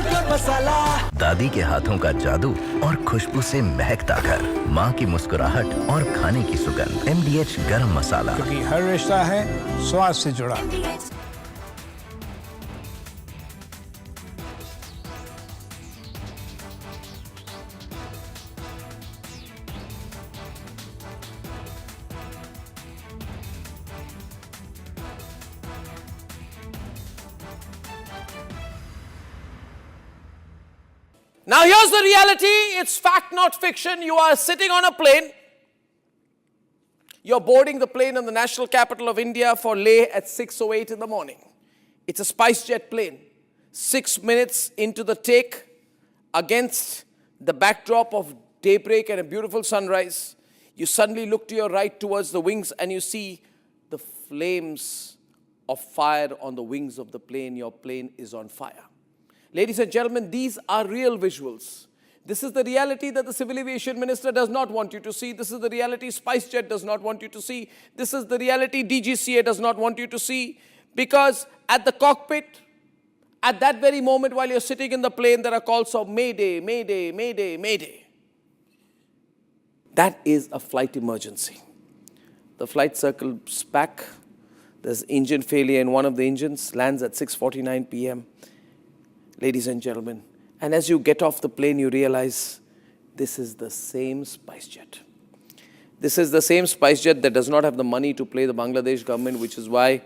pure मसाला
दादी के हाथों का जादू और खुशबू से महकता घर माँ की मुस्कुराहट और खाने की सुगंध MDH गरम मसाला,
क्योंकि हर रिश्ता है स्वाद से जुड़ा।
Now here's the reality. It's fact, not fiction. You are sitting on a plane. You're boarding the plane in the national capital of India for Leh at 6:08 in the morning. It's a SpiceJet plane. 6 minutes into the take, against the backdrop of daybreak and a beautiful sunrise, you suddenly look to your right towards the wings and you see the flames of fire on the wings of the plane. Your plane is on fire. Ladies and gentlemen, these are real visuals. This is the reality that the Civil Aviation Minister does not want you to see. This is the reality SpiceJet does not want you to see. This is the reality DGCA does not want you to see. Because at the cockpit, at that very moment while you're sitting in the plane, there are calls of Mayday, Mayday, Mayday, Mayday. That is a flight emergency. The flight circles back. There's engine failure in one of the engines, lands at 6:49 p.m. Ladies and gentlemen, and as you get off the plane, you realize this is the same SpiceJet. This is the same SpiceJet that does not have the money to pay the Bangladesh government, which is why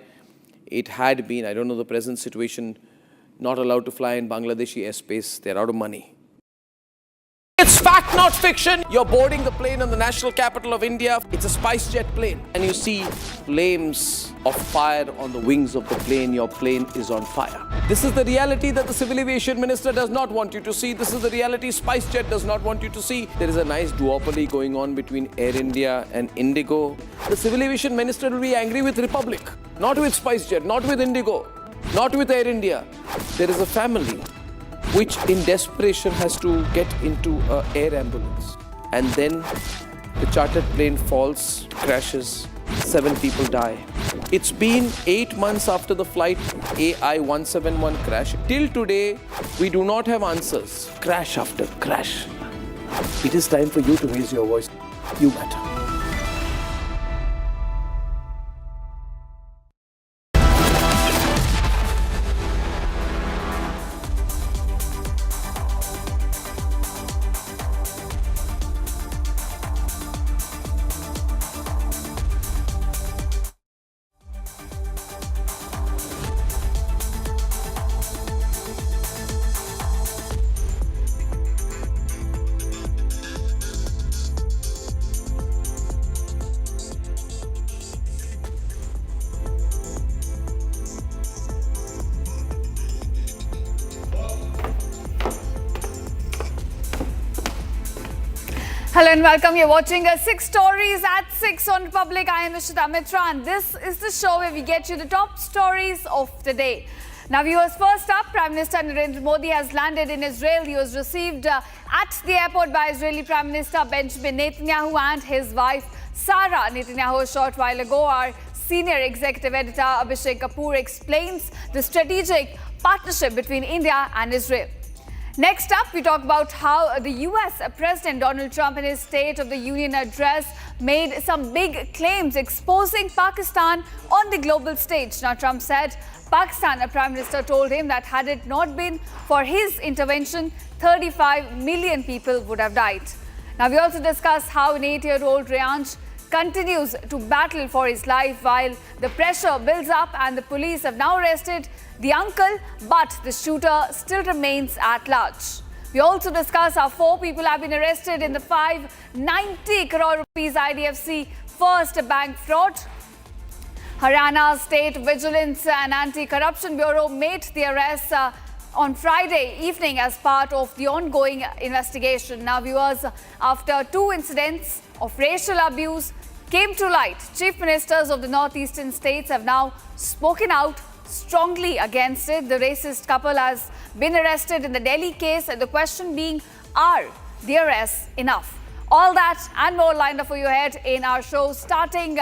it had been, I don't know the present situation, not allowed to fly in Bangladeshi airspace. They're out of money. It's fact, not fiction. You're boarding the plane in the national capital of India. It's a SpiceJet plane. And you see flames of fire on the wings of the plane. Your plane is on fire. This is the reality that the Civil Aviation Minister does not want you to see. This is the reality SpiceJet does not want you to see. There is a nice duopoly going on between Air India and IndiGo. The Civil Aviation Minister will be angry with Republic, not with SpiceJet, not with IndiGo, not with Air India. There is a family which in desperation has to get into an air ambulance. And then the chartered plane falls, crashes, 7 people die. It's been 8 months after the flight AI-171 crash. Till today, we do not have answers. Crash after crash. It is time for you to raise your voice. You matter.
Hello and welcome. You're watching 6 Stories at 6 on Republic. I am Mr. Mitra and this is the show where we get you the top stories of the day. Now viewers, first up, Prime Minister Narendra Modi has landed in Israel. He was received at the airport by Israeli Prime Minister Benjamin Netanyahu and his wife Sarah Netanyahu. A short while ago, our senior executive editor Abhishek-Ariela explains the strategic partnership between India and Israel. Next up, we talk about how the US President Donald Trump in his State of the Union address made some big claims exposing Pakistan on the global stage. Now, Trump said Pakistan Prime Minister told him that had it not been for his intervention, 35 million people would have died. Now, we also discuss how an 8-year-old Rayansh continues to battle for his life while the pressure builds up and the police have now arrested the uncle, but the shooter still remains at large. We also discuss how 4 people have been arrested in the 590 crore rupees IDFC First Bank fraud. Haryana State Vigilance and Anti-Corruption Bureau made the arrest on Friday evening as part of the ongoing investigation. Now viewers, after 2 incidents of racial abuse came to light, chief ministers of the northeastern states have now spoken out strongly against it. The racist couple has been arrested in the Delhi case, and the question being, are the arrests enough? All that and more lined up for you ahead in our show. Starting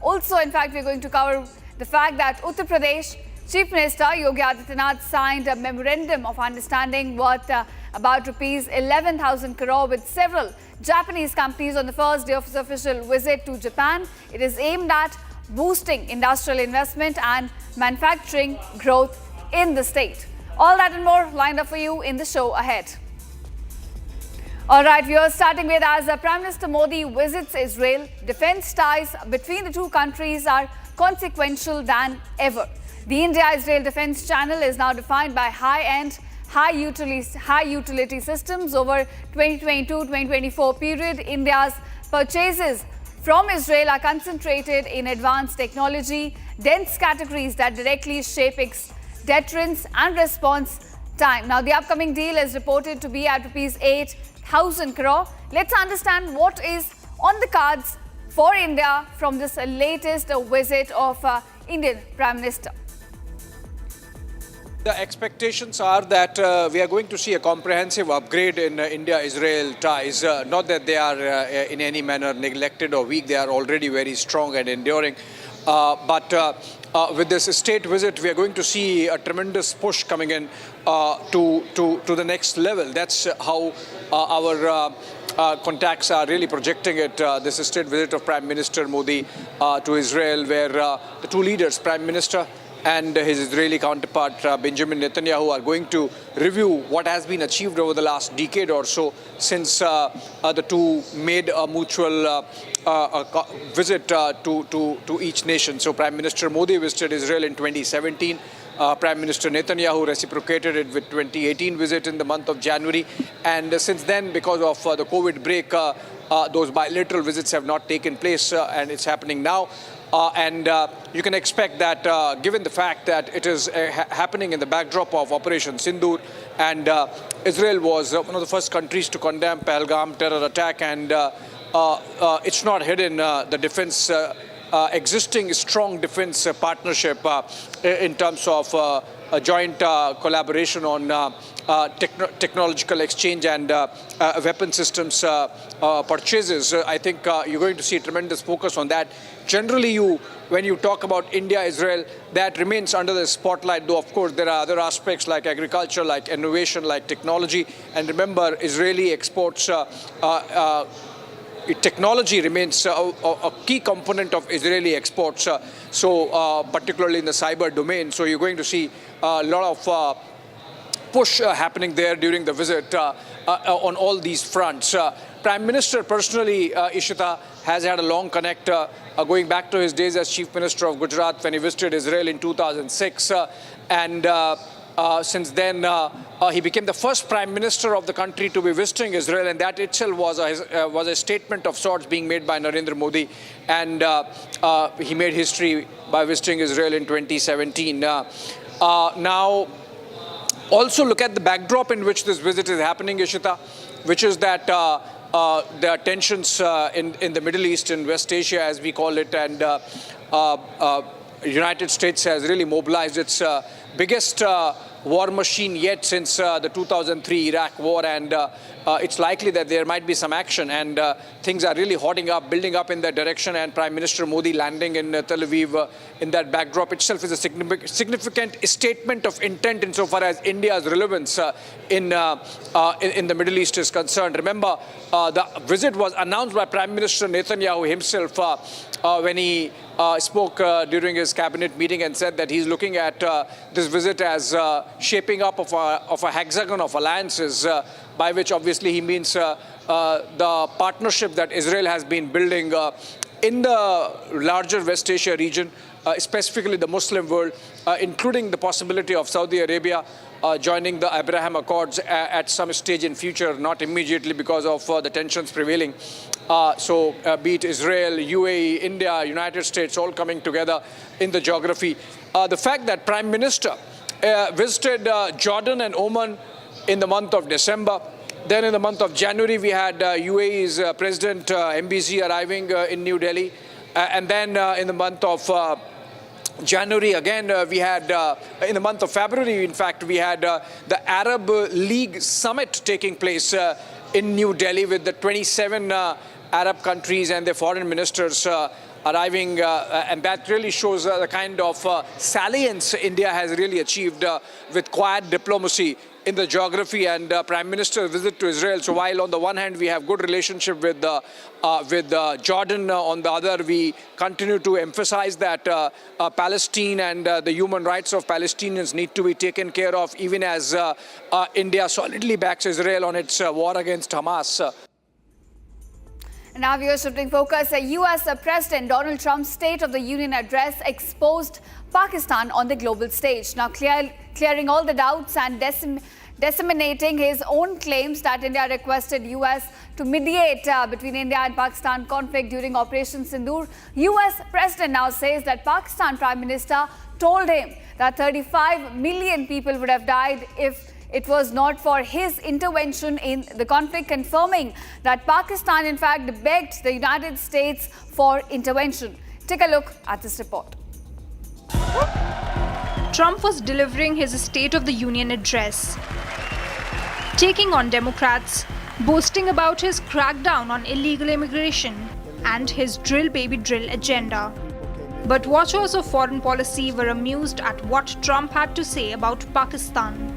also, in fact, we're going to cover the fact that Uttar Pradesh Chief Minister Yogi Adityanath signed a memorandum of understanding worth about rupees 11,000 crore with several Japanese companies on the first day of his official visit to Japan. It is aimed at boosting industrial investment and manufacturing growth in the state. All that and more lined up for you in the show ahead. All right, we are starting with as Prime Minister Modi visits Israel, defense ties between the two countries are consequential than ever. The India-Israel defense channel is now defined by high-end, high-utility systems. Over 2022-2024 period, India's purchases from Israel are concentrated in advanced technology, dense categories that directly shape its deterrence and response time. Now, the upcoming deal is reported to be at rupees 8,000 crore. Let's understand what is on the cards for India from this latest visit of Indian Prime Minister.
The expectations are that we are going to see a comprehensive upgrade in India-Israel ties. Not that they are in any manner neglected or weak, they are already very strong and enduring. But with this state visit, we are going to see a tremendous push coming in to the next level. That's how our contacts are really projecting it. This state visit of Prime Minister Modi to Israel, where the two leaders, Prime Minister and his Israeli counterpart Benjamin Netanyahu, are going to review what has been achieved over the last decade or so since the two made a mutual visit to each nation. So Prime Minister Modi visited Israel in 2017. Prime Minister Netanyahu reciprocated it with 2018 visit in the month of January. And since then, because of the COVID break, those bilateral visits have not taken place, and it's happening now. And you can expect that, given the fact that it is happening in the backdrop of Operation Sindoor, and Israel was one of the first countries to condemn Pahalgam terror attack, and it's not hidden the defense, existing strong defense partnership in terms of a joint collaboration on technological exchange and weapon systems purchases. I think you're going to see tremendous focus on that. Generally, when you talk about India-Israel, that remains under the spotlight, though of course there are other aspects like agriculture, like innovation, like technology. And remember, Israeli exports, technology remains a key component of Israeli exports, particularly in the cyber domain. So you're going to see a lot of push happening there during the visit on all these fronts. Prime Minister personally, Ishita, has had a long connect going back to his days as Chief Minister of Gujarat when he visited Israel in 2006. Since then, he became the first Prime Minister of the country to be visiting Israel, and that itself was a statement of sorts being made by Narendra Modi. And he made history by visiting Israel in 2017. Now, also look at the backdrop in which this visit is happening, Ishita, which is that there are tensions in the Middle East, in West Asia, as we call it, and United States has really mobilized its biggest war machine yet since the 2003 Iraq war, and it's likely that there might be some action, and things are really hotting up, building up in that direction, and Prime Minister Modi landing in Tel Aviv in that backdrop itself is a significant statement of intent insofar as India's relevance in the Middle East is concerned. Remember, the visit was announced by Prime Minister Netanyahu himself when he spoke during his cabinet meeting and said that he's looking at this visit as shaping up of a hexagon of alliances, by which obviously he means the partnership that Israel has been building in the larger West Asia region, specifically the Muslim world, including the possibility of Saudi Arabia joining the Abraham Accords at some stage in future, not immediately because of the tensions prevailing. Be it Israel, UAE, India, United States, all coming together in the geography. The fact that Prime Minister visited Jordan and Oman in the month of December. Then in the month of January, we had UAE's President MBZ arriving in New Delhi. And then in the month of January, again, we had, in the month of February, in fact, we had the Arab League Summit taking place in New Delhi with the 27 Arab countries and their foreign ministers arriving, and that really shows the kind of salience India has really achieved with quiet diplomacy in the geography and Prime Minister's visit to Israel. So while on the one hand we have good relationship with Jordan, on the other we continue to emphasize that Palestine and the human rights of Palestinians need to be taken care of, even as India solidly backs Israel on its war against Hamas.
Now we are shifting focus. US President Donald Trump's State of the Union address exposed Pakistan on the global stage. Now clearing all the doubts and disseminating his own claims that India requested US to mediate between India and Pakistan conflict during Operation Sindoor. US President now says that Pakistan Prime Minister told him that 35 million people would have died if it was not for his intervention in the conflict, confirming that Pakistan in fact begged the United States for intervention. Take a look at this report.
Trump was delivering his State of the Union address, taking on Democrats, boasting about his crackdown on illegal immigration and his drill baby drill agenda. But watchers of foreign policy were amused at what Trump had to say about Pakistan.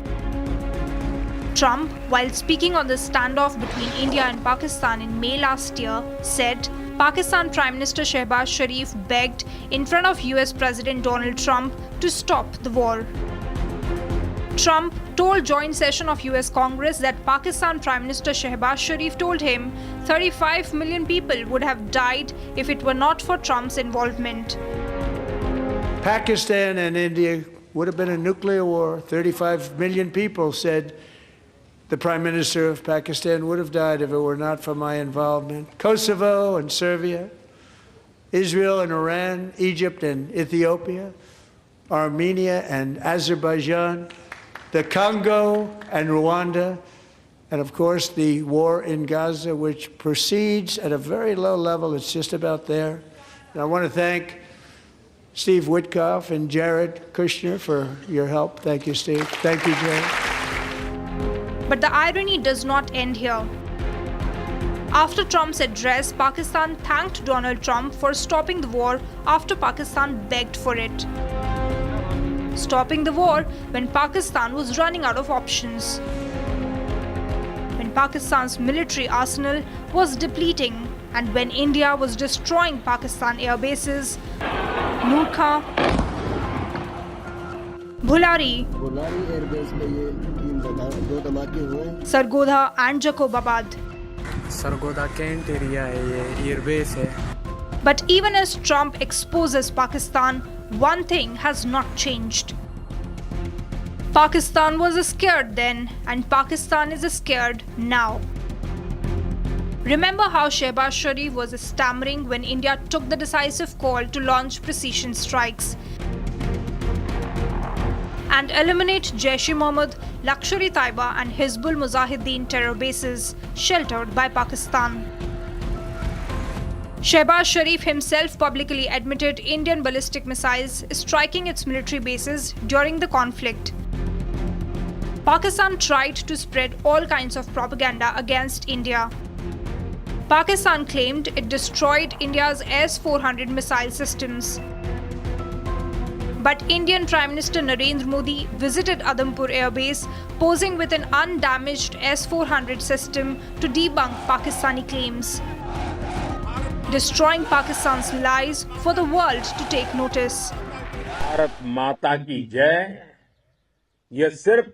Trump, while speaking on the standoff between India and Pakistan in May last year, said Pakistan Prime Minister Shehbaz Sharif begged in front of US President Donald Trump to stop the war. Trump told joint session of US Congress that Pakistan Prime Minister Shehbaz Sharif told him 35 million people would have died if it were not for Trump's involvement.
Pakistan and India would have been a nuclear war. 35 million people said the Prime Minister of Pakistan would have died if it were not for my involvement. Kosovo and Serbia, Israel and Iran, Egypt and Ethiopia, Armenia and Azerbaijan, the Congo and Rwanda, and of course the war in Gaza, which proceeds at a very low level. It's just about there. And I want to thank Steve Witkoff and Jared Kushner for your help. Thank you, Steve. Thank you, Jared.
But the irony does not end here. After Trump's address, Pakistan thanked Donald Trump for stopping the war after Pakistan begged for it. Stopping the war when Pakistan was running out of options. When Pakistan's military arsenal was depleting and when India was destroying Pakistan air bases, Noorkha, Bhulari, Sargodha and Jacobabad.
Sargodha Kent area hai ye, airbase hai.
But even as Trump exposes Pakistan, one thing has not changed. Pakistan was scared then, and Pakistan is scared now. Remember how Shehbaz Sharif was stammering when India took the decisive call to launch precision strikes and eliminate Jaish-e-Mohammed, Lashkar-e-Taiba and Hizbul Mujahideen terror bases sheltered by Pakistan. Shehbaz Sharif himself publicly admitted Indian ballistic missiles striking its military bases during the conflict. Pakistan tried to spread all kinds of propaganda against India. Pakistan claimed it destroyed India's S-400 missile systems. But Indian Prime Minister Narendra Modi visited Adampur Air Base, posing with an undamaged S-400 system to debunk Pakistani claims, destroying Pakistan's lies for the world to take notice.
Bharat माता की जय, ये सिर्फ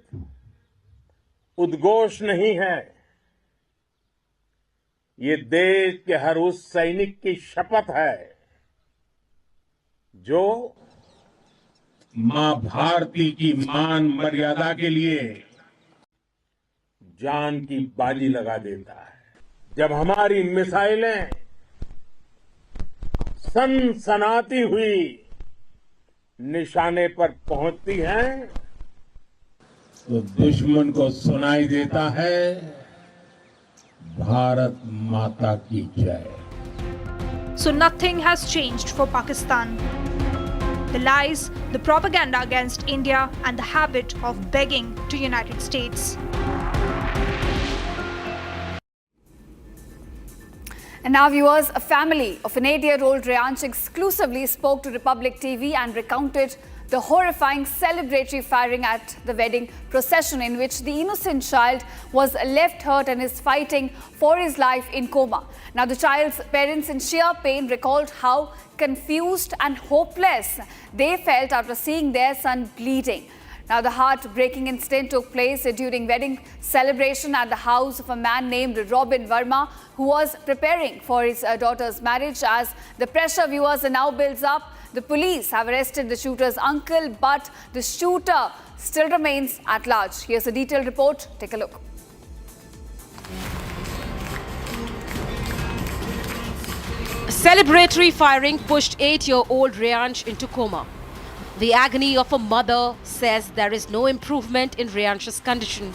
उद्घोष नहीं है, ये देश के हर उस सैनिक की शपथ है जो मां भारती की मान मर्यादा के लिए जान की बाजी लगा देता है। जब हमारी मिसाइलें सनसनाती हुई निशाने पर पहुंचती हैं, तो दुश्मन को सुनाई देता है भारत माता की जय।
So nothing has changed for Pakistan. The lies, the propaganda against India and the habit of begging to United States.
And now viewers, a family of an 8-year-old Reyansh exclusively spoke to Republic TV and recounted the horrifying celebratory firing at the wedding procession in which the innocent child was left hurt and is fighting for his life in coma. Now the child's parents in sheer pain recalled how confused and hopeless they felt after seeing their son bleeding. Now the heartbreaking incident took place during wedding celebration at the house of a man named Robin Verma, who was preparing for his daughter's marriage. As the pressure, viewers, now builds up, the police have arrested the shooter's uncle, but the shooter still remains at large. Here's a detailed report. Take a look.
Celebratory firing pushed 8-year-old Reyansh into coma. The agony of a mother says there is no improvement in Reyansh's condition.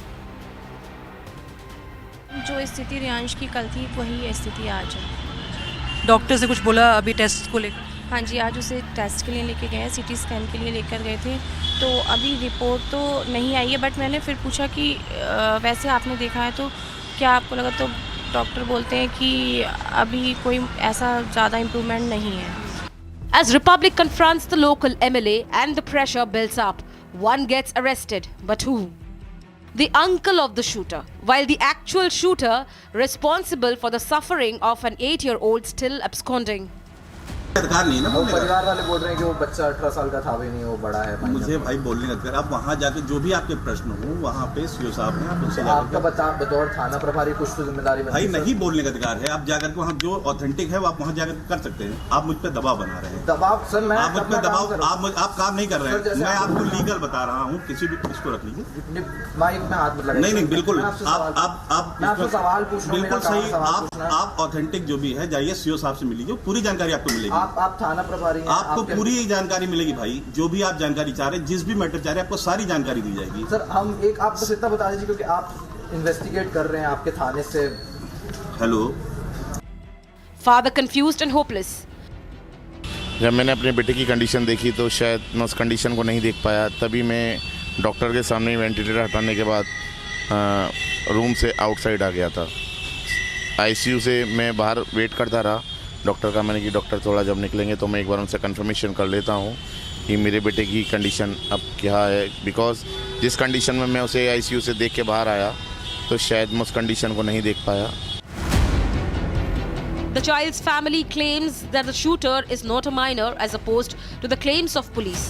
जो स्थिति रियांश की कल थी वही स्थिति आज है।
Doctor से कुछ बोला अभी टेस्ट को लेकर?
हाँ जी, आज उसे टेस्ट के लिए लेके गए, सीटी स्कैन के लिए लेकर गए थे, तो अभी रिपोर्ट तो नहीं आई है, बट मैंने फिर पूछा कि वैसे आपने देखा है तो क्या आपको लगा, तो डॉक्टर बोलते हैं कि अभी कोई ऐसा ज़्यादा इम्प्रूवमेंट नहीं है।
As Republic confronts the local MLA and the pressure builds up, one gets arrested, but who? The uncle of the shooter, while the actual shooter responsible for the suffering of an 8-year-old still absconding.
अधिकार नहीं है ना बोलने का।
परिवार वाले बोल रहे हैं कि वो बच्चा 18 साल का था भी नहीं, वो बड़ा है।
मुझे भाई बोलने का अधिकार, आप वहाँ जाकर जो भी आपके प्रश्न हो वहाँ पे सीओ साहब हैं, आप उनसे
आपका बतौर थाना प्रभारी कुछ तो जिम्मेदारी
भाई नहीं बोलने का अधिकार है। आप जाकर के वहाँ जो ऑथेंटिक है वो आप वहाँ जाकर कर सकते हैं। आप मुझ पर दबाव बना रहे हैं।
दबाव सर, मैं
आप मुझ पर दबाव, आप काम नहीं कर रहे हैं। मैं आपको लीगल बता रहा हूँ, किसी भी इसको रख लीजिए,
माइक में हाथ मत लगाइए।
नहीं बिल्कुल,
आप सवाल पूछ रहा हूं,
बिल्कुल सही। आप ऑथेंटिक जो भी है जाइए सीओ साहब से मिलिए, पूरी जानकारी आपको मिलेगी।
आप थाना प्रभारी हैं,
आपको पूरी जानकारी मिलेगी भाई, जो भी आप जानकारी चाह रहे हैं, जिस भी मैटर चाह रहे हैं, आपको सारी जानकारी दी जाएगी।
सर हम आप बस इतना बता दीजिए क्योंकि आप इन्वेस्टिगेट कर रहे हैं आपके थाने से।
Hello.
Father confused and hopeless.
जब मैंने अपने बेटे की कंडीशन देखी तो शायद मैं उस कंडीशन को नहीं देख पाया, तभी मैं डॉक्टर के सामने वेंटिलेटर हटाने के बाद रूम से आउटसाइड आ गया था। आईसीयू से मैं बाहर वेट करता रहा डॉक्टर का। मैंने कि डॉक्टर थोड़ा जब निकलेंगे तो मैं एक बार उनसे कंफर्मेशन कर लेता हूँ कि मेरे बेटे की कंडीशन अब क्या है, बिकॉज जिस कंडीशन में मैं उसे आईसीयू से देख के बाहर आया तो शायद मैं उस कंडीशन को नहीं देख पाया।
The child's family claims that the shooter is not a minor as opposed to the claims of police.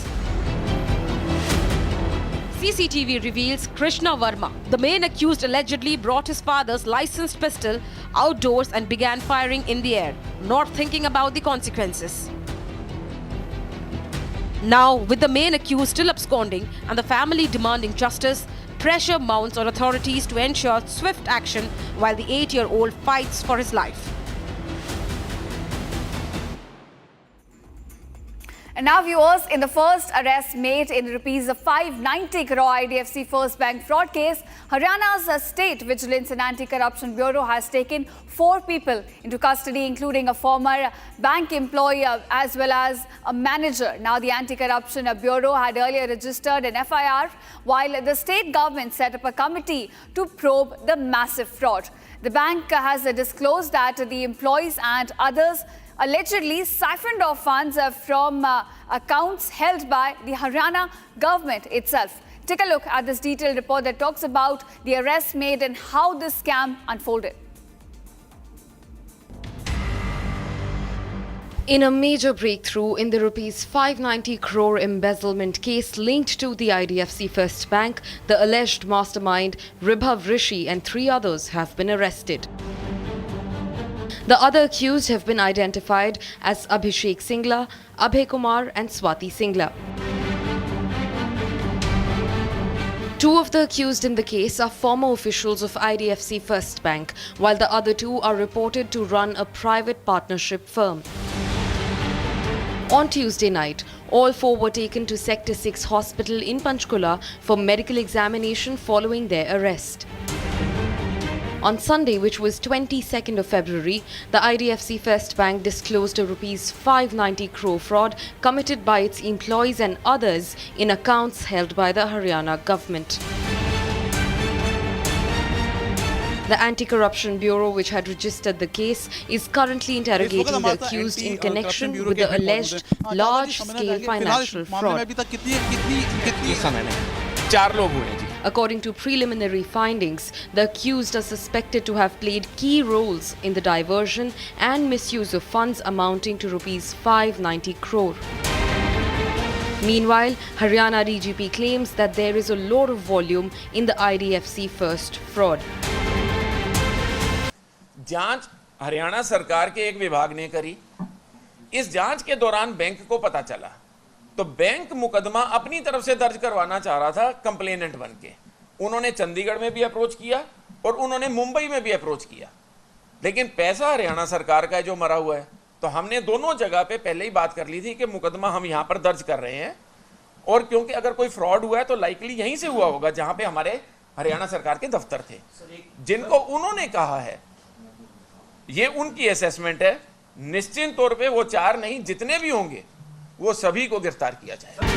CCTV reveals Krishna Verma, the main accused, allegedly brought his father's licensed pistol outdoors and began firing in the air, not thinking about the consequences. Now, with the main accused still absconding and the family demanding justice, pressure mounts on authorities to ensure swift action while the 8-year-old fights for his life.
And now viewers, in the first arrest made in rupees 590 crore IDFC First Bank fraud case, Haryana's State Vigilance and Anti-Corruption Bureau has taken 4 people into custody, including a former bank employee as well as a manager. Now the Anti-Corruption Bureau had earlier registered an FIR while the state government set up a committee to probe the massive fraud. The bank has disclosed that the employees and others allegedly siphoned off funds from accounts held by the Haryana government itself. Take a look at this detailed report that talks about the arrests made and how this scam unfolded.
In a major breakthrough in the rupees 590 crore embezzlement case linked to the IDFC First Bank, the alleged mastermind Ribhav Rishi and 3 others have been arrested. The other accused have been identified as Abhishek Singla, Abhay Kumar and Swati Singla. 2 of the accused in the case are former officials of IDFC First Bank, while the other 2 are reported to run a private partnership firm. On Tuesday night, all 4 were taken to Sector 6 hospital in Panchkula for medical examination following their arrest. On Sunday, which was 22nd of February, the IDFC First Bank disclosed a rupees 590 crore fraud committed by its employees and others in accounts held by the Haryana government. The Anti-Corruption Bureau, which had registered the case, is currently interrogating the accused in connection with the alleged large-scale financial fraud. According to preliminary findings, the accused are suspected to have played key roles in the diversion and misuse of funds amounting to rupees 590 crore. Meanwhile, Haryana DGP claims that there is a lot of volume in the IDFC First fraud.
जांच हरियाणा सरकार के एक विभाग ने करी। इस जांच के दौरान बैंक को पता चला तो बैंक मुकदमा अपनी तरफ से दर्ज करवाना चाह रहा था कंप्लेनेंट बन के। उन्होंने चंडीगढ़ में भी अप्रोच किया और उन्होंने मुंबई में भी अप्रोच किया, लेकिन पैसा हरियाणा सरकार का जो मरा हुआ है, तो हमने दोनों जगह पे पहले ही बात कर ली थी कि मुकदमा हम यहाँ पर दर्ज कर रहे हैं, और क्योंकि अगर कोई फ्रॉड हुआ है तो लाइकली यहीं से हुआ होगा जहां पे हमारे हरियाणा सरकार के दफ्तर थे, जिनको उन्होंने कहा है। ये उनकी असेसमेंट है। निश्चित तौर पे वो 4 नहीं, जितने भी होंगे वो सभी को गिरफ्तार किया जाएगा।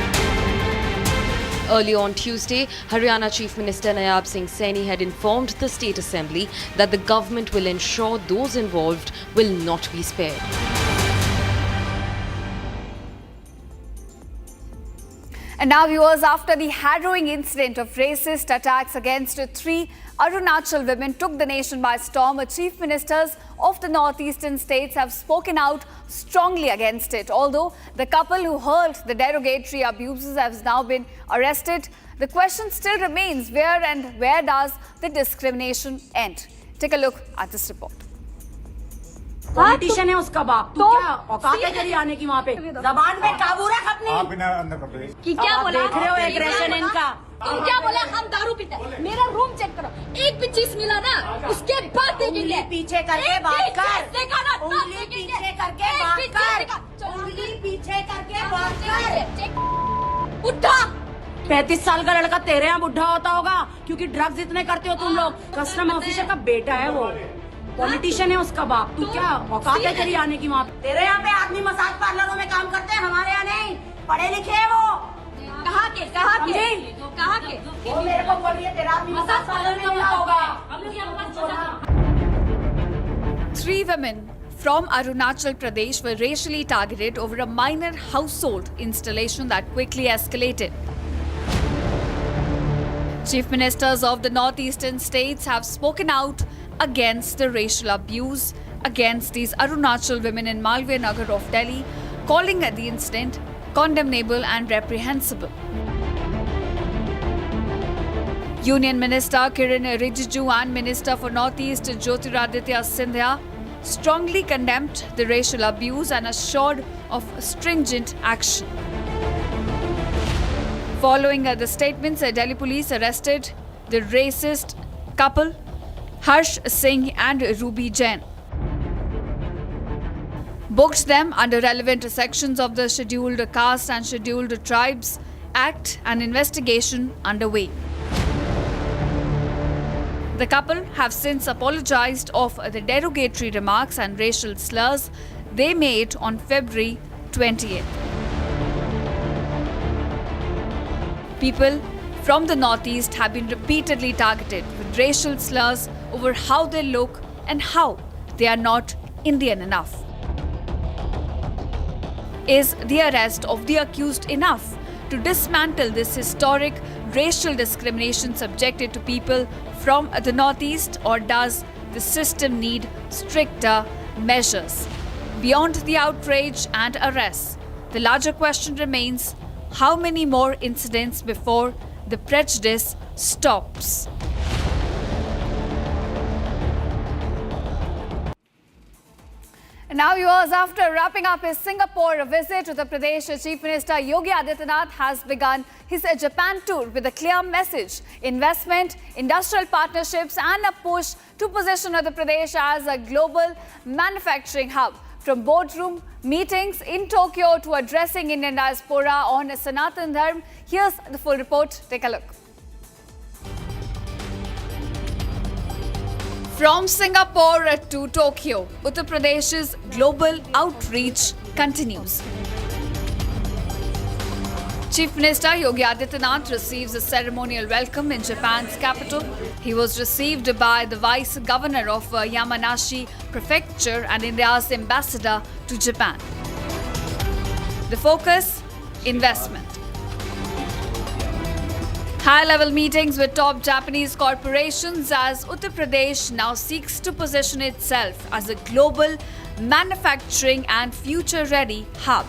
Early on Tuesday, Haryana Chief Minister Nayab Singh Saini had informed the State Assembly that the government will ensure those involved will not be spared.
And now, viewers, after the harrowing incident of racist attacks against 3 Arunachal women took the nation by storm, chief ministers of the northeastern states have spoken out strongly against it. Although the couple who hurled the derogatory abuses has now been arrested, the question still remains, where does the discrimination end? Take a look at this report.
Politician है उसका बाप, तू क्या औकात है तेरी आने की वहाँ पे? जबान पे काबू रख अपनी।
आप बिना अंदर कपड़े
कि क्या बोला? देख रहे हो एग्रेशन इनका?
क्या बोला? हम दारू पीते हैं। मेरा रूम चेक करो, एक भी चीज मिला ना, उसके बाद देखेंगे।
पीछे करके बात कर।
देखा ना?
उंगली पीछे करके बात कर। उंगली पीछे करके बात कर।
उठा।
35 साल का लड़का तेरे यहाँ बुढ़ा होता होगा, क्योंकि ड्रग्स इतने करते हो तुम लोग। कस्टम ऑफिसर का बेटा है वो, पॉलिटिशियन है उसका बाप, तू क्या औकात है तेरी आने की वहाँ? तेरे यहाँ पे आदमी मसाज पार्लरों में काम करते हैं, हमारे यहाँ नहीं। पढ़े लिखे है वो।
कहाँ के?
वो मेरे को बोलिए, तेरा आदमी मसाज पार्लर में मिला होगा।
हम लोग यहाँ
3 women from Arunachal Pradesh were racially targeted over a minor household installation that quickly escalated. Chief ministers of the northeastern states have spoken out against the racial abuse against these Arunachal women in Malviya Nagar of Delhi, calling the incident condemnable and reprehensible. Union Minister Kiran Rijiju and Minister for Northeast Jyotiraditya Scindia strongly condemned the racial abuse and assured of stringent action. Following the statements, Delhi police arrested the racist couple Harsh Singh and Ruby Jain, booked them under relevant sections of the Scheduled Caste and Scheduled Tribes Act, and investigation underway. The couple have since apologized of the derogatory remarks and racial slurs they made on February 20th. People from the northeast have been repeatedly targeted with racial slurs over how they look and how they are not Indian enough. Is the arrest of the accused enough to dismantle this historic racial discrimination subjected to people from the northeast, or does the system need stricter measures? Beyond the outrage and arrests, the larger question remains: how many more incidents before the prejudice stops? And now, viewers, after wrapping up his Singapore visit, Uttar Pradesh Chief Minister Yogi Adityanath has begun his Japan tour with a clear message: investment, industrial partnerships, and a push to position Uttar Pradesh as a global manufacturing hub. From boardroom meetings in Tokyo to addressing Indian diaspora on Sanatan Dharma, here's the full report. Take a look. From Singapore to Tokyo, Uttar Pradesh's global outreach continues. Chief Minister Yogi Adityanath receives a ceremonial welcome in Japan's capital. He was received by the Vice Governor of Yamanashi Prefecture and India's ambassador to Japan. The focus: investment. High-level meetings with top Japanese corporations as Uttar Pradesh now seeks to position itself as a global manufacturing and future-ready hub.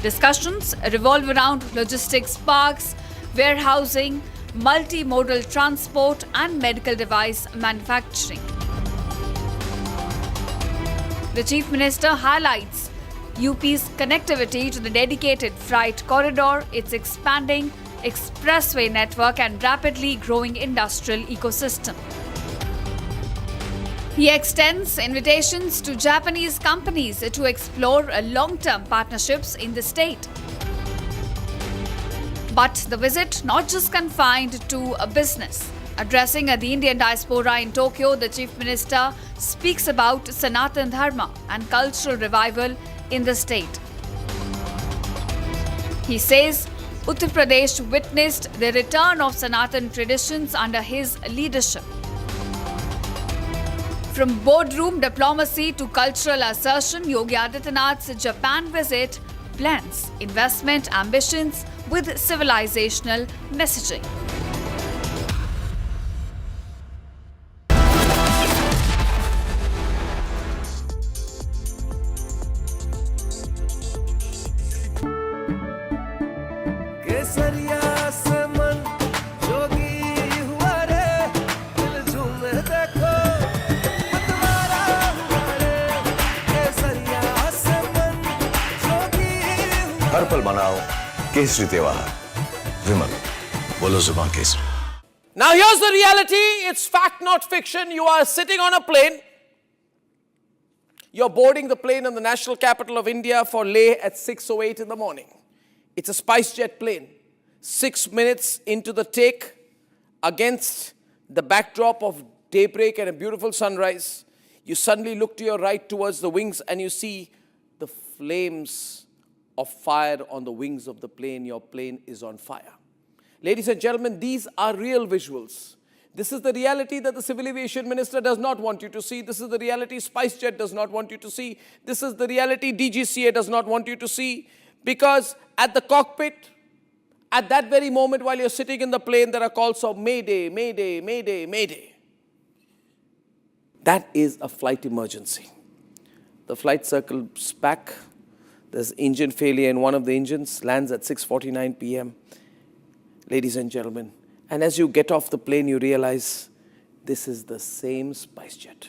Discussions revolve around logistics parks, warehousing, multimodal transport, and medical device manufacturing. The Chief Minister highlights UP's connectivity to the dedicated freight corridor, its expanding expressway network, and rapidly growing industrial ecosystem. He extends invitations to Japanese companies to explore long-term partnerships in the state. But the visit not just confined to a business. Addressing the Indian diaspora in Tokyo, the Chief Minister speaks about Sanatan Dharma and cultural revival in the state. He says Uttar Pradesh witnessed the return of Sanatan traditions under his leadership. From boardroom diplomacy to cultural assertion, Yogi Adityanath's Japan visit blends investment ambitions with civilizational messaging.
हर पल मनाओ केसरी त्योहार विमल बोलो जुबान Kesari.
Now here's the reality. It's fact, not fiction. You are sitting on a plane. You're boarding the plane in the national capital of India for Leh at 6:08 in the morning. It's a SpiceJet plane. 6 minutes into the take, against the backdrop of daybreak and a beautiful sunrise, you suddenly look to your right towards the wings and you see the flames of fire on the wings of the plane. Your plane is on fire. Ladies and gentlemen, these are real visuals. This is the reality that the Civil Aviation Minister does not want you to see. This is the reality SpiceJet does not want you to see. This is the reality DGCA does not want you to see. Because at the cockpit, at that very moment while you're sitting in the plane, there are calls of Mayday, Mayday, Mayday, Mayday. That is a flight emergency. The flight circles back. There's engine failure in one of the engines, lands at 6:49 p.m. Ladies and gentlemen, and as you get off the plane, you realize this is the same SpiceJet.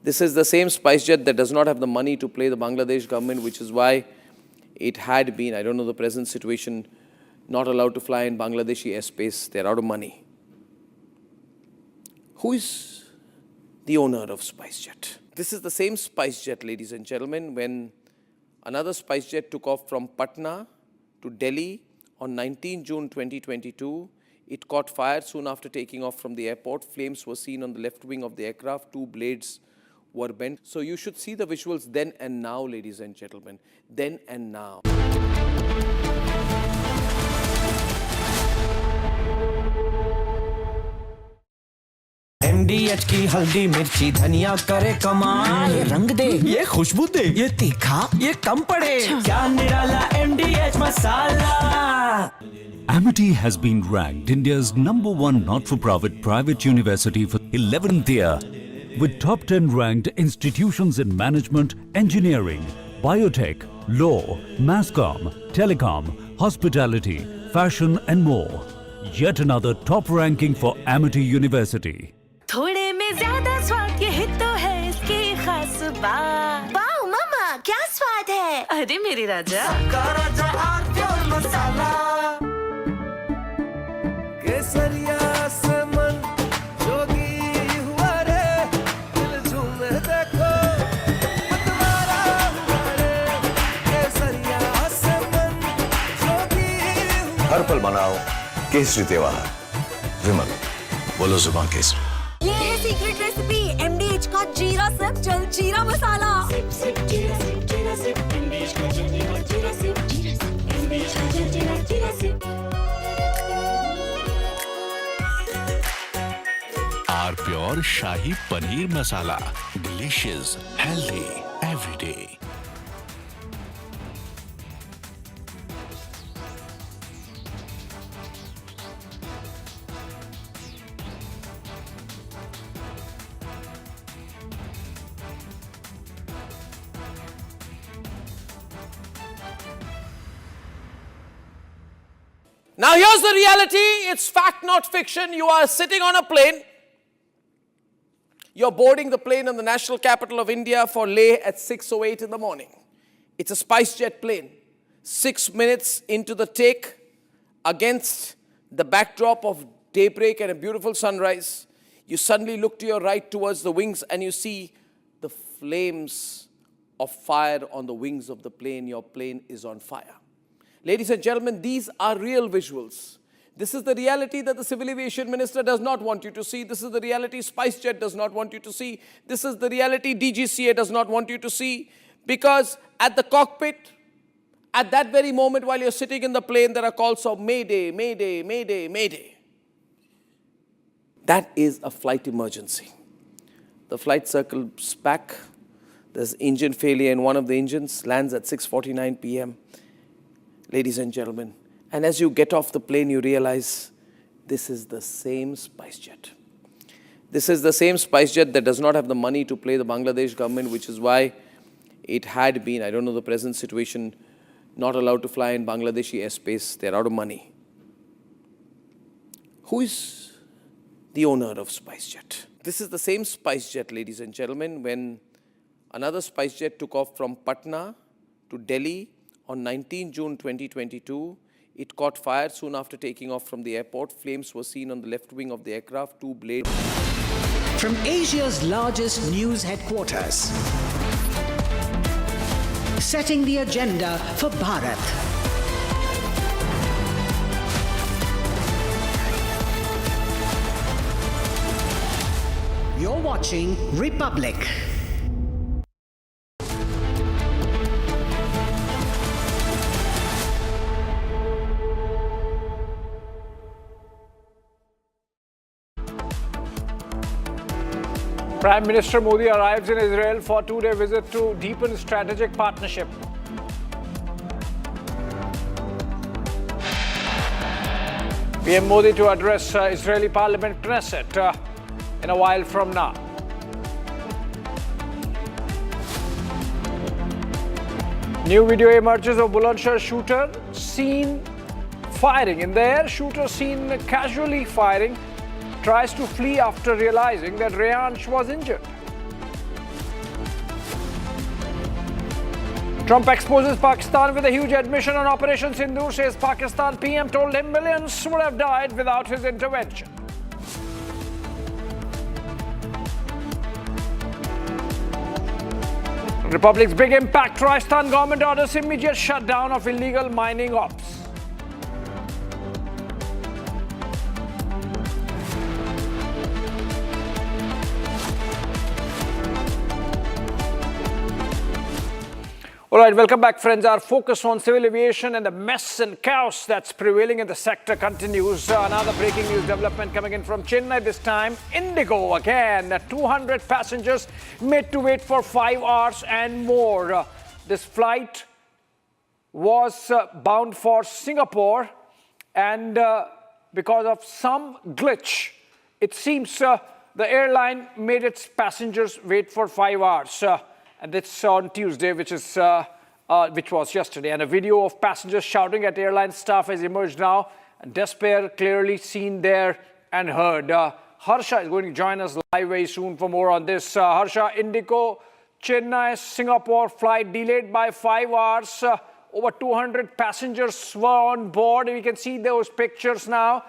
This is the same SpiceJet that does not have the money to pay the Bangladesh government, which is why it had been, I don't know the present situation, not allowed to fly in Bangladeshi airspace. They're out of money. Who is the owner of SpiceJet? This is the same SpiceJet, ladies and gentlemen, when another SpiceJet took off from Patna to Delhi on 19 June 2022. It caught fire soon after taking off from the airport. Flames were seen on the left wing of the aircraft. 2 blades were bent. So you should see the visuals then and now, ladies and gentlemen. Then and now.
MDH की हल्दी मिर्ची धनिया करे कमाल, ये रंग दे, ये खुशबू दे, ये तीखा, ये कम पड़े, क्या निराला MDH masala.
Amity has been ranked India's #1 not-for-profit private university for 11th year, with top 10 ranked institutions in management, engineering, biotech, law, masscom, telecom, hospitality, fashion and more. Yet another top ranking for Amity University.
थोड़े में ज्यादा स्वाद, ये तो है इसकी खास बात. वाओ मामा, क्या स्वाद है. अरे मेरे राजा, राजा और प्योर मसाला.
केसरिया से मन जोगी हुआ रे, दिल झूमे देखो मतवारा हुआ रे. केसरिया से मन जोगी हुआ.
हर पल मनाओ केसरी त्योहार विमल बोलो जुबान केसरी.
ये है सीक्रेट रेसिपी MDH का जीरा सिप जल जीरा मसाला. सिप सिप जीरा सिप जीरा सिप MDH का जल जीरा सिप जीरा सिप MDH का jal jeera sip.
Our pure shahi paneer masala, delicious, healthy every day.
Now here's the reality. It's fact, not fiction. You are sitting on a plane. You're boarding the plane in the national capital of India for Leh at 6:08 in the morning. It's a SpiceJet plane. 6 minutes into the take, against the backdrop of daybreak and a beautiful sunrise, you suddenly look to your right towards the wings and you see the flames of fire on the wings of the plane. Your plane is on fire. Ladies and gentlemen, these are real visuals. This is the reality that the Civil Aviation Minister does not want you to see. This is the reality SpiceJet does not want you to see. This is the reality DGCA does not want you to see. Because at the cockpit, at that very moment while you're sitting in the plane, there are calls of Mayday, Mayday, Mayday, Mayday. That is a flight emergency. The flight circles back. There's engine failure in one of the engines, lands at 6:49 p.m. Ladies and gentlemen, and as you get off the plane, you realize this is the same SpiceJet. This is the same SpiceJet that does not have the money to pay the Bangladesh government, which is why it had been, I don't know the present situation, not allowed to fly in Bangladeshi airspace. They're out of money. Who is the owner of SpiceJet? This is the same SpiceJet, ladies and gentlemen, when another SpiceJet took off from Patna to Delhi on 19 June 2022. It caught fire soon after taking off from the airport. Flames were seen on the left wing of the aircraft, two blades.
From Asia's largest news headquarters, setting the agenda for Bharat. You're watching Republic.
Prime Minister Modi arrives in Israel for a two-day visit to deepen strategic partnership. PM Modi to address Israeli Parliament Knesset in a while from now. New video emerges of Bulandshahr shooter seen firing in the air. Shooter seen casually firing. Tries to flee after realizing that Rehansh was injured. Trump exposes Pakistan with a huge admission on Operation Sindoor, says Pakistan PM told him millions would have died without his intervention. Republic's big impact. Rajasthan government orders immediate shutdown of illegal mining ops. All right, welcome back, friends. Our focus on civil aviation and the mess and chaos that's prevailing in the sector continues. Another breaking news development coming in from Chennai this time. IndiGo again. 200 passengers made to wait for 5 hours and more. This flight was bound for Singapore, and because of some glitch, it seems the airline made its passengers wait for 5 hours. And it's on Tuesday, which was yesterday. And a video of passengers shouting at airline staff has emerged now. And despair clearly seen there and heard. Harsha is going to join us live very soon for more on this. Harsha, IndiGo Chennai Singapore flight delayed by 5 hours. Over 200 passengers were on board. We can see those pictures now.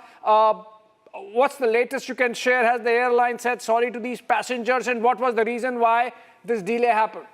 What's the latest you can share? Has the airline said sorry to these passengers, and what was the reason why this delay happened?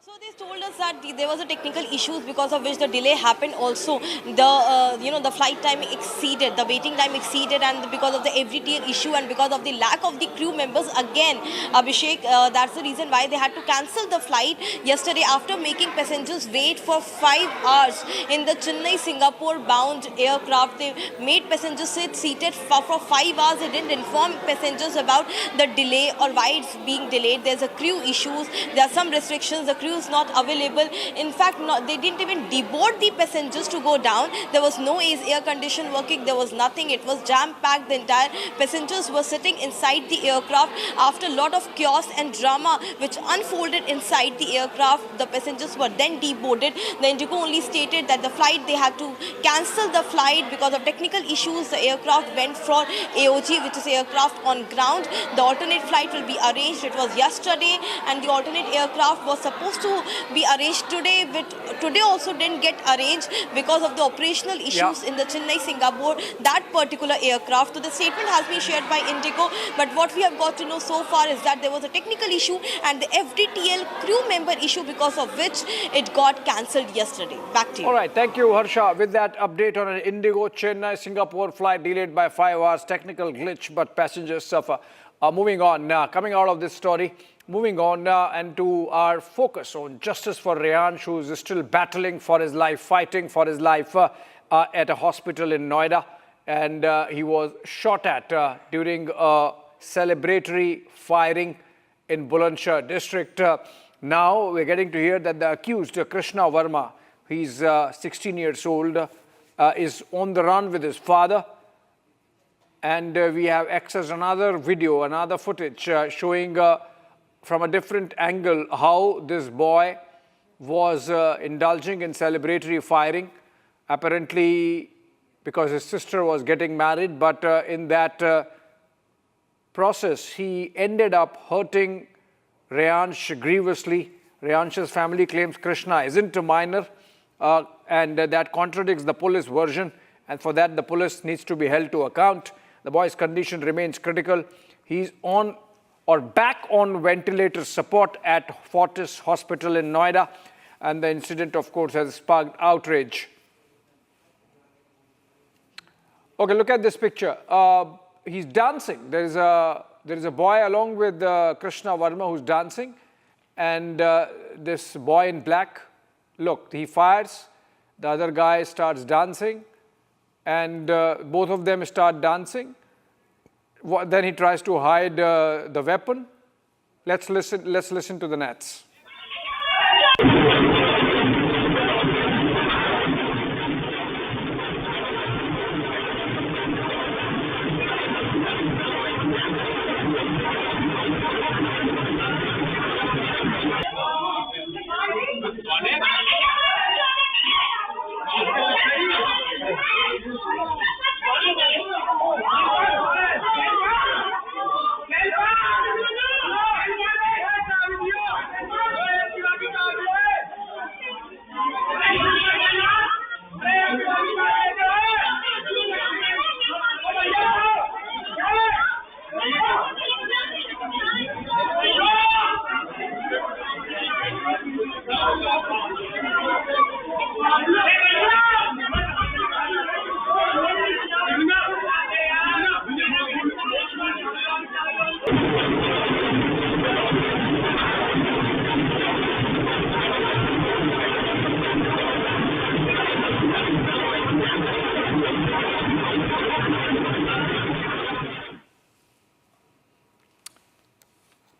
So they told us that there was a technical issues because of which the delay happened. Also, the flight time exceeded, the waiting time exceeded, and because of the FDTL issue and because of the lack of the crew members again, Abhishek, that's the reason why they had to cancel the flight yesterday after making passengers wait for 5 hours in the Chennai-Singapore bound aircraft. They made passengers sit seated for 5 hours. They didn't inform passengers about the delay or why it's being delayed. There's a crew issues. There are some restrictions. The crew is not available. In fact, they didn't even deboard the passengers to go down. There was no air condition working. There was nothing. It was jam-packed. The entire passengers were sitting inside the aircraft. After a lot of chaos and drama which unfolded inside the aircraft, the passengers were then deboarded. The IndiGo only stated that the flight, they had to cancel the flight because of technical issues. The aircraft went for AOG, which is aircraft on ground. The alternate flight will be arranged. It was yesterday, and the alternate aircraft was supposed to be arranged today, but today also didn't get arranged because of the operational issues in the Chennai-Singapore, that particular aircraft. So the statement has been shared by IndiGo, but what we have got to know so far is that there was a technical issue and the FDTL crew member issue because of which it got cancelled yesterday. Back to you.
All right, thank you, Harsha. With that update on an IndiGo Chennai-Singapore flight delayed by 5 hours, technical glitch, but passengers suffer. Moving on, coming out of this story, moving on and to our focus on justice for Rehansh, who is still battling for his life, fighting for his life at a hospital in Noida. And he was shot at during a celebratory firing in Bulandshahr district. Now we're getting to hear that the accused, Krishna Verma, he's 16 years old, is on the run with his father. And we have accessed another video, another footage showing from a different angle how this boy was indulging in celebratory firing, apparently because his sister was getting married, but in that process, he ended up hurting Reyansh grievously. Reyansh's family claims Krishna isn't a minor, and that contradicts the police version, and for that the police needs to be held to account. The boy's condition remains critical. He's on or back on ventilator support at Fortis Hospital in Noida, and the incident, of course, has sparked outrage. Okay, look at this picture. He's dancing. There is a boy along with Krishna Verma who's dancing, and this boy in black, look, he fires, the other guy starts dancing, and both of them start dancing. Then he tries to hide the weapon. Let's listen to the nats.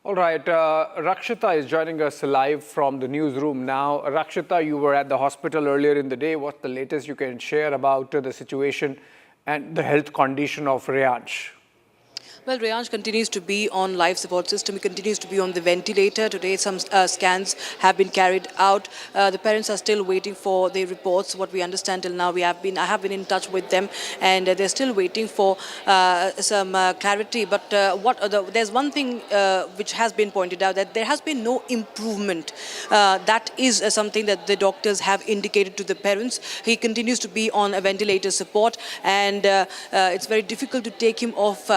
All right, Rakshita is joining us live from the newsroom now. Rakshita, you were at the hospital earlier in the day. What's the latest you can share about the situation and the health condition of Reyansh?
Well, Reyansh continues to be on life support system. He continues to be on the ventilator. Today, some scans have been carried out. The parents are still waiting for the reports. What we understand till now, I have been in touch with them, and they're still waiting for some clarity. But there's one thing which has been pointed out, that there has been no improvement. That is something that the doctors have indicated to the parents. He continues to be on a ventilator support, and it's very difficult to take him off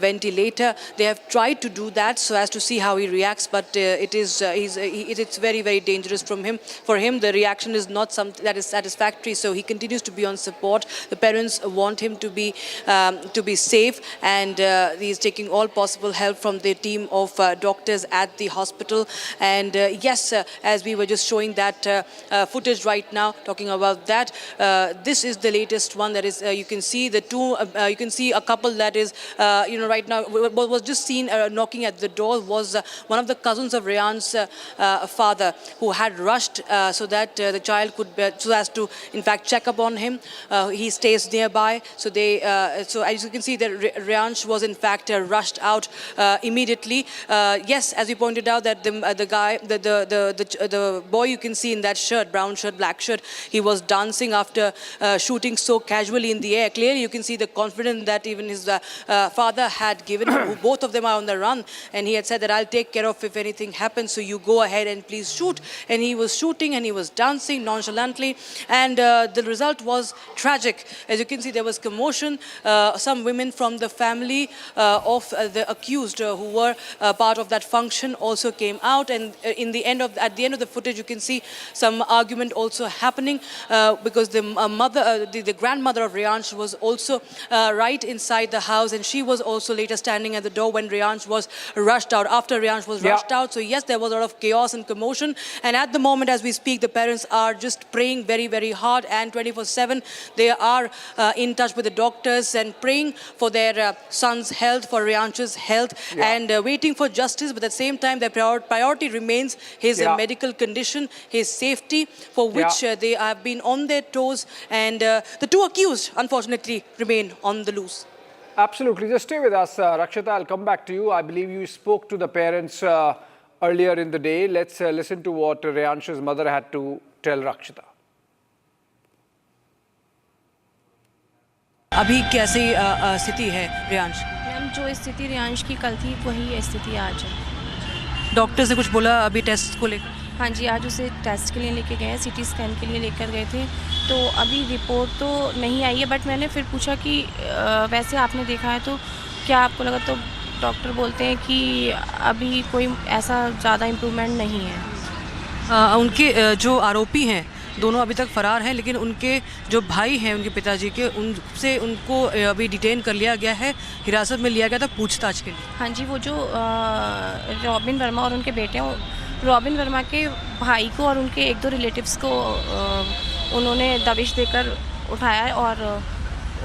ventilator. They have tried to do that so as to see how he reacts, but it's very, very dangerous for him. The reaction is not something that is satisfactory, so he continues to be on support. The parents want him to be safe, and he's taking all possible help from the team of doctors at the hospital. And yes, as we were just showing that footage right now, talking about that, this is the latest one. That is, you can see the two. You can see a couple that is, right now, what was just seen knocking at the door was one of the cousins of Reyansh's father, who had rushed so that the child could, so as to in fact check upon him. He stays nearby, so so as you can see, that Reyansh was in fact rushed out immediately. Yes, as you pointed out, that the boy you can see in that shirt, brown shirt, black shirt, he was dancing after shooting so casually in the air. Clearly, you can see the confidence that even his father had given him. Both of them are on the run, and he had said that I'll take care of if anything happens, so you go ahead and please shoot. And he was shooting, and he was dancing nonchalantly, and the result was tragic. As you can see, there was commotion. Some women from the family of the accused who were part of that function also came out, and at the end of the footage, you can see some argument also happening because the grandmother of Reyansh was also right inside the house, and she was also later standing at the door when Riyansh was rushed out, after Riyansh was rushed out. So yes, there was a lot of chaos and commotion. And at the moment, as we speak, the parents are just praying very, very hard, and 24/7, they are in touch with the doctors and praying for their son's health, for Riyansh's health, and waiting for justice. But at the same time, their priority remains his medical condition, his safety, for which they have been on their toes. And the two accused, unfortunately, remain on the loose.
Absolutely. Just stay with us, Rakshita. I'll come back to you. I believe you spoke to the parents earlier in the day. Let's listen to what Riyansh's mother had to tell Rakshita.
अभी कैसी स्थिति है Riyansh?
Ma'am, जो स्थिति रियांश की कल थी वही स्थिति आज है।
डॉक्टर से कुछ बोला अभी टेस्ट को लेकर?
हाँ जी, आज उसे टेस्ट के लिए लेके गए हैं, सिटी स्कैन के लिए लेकर गए थे। तो अभी रिपोर्ट तो नहीं आई है, बट मैंने फिर पूछा कि वैसे आपने देखा है तो क्या आपको लगा? तो डॉक्टर बोलते हैं कि अभी कोई ऐसा ज़्यादा इम्प्रूवमेंट नहीं है।
उनके जो आरोपी हैं दोनों अभी तक फरार हैं, लेकिन उनके जो भाई हैं उनके पिताजी के, उनसे उनको अभी डिटेन कर लिया गया है, हिरासत में लिया गया था पूछताछ के लिए।
हाँ जी, वो जो रॉबिन वर्मा और उनके बेटे हैं, रॉबिन वर्मा के भाई को और उनके एक दो रिलेटिव्स को उन्होंने दबिश देकर उठाया है और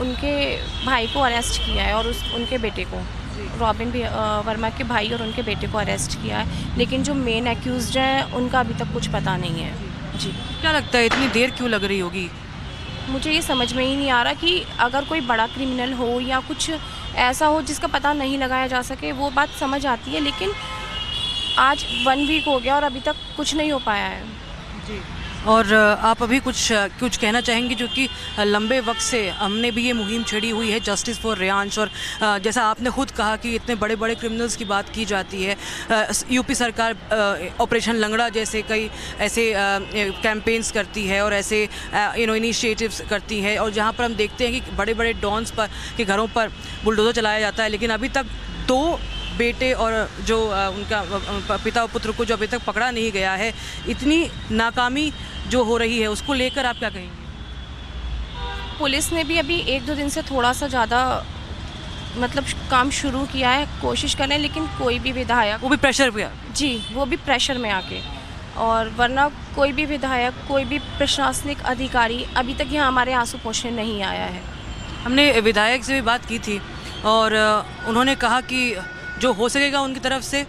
उनके भाई को अरेस्ट किया है और उनके बेटे को, रॉबिन वर्मा के भाई और उनके बेटे को अरेस्ट किया है। लेकिन जो मेन एक्यूज्ड हैं उनका अभी तक कुछ पता नहीं है। जी,
क्या लगता है इतनी देर क्यों लग रही होगी?
मुझे ये समझ में ही नहीं आ रहा कि अगर कोई बड़ा क्रिमिनल हो या कुछ ऐसा हो जिसका पता नहीं लगाया जा सके, वो बात समझ आती है, लेकिन आज 1 वीक हो गया और अभी तक कुछ नहीं हो पाया है।
जी, और आप अभी कुछ कहना चाहेंगे, जो कि लंबे वक्त से हमने भी ये मुहिम छेड़ी हुई है जस्टिस फॉर रियांश, और जैसा आपने खुद कहा कि इतने बड़े बड़े क्रिमिनल्स की बात की जाती है, यूपी सरकार ऑपरेशन लंगड़ा जैसे कई ऐसे कैंपेन्स करती है और ऐसे इनिशिएटिव्स करती है, और जहाँ पर हम देखते हैं कि बड़े बड़े डॉन्स पर के घरों पर बुलडोजर चलाया जाता है, लेकिन अभी तक 2 बेटे और जो उनका पिता और पुत्र को जो अभी तक पकड़ा नहीं गया है, इतनी नाकामी जो हो रही है उसको लेकर आप क्या कहेंगे?
पुलिस ने भी अभी 1-2 दिन से थोड़ा सा ज़्यादा मतलब काम शुरू किया है, कोशिश कर रहे हैं, लेकिन कोई भी विधायक,
वो भी प्रेशर पे,
जी वो भी प्रेशर में आके, और वरना कोई भी विधायक, कोई भी प्रशासनिक अधिकारी अभी तक यहाँ हमारे आंसू पोंछने नहीं आया है।
हमने विधायक से भी बात की थी और उन्होंने कहा कि जो हो सकेगा उनकी तरफ से।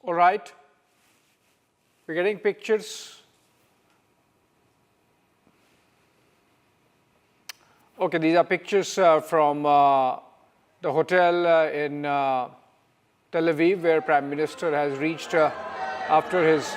All right, we're getting pictures. Okay, these are pictures from the hotel in Tel Aviv, where Prime Minister has reached after his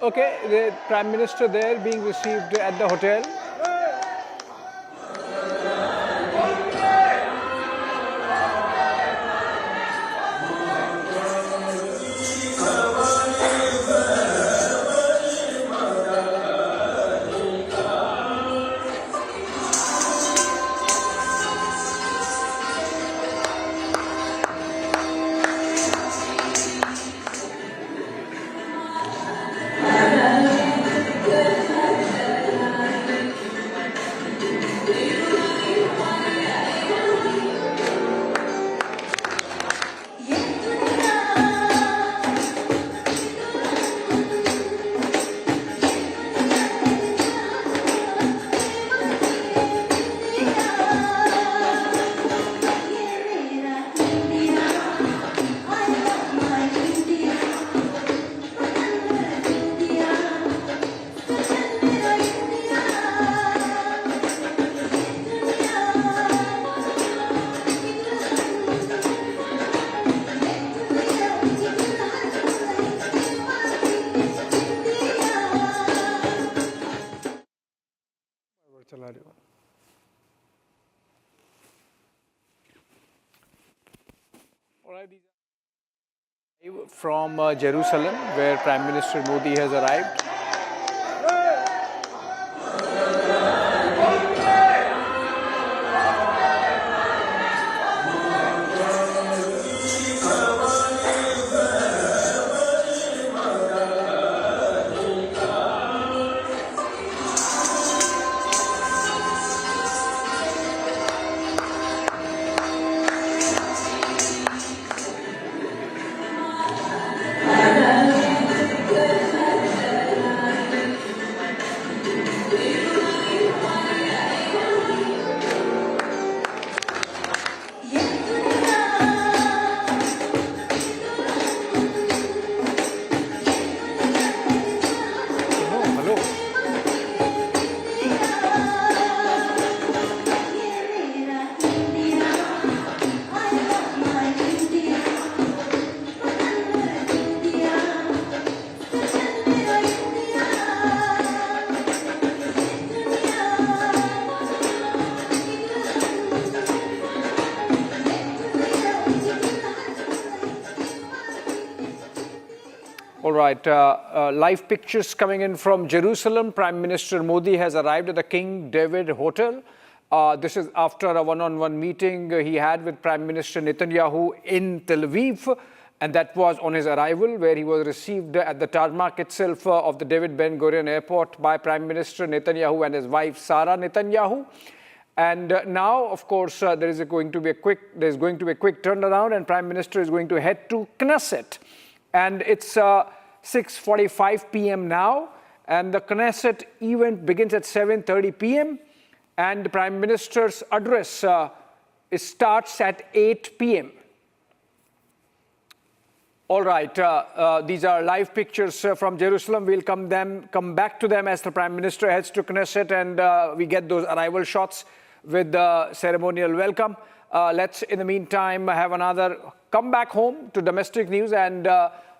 Okay, the Prime Minister there being received at the hotel. From Jerusalem, where Prime Minister Modi has arrived. All right, live pictures coming in from Jerusalem. Prime Minister Modi has arrived at the King David Hotel. This is after a one-on-one meeting he had with Prime Minister Netanyahu in Tel Aviv. And that was on his arrival, where he was received at the tarmac itself of the David Ben Gurion Airport by Prime Minister Netanyahu and his wife Sarah Netanyahu. And now, of course, there is going to be a quick turnaround, and Prime Minister is going to head to Knesset. And it's 6:45 p.m. now, and the Knesset event begins at 7:30 p.m. and the Prime Minister's address starts at 8 p.m. All right, these are live pictures from Jerusalem. We'll come back to them as the Prime Minister heads to Knesset, and we get those arrival shots with the ceremonial welcome. Let's, in the meantime, have another come back home to domestic news, and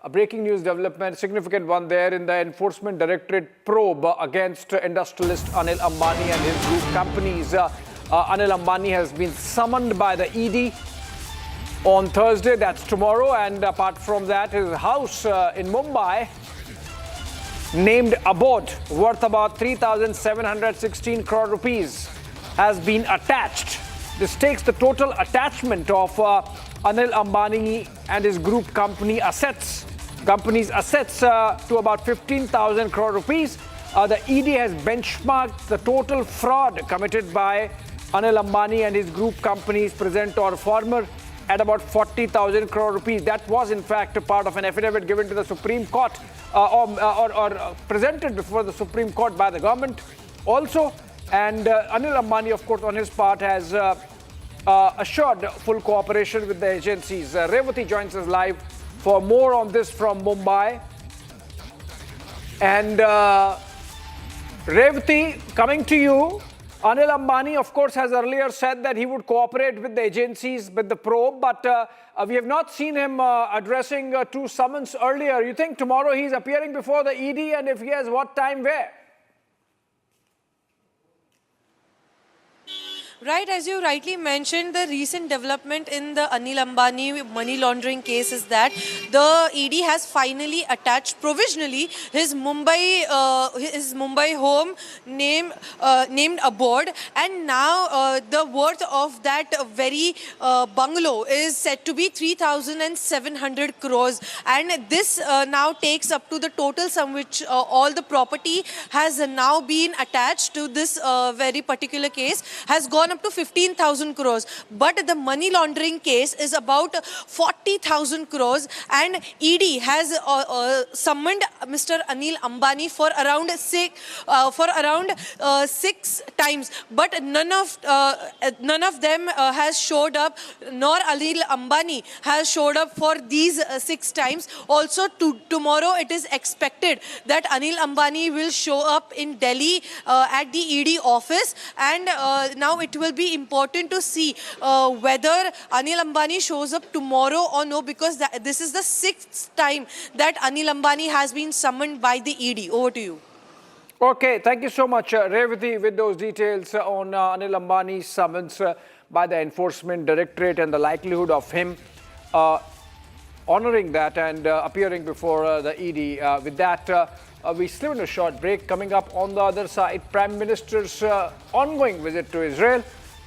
a breaking news development, significant one there in the Enforcement Directorate probe against industrialist Anil Ambani and his group companies. Anil Ambani has been summoned by the ED on Thursday, that's tomorrow, and apart from that, his house in Mumbai, named Abode, worth about 3,716 crore rupees, has been attached. This takes the total attachment of Anil Ambani and his group company's assets to about 15,000 crore rupees. The ED has benchmarked the total fraud committed by Anil Ambani and his group companies, present or former, at about 40,000 crore rupees. That was, in fact, a part of an affidavit given to the Supreme Court or presented before the Supreme Court by the government also. And Anil Ambani, of course, on his part, has assured full cooperation with the agencies. Revati joins us live for more on this from Mumbai. And Revati, coming to you, Anil Ambani, of course, has earlier said that he would cooperate with the agencies, with the probe, but we have not seen him addressing two summons earlier. You think tomorrow he's appearing before the ED, and if yes, what time, where?
Right, as you rightly mentioned, the recent development in the Anil Ambani money laundering case is that the ED has finally attached provisionally his Mumbai home named aboard, and now the worth of that very bungalow is said to be 3,700 crores, and this now takes up to the total sum which all the property has now been attached to this very particular case has gone up to 15,000 crores. But the money laundering case is about 40,000 crores, and ED has summoned Mr. Anil Ambani for around six times, but none of them has showed up, nor Anil Ambani has showed up for these 6 times. Also, tomorrow it is expected that Anil Ambani will show up in Delhi at the ED office, and now it will be important to see whether Anil Ambani shows up tomorrow or no, because this is the 6th time that Anil Ambani has been summoned by the ED. Over to you.
Okay, thank you so much, Revati, with those details on Anil Ambani's summons by the Enforcement Directorate and the likelihood of him honoring that and appearing before the ED. With that, we slip in a short break. Coming up on the other side, Prime Minister's ongoing visit to Israel,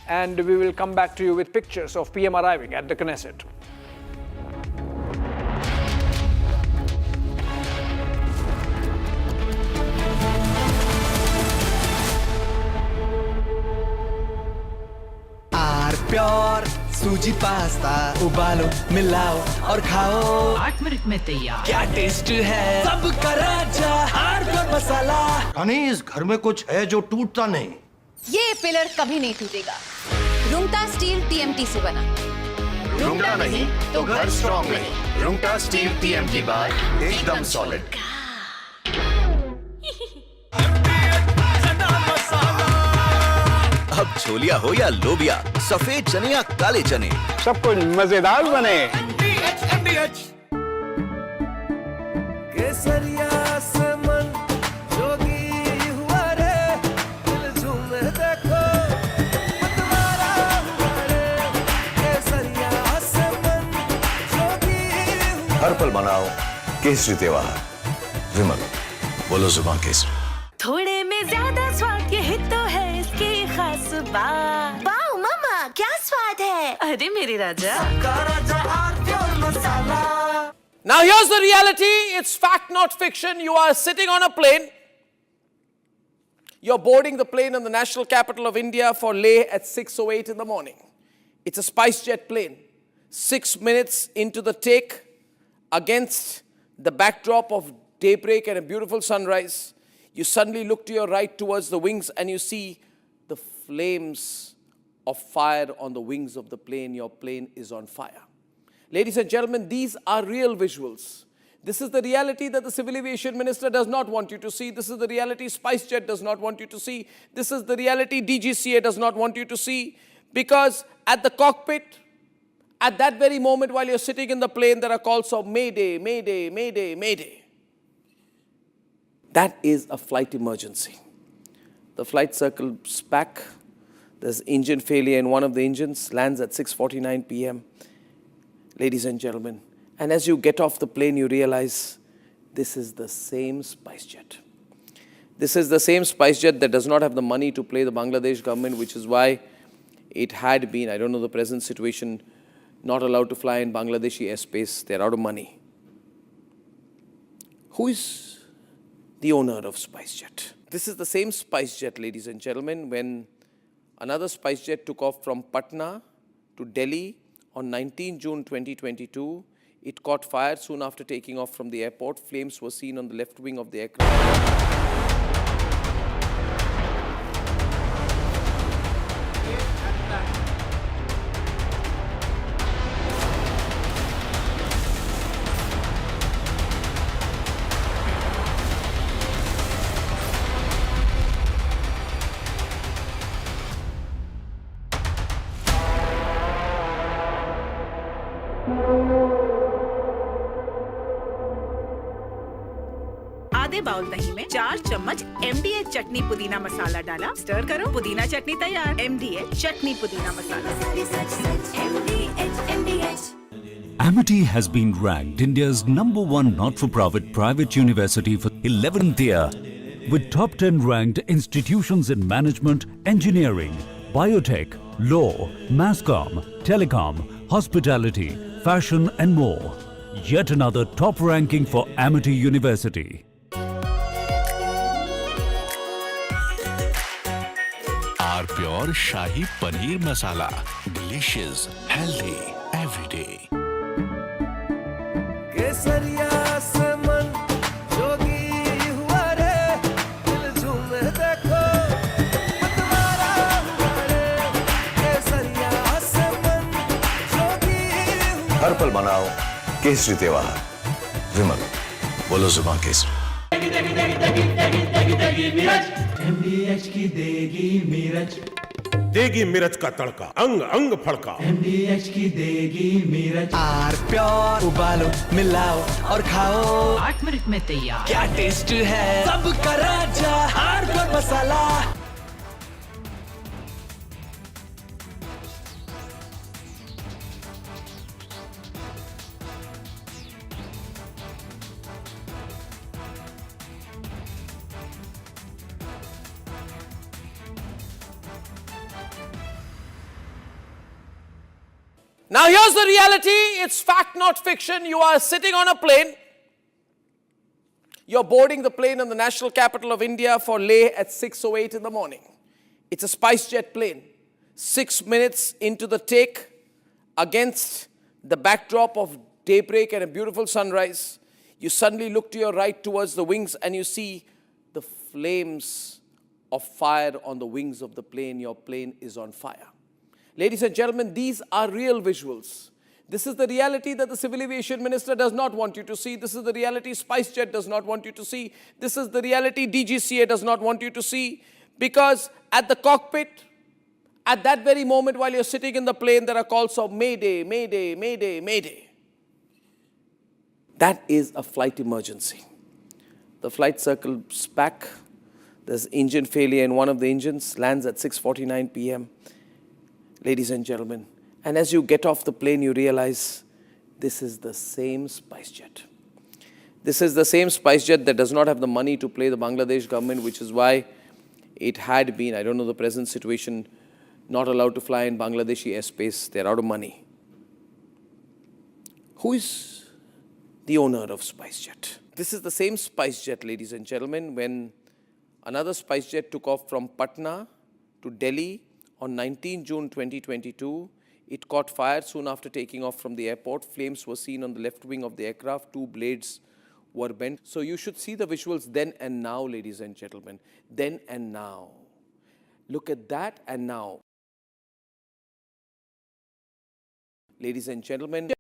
and we will come back to you with pictures of PM arriving at the Knesset.
Pure suji pasta उबालो मिलाओ और खाओ
8 minute में तैयार।
क्या taste है सबका राजा pure मसाला।
यानी इस घर में कुछ है जो टूटता नहीं।
ये पिलर कभी नहीं टूटेगा। रुंगटा स्टील TMT से बना।
रुंगटा नहीं तो घर स्ट्रॉन्ग नहीं। रुंगटा स्टील TMT बार एकदम सॉलिड। अब छोलिया हो या लोबिया, सफेद चने या काले चने,
सब कुछ मजेदार बने।
केसरिया से मन जोगी हुआ रे, दिल झूमे देखो मतवारा हुआ रे। केसरिया से मन जोगी हुआ।
हर पल मनाओ केसरी त्योहार। विमल, बोलो जुबान केसरी।
थोड़े में ज्यादा स्वाद, यही तो है इसकी खास बात। वाओ मामा, क्या स्वाद है? अरे मेरे राजा।
Now here's the reality. It's fact, not fiction. You are sitting on a plane. You're boarding the plane in the national capital of India for Leh at 6:08 in the morning. It's a SpiceJet plane. 6 minutes into the take, against the backdrop of daybreak and a beautiful sunrise, you suddenly look to your right towards the wings and you see the flames of fire on the wings of the plane. Your plane is on fire. Ladies and gentlemen, these are real visuals. This is the reality that the Civil Aviation Minister does not want you to see. This is the reality SpiceJet does not want you to see. This is the reality DGCA does not want you to see. Because at the cockpit, at that very moment while you're sitting in the plane, there are calls of Mayday, Mayday, Mayday, Mayday. That is a flight emergency. The flight circles back. There's engine failure in one of the engines, lands at 6:49 p.m. Ladies and gentlemen, and as you get off the plane, you realize this is the same SpiceJet. This is the same SpiceJet that does not have the money to play the Bangladesh government, which is why it had been, I don't know the present situation, not allowed to fly in Bangladeshi airspace. They're out of money. Who is the owner of SpiceJet? This is the same SpiceJet, ladies and gentlemen, when another SpiceJet took off from Patna to Delhi on 19 June 2022. It caught fire soon after taking off from the airport. Flames were seen on the left wing of the aircraft.
बड़े bowl दही में 4 चम्मच MDH चटनी पुदीना मसाला डाला, stir करो, पुदीना चटनी तैयार। MDH चटनी पुदीना मसाला।
Amity has been ranked India's #1 not-for-profit private university for 11th year, with top 10 ranked institutions in management, engineering, biotech, law, masscom, telecom, hospitality, fashion and more. Yet another top ranking for Amity University.
Our pure Shahi Paneer Masala. Delicious, healthy, every day.
केसरिया से मन जोगी हुआ रे, दिल झूमे देखो मतवारा हुआ रे। केसरिया से मन जोगी हुआ।
हर पल मनाओ केसरी त्योहार। विमल, बोलो जुबान केसरी।
MDH की देगी मिर्च,
देगी मिर्च का तड़का, अंग अंग फड़का।
MDH की देगी मिर्च। आर प्योर उबालो, मिलाओ और खाओ, 8 मिनट में तैयार। क्या टेस्ट है सबका राजा, R pure masala.
Now here's the reality, it's fact not fiction. You are sitting on a plane. You're boarding the plane in the national capital of India for Leh at 6:08 in the morning. It's a SpiceJet plane. 6 minutes into the take, against the backdrop of daybreak and a beautiful sunrise, you suddenly look to your right towards the wings and you see the flames of fire on the wings of the plane. Your plane is on fire. Ladies and gentlemen, these are real visuals. This is the reality that the Civil Aviation Minister does not want you to see. This is the reality SpiceJet does not want you to see. This is the reality DGCA does not want you to see. Because at the cockpit, at that very moment while you're sitting in the plane, there are calls of Mayday, Mayday, Mayday, Mayday. That is a flight emergency. The flight circles back. There's engine failure in one of the engines, lands at 6:49 p.m. Ladies and gentlemen, and as you get off the plane, you realize this is the same SpiceJet. This is the same SpiceJet that does not have the money to pay the Bangladesh government, which is why it had been, I don't know the present situation, not allowed to fly in Bangladeshi airspace. They're out of money. Who is the owner of SpiceJet? This is the same SpiceJet, ladies and gentlemen, when another SpiceJet took off from Patna to Delhi on 19 June 2022, it caught fire soon after taking off from the airport. Flames were seen on the left wing of the aircraft. 2 blades were bent. So you should see the visuals then and now, ladies and gentlemen. Then and now. Look at that and now. Ladies and gentlemen.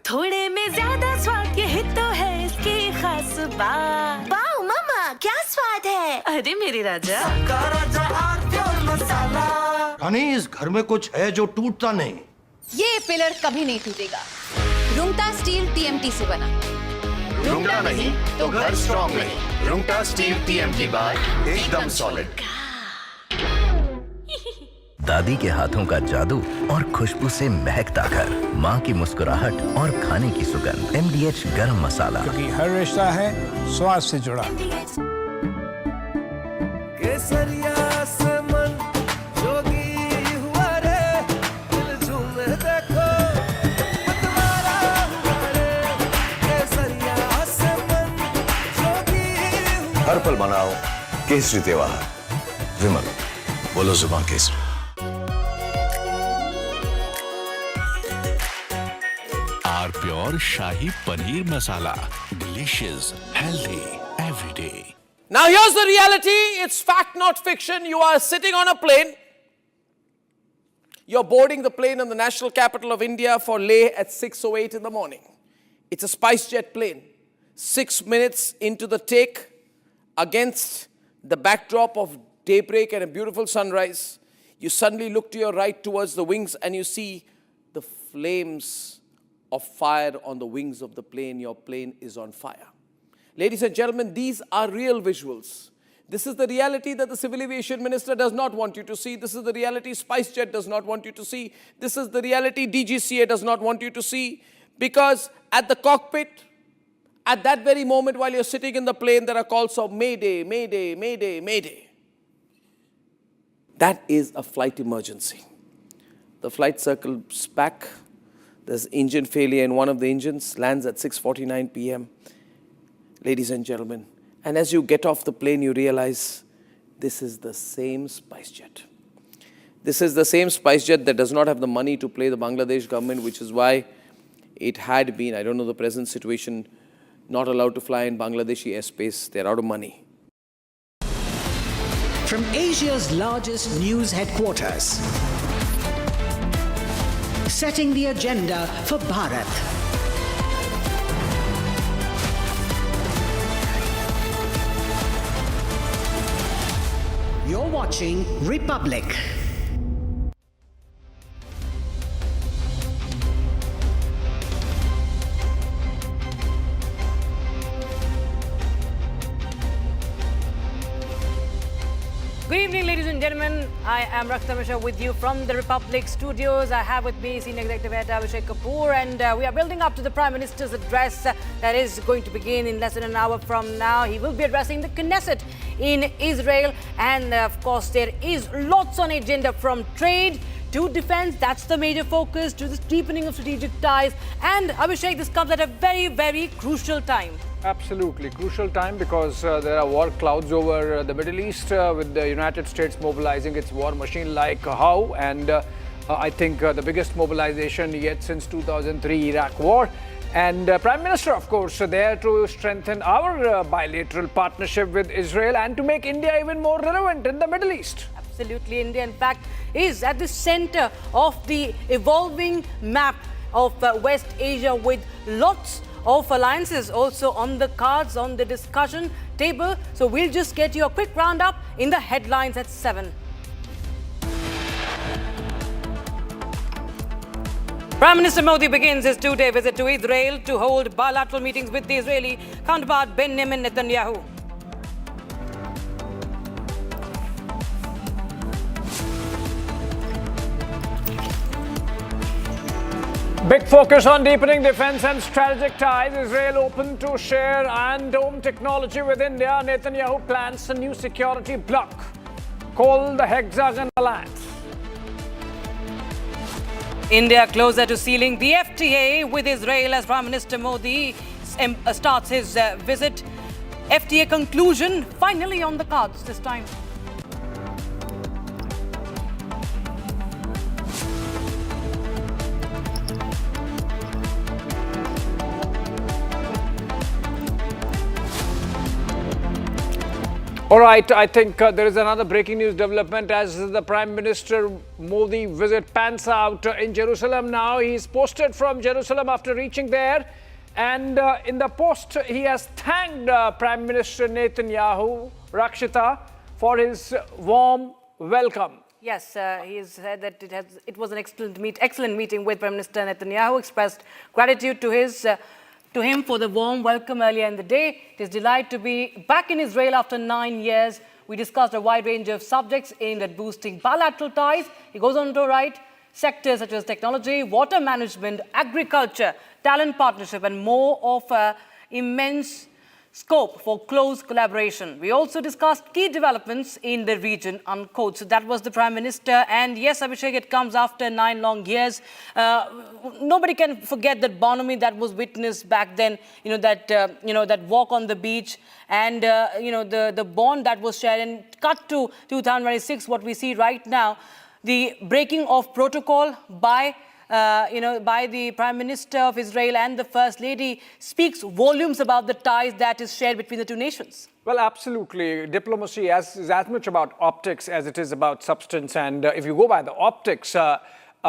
थोड़े में ज्यादा स्वाद, ये तो है इसकी खास बात। वाओ मामा, क्या स्वाद है। अरे मेरे राजा,
रानी, इस घर में कुछ है जो टूटता नहीं।
ये पिलर कभी नहीं टूटेगा। रुंगटा स्टील TMT से बना।
रुंगटा नहीं तो घर स्ट्रॉन्ग नहीं। रुंगटा स्टील TMT बार एकदम सॉलिड।
दादी के हाथों का जादू और खुशबू से महकता घर, माँ की मुस्कुराहट और खाने की सुगंध। MDH गरम मसाला,
क्योंकि हर रिश्ता है स्वाद से जुड़ा।
केसरिया से मन जोगी हुआ रे, दिल झूमे देखो मतवारा हुआ रे। केसरिया से मन जोगी हुआ।
हर पल मनाओ केसरी त्योहार। विमल, बोलो जुबान Kesari.
Our pure pure shahi paneer masala, delicious, healthy, everyday.
Now here's the reality. It's fact, not fiction. You are sitting on a plane. You're boarding the plane in the national capital of India for Leh at 6:08 in the morning. It's a SpiceJet plane. 6 minutes into the take, against the backdrop of daybreak and a beautiful sunrise, you suddenly look to your right towards the wings and you see the flames of fire on the wings of the plane. Your plane is on fire. Ladies and gentlemen, these are real visuals. This is the reality that the Civil Aviation Minister does not want you to see. This is the reality SpiceJet does not want you to see. This is the reality DGCA does not want you to see. Because at the cockpit, at that very moment while you're sitting in the plane, there are calls of Mayday, Mayday, Mayday, Mayday. That is a flight emergency. The flight circles back. There's engine failure in one of the engines, lands at 6:49 p.m. Ladies and gentlemen, and as you get off the plane, you realize this is the same SpiceJet. This is the same SpiceJet that does not have the money to pay the Bangladesh government, which is why it had been, I don't know the present situation, not allowed to fly in Bangladeshi airspace. They're out of money.
From Asia's largest news headquarters, setting the agenda for Bharat. You're watching Republic.
Good evening, ladies and gentlemen. I am Raksha with you from the Republic studios. I have with me Senior Executive Head Abhishek-Ariela, and we are building up to the Prime Minister's address that is going to begin in less than an hour from now. He will be addressing the Knesset in Israel, and of course there is lots on agenda, from trade to defense. That's the major focus, to the deepening of strategic ties. And Abhishek, this comes at a very, very crucial time.
Absolutely crucial time, because there are war clouds over the Middle East, with the United States mobilizing its war machine like how, and I think the biggest mobilization yet since 2003 Iraq war. And Prime Minister, of course, there to strengthen our bilateral partnership with Israel and to make India even more relevant in the Middle East.
Absolutely. India, in fact, is at the center of the evolving map of West Asia, with lots of alliances also on the cards, on the discussion table. So we'll just get you a quick roundup in the headlines at 7. Prime Minister Modi begins his 2-day visit to Israel to hold bilateral meetings with the Israeli counterpart Benjamin Netanyahu.
Big focus on deepening defense and strategic ties. Israel open to share Iron Dome technology with India. Netanyahu plans a new security bloc called the Hexagon Alliance.
India closer to sealing the FTA with Israel as Prime Minister Modi starts his visit. FTA conclusion finally on the cards this time.
All right, I think there is another breaking news development as the Prime Minister Modi visit pans out in Jerusalem now. He's posted from Jerusalem after reaching there, and in the post he has thanked Prime Minister Netanyahu, Rakshita, for his warm welcome.
Yes, he has said that it was an excellent meeting with Prime Minister Netanyahu, expressed gratitude to him for the warm welcome earlier in the day. It is a delight to be back in Israel after 9 years. We discussed a wide range of subjects aimed at boosting bilateral ties. He goes on to write sectors such as technology, water management, agriculture, talent partnership, and more of immense scope for close collaboration. We also discussed key developments in the region, unquote. So that was the Prime Minister. And yes, Abhishek, it comes after 9 long years. Nobody can forget that bonhomie that was witnessed back then, that walk on the beach, and, the bond that was shared. And cut to 2026, what we see right now, the breaking of protocol by by the Prime Minister of Israel and the First Lady speaks volumes about the ties that is shared between the two nations.
Well, absolutely. Diplomacy is as much about optics as it is about substance. And if you go by the optics,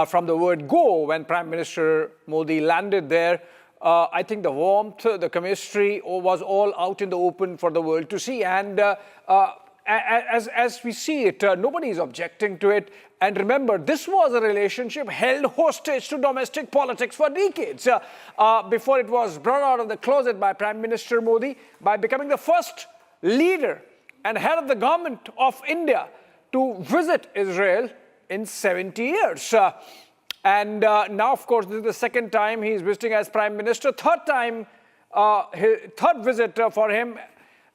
from the word go, when Prime Minister Modi landed there, I think the warmth, the chemistry was all out in the open for the world to see. And as we see it, nobody is objecting to it. And remember, this was a relationship held hostage to domestic politics for decades before it was brought out of the closet by Prime Minister Modi by becoming the first leader and head of the government of India to visit Israel in 70 years. And now, of course, this is the second time he is visiting as Prime Minister, third visit for him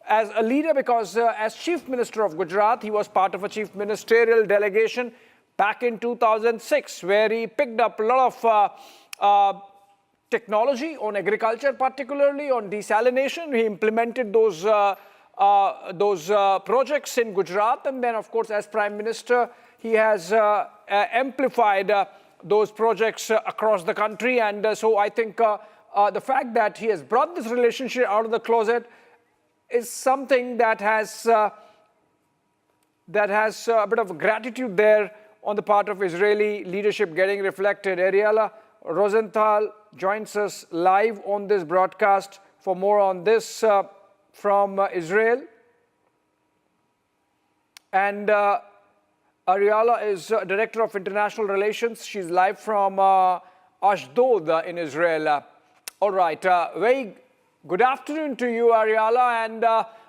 as a leader, because as Chief Minister of Gujarat, he was part of a Chief Ministerial delegation back in 2006, where he picked up a lot of technology on agriculture, particularly on desalination. He implemented those projects in Gujarat. And then, of course, as Prime Minister, he has amplified those projects across the country. And so I think the fact that he has brought this relationship out of the closet is something that has a bit of gratitude there on the part of Israeli leadership getting reflected. Ariela Rosenthal joins us live on this broadcast for more on this from Israel. And Ariela is Director of International Relations. She's live from Ashdod in Israel. All right, very good afternoon to you, Ariela, and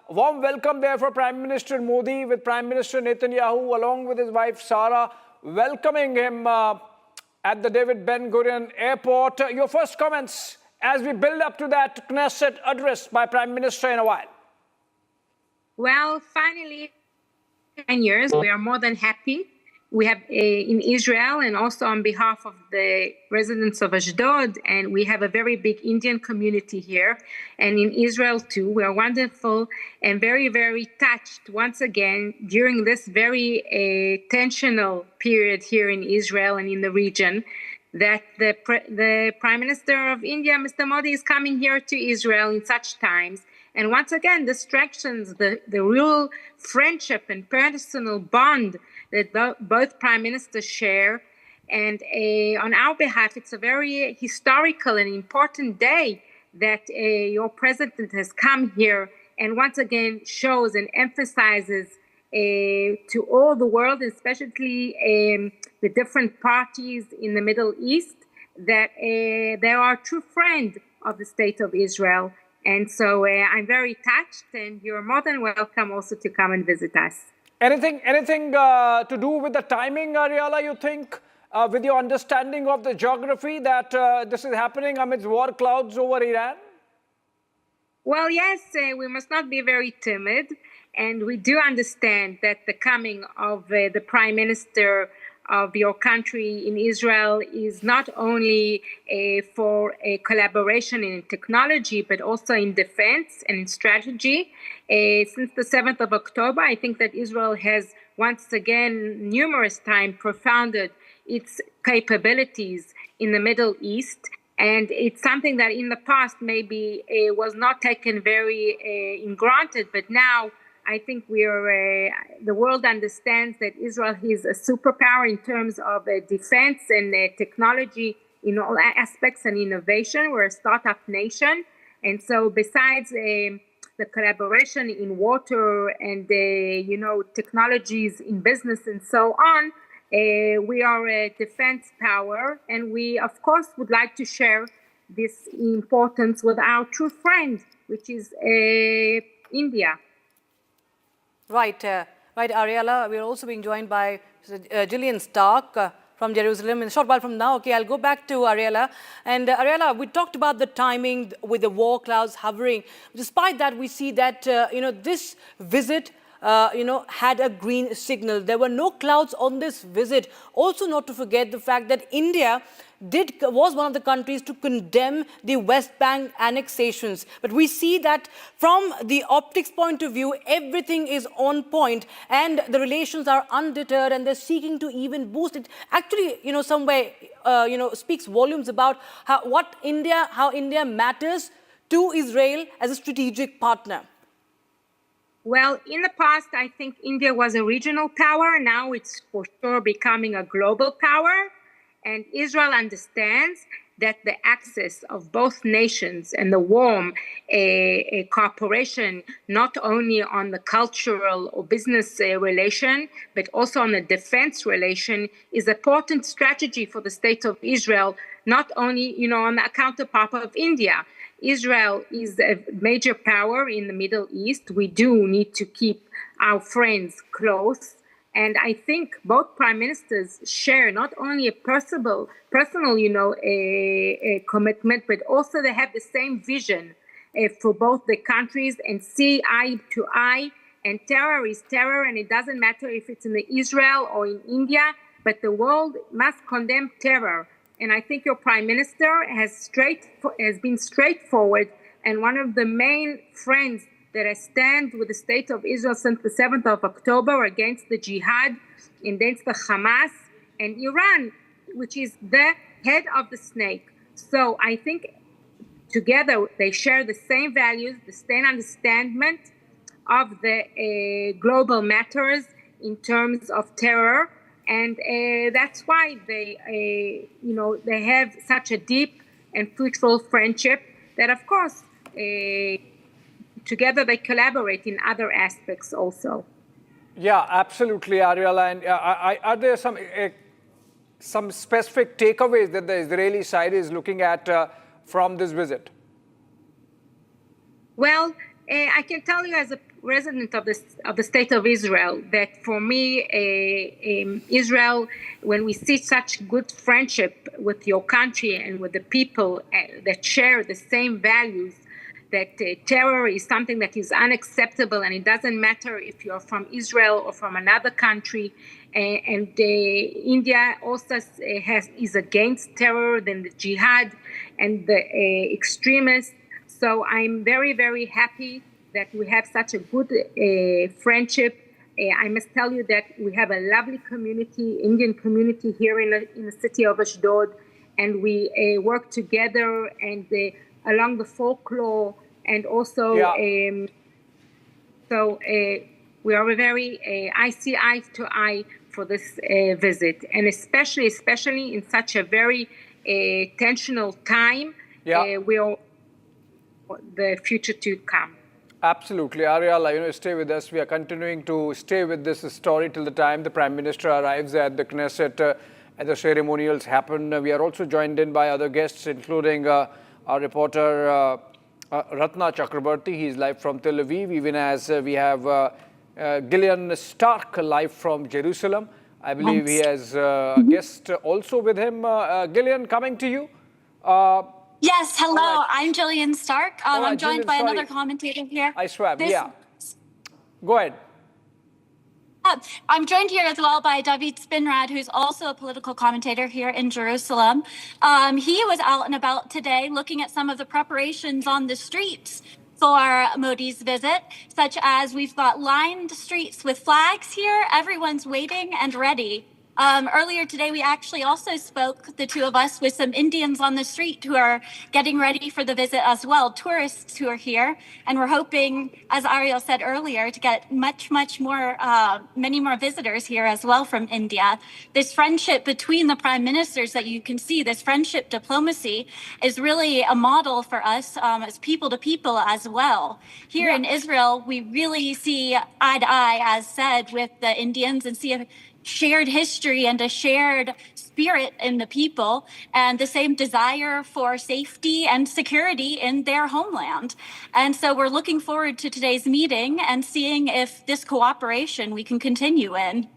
warm welcome there for Prime Minister Modi, with Prime Minister Netanyahu along with his wife Sarah welcoming him at the David Ben Gurion Airport. Your first comments as we build up to that Knesset address by Prime Minister in a while.
Well, finally, 10 years, we are more than happy. We have in Israel, and also on behalf of the residents of Ashdod, and we have a very big Indian community here, and in Israel too. We are wonderful and very, very touched once again during this very tensional period here in Israel and in the region, that the Prime Minister of India, Mr. Modi, is coming here to Israel in such times. And once again, this strengthens the real friendship and personal bond that both prime ministers share. And on our behalf, it's a very historical and important day that your president has come here and once again shows and emphasizes to all the world, especially the different parties in the Middle East, that they are a true friend of the state of Israel. And so I'm very touched, and you're more than welcome also to come and visit us.
Anything to do with the timing, Ariela, you think, with your understanding of the geography, that this is happening amidst war clouds over Iran?
Well, yes, we must not be very timid. And we do understand that the coming of the Prime Minister of your country in Israel is not only for a collaboration in technology, but also in defense and in strategy. Since the 7th of October, I think that Israel has once again numerous times profounded its capabilities in the Middle East. And it's something that in the past maybe was not taken very in granted, but now I think the world understands that Israel is a superpower in terms of defense and technology in all aspects and innovation. We're a startup nation. And so besides the collaboration in water and, technologies in business and so on, we are a defense power. And we, of course, would like to share this importance with our true friend, which is India.
Right, Ariela. We are also being joined by Gillian Stark from Jerusalem in a short while from now. Okay, I'll go back to Ariela. And Ariela, we talked about the timing with the war clouds hovering. Despite that, we see that, this visit had a green signal. There were no clouds on this visit. Also not to forget the fact that India was one of the countries to condemn the West Bank annexations. But we see that from the optics point of view, everything is on point and the relations are undeterred and they're seeking to even boost it. Actually, some way, speaks volumes about how India matters to Israel as a strategic partner.
Well, in the past, I think India was a regional power. Now it's for sure becoming a global power. And Israel understands that the access of both nations and the warm cooperation, not only on the cultural or business relation, but also on the defense relation, is an important strategy for the state of Israel, not only, on the counterpart of India. Israel is a major power in the Middle East. We do need to keep our friends close. And I think both prime ministers share not only a personal, commitment, but also they have the same vision for both the countries and see eye to eye. And terror is terror, and it doesn't matter if it's in Israel or in India, but the world must condemn terror. And I think your prime minister has been straightforward and one of the main friends that I stand with the state of Israel since the 7th of October against the jihad, against the Hamas and Iran, which is the head of the snake. So I think together they share the same values, the same understanding of the global matters in terms of terror. And that's why they have such a deep and fruitful friendship that, of course, together they collaborate in other aspects also.
Yeah, absolutely, Ariella. And are there some specific takeaways that the Israeli side is looking at from this visit?
Well, I can tell you as a resident of the state of Israel that for me, Israel, when we see such good friendship with your country and with the people that share the same values, that terror is something that is unacceptable, and it doesn't matter if you're from Israel or from another country. And India also is against terror, then the jihad and the extremists. So I'm very, very happy that we have such a good friendship. I must tell you that we have a lovely community, Indian community here in the city of Ashdod, and we work together and along the folklore, and also we are very I see eye to eye for this visit, and especially in such a very tensional time. We are the future to come.
Absolutely. Ariella, stay with us. We are continuing to stay with this story till the time the Prime Minister arrives at the Knesset and the ceremonials happen. We are also joined in by other guests, including our reporter Ratna Chakrabarti. He is live from Tel Aviv, even as we have Gillian Stark live from Jerusalem. I believe he has a guest also with him. Gillian, coming to you.
Yes, hello.
Right.
I'm Jillian Stark. I'm joined by another commentator here.
I swam, yeah. Go ahead.
I'm joined here as well by David Spinrad, who's also a political commentator here in Jerusalem. He was out and about today looking at some of the preparations on the streets for Modi's visit, such as we've got lined streets with flags here. Everyone's waiting and ready. Earlier today, we actually also spoke, the two of us, with some Indians on the street who are getting ready for the visit as well, tourists who are here. And we're hoping, as Ariel said earlier, to get much more, many more visitors here as well from India. This friendship between the prime ministers that you can see, this friendship diplomacy, is really a model for us as people to people as well. Here in Israel, we really see eye to eye, as said, with the Indians, and see a shared history and a shared spirit in the people, and the same desire for safety and security in their homeland. And so we're looking forward to today's meeting and seeing if this cooperation we can continue in.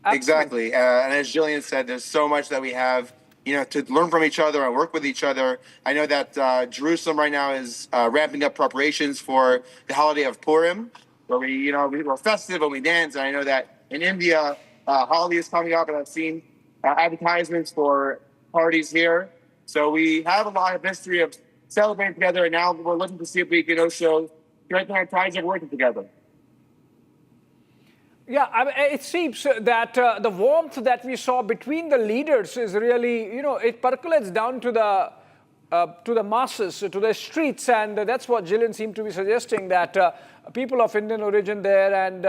Exactly. And as Jillian said, there's so much that we have, to learn from each other and work with each other. I know that Jerusalem right now is ramping up preparations for the holiday of Purim. where we're festive and we dance. And I know that in India, Holi is coming up, and I've seen advertisements for parties here. So we have a lot of history of celebrating together, and now we're looking to see if we can also strengthen our ties of working together.
Yeah, it seems that the warmth that we saw between the leaders is really, it percolates down to the masses, to the streets, and that's what Gillian seemed to be suggesting, that people of Indian origin there and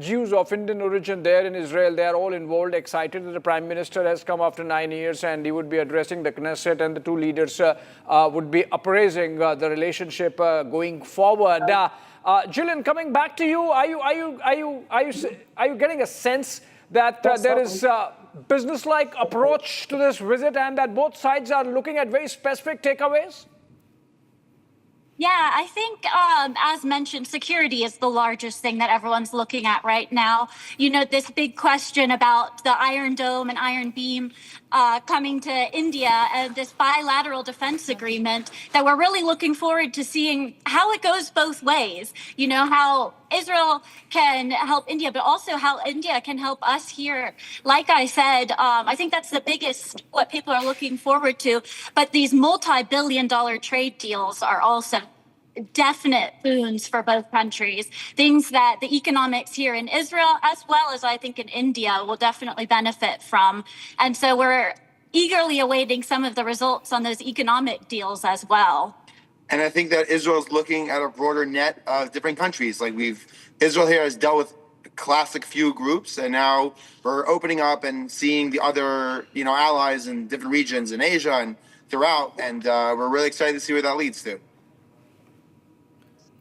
Jews of Indian origin there in Israel, they are all involved, excited that the Prime Minister has come after 9 years and he would be addressing the Knesset, and the two leaders would be appraising the relationship going forward. Gillian, coming back to you, are you getting a sense that there is a business-like approach to this visit, and that both sides are looking at very specific takeaways?
Yeah, I think, as mentioned, security is the largest thing that everyone's looking at right now. This big question about the Iron Dome and Iron Beam coming to India, and this bilateral defense agreement that we're really looking forward to seeing how it goes both ways. How Israel can help India, but also how India can help us here. Like I said, I think that's the biggest, what people are looking forward to. But these multi-billion-dollar trade deals are also definite boons for both countries, things that the economics here in Israel, as well as I think in India, will definitely benefit from. And so we're eagerly awaiting some of the results on those economic deals as well.
And I think that Israel's looking at a broader net of different countries. Israel here has dealt with classic few groups, and now we're opening up and seeing the other, allies in different regions in Asia and throughout. And we're really excited to see where that leads to.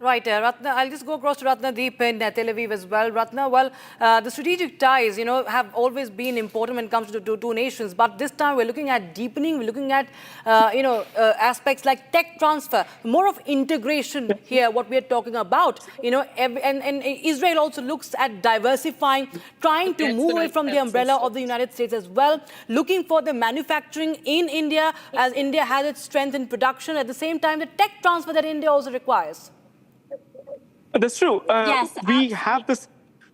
Right, Ratna, I'll just go across to Ratnadeep in Tel Aviv as well. Ratna, the strategic ties, have always been important when it comes to two nations. But this time we're looking at deepening, we're looking at, aspects like tech transfer, more of integration here, what we're talking about. And Israel also looks at diversifying, trying to move away from the umbrella of the United States as well, looking for the manufacturing in India, as India has its strength in production. At the same time, the tech transfer that India also requires.
That's true.
Yes,
we have this,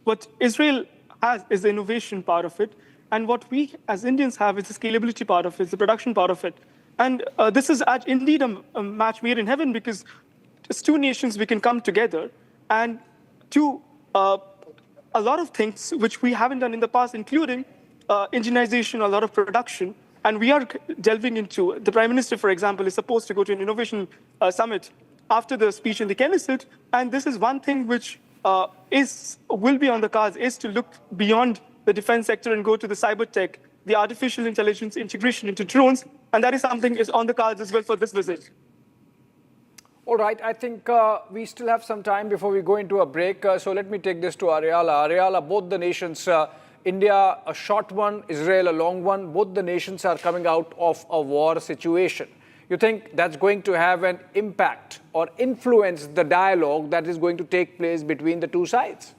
what Israel has is the innovation part of it. And what we as Indians have is the scalability part of it, the production part of it. And this is indeed a match made in heaven, because as two nations, we can come together and do a lot of things which we haven't done in the past, including indigenization, a lot of production. And we are delving into, the Prime Minister, for example, is supposed to go to an innovation summit after the speech in the Knesset, and this is one thing which will be on the cards, is to look beyond the defense sector and go to the cyber tech, the artificial intelligence integration into drones, and that is something is on the cards as well for this visit.
All right, I think we still have some time before we go into a break, so let me take this to Ariella. Ariella, both the nations, India a short one, Israel a long one, both the nations are coming out of a war situation. You think that's going to have an impact or influence the dialogue that is going to take place between the two sides?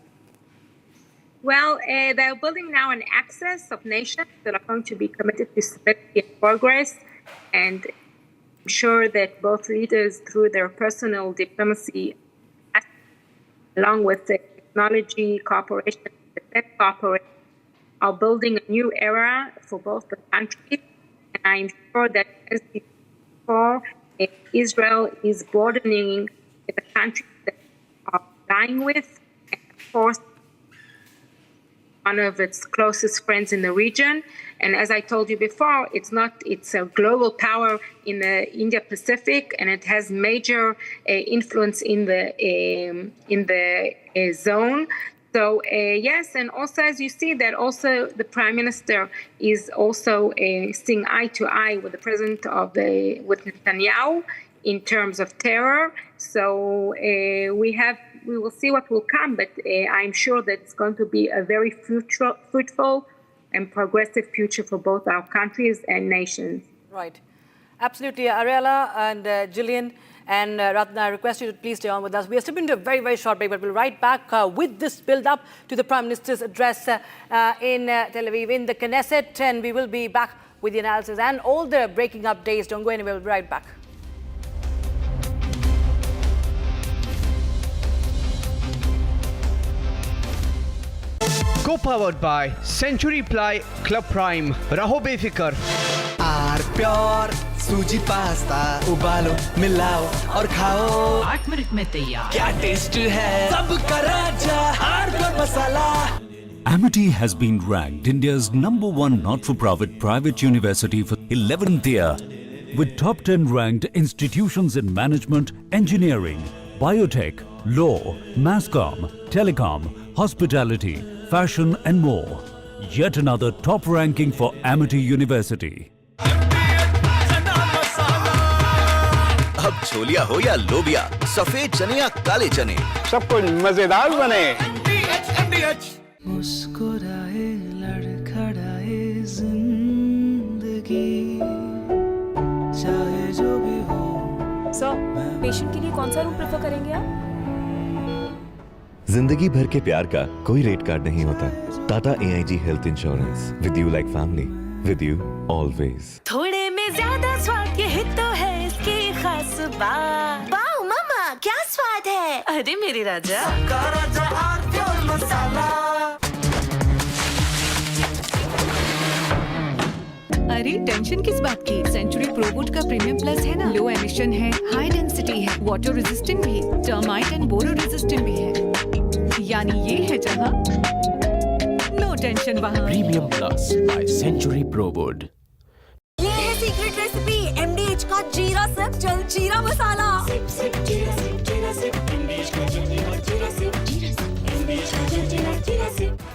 Well, they're building now an axis of nations that are going to be committed to stability and progress, and I'm sure that both leaders, through their personal diplomacy, along with the technology cooperation, the tech cooperation, are building a new era for both the countries. And I'm sure that as Israel is broadening the countries that are lying with, and of course, one of its closest friends in the region. And as I told you before, it's a global power in the Indo-Pacific, and it has major influence in the zone. So yes, and also as you see that also the Prime Minister is also seeing eye to eye with the President with Netanyahu in terms of terror. So we will see what will come, but I'm sure that it's going to be a very fruitful and progressive future for both our countries and nations.
Right, absolutely, Ariella and Gillian. And Ratna, I request you to please stay on with us. We are stepping into a very, very short break, but we'll right back with this build-up to the Prime Minister's address in Tel Aviv, in the Knesset, and we will be back with the analysis and all the breaking updates. Don't go anywhere, we'll be right back.
Co-powered by Century Ply Club Prime. Raho befikar.
Our pure suji pasta उबालो मिलाओ और खाओ
8 minute में तैयार।
क्या taste है सबका राजा R pure masala.
Amity has been ranked India's #1 not-for-profit private university for 11th year, with top 10 ranked institutions in management, engineering, biotech, law, masscom, telecom, hospitality, fashion and more. Yet another top ranking for Amity University.
अब छोलिया हो या लोबिया, सफेद चने या काले चने,
सब कुछ मजेदार बने।
मुस्कुराए लड़खड़ाए जिंदगी चाहे जो भी हो।
सर, पेशेंट के लिए कौन सा रूम प्रेफर करेंगे आप?
जिंदगी भर के प्यार का कोई रेट कार्ड नहीं होता। Tata AIG health insurance, with you like family, with you always.
थोड़े में ज्यादा स्वाद, यही तो है इसकी खास बात। वाओ मामा, क्या स्वाद है? अरे मेरे राजा,
राजा आर प्योर मसाला।
अरे टेंशन किस बात की? सेंचुरी प्रोवुड का प्रीमियम प्लस है ना। लो एमिशन है, हाई डेंसिटी है, वाटर रेजिस्टेंट भी, टर्माइट एंड बोरो रेजिस्टेंट भी है। यानी ये है जहां नो टेंशन वहां।
Premium plus by Century Prowood.
ये है सीक्रेट रेसिपी MDH का जीरा sip jaljeera masala. Sip sip जीरा सिप जीरा सिप MDH का जलजीरा जीरा सिप जीरा सिप MDH का जलजीरा जीरा SIP.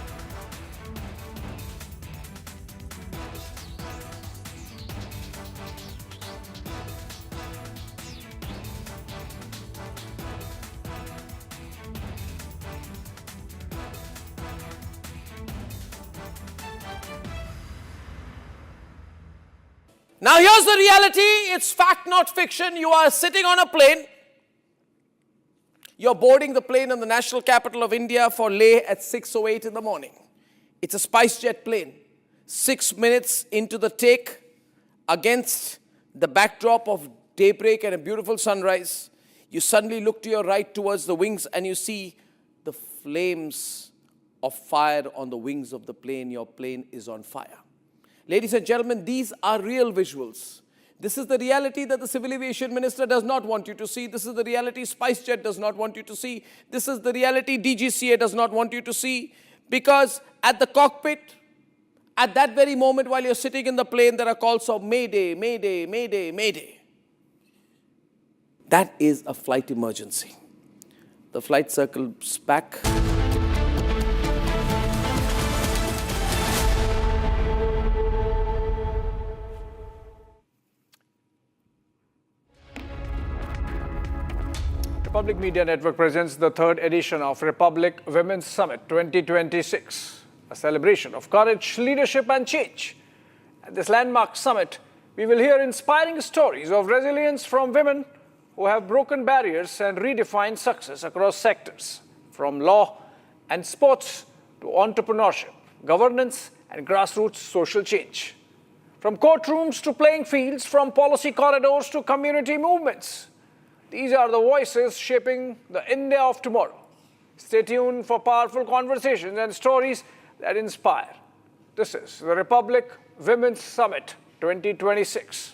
Now here's the reality. It's fact, not fiction. You are sitting on a plane. You're boarding the plane in the national capital of India for Leh at 6:08 in the morning. It's a SpiceJet plane. 6 minutes into the take, against the backdrop of daybreak and a beautiful sunrise, you suddenly look to your right towards the wings and you see the flames of fire on the wings of the plane. Your plane is on fire. Ladies and gentlemen, these are real visuals. This is the reality that the Civil Aviation Minister does not want you to see. This is the reality SpiceJet does not want you to see. This is the reality DGCA does not want you to see. Because at the cockpit, at that very moment while you're sitting in the plane, there are calls of Mayday, Mayday, Mayday, Mayday. That is a flight emergency. The flight circles back.
Republic Media Network presents the third edition of Republic Women's Summit 2026, a celebration of courage, leadership and change. At this landmark summit, we will hear inspiring stories of resilience from women who have broken barriers and redefined success across sectors, from law and sports to entrepreneurship, governance and grassroots social change. From courtrooms to playing fields, from policy corridors to community movements. These are the voices shaping the India of tomorrow. Stay tuned for powerful conversations and stories that inspire. This is the Republic Women's Summit 2026.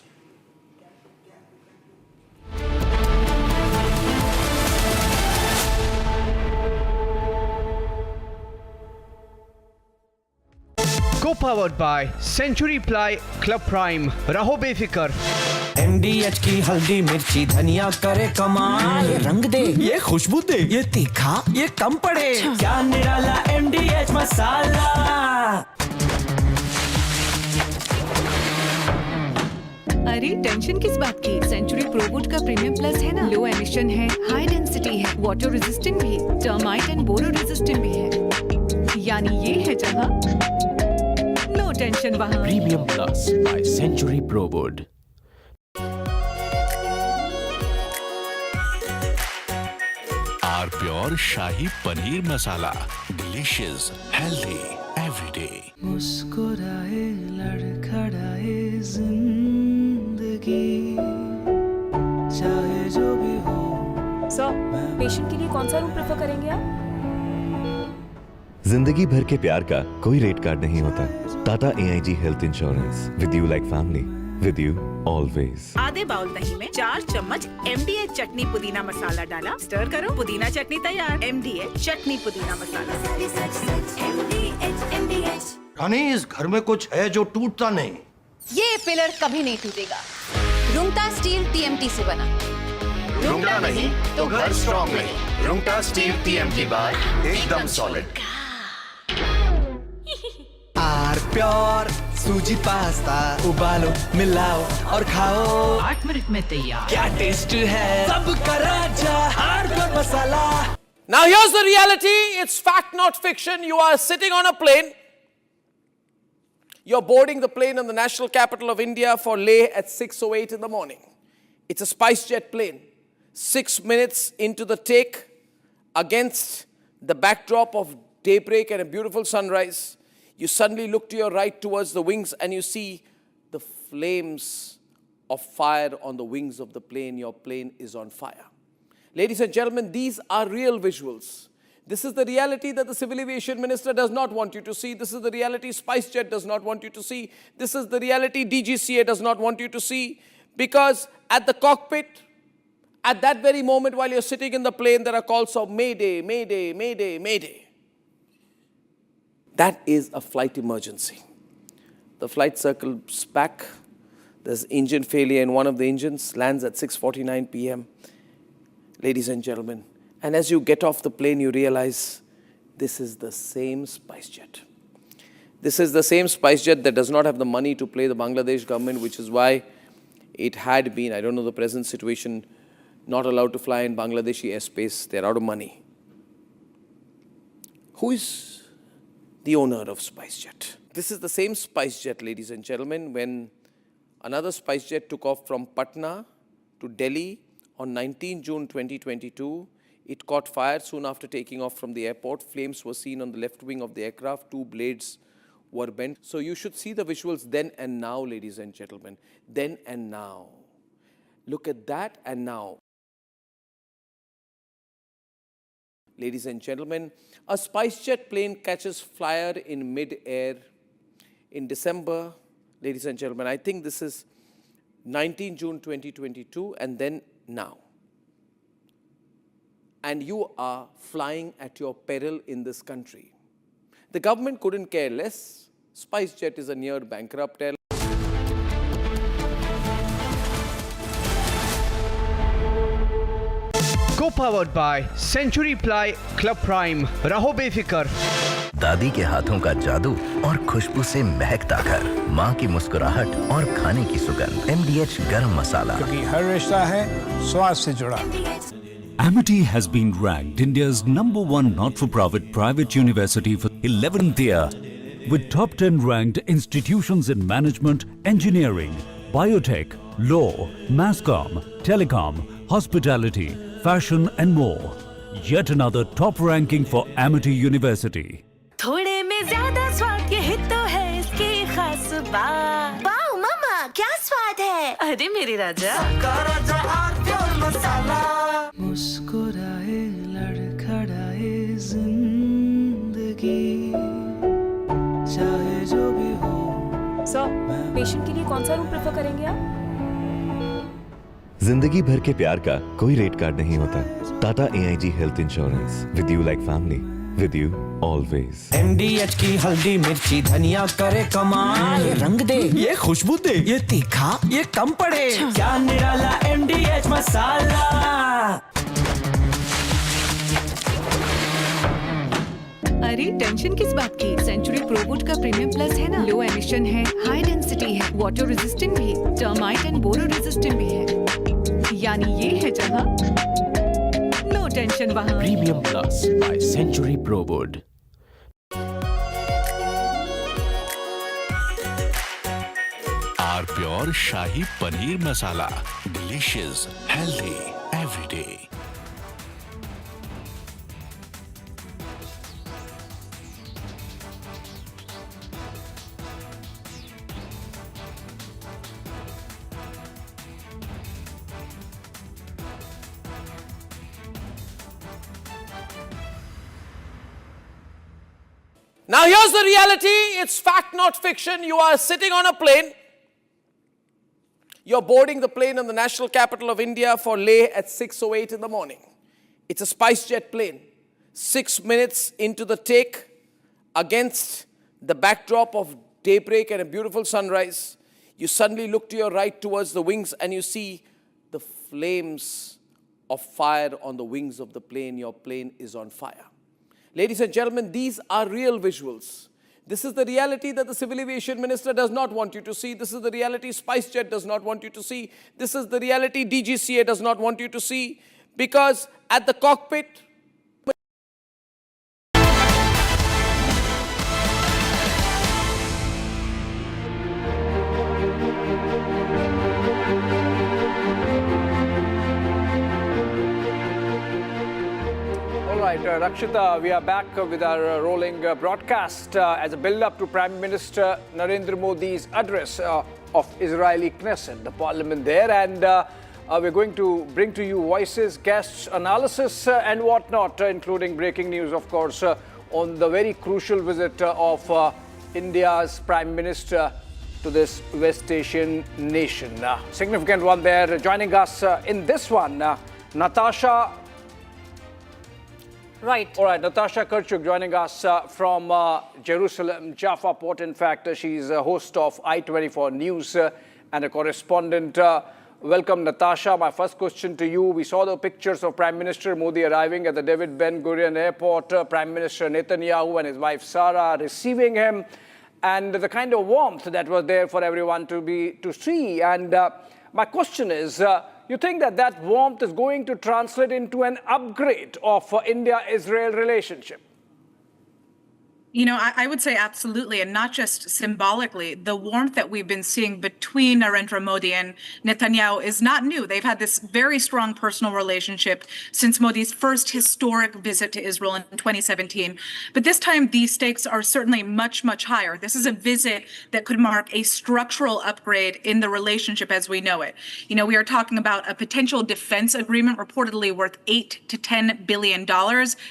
Co-powered by Century Ply Club Prime. Raho befikar.
MDH की हल्दी मिर्ची धनिया करे कमाल। ये रंग दे, ये खुशबू दे, ये तीखा, ये कम पड़े। क्या निराला MDH मसाला।
अरे टेंशन किस बात की? सेंचुरी प्रोवुड का प्रीमियम प्लस है ना। लो एमिशन है, हाई डेंसिटी है, वाटर रेजिस्टेंट भी, टर्माइट एंड बोरो रेजिस्टेंट भी है। यानी ये है जहां नो टेंशन वहां।
Premium plus by Century Prowood.
R pure shahi paneer masala, delicious, healthy, everyday.
मुस्कुराए लड़खड़ाए जिंदगी चाहे जो भी हो।
सर, पेशेंट के लिए कौन सा रूम प्रेफर करेंगे आप?
जिंदगी भर के प्यार का कोई रेट कार्ड नहीं होता। Tata AIG health insurance, with you like family, with you always.
आधे बाउल दही में 4 चम्मच MDH चटनी पुदीना मसाला डाला, स्टर करो, पुदीना चटनी तैयार। MDH चटनी पुदीना मसाला।
रानी, इस घर में कुछ है जो टूटता नहीं।
ये पिलर कभी नहीं टूटेगा। रुंगटा स्टील TMT से बना।
रुंगटा नहीं तो घर स्ट्रॉन्ग नहीं। रुंगटा स्टील TMT बार एकदम solid.
Are pure suji pasta, उबालो, मिलाओ और खाओ।
8 मिनट में तैयार।
क्या टेस्ट है, सबका राजा R pure masala.
Now here's the reality. It's fact, not fiction. You are sitting on a plane. You're boarding the plane in the national capital of India for Leh at 6:08 in the morning. It's a SpiceJet plane. 6 minutes into the take, against the backdrop of daybreak and a beautiful sunrise, you suddenly look to your right towards the wings and you see the flames of fire on the wings of the plane. Your plane is on fire. Ladies and gentlemen, these are real visuals. This is the reality that the Civil Aviation Minister does not want you to see. This is the reality SpiceJet does not want you to see. This is the reality DGCA does not want you to see. Because at the cockpit, at that very moment while you're sitting in the plane, there are calls of Mayday, Mayday, Mayday, Mayday. That is a flight emergency. The flight circles back. There's engine failure in one of the engines, lands at 6:49 p.m. Ladies and gentlemen, and as you get off the plane, you realize this is the same SpiceJet. This is the same SpiceJet that does not have the money to pay the Bangladesh government, which is why it had been, I don't know the present situation, not allowed to fly in Bangladeshi airspace. They're out of money. Who is the owner of SpiceJet? This is the same SpiceJet, ladies and gentlemen, when another SpiceJet took off from Patna to Delhi on 19 June 2022. It caught fire soon after taking off from the airport. Flames were seen on the left wing of the aircraft. 2 blades were bent. So you should see the visuals then and now, ladies and gentlemen. Then and now. Look at that and now. Ladies and gentlemen, a SpiceJet plane catches fire in mid-air in December. Ladies and gentlemen, I think this is 19 June 2022 and then now. And you are flying at your peril in this country. The government couldn't care less. SpiceJet is a near bankrupt airline.
Co-powered by Century Ply Club Prime. रहो बेफिक्र।
दादी के हाथों का जादू और खुशबू से महकता घर, माँ की मुस्कुराहट और खाने की सुगंध। MDH गरम मसाला,
क्योंकि हर रिश्ता है स्वाद से जुड़ा।
Amity has been ranked India's #1 not-for-profit private university for 11th year, with top 10 ranked institutions in management, engineering, biotech, law, masscom, telecom, hospitality, fashion and more. Yet another top ranking for Amity University.
थोड़े में ज्यादा स्वाद, यही तो है इसकी खास बात। वाओ मामा, क्या स्वाद है। अरे मेरे राजा,
राजा आर प्योर मसाला। मुस्कुराए लड़खड़ाए जिंदगी, चाहे जो भी हो।
सर, पेशेंट के लिए कौन सा रूम प्रेफर करेंगे आप?
जिंदगी भर के प्यार का कोई रेट कार्ड नहीं होता। Tata AIG health insurance, with you like family, with you always.
MDH की हल्दी मिर्ची धनिया करे कमाल। ये रंग दे, ये खुशबू दे, ये तीखा, ये कम पड़े। क्या निराला MDH मसाला।
अरे टेंशन किस बात की? सेंचुरी प्रोवुड का प्रीमियम प्लस है ना। लो एमिशन है, हाई डेंसिटी है, वाटर रेजिस्टेंट भी, टर्माइट एंड बोरो रेजिस्टेंट भी है। यानी ये है जहां नो टेंशन वहां।
Premium plus by Century Prowood.
R pure shahi paneer masala, delicious, healthy everyday.
Now here's the reality. It's fact, not fiction. You are sitting on a plane. You're boarding the plane in the national capital of India for Leh at 6:08 in the morning. It's a SpiceJet plane. 6 minutes into the take, against the backdrop of daybreak and a beautiful sunrise, you suddenly look to your right towards the wings and you see the flames of fire on the wings of the plane. Your plane is on fire. Ladies and gentlemen, these are real visuals. This is the reality that the Civil Aviation Minister does not want you to see. This is the reality SpiceJet does not want you to see. This is the reality DGCA does not want you to see. Because at the cockpit,
Rakshita, we are back with our rolling broadcast as a build-up to Prime Minister Narendra Modi's address of Israeli Knesset, the parliament there. And we're going to bring to you voices, guests, analysis and whatnot, including breaking news, of course, on the very crucial visit of India's Prime Minister to this West Asian nation. Significant one there. Joining us in this one, Natasha.
Right.
All right, Natasha Kirchuk joining us from Jerusalem, Jaffa Port. In fact, she's a host of I-24 News and a correspondent. Welcome, Natasha. My first question to you. We saw the pictures of Prime Minister Modi arriving at the David Ben Gurion Airport, Prime Minister Netanyahu and his wife Sarah receiving him, and the kind of warmth that was there for everyone to see. And my question is, you think that that warmth is going to translate into an upgrade of India-Israel relationship?
You know, I would say absolutely, and not just symbolically. The warmth that we've been seeing between Narendra Modi and Netanyahu is not new. They've had this very strong personal relationship since Modi's first historic visit to Israel in 2017. But this time, these stakes are certainly much, much higher. This is a visit that could mark a structural upgrade in the relationship as we know it. You know, we are talking about a potential defense agreement reportedly worth $8 to $10 billion.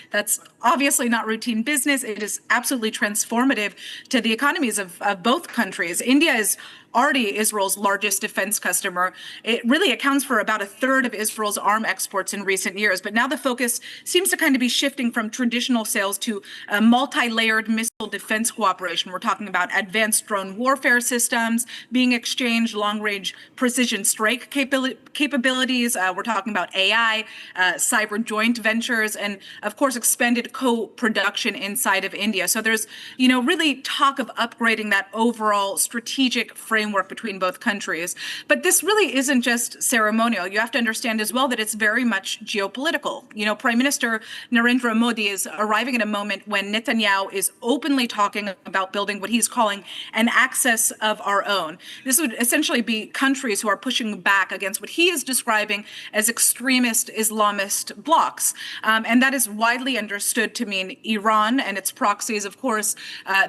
That's obviously not routine business. It is absolutely transformative to the economies of both countries. India is already Israel's largest defense customer. It really accounts for about a third of Israel's arm exports in recent years. But now the focus seems to kind of be shifting from traditional sales to a multi-layered missile defense cooperation. We're talking about advanced drone warfare systems being exchanged, long-range precision strike capabilities. We're talking about AI, cyber joint ventures, and of course, expanded co-production inside of India. So there's, you know, really talk of upgrading that overall strategic framework between both countries. But this really isn't just ceremonial. You have to understand as well that it's very much geopolitical. You know, Prime Minister Narendra Modi is arriving at a moment when Netanyahu is openly talking about building what he's calling an axis of our own. This would essentially be countries who are pushing back against what he is describing as extremist Islamist blocs. And that is widely understood to mean Iran and its proxies. Of course,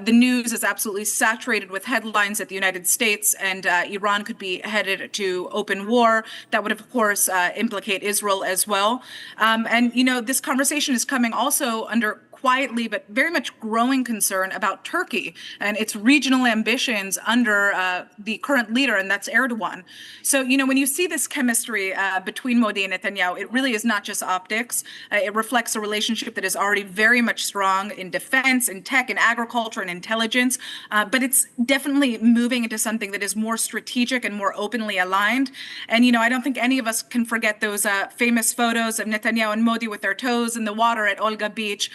the news is absolutely saturated with headlines that the United States and Iran could be headed to open war. That would, of course, implicate Israel as well. And, you know, this conversation is coming also under quietly but very much growing concern about Turkey and its regional ambitions under the current leader, and that's Erdogan. So, you know, when you see this chemistry between Modi and Netanyahu, it really is not just optics. It reflects a relationship that is already very much strong in defense, in tech, in agriculture, and intelligence. But it's definitely moving into something that is more strategic and more openly aligned. And, you know, I don't think any of us can forget those famous photos of Netanyahu and Modi with their toes in the water at Olga Beach.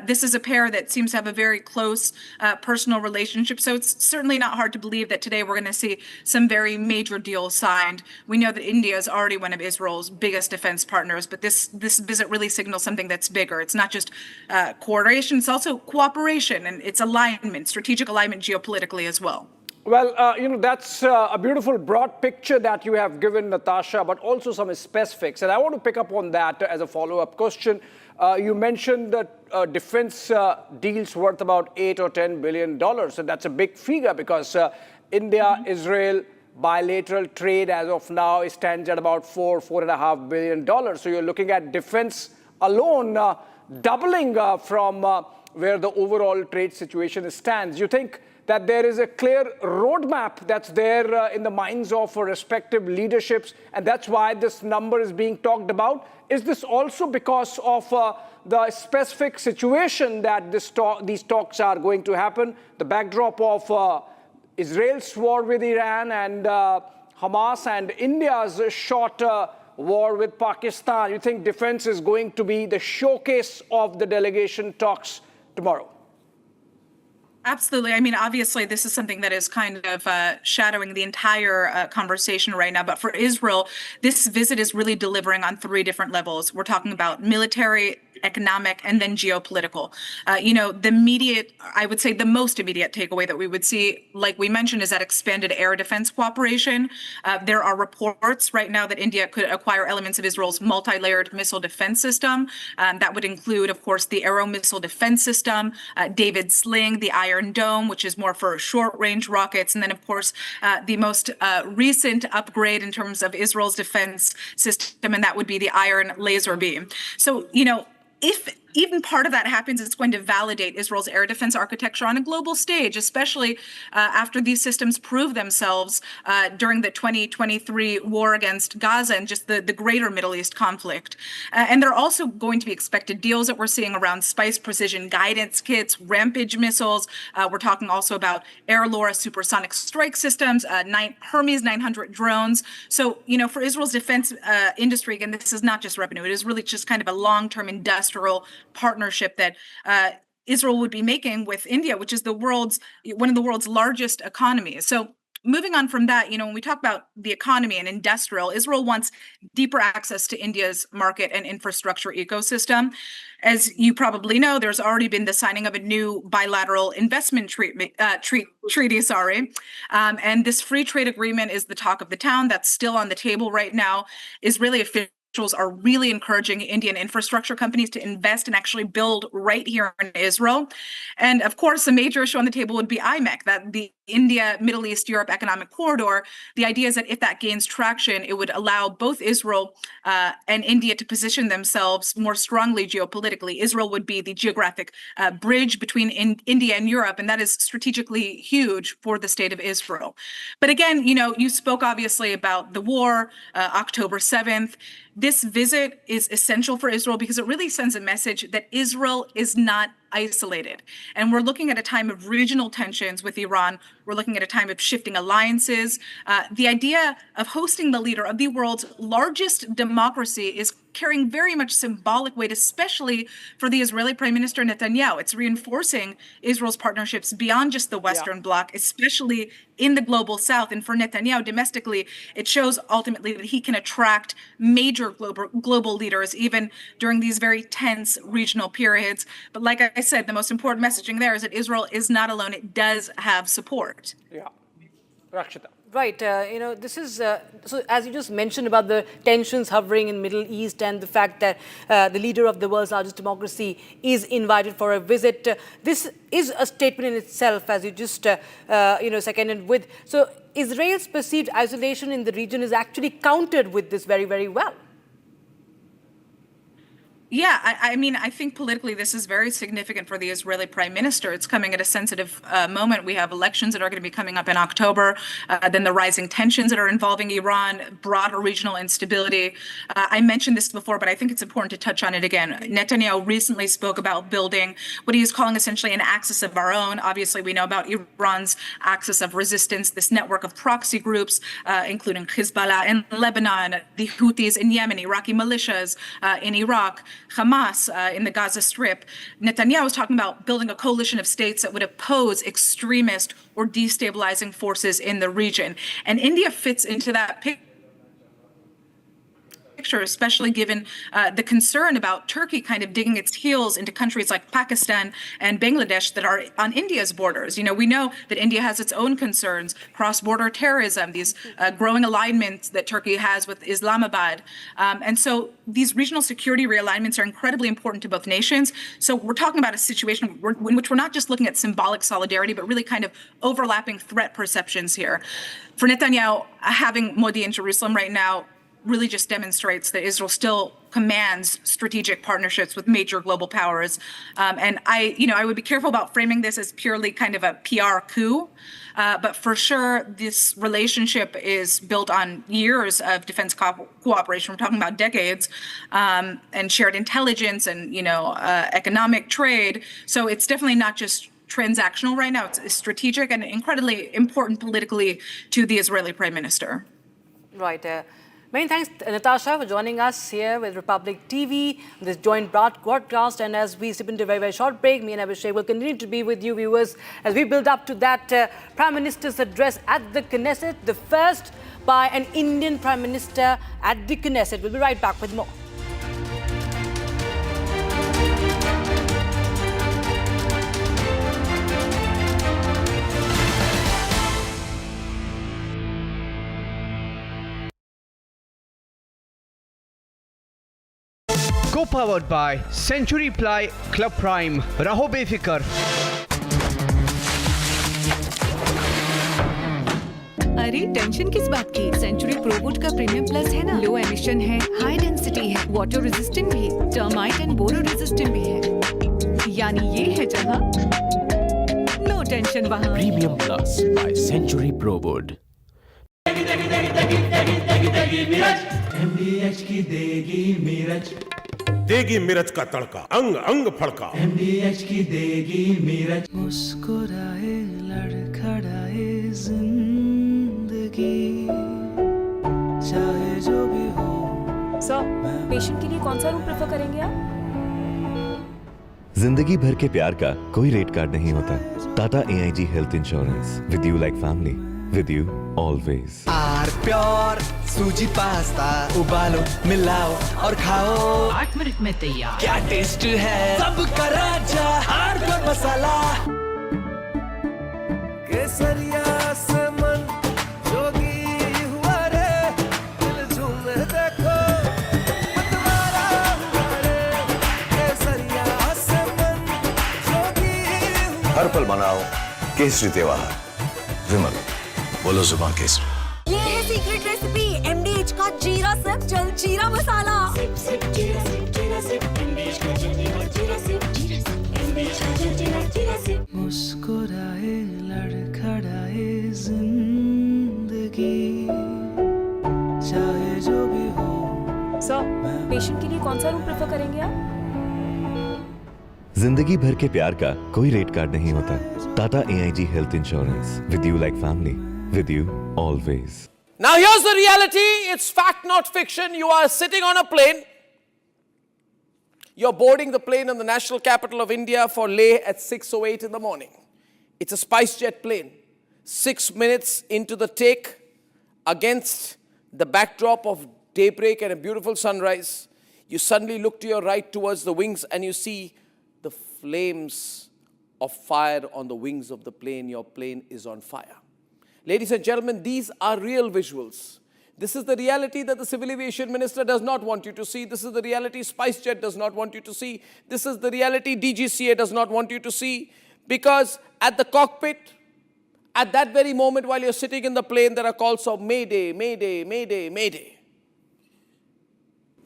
This is a pair that seems to have a very close personal relationship. So it's certainly not hard to believe that today we're going to see some very major deals signed. We know that India is already one of Israel's biggest defense partners, but this visit really signals something that's bigger. It's not just coordination, it's also cooperation and it's alignment, strategic alignment geopolitically as well.
Well, you know, that's a beautiful broad picture that you have given, Natasha, but also some specifics. And I want to pick up on that as a follow-up question. You mentioned that defense deals worth about $8 or $10 billion. So that's a big figure because India-Israel bilateral trade as of now stands at about $4.5 billion. So you're looking at defense alone doubling from where the overall trade situation stands. You think that there is a clear roadmap that's there in the minds of respective leaderships, and that's why this number is being talked about? Is this also because of the specific situation that these talks are going to happen, the backdrop of Israel's war with Iran and Hamas and India's short war with Pakistan? You think defense is going to be the showcase of the delegation talks tomorrow?
Absolutely. I mean, obviously, this is something that is kind of shadowing the entire conversation right now. But for Israel, this visit is really delivering on three different levels. We're talking about military, economic, and then geopolitical. The immediate, I would say the most immediate takeaway that we would see, like we mentioned, is that expanded air defense cooperation. There are reports right now that India could acquire elements of Israel's multi-layered missile defense system. That would include, of course, the Arrow missile defense system, David Sling, the Iron Dome, which is more for short-range rockets, and then, of course, the most recent upgrade in terms of Israel's defense system, and that would be the Iron Laser Beam. So, if even part of that happens, it's going to validate Israel's air defense architecture on a global stage, especially after these systems prove themselves during the 2023 war against Gaza and just the greater Middle East conflict. And there are also going to be expected deals that we're seeing around Spice precision guidance kits, Rampage missiles. We're talking also about Air Laura supersonic strike systems, Hermes 900 drones. So, for Israel's defense industry, again, this is not just revenue. It is really just kind of a long-term industrial partnership that Israel would be making with India, which is one of the world's largest economies. So moving on from that, when we talk about the economy and industrial, Israel wants deeper access to India's market and infrastructure ecosystem. As you probably know, there's already been the signing of a new bilateral investment treaty, and this free trade agreement is the talk of the town. That's still on the table right now. Israeli officials are really encouraging Indian infrastructure companies to invest and actually build right here in Israel. And of course, a major issue on the table would be IMEC, that the India, Middle East, Europe Economic Corridor. The idea is that if that gains traction, it would allow both Israel and India to position themselves more strongly geopolitically. Israel would be the geographic bridge between India and Europe, and that is strategically huge for the state of Israel. But again, you spoke obviously about the war, October 7th. This visit is essential for Israel because it really sends a message that Israel is not isolated. And we're looking at a time of regional tensions with Iran. We're looking at a time of shifting alliances. The idea of hosting the leader of the world's largest democracy is carrying very much symbolic weight, especially for the Israeli Prime Minister Netanyahu. It's reinforcing Israel's partnerships beyond just the Western Bloc, especially in the global South. And for Netanyahu domestically, it shows ultimately that he can attract major global leaders, even during these very tense regional periods. But like I said, the most important messaging there is that Israel is not alone. It does have support.
Yeah. Rakshita.
Right. This is, so as you just mentioned about the tensions hovering in Middle East and the fact that the leader of the world's largest democracy is invited for a visit. This is a statement in itself, as you just, seconded with. So Israel's perceived isolation in the region is actually countered with this very, very well.
Yeah, I think politically this is very significant for the Israeli Prime Minister. It's coming at a sensitive moment. We have elections that are going to be coming up in October, then the rising tensions that are involving Iran, broader regional instability. I mentioned this before, but I think it's important to touch on it again. Netanyahu recently spoke about building what he is calling essentially an axis of our own. Obviously, we know about Iran's axis of resistance, this network of proxy groups, including Hezbollah in Lebanon, the Houthis in Yemen, Iraqi militias in Iraq, Hamas in the Gaza Strip. Netanyahu was talking about building a coalition of states that would oppose extremist or destabilizing forces in the region. And India fits into that picture, especially given the concern about Turkey kind of digging its heels into countries like Pakistan and Bangladesh that are on India's borders. We know that India has its own concerns, cross-border terrorism, these growing alignments that Turkey has with Islamabad. And so these regional security realignments are incredibly important to both nations. So we're talking about a situation in which we're not just looking at symbolic solidarity, but really kind of overlapping threat perceptions here. For Netanyahu, having Modi in Jerusalem right now really just demonstrates that Israel still commands strategic partnerships with major global powers. And I would be careful about framing this as purely kind of a PR coup. But for sure, this relationship is built on years of defense cooperation. We're talking about decades, and shared intelligence and, economic trade. So it's definitely not just transactional right now. It's strategic and incredibly important politically to the Israeli Prime Minister.
Right. Many thanks, Natasha, for joining us here with Republic TV, this joint broadcast. And as we step into a very, very short break, me and Abhishek will continue to be with you, viewers, as we build up to that Prime Minister's address at the Knesset, the first by an Indian Prime Minister at the Knesset. We'll be right back with more.
Co-powered by Century Ply Club Prime. Raho befikar.
अरे tension किस बात की? Century प्रोवुड का premium plus है ना, low emission है, high density है, water resistant भी, टर्माइट एंड बोरो रेजिस्टेंट भी है। यानी ये है जहां नो टेंशन वहां।
Premium plus by Century Prowood.
MDH की देगी मिर्च,
देगी मिर्च का तड़का, अंग अंग फड़का।
MDH की देगी मिर्च, मुस्कुराए लड़खड़ाए जिंदगी, चाहे जो भी हो।
सर, पेशेंट के लिए कौन सा रूम प्रेफर करेंगे आप?
जिंदगी भर के प्यार का कोई रेट कार्ड नहीं होता। Tata AIG health insurance, with you like family, with you always.
Our pure suji pasta, उबालो मिलाओ और खाओ,
8 मिनट में तैयार।
क्या टेस्ट है, सबका राजा आर प्योर मसाला।
केसरिया से मन जोगी हुआ रे, दिल झूमे देखो मतवारा हुआ रे। केसरिया से मन जोगी हुआ।
हर पल मनाओ केसरी त्योहार। विमल, बोलो जुबान केसरी।
ये है सीक्रेट रेसिपी MDH का जीरा सिप जल जीरा मसाला। सिप सिप जीरा सिप जीरा सिप MDH का जल जीरा सिप जीरा सिप MDH का जल जीरा सिप।
मुस्कुराए लड़खड़ाए जिंदगी, चाहे जो भी हो।
सर, पेशेंट के लिए कौन सा रूम प्रेफर करेंगे आप?
जिंदगी भर के प्यार का कोई रेट कार्ड नहीं होता। Tata AIG health insurance, with you like family, with you always.
Now here's the reality. It's fact, not fiction. You are sitting on a plane. You're boarding the plane in the national capital of India for Leh at 6:08 in the morning. It's a SpiceJet plane. 6 minutes into the take, against the backdrop of daybreak and a beautiful sunrise, you suddenly look to your right towards the wings and you see the flames of fire on the wings of the plane. Your plane is on fire. Ladies and gentlemen, these are real visuals. This is the reality that the Civil Aviation Minister does not want you to see. This is the reality SpiceJet does not want you to see. This is the reality DGCA does not want you to see. Because at the cockpit, at that very moment while you're sitting in the plane, there are calls of Mayday, Mayday, Mayday, Mayday.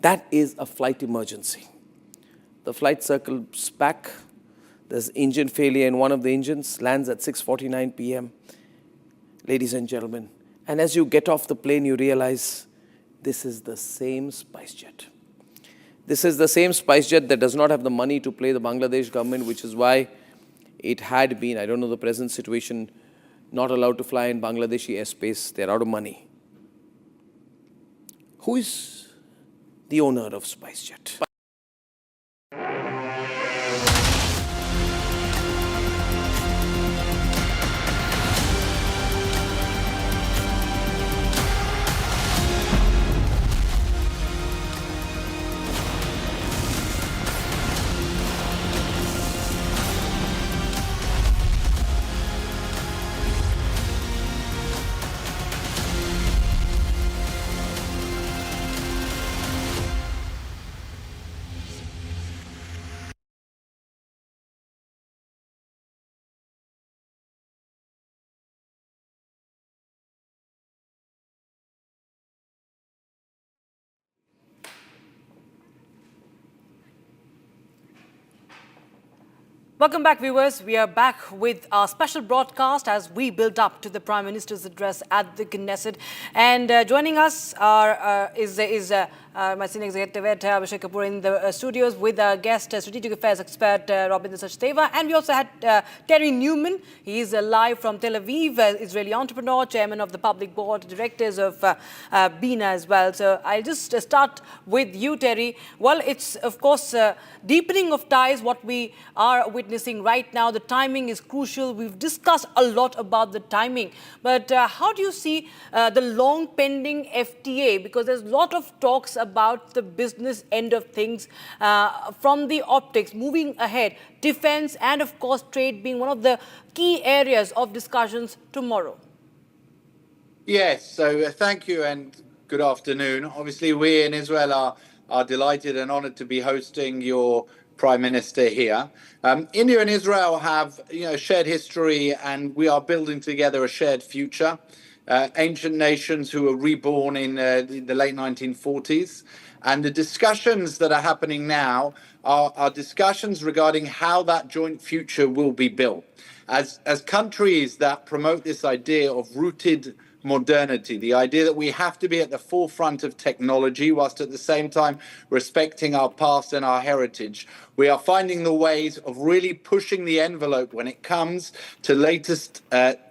That is a flight emergency. The flight circles back. There's engine failure in one of the engines, lands at 6:49 p.m. Ladies and gentlemen, and as you get off the plane, you realize this is the same SpiceJet. This is the same SpiceJet that does not have the money to pay the Bangladesh government, which is why it had been, I don't know the present situation, not allowed to fly in Bangladeshi airspace. They're out of money. Who is the owner of SpiceJet?
Welcome back, viewers. We are back with our special broadcast as we build up to the Prime Minister's address at the Knesset. And joining us is my senior executive editor Abhishek-Ariela in the studios with our guest, strategic affairs expert Robin Sachdeva. And we also had Terry Newman. He is live from Tel Aviv, Israeli entrepreneur, chairman of the public board of directors of BINA as well. So I'll just start with you, Terry. Well, it's, of course, deepening of ties, what we are witnessing right now. The timing is crucial. We've discussed a lot about the timing. But how do you see the long pending FTA? Because there's a lot of talks about the business end of things from the optics, moving ahead, defense and, of course, trade being one of the key areas of discussions tomorrow.
Yes, so thank you and good afternoon. Obviously, we in Israel are delighted and honored to be hosting your Prime Minister here. India and Israel have shared history, and we are building together a shared future. Ancient nations who were reborn in the late 1940s. And the discussions that are happening now are discussions regarding how that joint future will be built. As countries that promote this idea of rooted modernity, the idea that we have to be at the forefront of technology whilst at the same time respecting our past and our heritage, we are finding the ways of really pushing the envelope when it comes to latest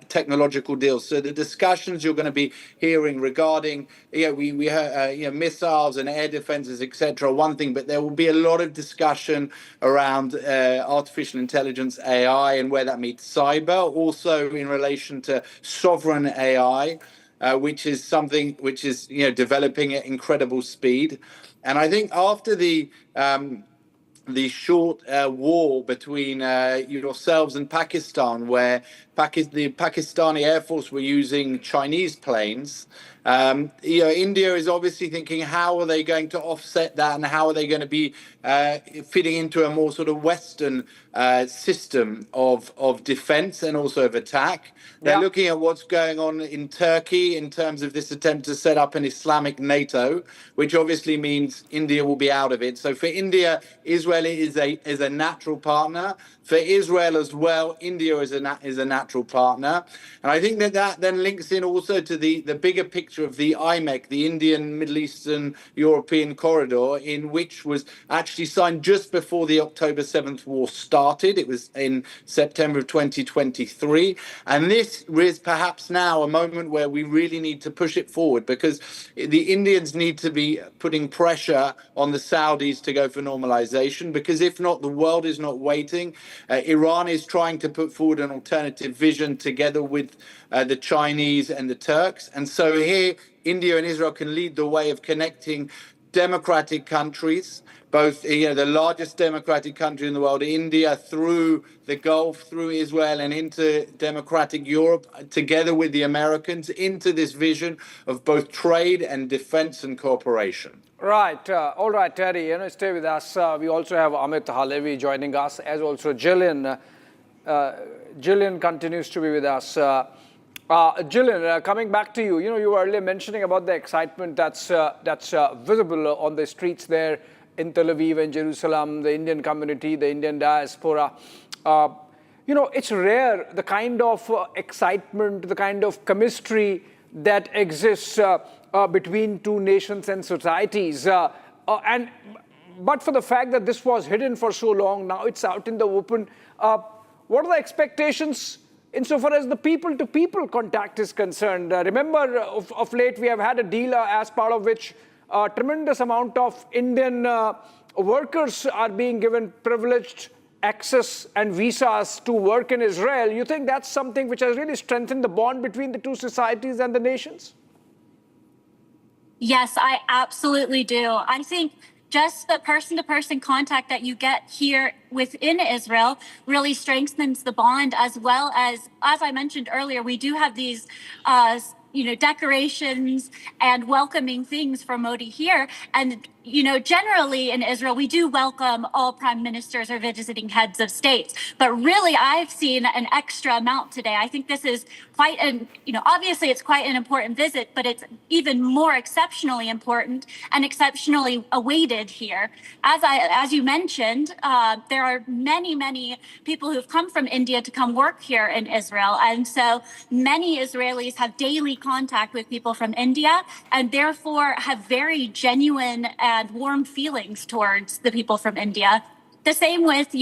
technological deals. So the discussions you're going to be hearing regarding we heard, missiles and air defenses, etc., one thing, but there will be a lot of discussion around artificial intelligence, AI, and where that meets cyber, also in relation to sovereign AI, which is something which is developing at incredible speed. And I think after the short war between yourselves and Pakistan, where the Pakistani Air Force were using Chinese planes, India is obviously thinking, how are they going to offset that, and how are they going to be fitting into a more sort of Western system of defense and also of attack. They're looking at what's going on in Turkey in terms of this attempt to set up an Islamic NATO, which obviously means India will be out of it. So for India, Israel is a natural partner. For Israel as well, India is a natural partner. And I think that then links in also to the bigger picture of the IMEC, the Indian, Middle Eastern, European corridor, in which was actually signed just before the October 7th war started. It was in September of 2023. And this is perhaps now a moment where we really need to push it forward, because the Indians need to be putting pressure on the Saudis to go for normalization, because if not, the world is not waiting. Iran is trying to put forward an alternative vision together with the Chinese and the Turks. And so here, India and Israel can lead the way of connecting democratic countries, both the largest democratic country in the world, India, through the Gulf, through Israel, and into democratic Europe, together with the Americans, into this vision of both trade and defense and cooperation.
Right. All right, Terry, stay with us. We also have Amit Halevi joining us, as also Jillian. Jillian continues to be with us. Jillian, coming back to you, you were earlier mentioning about the excitement that's visible on the streets there in Tel Aviv and Jerusalem, the Indian community, the Indian diaspora. It's rare, the kind of excitement, the kind of chemistry that exists between two nations and societies. But for the fact that this was hidden for so long, now it's out in the open. What are the expectations insofar as the people-to-people contact is concerned? Remember, of late, we have had a deal as part of which a tremendous amount of Indian workers are being given privileged access and visas to work in Israel. You think that's something which has really strengthened the bond between the two societies and the nations?
Yes, I absolutely do. I think just the person-to-person contact that you get here within Israel really strengthens the bond, as well as I mentioned earlier, we do have these decorations and welcoming things for Modi here. And, generally in Israel, we do welcome all prime ministers or visiting heads of states. But really, I've seen an extra amount today. I think this is quite obviously it's quite an important visit, but it's even more exceptionally important and exceptionally awaited here. As you mentioned, there are many, many people who've come from India to come work here in Israel. And so many Israelis have daily contact with people from India and therefore have very genuine and warm feelings towards the people from India. The same with,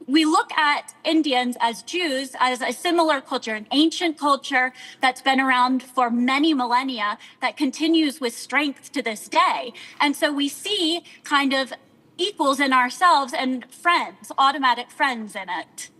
we look at Indians as Jews as a similar culture, an ancient culture that's been around for many millennia that continues with strength to this day. And so we see kind of equals in ourselves and friends, automatic friends in it.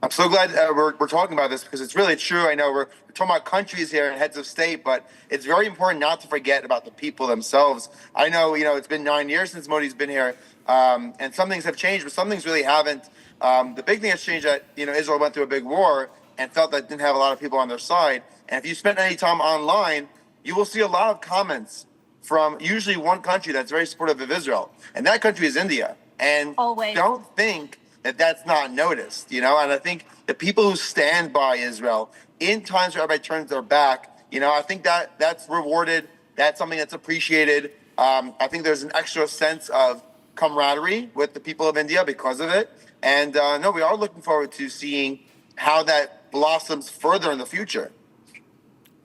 I'm so glad we're talking about this because it's really true. I know we're talking about countries here and heads of state, but it's very important not to forget about the people themselves. I know, it's been 9 years since Modi's been here, and some things have changed, but some things really haven't. The big thing that's changed that, Israel went through a big war and felt that didn't have a lot of people on their side. And if you spent any time online, you will see a lot of comments from usually one country that's very supportive of Israel. And that country is India. And don't think that that's not noticed, And I think the people who stand by Israel in times where everybody turns their back, I think that's rewarded. That's something that's appreciated. I think there's an extra sense of camaraderie with the people of India because of it. And no, we are looking forward to seeing how that blossoms further in the future.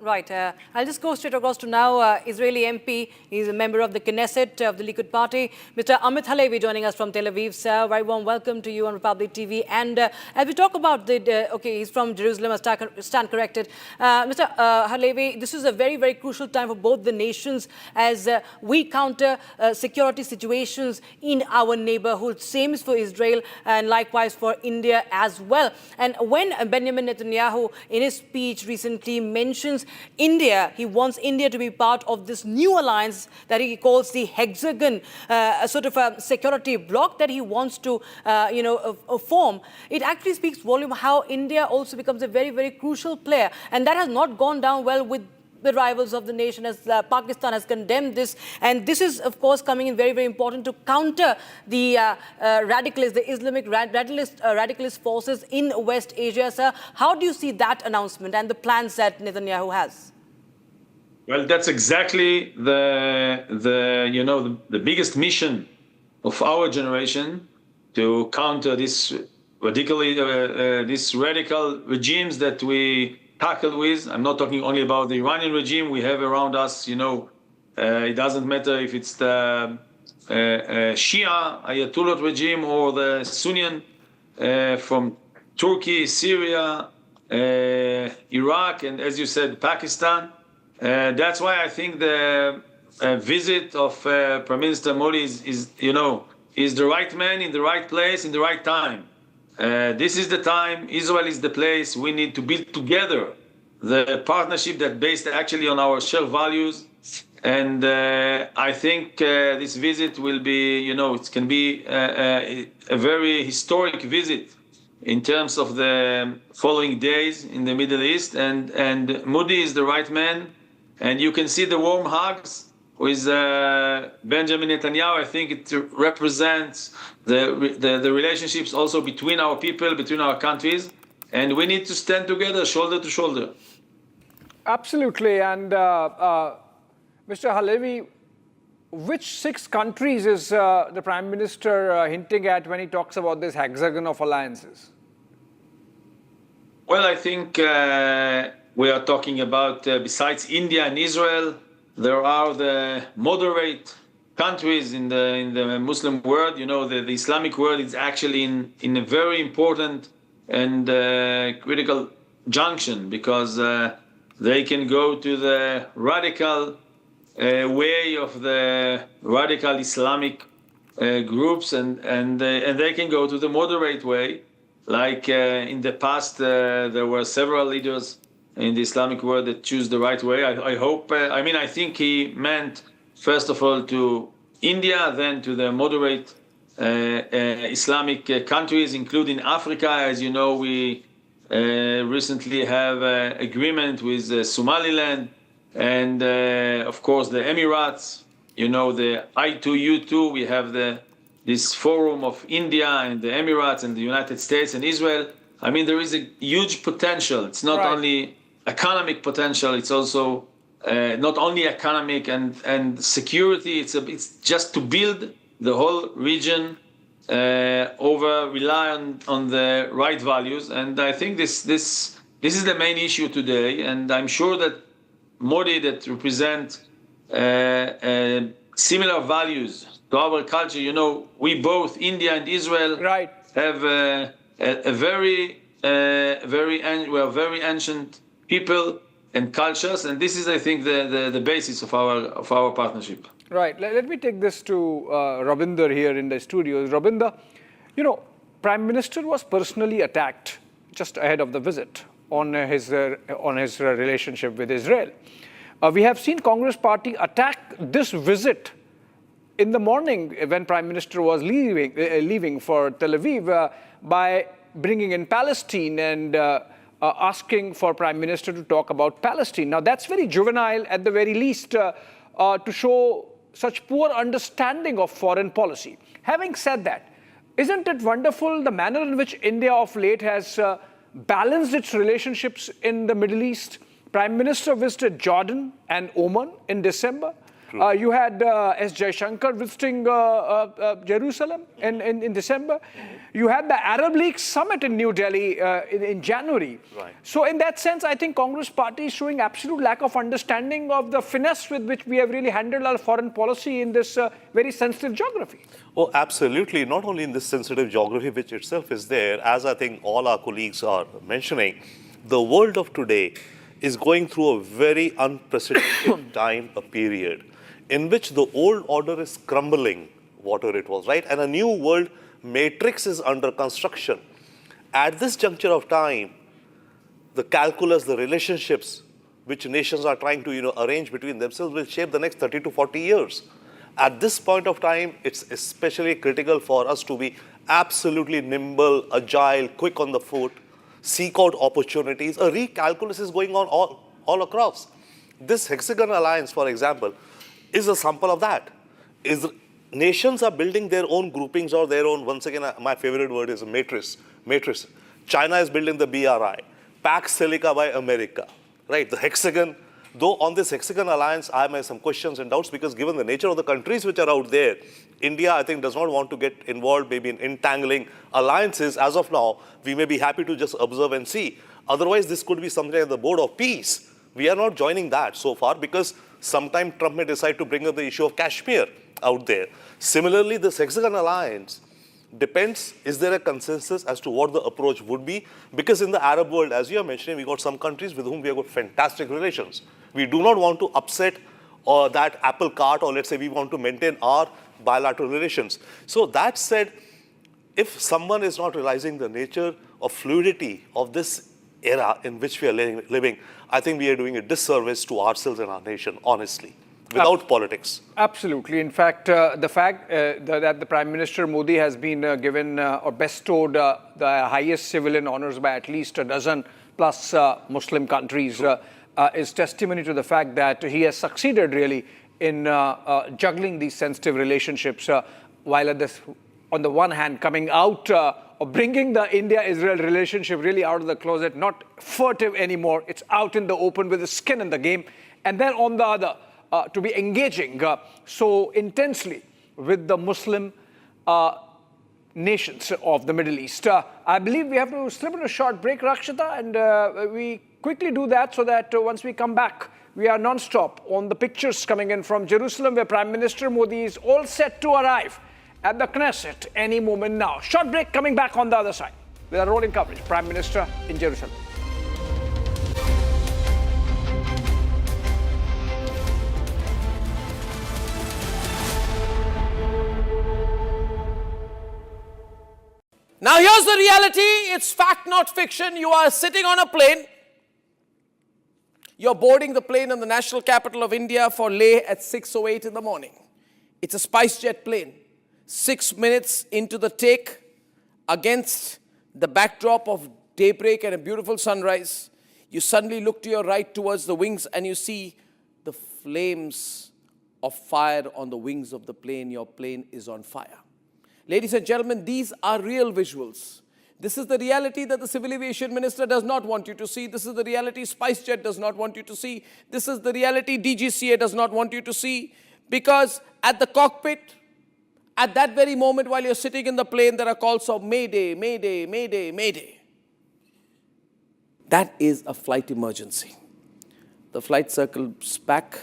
Right. I'll just go straight across to now Israeli MP. He's a member of the Knesset of the Likud party. Mr. Amit Halevi joining us from Tel Aviv. Sir, very warm welcome to you on Republic TV. And as we talk about he's from Jerusalem, I stand corrected. Mr. Halevi, this is a very, very crucial time for both the nations as we counter security situations in our neighborhood. Same is for Israel and likewise for India as well. And when Benjamin Netanyahu in his speech recently mentions India, he wants India to be part of this new alliance that he calls the Hexagon, a sort of a security bloc that he wants to, form. It actually speaks volume how India also becomes a very, very crucial player. And that has not gone down well with the rivals of the nation, as Pakistan has condemned this. And this is, of course, coming in very, very important to counter the radicalists, the Islamic radicalist forces in West Asia. Sir, how do you see that announcement and the plans that Netanyahu has?
Well, that's exactly the biggest mission of our generation, to counter this radical regimes that we tackle with. I'm not talking only about the Iranian regime we have around us. It doesn't matter if it's the Shia Ayatollah regime or the Sunni from Turkey, Syria, Iraq, and as you said, Pakistan. That's why I think the visit of Prime Minister Modi is the right man in the right place in the right time. This is the time. Israel is the place. We need to build together the partnership that's based actually on our shared values. And I think this visit will be, it can be a very historic visit in terms of the following days in the Middle East. And Modi is the right man. And you can see the warm hugs with Benjamin Netanyahu. I think it represents the relationships also between our people, between our countries. And we need to stand together, shoulder to shoulder.
Absolutely. And Mr. Halevi, which 6 countries is the Prime Minister hinting at when he talks about this hexagon of alliances?
Well, I think we are talking about, besides India and Israel, there are the moderate countries in the Muslim world. The Islamic world is actually in a very important and critical junction, because they can go to the radical way of the radical Islamic groups, and they can go to the moderate way. Like in the past, there were several leaders in the Islamic world that choose the right way. I think he meant, first of all, to India, then to the moderate Islamic countries, including Africa. As you know, we recently have agreement with Somaliland and, of course, the Emirates you know, the I2U2, we have this forum of India and the Emirates and the United States and Israel. I mean, there is a huge potential. It's not only economic potential, it's also not only economic and security, it's just to build the whole region rely on the right values. And I think this is the main issue today. And I'm sure that Modi, that represent similar values to our culture, you know, we both, India and Israel, have a very we are very ancient people and cultures, and this is, I think, the basis of our partnership.
Right. Let me take this to Rabinder here in the studios. Rabinder, you know, Prime Minister was personally attacked just ahead of the visit on his relationship with Israel. We have seen Congress party attack this visit in the morning when Prime Minister was leaving for Tel Aviv by bringing in Palestine and asking for Prime Minister to talk about Palestine. Now, that's very juvenile at the very least to show such poor understanding of foreign policy. Having said that, isn't it wonderful the manner in which India of late has balanced its relationships in the Middle East? Prime Minister visited Jordan and Oman in December. You had S. Jaishankar visiting Jerusalem in December. You had the Arab League summit in New Delhi in January.
Right.
So in that sense, I think Congress party is showing absolute lack of understanding of the finesse with which we have really handled our foreign policy in this very sensitive geography.
Oh, absolutely. Not only in this sensitive geography, which itself is there, as I think all our colleagues are mentioning, the world of today is going through a very unprecedented time, a period, in which the old order is crumbling, whatever it was, right? And a new world matrix is under construction. At this juncture of time, the calculus, the relationships which nations are trying to arrange between themselves will shape the next 30 to 40 years. At this point of time, it's especially critical for us to be absolutely nimble, agile, quick on the foot, seek out opportunities. A recalculus is going on all across. This Hexagon alliance, for example, is a sample of that. Nations are building their own groupings or their own, once again, my favorite word is a matrix. China is building the BRI, Pax Silica by America, right? The Hexagon, though on this Hexagon alliance, I have some questions and doubts because given the nature of the countries which are out there, India, I think, does not want to get involved maybe in entangling alliances. As of now, we may be happy to just observe and see. Otherwise, this could be something like the Board of Peace. We are not joining that so far because sometime Trump may decide to bring up the issue of Kashmir out there. Similarly, this Hexagon alliance depends, is there a consensus as to what the approach would be? Because in the Arab world, as you are mentioning, we got some countries with whom we have got fantastic relations. We do not want to upset that apple cart, or let's say we want to maintain our bilateral relations. So that said, if someone is not realizing the nature of fluidity of this era in which we are living, I think we are doing a disservice to ourselves and our nation, honestly, without politics.
Absolutely. In fact, the fact that the Prime Minister Modi has been given or bestowed the highest civilian honors by at least a dozen plus Muslim countries is testimony to the fact that he has succeeded really in juggling these sensitive relationships while on the one hand coming out or bringing the India-Israel relationship really out of the closet, not furtive anymore. It's out in the open with the skin in the game. And then on the other, to be engaging so intensely with the Muslim nations of the Middle East. I believe we have to slip in a short break, Rakshita, and we quickly do that so that once we come back, we are non-stop on the pictures coming in from Jerusalem, where Prime Minister Modi is all set to arrive at the Knesset any moment now. Short break, coming back on the other side with a rolling coverage. Prime Minister in Jerusalem.
Now here's the reality. It's fact, not fiction. You are sitting on a plane. You're boarding the plane in the national capital of India for Leh at 6:08 in the morning. It's a SpiceJet plane. 6 minutes into the take, against the backdrop of daybreak and a beautiful sunrise, you suddenly look to your right towards the wings and you see the flames of fire on the wings of the plane, your plane is on fire. Ladies and gentlemen, these are real visuals. This is the reality that the Civil Aviation Minister does not want you to see. This is the reality SpiceJet does not want you to see. This is the reality DGCA does not want you to see. Because at the cockpit, at that very moment while you're sitting in the plane, there are calls of Mayday, Mayday, Mayday, Mayday. That is a flight emergency. The flight circles back.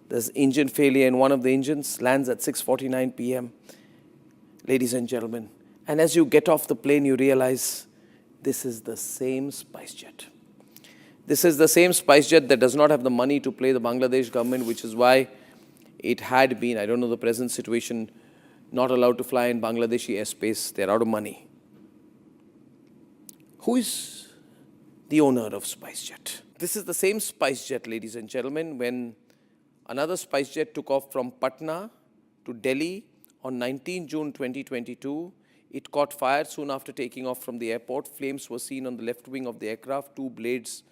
There's engine failure in one of the engines, lands at 6:49 p.m. Ladies and gentlemen, and as you get off the plane, you realize this is the same SpiceJet. This is the same SpiceJet that does not have the money to pay the Bangladesh government, which is why it had been, I don't know the present situation, not allowed to fly in Bangladeshi airspace. They're out of money. Who is the owner of SpiceJet? This is the same SpiceJet, ladies and gentlemen, when another SpiceJet took off from Patna to Delhi on 19 June 2022. It caught fire soon after taking off from the airport. Flames were seen on the left wing of the aircraft. 2 blades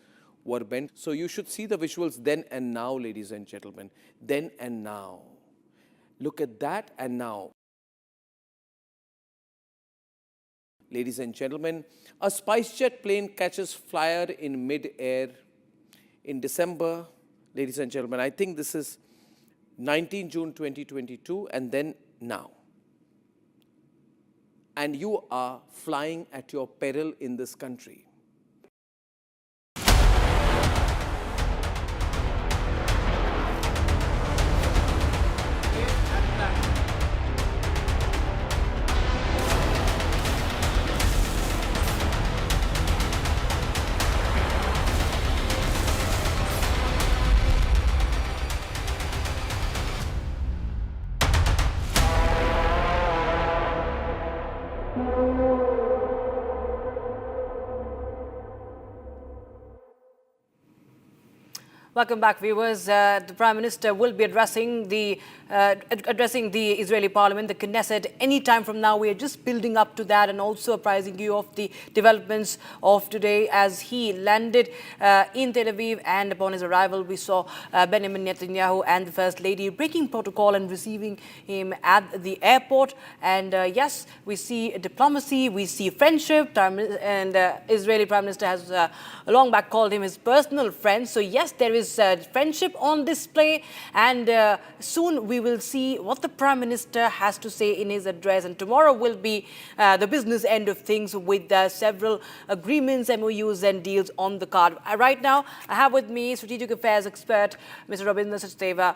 were bent. So you should see the visuals then and now, ladies and gentlemen. Then and now. Look at that and now. Ladies and gentlemen, a SpiceJet plane catches fire in mid-air in December. Ladies and gentlemen, I think this is 19 June 2022 and then now. And you are flying at your peril in this country.
Welcome back, viewers. The Prime Minister will be addressing the Israeli Parliament, the Knesset, any time from now. We are just building up to that and also apprising you of the developments of today as he landed in Tel Aviv. And upon his arrival, we saw Benjamin Netanyahu and the First Lady breaking protocol and receiving him at the airport. And yes, we see diplomacy, we see friendship, and Israeli Prime Minister has long back called him his personal friend. So yes, there is friendship on display, and soon we will see what the Prime Minister has to say in his address. And tomorrow will be the business end of things with several agreements, MOUs and deals on the card. Right now, I have with me Strategic Affairs expert, Mr. Rabindra Sachdeva,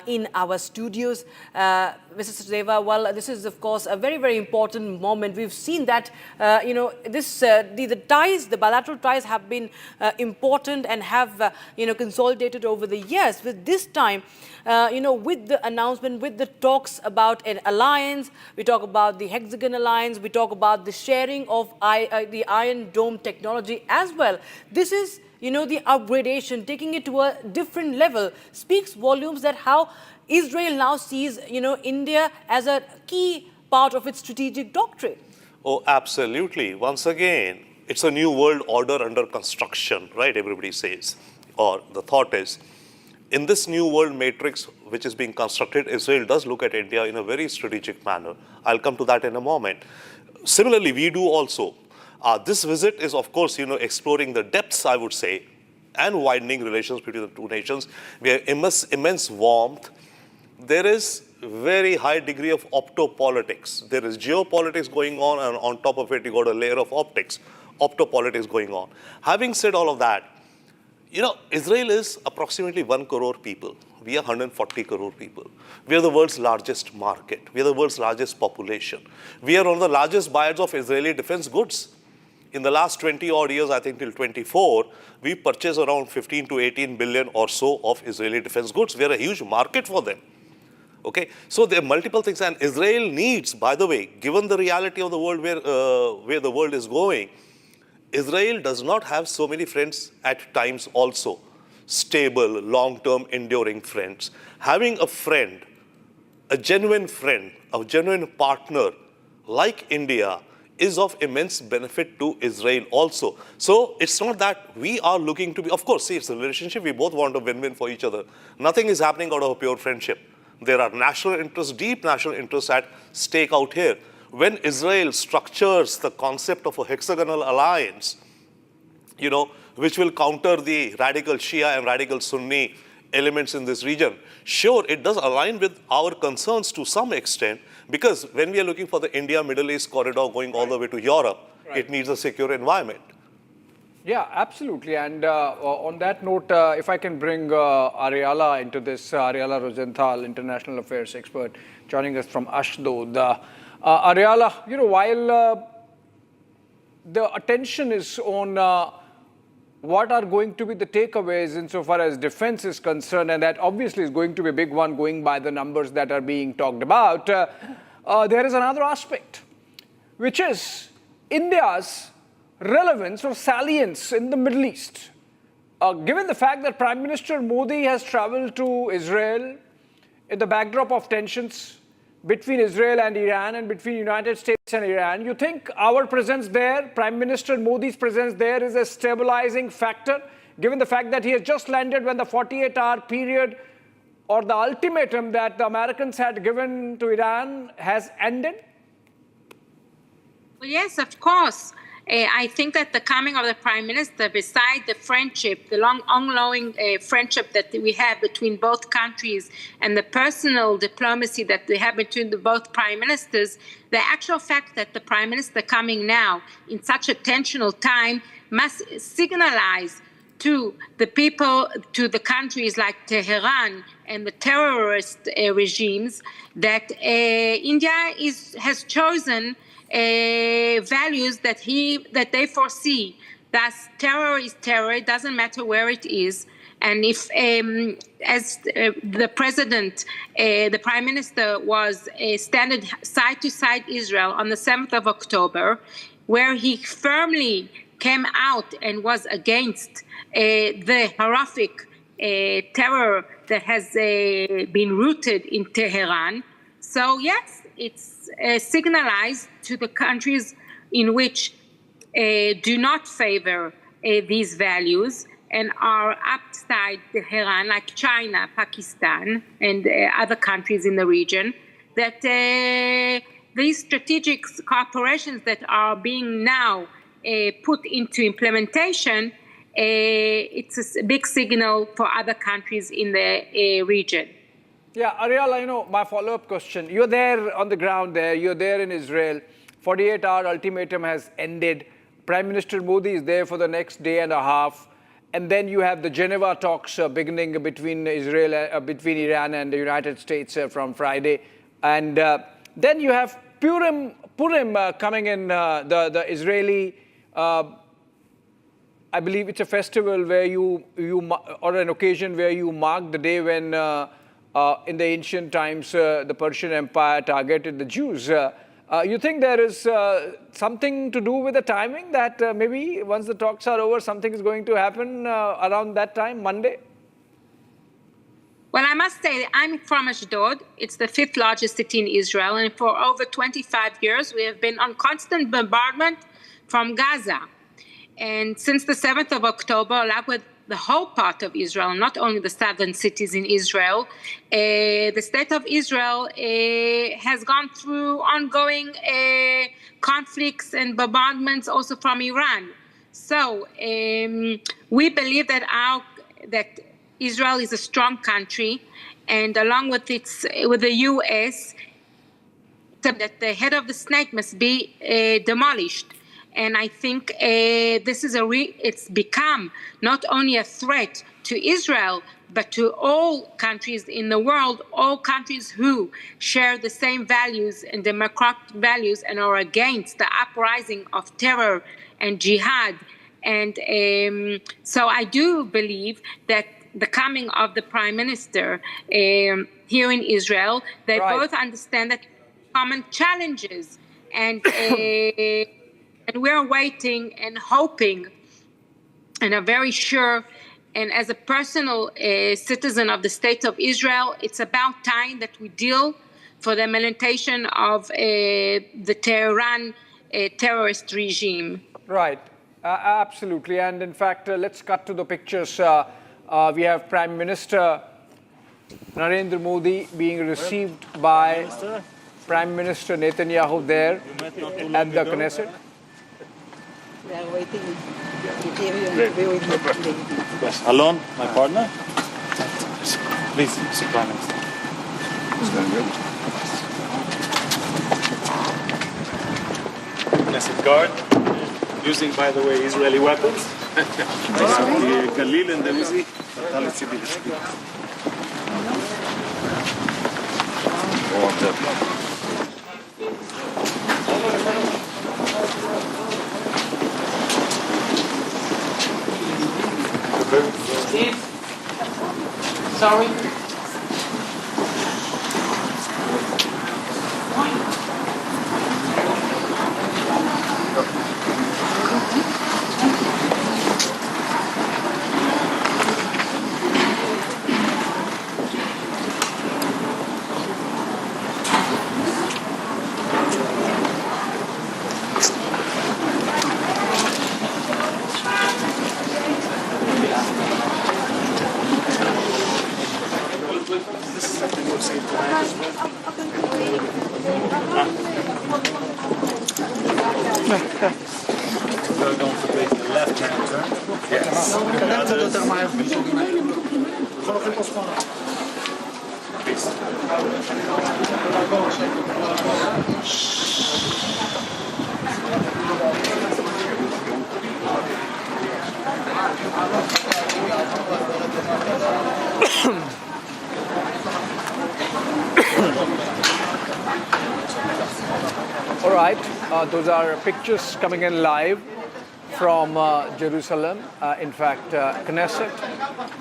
in our studios. Mr. Sachdeva, well, this is, of course, a very, very important moment. We've seen that, the ties, the bilateral ties have been important and have, consolidated over the years. With this time, with the announcement, with the talks about an alliance, we talk about the Hexagon Alliance, we talk about the sharing of the Iron Dome technology as well. This is, the upgradation, taking it to a different level, speaks volumes that how Israel now sees, India as a key part of its strategic doctrine.
Oh, absolutely. Once again, it's a new world order under construction, right? Everybody says, or the thought is, in this new world matrix which is being constructed, Israel does look at India in a very strategic manner. I'll come to that in a moment. Similarly, we do also. This visit is, of course, exploring the depths, I would say, and widening relations between the two nations. We have immense warmth. There is very high degree of optopolitics. There is geopolitics going on, and on top of it, you got a layer of optopolitics going on. Having said all of that, Israel is approximately 1 crore people. We are 140 crore people. We are the world's largest market. We are the world's largest population. We are one of the largest buyers of Israeli defense goods. In the last 20 odd years, I think till 24, we purchased around 15 to 18 billion or so of Israeli defense goods. We are a huge market for them. Okay, so there are multiple things, and Israel needs, by the way, given the reality of the world where the world is going, Israel does not have so many friends at times also, stable, long-term, enduring friends. Having a friend, a genuine partner like India is of immense benefit to Israel also. So it's not that we are looking to be, of course, see, it's a relationship, we both want a win-win for each other. Nothing is happening out of a pure friendship. There are national interests, deep national interests at stake out here. When Israel structures the concept of a hexagonal alliance, which will counter the radical Shia and radical Sunni elements in this region, sure, it does align with our concerns to some extent, because when we are looking for the India-Middle East corridor going all the way to Europe, it needs a secure environment.
Yeah, absolutely. And on that note, if I can bring Ariela into this, Ariela Rosenthal, international affairs expert, joining us from Ashdod. Ariela, while the attention is on what are going to be the takeaways insofar as defense is concerned, and that obviously is going to be a big one going by the numbers that are being talked about, there is another aspect, which is India's relevance or salience in the Middle East. Given the fact that Prime Minister Modi has traveled to Israel in the backdrop of tensions between Israel and Iran and between United States and Iran, you think our presence there, Prime Minister Modi's presence there, is a stabilizing factor, given the fact that he has just landed when the 48-hour period or the ultimatum that the Americans had given to Iran has ended?
Well, yes, of course. I think that the coming of the Prime Minister, beside the friendship, the long ongoing friendship that we have between both countries and the personal diplomacy that we have between both Prime Ministers, the actual fact that the Prime Minister coming now in such a tensional time must signalize to the people, to the countries like Tehran and the terrorist regimes that India has chosen values that they foresee. Thus, terror is terror. It doesn't matter where it is. And if, as the president, the prime minister was standing side to side Israel on the 7th of October, where he firmly came out and was against the horrific terror that has been rooted in Tehran. So yes, it's signalized to the countries in which do not favor these values and are outside Tehran, like China, Pakistan, and other countries in the region, that these strategic cooperations that are being now put into implementation, it's a big signal for other countries in the region.
Yeah, Ariela, my follow-up question. You're there on the ground there. You're there in Israel. 48-hour ultimatum has ended. Prime Minister Modi is there for the next day and a half. And then you have the Geneva talks beginning between between Iran and the United States from Friday. And then you have Purim coming in, the Israeli, I believe it's a festival where or an occasion where you mark the day when in the ancient times, the Persian Empire targeted the Jews. You think there is something to do with the timing that maybe once the talks are over, something is going to happen around that time, Monday?
Well, I must say, I'm from Ashdod. It's the 5th largest city in Israel. And for over 25 years, we have been on constant bombardment from Gaza. And since the 7th of October, along with the whole part of Israel, not only the southern cities in Israel, the state of Israel has gone through ongoing conflicts and bombardments also from Iran. So we believe that Israel is a strong country, and along with the U.S., that the head of the snake must be demolished. And I think it's become not only a threat to Israel, but to all countries in the world, all countries who share the same values and democratic values and are against the uprising of terror and jihad. And so I do believe that the coming of the Prime Minister here in Israel, they both understand that common challenges and we're waiting and hoping and are very sure. And as a personal citizen of the State of Israel, it's about time that we deal for the implementation of the Tehran terrorist regime.
Right, absolutely. And in fact, let's cut to the pictures. We have Prime Minister Narendra Modi being received by Prime Minister Netanyahu there at the Knesset.
Alon, my partner. Please, Mr. Prime Minister. Knesset guard, using, by the way, Israeli weapons. The Khalil and the Uzi.
Steve? Sorry?
We're going to take the left-hand turn. Yes.
All right, those are pictures coming in live from Jerusalem, in fact, Knesset,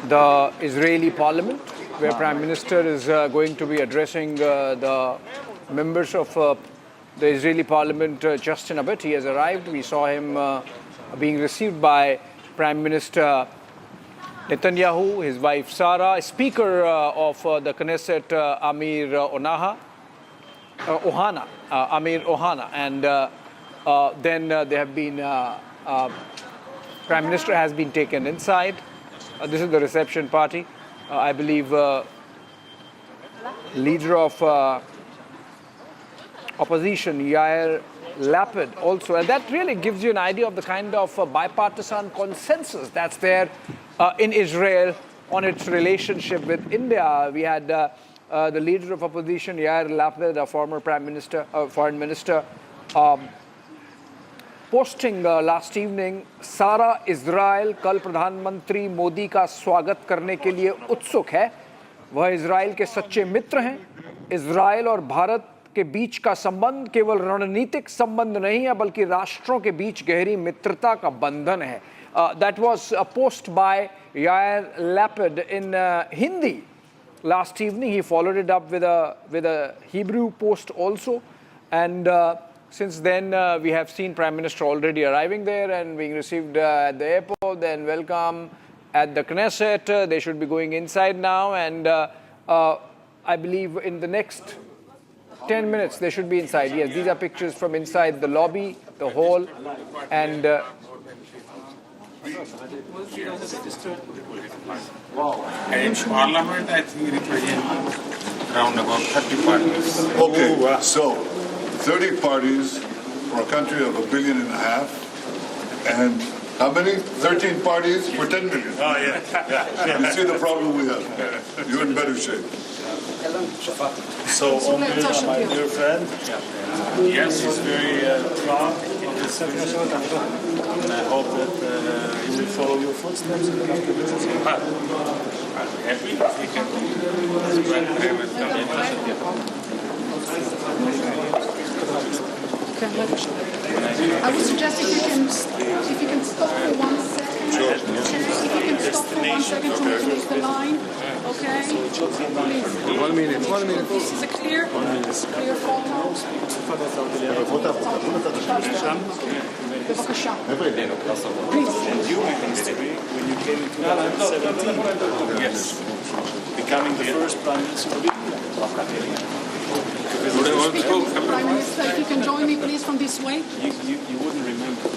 the Israeli parliament, where Prime Minister is going to be addressing the members of the Israeli parliament just in a bit. He has arrived. We saw him being received by Prime Minister Netanyahu, his wife Sarah, Speaker of the Knesset, Amir Ohana, and then they have been, Prime Minister has been taken inside. This is the reception party. I believe leader of opposition, Yair Lapid, also. And that really gives you an idea of the kind of bipartisan consensus that's there in Israel on its relationship with India. We had the leader of opposition, Yair Lapid, a former Prime Minister, Foreign Minister, posting last evening, सारा Israel कल प्रधानमंत्री मोदी का स्वागत करने के लिए उत्सुक है। वह इजराइल के सच्चे मित्र हैं। इजराइल और भारत के बीच का संबंध केवल रणनीतिक संबंध नहीं है, बल्कि राष्ट्रों के बीच गहरी मित्रता का बंधन है। That was a post by Yair Lapid in Hindi last evening. He followed it up with a Hebrew post also, and since then we have seen Prime Minister already arriving there and being received at the airport, then welcome at the Knesset. They should be going inside now, and I believe in the next 10 minutes they should be inside. Yes, these are pictures from inside the lobby, the hall, and
In Parliament, I think it represents around about 30 parties.
Okay, so 30 parties for a country of 1.5 billion, and how many? 13 parties for 10 million.
Oh, yeah.
You see the problem we have. You're in better shape.
So, my dear friend, yes, he's very proud in this visit, and I hope that he will follow your footsteps and come to visit you. I'll be happy if he can describe him and come in.
I would suggest if you can stop for 1 second.
Sure.
If you can stop for 1 second to reduce the line, okay? Please.
1 minute. 1 minute.
This is a clear photo. בבקשה.
And you made history when you came in 2017. Yes. Becoming the first Prime Minister of India.
Prime Minister, if you can join me please from this way.
You wouldn't remember,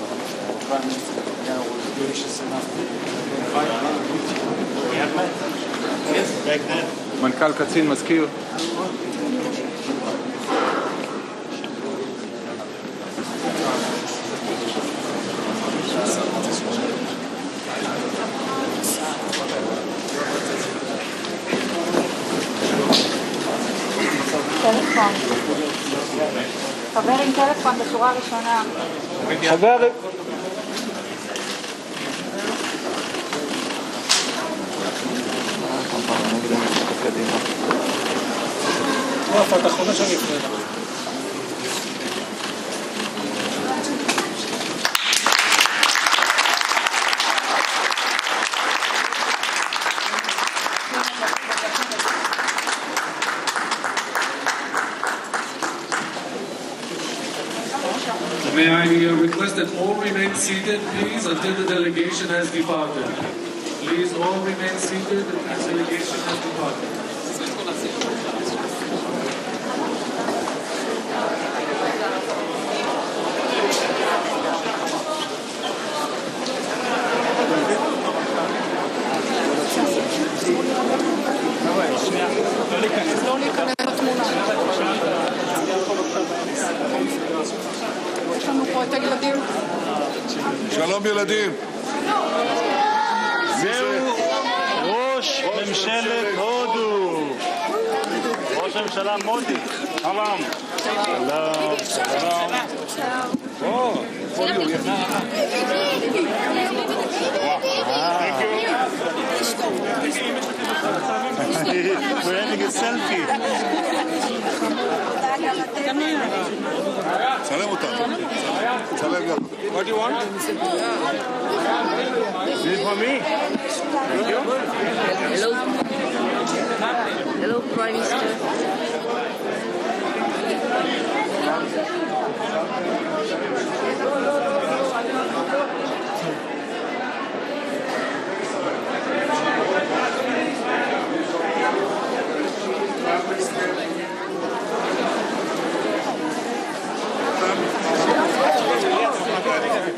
Prime Minister Netanyahu was gracious enough to invite me. We had met. Yes. Back then.
מנכ"ל קצין מזכיר.
טלפון. חבר עם טלפון בשורה הראשונה.
חבר...
May I request that all remain seated, please, until the delegation has departed. Please all remain seated until the delegation has departed.
לא להיכנס לתמונה. יש לנו פה את הילדים.
שלום ילדים.
זהו ראש ממשלת הודו. ראש הממשלה מודי. שלום. שלום. We're having a selfie.
צלם אותנו. צלם גם.
What do you want?
This is for me. Thank you.
Hello. Hello, Prime Minister.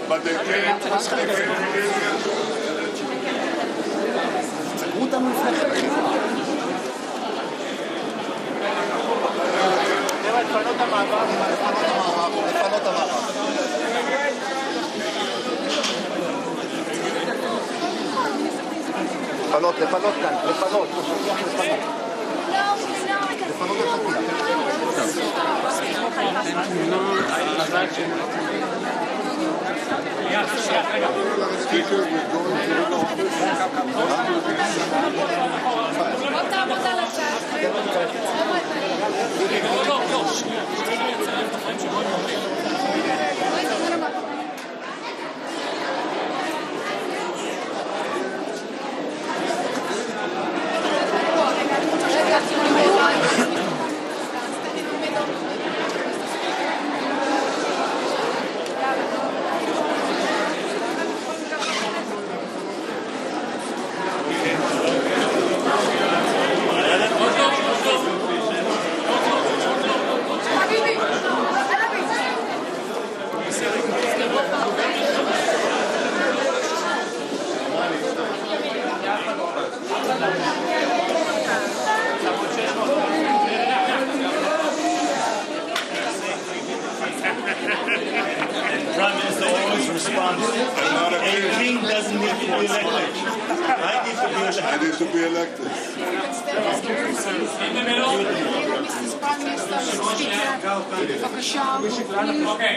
But they can't.
לפנות כאן, לפנות.
Prime Minister always responds, a king doesn't need to be elected. I need to be elected.
In the middle.
Okay,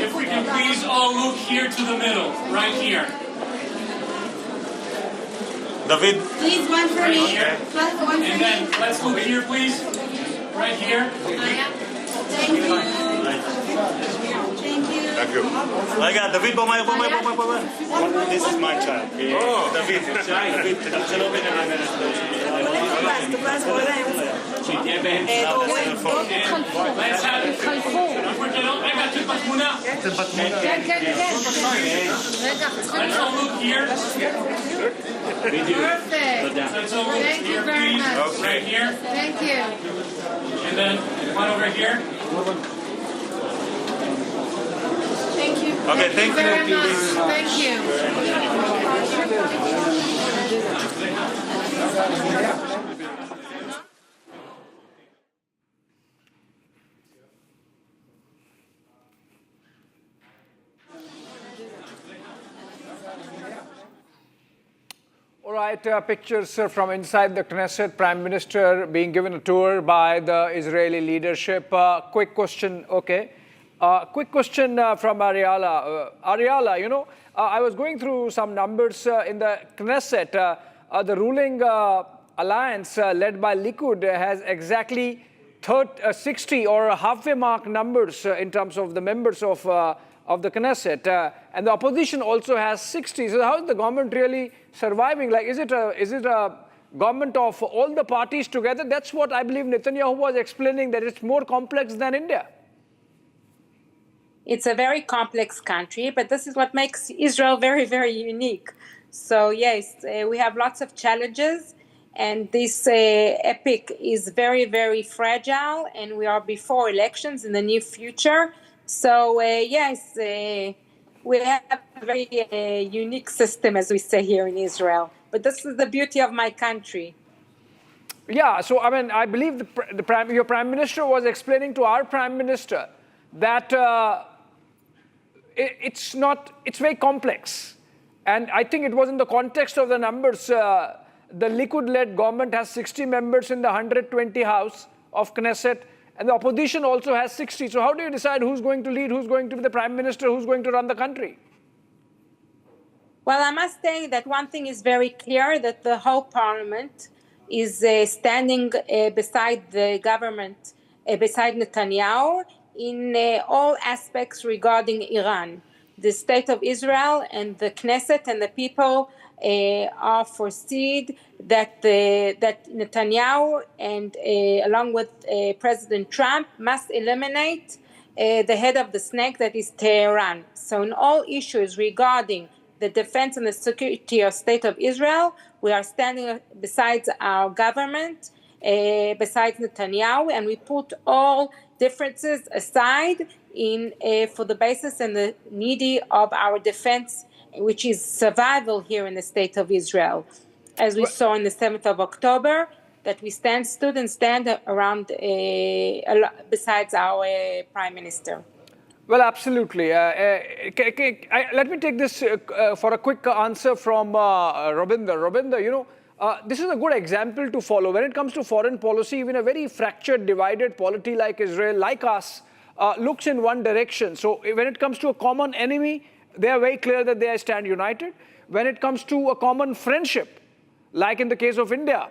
if we can please all look here to the middle, right here.
David.
Please, one for me.
And then let's look here, please. Right here.
Thank you.
Thank you. רגע, דוד, בוא מהר. This is my child. דוד, זה לא בין
שתהיה באמצע. רגע, אתם בתמונה.
כן. רגע,
Let's all look here.
Perfect.
Let's all look
Thank you
here,
very
please.
much.
Right here.
Thank you.
And then one over here.
Thank you.
Okay, thank you
very much. Thank you.
right, pictures from inside the Knesset, Prime Minister being given a tour by the Israeli leadership. Quick question, okay. Quick question from Ariela. Ariela, you know, I was going through some numbers in the Knesset. The ruling alliance led by Likud has exactly 60 or halfway mark numbers in terms of the members of the Knesset, and the opposition also has 60. So how is the government really surviving? Like, is it a government of all the parties together? That's what I believe Netanyahu was explaining, that it's more complex than India.
It's a very complex country, but this is what makes Israel very, very unique. So yes, we have lots of challenges, and this epic is very, very fragile, and we are before elections in the near future. So yes, we have a very unique system, as we say here in Israel. But this is the beauty of my country.
Yeah, so I mean, I believe your Prime Minister was explaining to our Prime Minister that it's very complex. And I think it was in the context of the numbers. The Likud-led government has 60 members in the 120 House of Knesset, and the opposition also has 60. So how do you decide who's going to lead, who's going to be the Prime Minister, who's going to run the country?
Well, I must say that one thing is very clear, that the whole parliament is standing beside the government, beside Netanyahu, in all aspects regarding Iran. The state of Israel and the Knesset and the people are foreseed that Netanyahu and along with President Trump must eliminate the head of the snake, that is Tehran. So in all issues regarding the defense and the security of state of Israel, we are standing beside our government, besides Netanyahu, and we put all differences aside for the basis and the needy of our defense, which is survival here in the state of Israel. As we saw on the 7th of October, that we stood and stand around besides our Prime Minister.
Well, absolutely. Let me take this for a quick answer from Rabinder. Rabinder, you know, this is a good example to follow. When it comes to foreign policy, even a very fractured, divided polity like Israel, like us, looks in one direction. So when it comes to a common enemy, they are very clear that they stand united. When it comes to a common friendship, like in the case of India,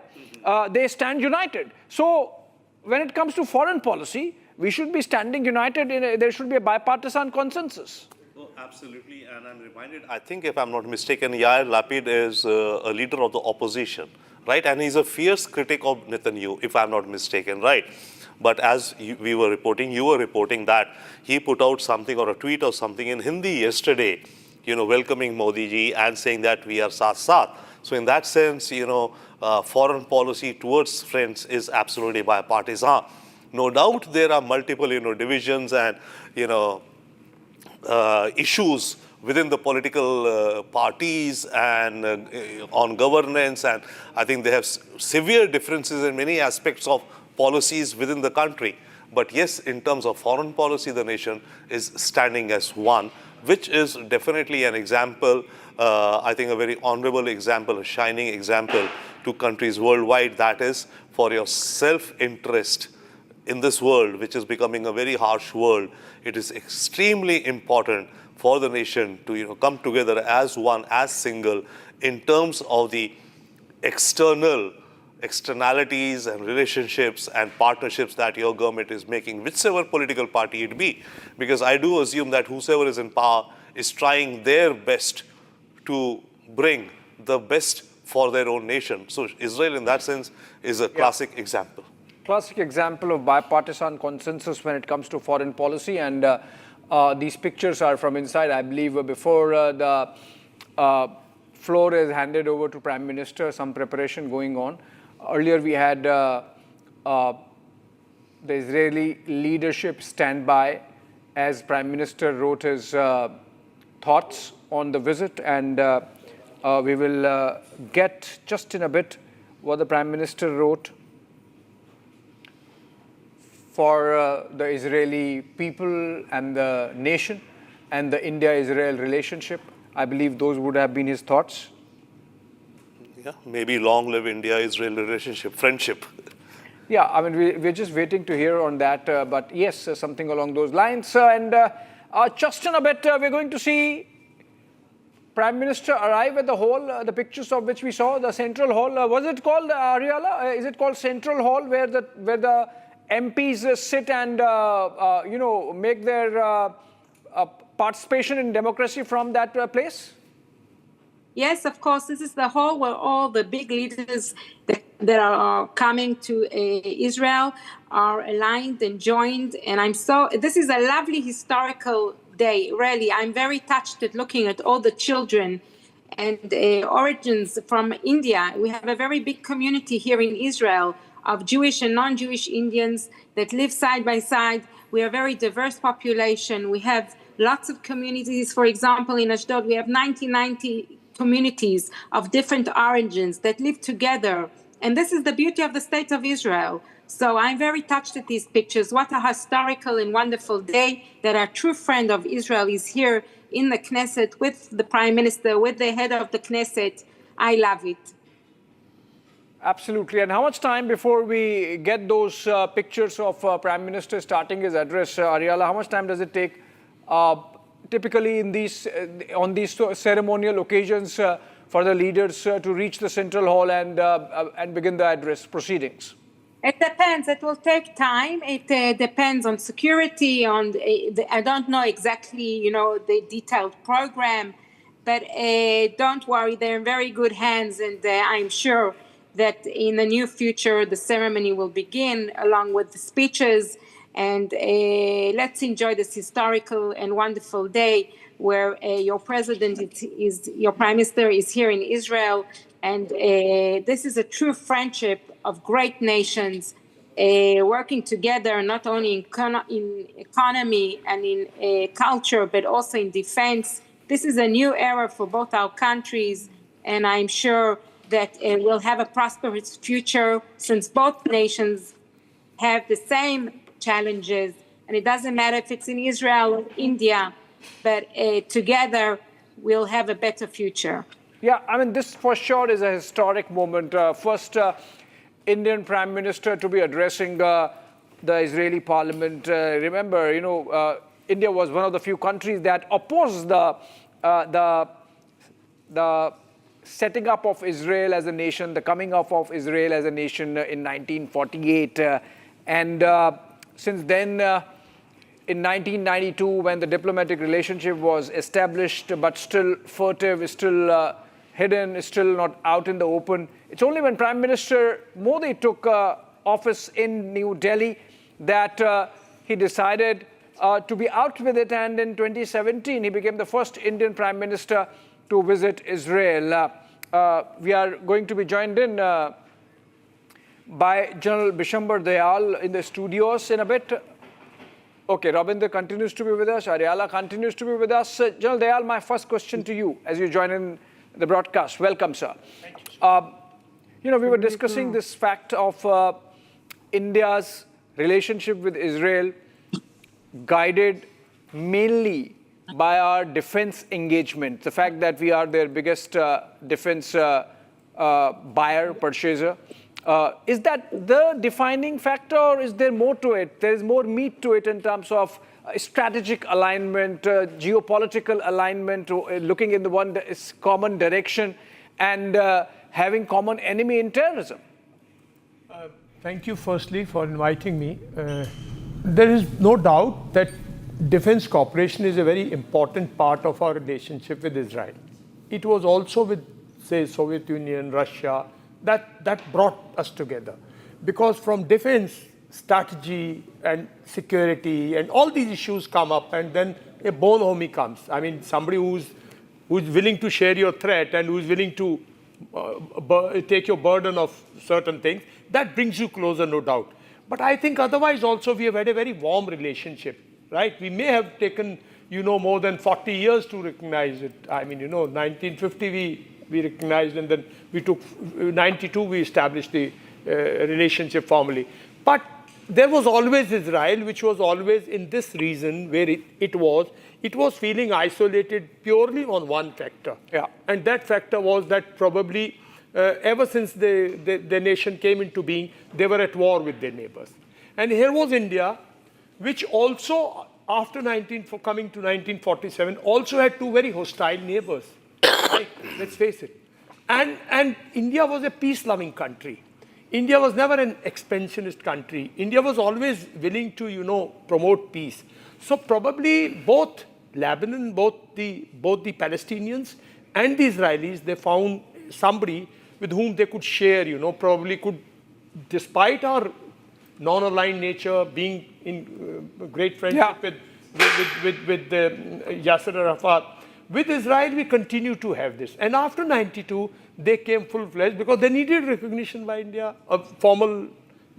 they stand united. So when it comes to foreign policy, we should be standing united. There should be a bipartisan consensus.
Oh, absolutely, and I'm reminded, I think if I'm not mistaken, Yair Lapid is a leader of the opposition, right? And he's a fierce critic of Netanyahu, if I'm not mistaken, right? But as you were reporting that he put out something or a tweet or something in Hindi yesterday, you know, welcoming Modi ji and saying that we are saath-saath. So in that sense, you know, foreign policy towards friends is absolutely bipartisan. No doubt there are multiple, you know, divisions and, you know, issues within the political parties and on governance, and I think they have severe differences in many aspects of policies within the country. But yes, in terms of foreign policy, the nation is standing as one, which is definitely an example, I think a very honorable example, a shining example to countries worldwide, that is for your self-interest in this world, which is becoming a very harsh world. It is extremely important for the nation to, you know, come together as one, as single, in terms of the externalities and relationships and partnerships that your government is making, whichever political party it be. Because I do assume that whosoever is in power is trying their best to bring the best for their own nation. So Israel, in that sense, is a classic example.
Classic example of bipartisan consensus when it comes to foreign policy, and these pictures are from inside. I believe before the floor is handed over to Prime Minister, some preparation going on. Earlier we had the Israeli leadership stand by as Prime Minister wrote his thoughts on the visit, and we will get just in a bit what the Prime Minister wrote for the Israeli people and the nation and the India-Israel relationship. I believe those would have been his thoughts.
Yeah, maybe long live India-Israel relationship, friendship.
Yeah, I mean, we're just waiting to hear on that. But yes, something along those lines. And just in a bit, we're going to see Prime Minister arrive at the hall, the pictures of which we saw, the Central Hall. Was it called, Ariela? Is it called Central Hall, where the MPs sit and, you know, make their participation in democracy from that place?
Yes, of course. This is the hall where all the big leaders that are coming to Israel are aligned and joined. And this is a lovely historical day, really. I'm very touched at looking at all the children and origins from India. We have a very big community here in Israel of Jewish and non-Jewish Indians that live side by side. We are a very diverse population. We have lots of communities. For example, in Ashdod, we have 90 communities of different origins that live together. And this is the beauty of the state of Israel. So I'm very touched at these pictures. What a historical and wonderful day that our true friend of Israel is here in the Knesset with the Prime Minister, with the head of the Knesset. I love it.
Absolutely. And how much time before we get those pictures of Prime Minister starting his address, Ariela, how much time does it take typically in these on these ceremonial occasions for the leaders to reach the Central Hall and begin the address proceedings?
It depends. It will take time. It depends on security. I don't know exactly, you know, the detailed program, but don't worry. They're in very good hands, and I'm sure that in the near future the ceremony will begin along with the speeches. And let's enjoy this historical and wonderful day where your your Prime Minister is here in Israel. And this is a true friendship of great nations working together, not only in economy and in culture, but also in defense. This is a new era for both our countries, and I'm sure that we'll have a prosperous future since both nations have the same challenges, and it doesn't matter if it's in Israel or India, but together we'll have a better future.
Yeah, I mean, this for sure is a historic moment. First Indian Prime Minister to be addressing the Israeli Parliament. Remember, you know, India was one of the few countries that opposed the setting up of Israel as a nation, the coming up of Israel as a nation in 1948. Since then, in 1992, when the diplomatic relationship was established, but still furtive, still hidden, still not out in the open, it's only when Prime Minister Modi took office in New Delhi that he decided to be out with it. And in 2017, he became the first Indian Prime Minister to visit Israel. We are going to be joined in by General Bishambar Dayal in the studios in a bit. Okay, Rabinder continues to be with us. Ariela continues to be with us. General Dayal, my first question to you as you join in the broadcast. Welcome, sir. Thank you. You know, we were discussing this fact of India's relationship with Israel guided mainly by our defense engagement, the fact that we are their biggest defense buyer, purchaser. Is that the defining factor, or is there more to it? There is more meat to it in terms of strategic alignment, geopolitical alignment, looking in the one common direction, and having common enemy in terrorism.
Thank you firstly for inviting me. There is no doubt that defense cooperation is a very important part of our relationship with Israel. It was also with, say, Soviet Union, Russia, that brought us together. Because from defense, strategy and security and all these issues come up, and then a bonhomie comes. I mean, somebody who's willing to share your threat and who's willing to take your burden of certain things, that brings you closer, no doubt. But I think otherwise also we have had a very warm relationship, right? We may have taken, you know, more than 40 years to recognize it. I mean, you know, 1950 we recognized, and then we took, 92 we established the relationship formally. But there was always Israel, which was always in this region where it was feeling isolated purely on one factor. Yeah. And that factor was that probably ever since the nation came into being, they were at war with their neighbors. And here was India, which also, after coming to 1947, also had two very hostile neighbors. Right? Let's face it. And India was a peace-loving country. India was never an expansionist country. India was always willing to, promote peace. So probably both Lebanon, both the Palestinians and the Israelis, they found somebody with whom they could share, probably could, despite our non-aligned nature, being in great friendship with Yasser Arafat. With Israel, we continue to have this. And after 92, they came full-fledged because they needed recognition by India, a formal,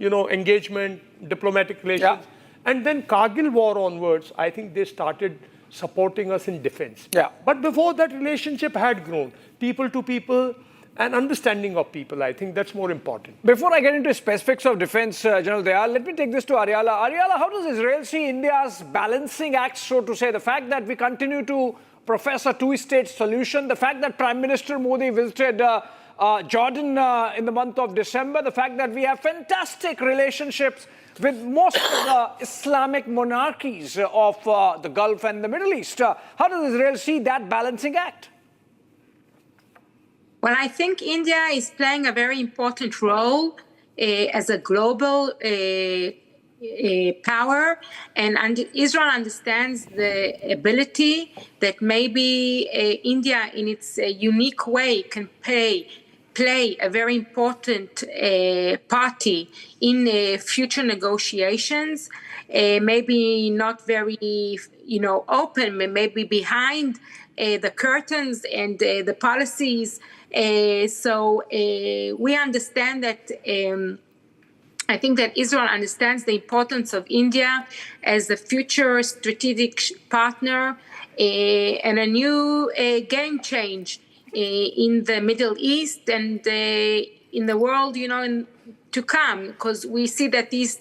engagement, diplomatic relations. Yeah. And then Kargil war onwards, I think they started supporting us in defense. Yeah. But before that, relationship had grown, people to people, and understanding of people. I think that's more important.
Before I get into specifics of defense, General Dayal, let me take this to Ariella. Ariella, how does Israel see India's balancing act, so to say? The fact that we continue to profess a two-state solution, the fact that Prime Minister Modi visited Jordan in the month of December, the fact that we have fantastic relationships with most of the Islamic monarchies of the Gulf and the Middle East. How does Israel see that balancing act?
Well, I think India is playing a very important role as a global power, and Israel understands the ability that maybe India in its unique way can play a very important party in future negotiations, maybe not very open, maybe behind the curtains and the policies. So we understand that I think that Israel understands the importance of India as a future strategic partner and a new game change in the Middle East and in the world, to come, because we see that these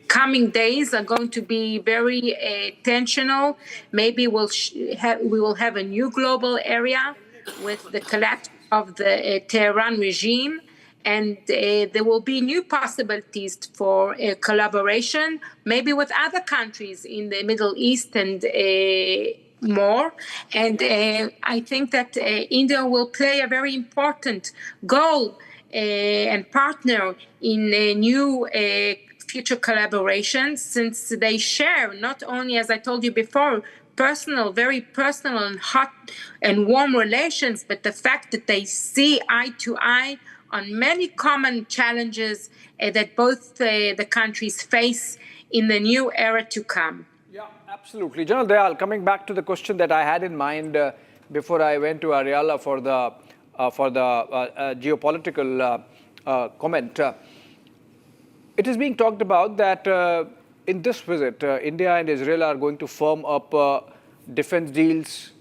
coming days are going to be very tensional. Maybe we will have a new global area with the collapse of the Tehran regime. And there will be new possibilities for collaboration, maybe with other countries in the Middle East and more. And I think that India will play a very important role and partner in new future collaborations, since they share not only, as I told you before, very personal and hot and warm relations, but the fact that they see eye to eye on many common challenges that both the countries face in the new era to come.
Yeah, absolutely. General Dayal, coming back to the question that I had in mind before I went to Ariella for the geopolitical comment. It is being talked about that in this visit, India and Israel are going to firm up defense deals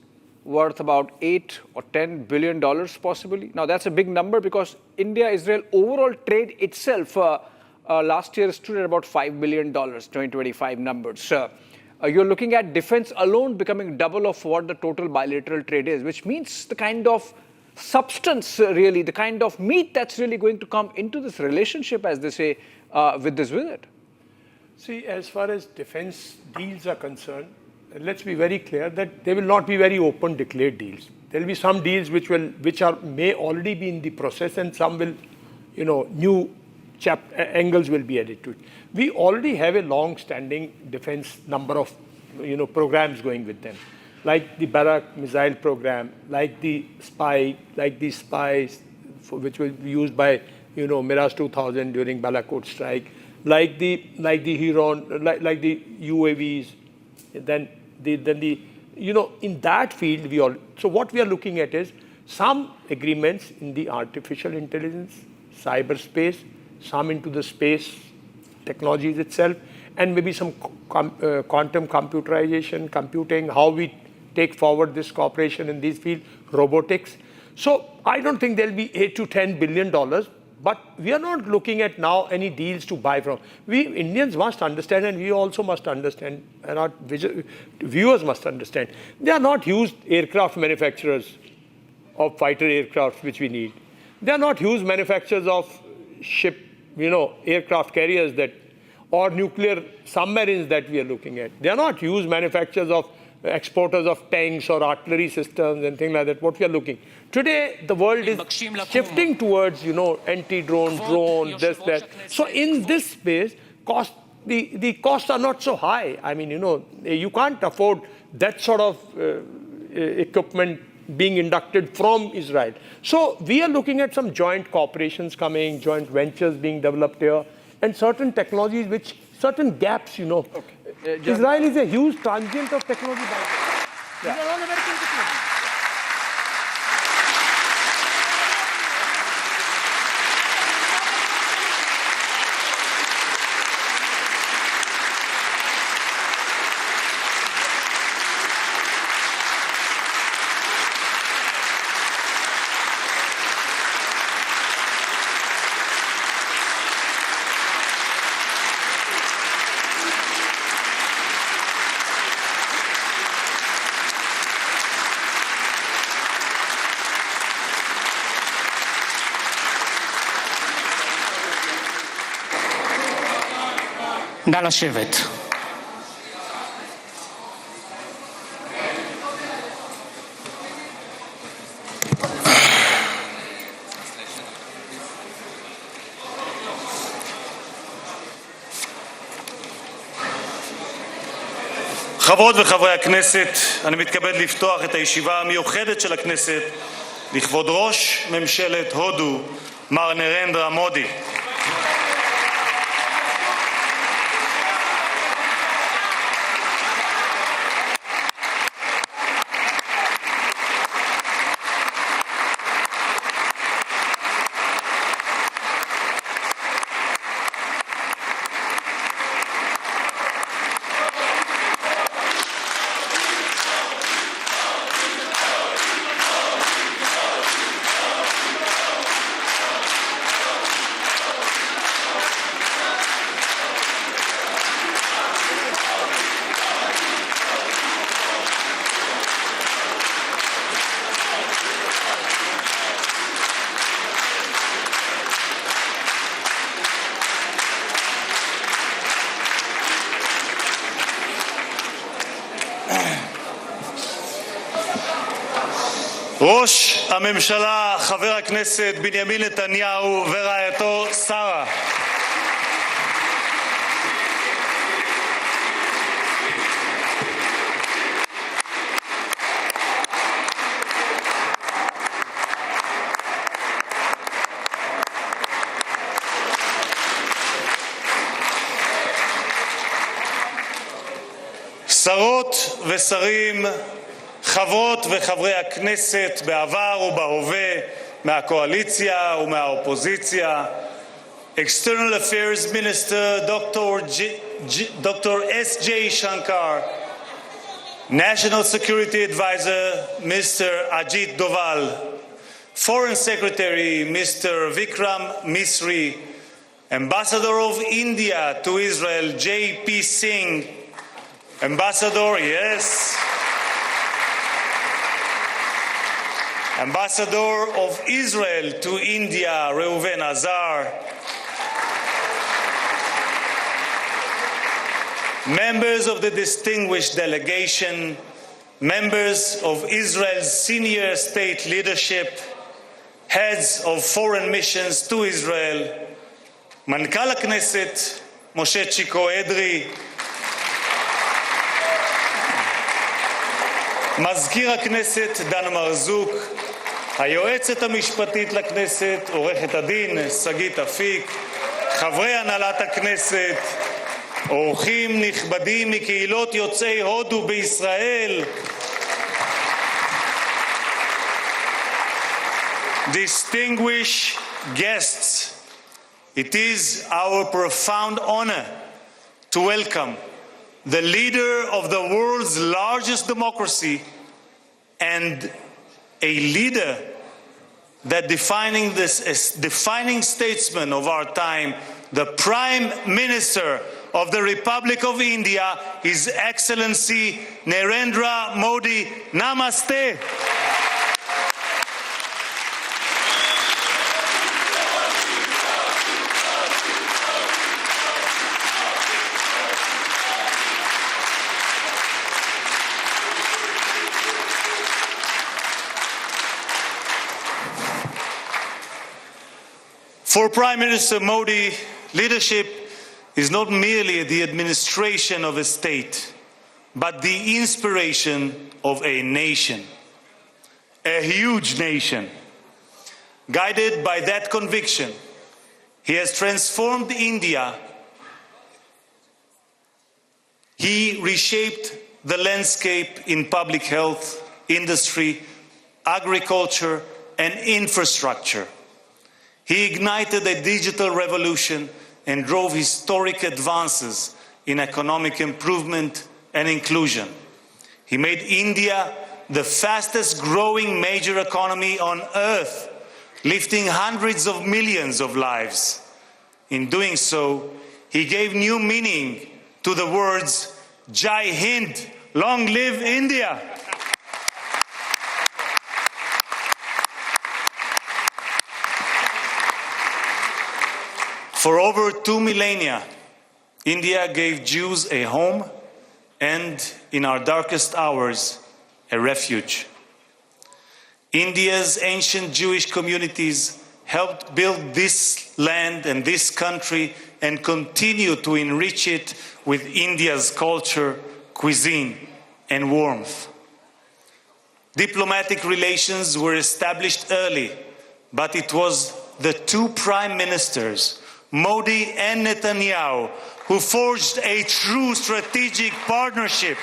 worth about $8 or $10 billion possibly. Now that's a big number because India-Israel overall trade itself last year stood at about $5 billion, 2025 numbers. You're looking at defense alone becoming double of what the total bilateral trade is, which means the kind of substance really, the kind of meat that's really going to come into this relationship, as they say, with this visit.
See, as far as defense deals are concerned, let's be very clear that they will not be very open declared deals. There will be some deals which may already be in the process, and some will, new angles will be added to it. We already have a long-standing defense number of, programs going with them, like the Barak missile program, like the Spy, like the Spies, which will be used by, Mirage 2000 during Balakot strike, like the Huron, like the UAVs, then in that field, so what we are looking at is some agreements in the artificial intelligence, cyberspace, some into the space technologies itself, and maybe some quantum computerization, computing, how we take forward this cooperation in these fields, robotics. So I don't think there'll be $8 to $10 billion, but we are not looking at now any deals to buy from. We Indians must understand, and we also must understand, and our viewers must understand, they are not huge aircraft manufacturers of fighter aircraft which we need. They are not huge manufacturers of ship, aircraft carriers or nuclear submarines that we are looking at. They are not huge manufacturers of exporters of tanks or artillery systems and things like that, what we are looking. Today, the world is shifting towards, anti-drone, drone, this, that. So in this space, the costs are not so high. I mean, you can't afford that sort of equipment being inducted from Israel. So we are looking at some joint corporations coming, joint ventures being developed here, and certain technologies certain gaps, Israel is a huge transient of technology. These are all American technologies.
נא לשבת.
חברות וחברי הכנסת, אני מתכבד לפתוח את הישיבה המיוחדת של הכנסת לכבוד ראש ממשלת הודו, מר נרנדרה מודי. ראש הממשלה חבר הכנסת בנימין נתניהו ורעייתו שרה. שרות ושרים, חברות וחברי הכנסת בעבר ובהווה, מהקואליציה ומהאופוזיציה, External Affairs Minister Dr. S.J. Shankar, National Security Advisor Mr. Ajit Doval, Foreign Secretary Mr. Vikram Misri, Ambassador of India to Israel J.P. Singh, Ambassador of Israel to India, Reuven Azar. Members of the distinguished delegation, members of Israel's senior state leadership, heads of foreign missions to Israel, Mankal Knesset, Moshe Chiko Edri, מזכיר הכנסת דן מרזוק, היועצת המשפטית לכנסת עורכת הדין שגית אפיק, חברי הנהלת הכנסת, אורחים נכבדים מקהילות יוצאי הודו בישראל, distinguished guests, it is our profound honor to welcome the leader of the world's largest democracy and a leader that defining statesman of our time, the Prime Minister of the Republic of India, His Excellency Narendra Modi. Namaste. For Prime Minister Modi, leadership is not merely the administration of a state, but the inspiration of a nation, a huge nation. Guided by that conviction, he has transformed India. He reshaped the landscape in public health, industry, agriculture, and infrastructure. He ignited a digital revolution and drove historic advances in economic improvement and inclusion. He made India the fastest growing major economy on earth, lifting hundreds of millions of lives. In doing so, he gave new meaning to the words, Jai Hind, long live India. For over 2 millennia, India gave Jews a home and, in our darkest hours, a refuge. India's ancient Jewish communities helped build this land and this country and continue to enrich it with India's culture, cuisine, and warmth. Diplomatic relations were established early, but it was the two prime ministers, Modi and Netanyahu, who forged a true strategic partnership.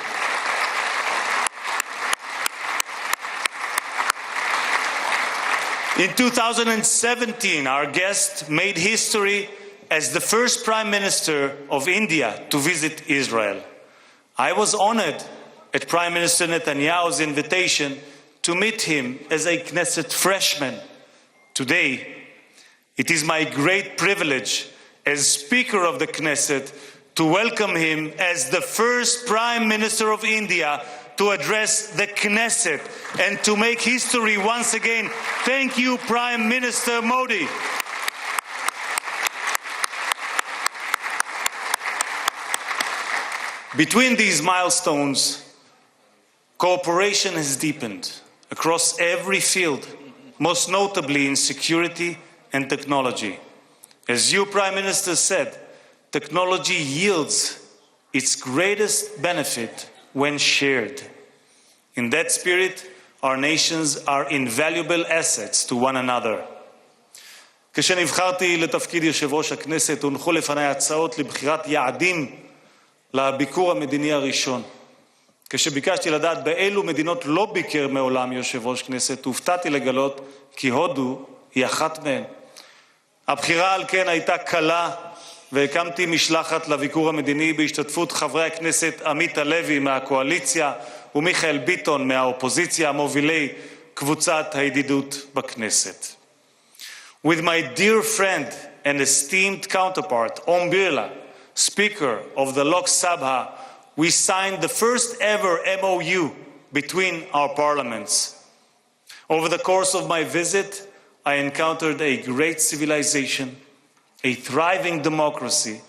In 2017, our guest made history as the first Prime Minister of India to visit Israel. I was honored at Prime Minister Netanyahu's invitation to meet him as a Knesset freshman. Today, it is my great privilege as Speaker of the Knesset to welcome him as the first Prime Minister of India to address the Knesset and to make history once again. Thank you, Prime Minister Modi. Between these milestones, cooperation has deepened across every field, most notably in security and technology. As you, Prime Minister, said, technology yields its greatest benefit when shared. In that spirit, our nations are invaluable assets to one another. כשנבחרתי לתפקיד יושב ראש הכנסת, הונחו לפני הצעות לבחירת יעדים לביקור המדיני הראשון. כשביקשתי לדעת באילו מדינות לא ביקר מעולם יושב ראש כנסת, הופתעתי לגלות כי הודו היא אחת מהן. הבחירה על כן הייתה קלה, והקמתי משלחת לביקור המדיני בהשתתפות חברי הכנסת עמית הלוי מהקואליציה ומיכאל ביטון מהאופוזיציה, מובילי קבוצת הידידות בכנסת. With my dear friend and esteemed counterpart, Om Birla, Speaker of the Lok Sabha, we signed the first ever MOU between our parliaments. Over the course of my visit, I encountered a great civilization, a thriving democracy,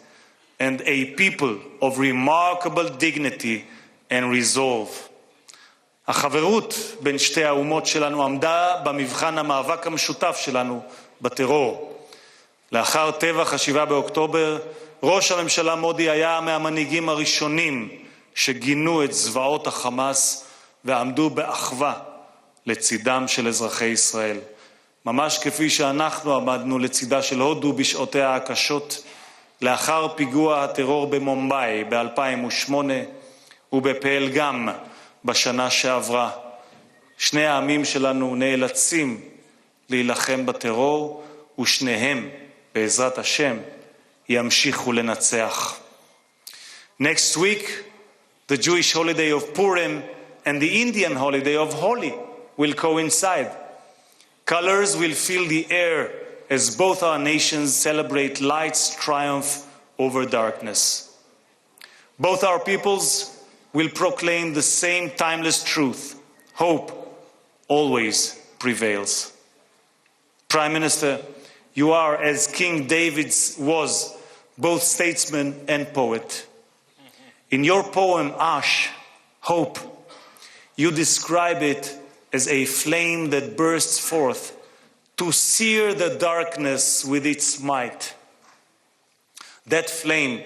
and a people of remarkable dignity and resolve. החברות בין שתי האומות שלנו עמדה במבחן המאבק המשותף שלנו בטרור. לאחר טבח 7 באוקטובר, ראש הממשלה מודי היה מהמנהיגים הראשונים שגינו את זוועות החמאס ועמדו באחווה לצידם של אזרחי ישראל. ממש כפי שאנחנו עמדנו לצידה של הודו בשעותיה הקשות, לאחר פיגוע הטרור במומבאי ב-2008 ובפלגם בשנה שעברה. שני העמים שלנו נאלצים להילחם בטרור, ושניהם, בעזרת השם, ימשיכו לנצח. Next week, the Jewish holiday of Purim and the Indian holiday of Holi will coincide. Colors will fill the air as both our nations celebrate light's triumph over darkness. Both our peoples will proclaim the same timeless truth. Hope always prevails. Prime Minister, you are, as King David was, both statesman and poet. In your poem, Ash, Hope, you describe it as a flame that bursts forth to sear the darkness with its might. That flame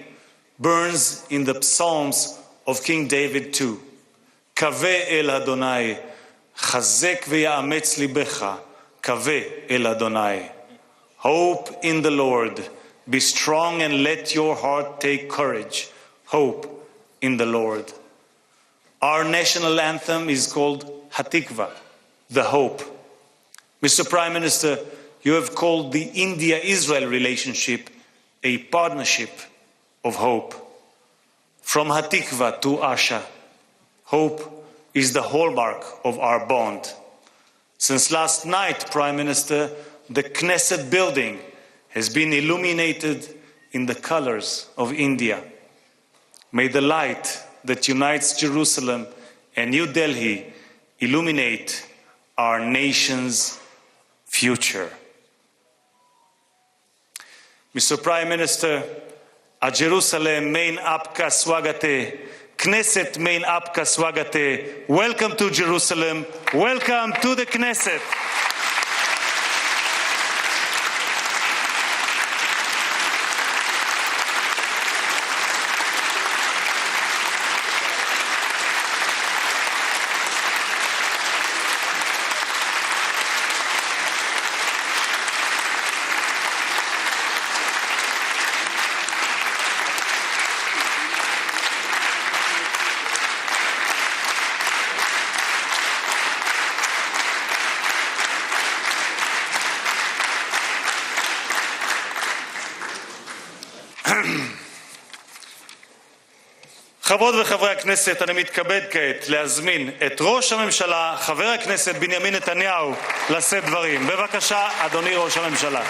burns in the Psalms of King David too. Kaveh el Adonai, chazek v'ya'ametz libecha, kaveh el Adonai. Hope in the Lord. Be strong and let your heart take courage. Hope in the Lord. Our national anthem is called Hatikva, the hope. Mr. Prime Minister, you have called the India-Israel relationship a partnership of hope. From Hatikva to Asha, hope is the hallmark of our bond. Since last night, Prime Minister, the Knesset building has been illuminated in the colors of India. May the light that unites Jerusalem and New Delhi illuminate our nation's future. Mr. Prime Minister, a Jerusalem main apka swagate, Knesset main apka swagate. Welcome to Jerusalem. Welcome to the Knesset. חברות וחברי הכנסת, אני מתכבד כעת להזמין את ראש הממשלה, חבר הכנסת בנימין נתניהו, לשאת דברים. בבקשה, אדוני ראש הממשלה.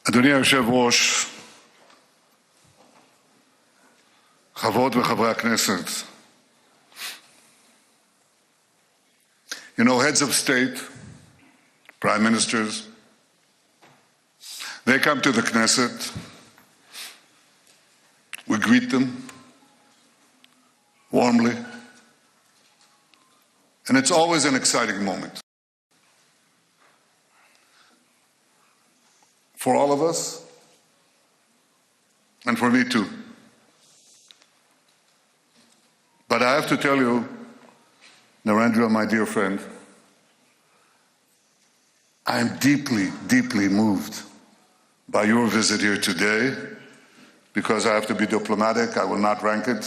אדוני היושב-ראש, חברות וחברי הכנסת, you know, heads of state, prime ministers, they come to the Knesset, we greet them warmly, and it's always an exciting moment. For all of us, and for me too. But I have to tell you, Narendra, my dear friend, I am deeply, deeply moved by your visit here today, because I have to be diplomatic. I will not rank it,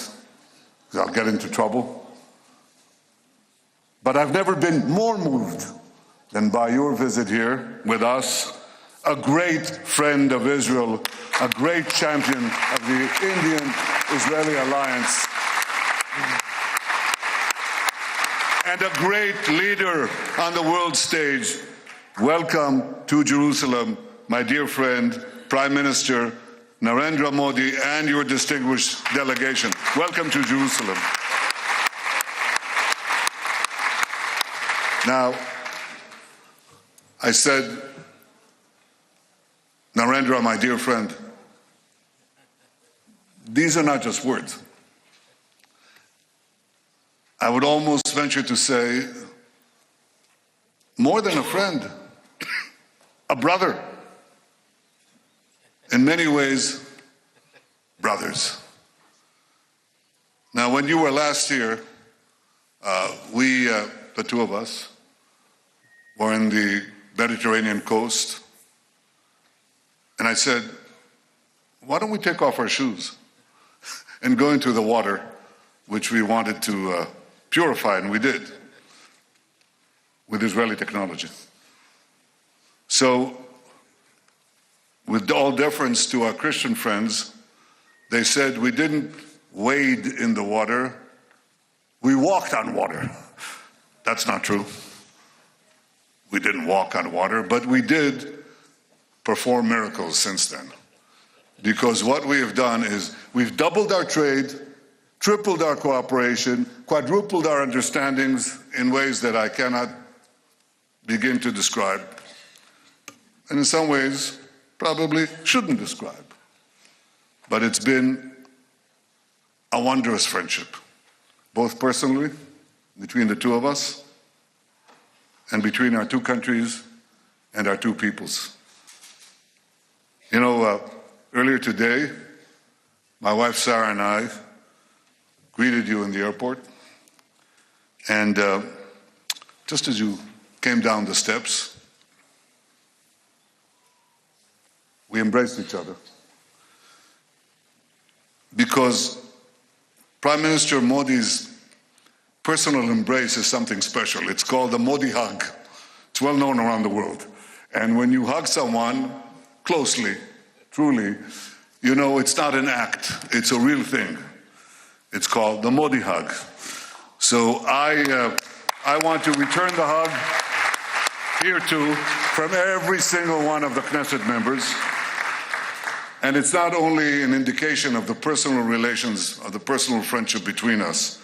because I'll get into trouble. But I've never been more moved than by your visit here with us, a great friend of Israel, a great champion of the Indian-Israeli alliance, and a great leader on the world stage. Welcome to Jerusalem, my dear friend, Prime Minister Narendra Modi, and your distinguished delegation. Welcome to Jerusalem. Now, I said, Narendra, my dear friend, these are not just words. I would almost venture to say, more than a friend, a brother. In many ways, brothers. Now, when you were last here, the two of us, were in the Mediterranean coast, and I said, why don't we take off our shoes and go into the water, which we wanted to purify, and we did, with Israeli technology. So, with all deference to our Christian friends, they said we didn't wade in the water, we walked on water. That's not true. We didn't walk on water, but we did perform miracles since then. Because what we have done is we've doubled our trade, tripled our cooperation, quadrupled our understandings in ways that I cannot begin to describe, and in some ways probably shouldn't describe. But it's been a wondrous friendship, both personally, between the two of us, and between our two countries and our two peoples. You know, earlier today, my wife Sarah and I greeted you in the airport, and just as you came down the steps, we embraced each other. Because Prime Minister Modi's personal embrace is something special. It's called the Modi hug. It's well known around the world. And when you hug someone closely, truly, you know it's not an act, it's a real thing. It's called the Modi hug. So I want to return the hug here too from every single one of the Knesset members. And it's not only an indication of the personal relations, of the personal friendship between us,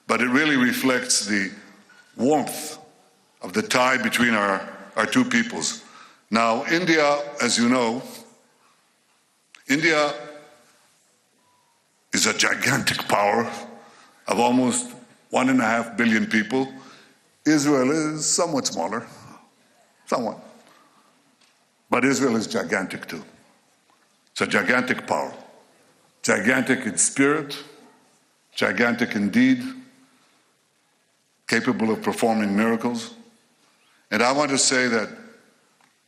but it really reflects the warmth of the tie between our two peoples. Now, India, as you know, India is a gigantic power of almost 1.5 billion people. Israel is somewhat smaller, somewhat. But Israel is gigantic too. It's a gigantic power. Gigantic in spirit, gigantic in deed, capable of performing miracles. And I want to say that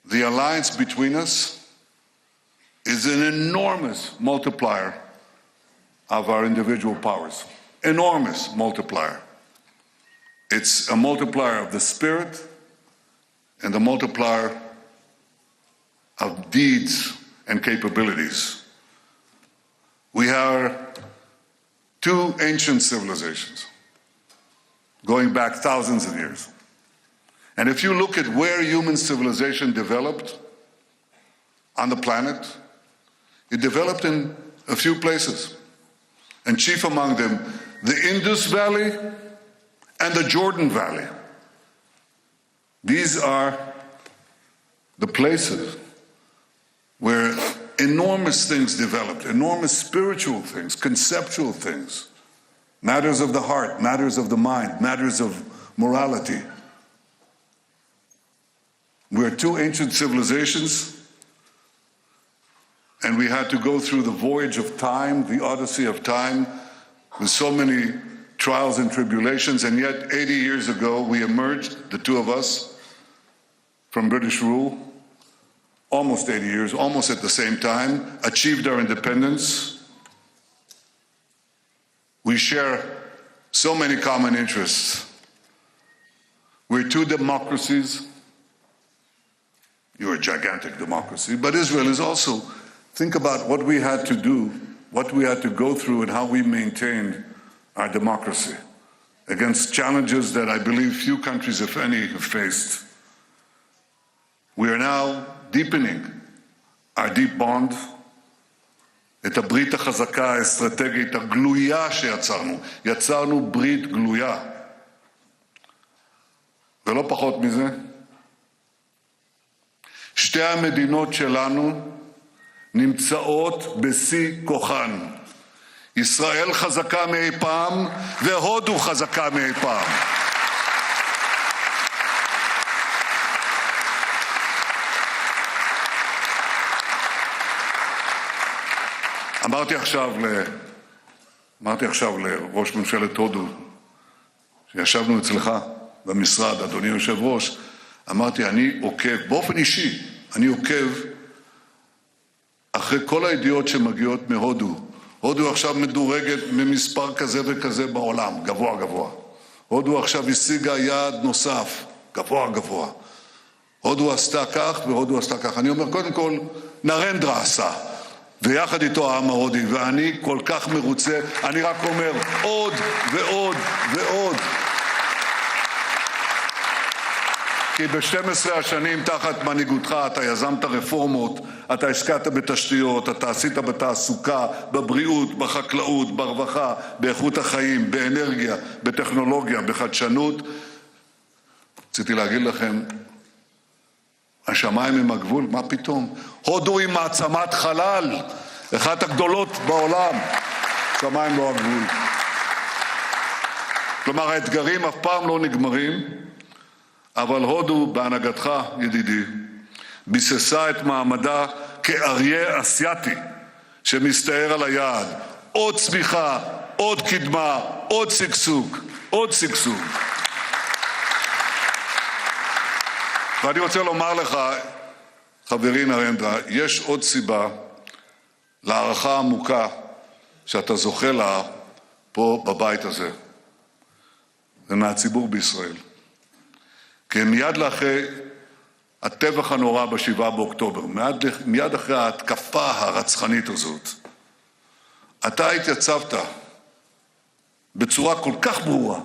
the alliance between us is an enormous multiplier of our individual powers. Enormous multiplier. It's a multiplier of the spirit and the multiplier of deeds and capabilities. We are two ancient civilizations going back thousands of years. And if you look at where human civilization developed on the planet, it developed in a few places. And chief among them, the Indus Valley and the Jordan Valley. These are the places where enormous things developed, enormous spiritual things, conceptual things, matters of the heart, matters of the mind, matters of morality. We're two ancient civilizations, and we had to go through the voyage of time, the odyssey of time, with so many trials and tribulations, and yet 80 years ago we emerged, the two of us, from British rule, almost 80 years, almost at the same time, achieved our independence. We share so many common interests. We're two democracies. You're a gigantic democracy, but Israel is also, think about what we had to do, what we had to go through, and how we maintained our democracy against challenges that I believe few countries, if any, have faced. We are now deepening our deep bond, את הברית החזקה האסטרטגית הגלויה שיצרנו. יצרנו ברית גלויה. ולא פחות מזה, שתי המדינות שלנו נמצאות בשיא כוחן. ישראל חזקה מאי פעם והודו חזקה מאי פעם. אמרתי עכשיו לראש ממשלת הודו, שישבנו אצלך במשרד, אדוני יושב ראש, אמרתי, אני עוקב, באופן אישי, אני עוקב אחרי כל הידיעות שמגיעות מהודו. הודו עכשיו מדורגת ממספר כזה וכזה בעולם, גבוה גבוה. הודו עכשיו השיגה יעד נוסף, גבוה גבוה. הודו עשתה כך והודו עשתה כך. אני אומר, קודם כל, נרנדרה עשה. ויחד איתו העם ההודי, ואני כל כך מרוצה, אני רק אומר עוד ועוד ועוד. כי ב-12 השנים תחת מנהיגותך אתה יזמת רפורמות, אתה השקעת בתשתיות, אתה עשית בתעסוקה, בבריאות, בחקלאות, ברווחה, באיכות החיים, באנרגיה, בטכנולוגיה, בחדשנות. רציתי להגיד לכם, השמיים הם הגבול, מה פתאום? הודו היא מעצמת חלל, אחת הגדולות בעולם, שמיים לא הגבול. כלומר, האתגרים אף פעם לא נגמרים, אבל הודו, בהנהגתך, ידידי, ביססה את מעמדה כאריה אסייתי שמסתער על היעד. עוד צמיחה, עוד קדמה, עוד שגשוג, עוד שגשוג. ואני רוצה לומר לך, חברי נרנדרה, יש עוד סיבה להערכה עמוקה שאתה זוכה לה פה בבית הזה ומהציבור בישראל. כי מיד לאחרי הטבח הנורא ב7 באוקטובר, מיד אחרי ההתקפה הרצחנית הזאת, אתה התייצבת בצורה כל כך ברורה,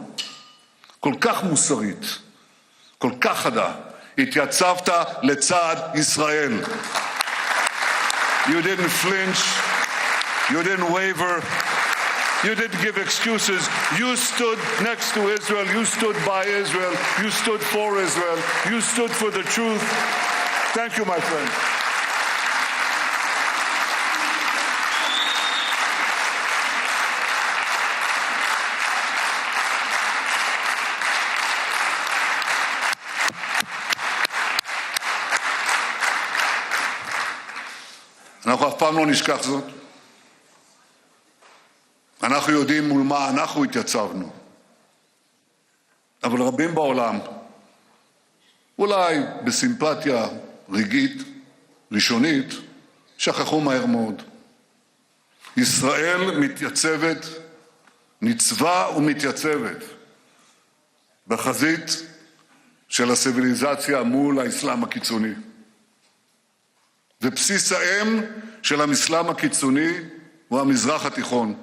כל כך מוסרית, כל כך חדה, התייצבת לצד ישראל. You didn't flinch, you didn't waver, you didn't give excuses. You stood next to Israel, you stood by Israel, you stood for Israel, you stood for the truth. Thank you, my friend. אנחנו אף פעם לא נשכח זאת. אנחנו יודעים מול מה אנחנו התייצבנו. אבל רבים בעולם, אולי בסימפתיה רגעית, ראשונית, שכחו מהר מאוד. ישראל מתייצבת, ניצבה ומתייצבת, בחזית של הציוויליזציה מול האסלאם הקיצוני. ובסיס האם של האסלאם הקיצוני הוא המזרח התיכון.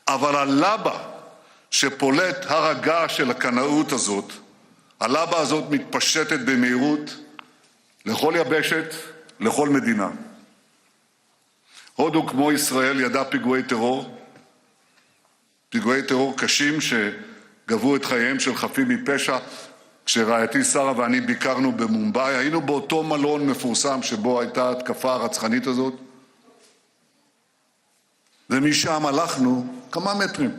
אבל הלבה שפולט הר הגעש של הקנאות הזאת, הלבה הזאת מתפשטת במהירות לכל יבשת, לכל מדינה. הודו כמו ישראל ידע פיגועי טרור קשים שגבו את חייהם של חפים מפשע. כשרעייתי שרה ואני ביקרנו במומבאי, היינו באותו מלון מפורסם שבו הייתה התקפה הרצחנית הזאת, ומשם הלכנו כמה מטרים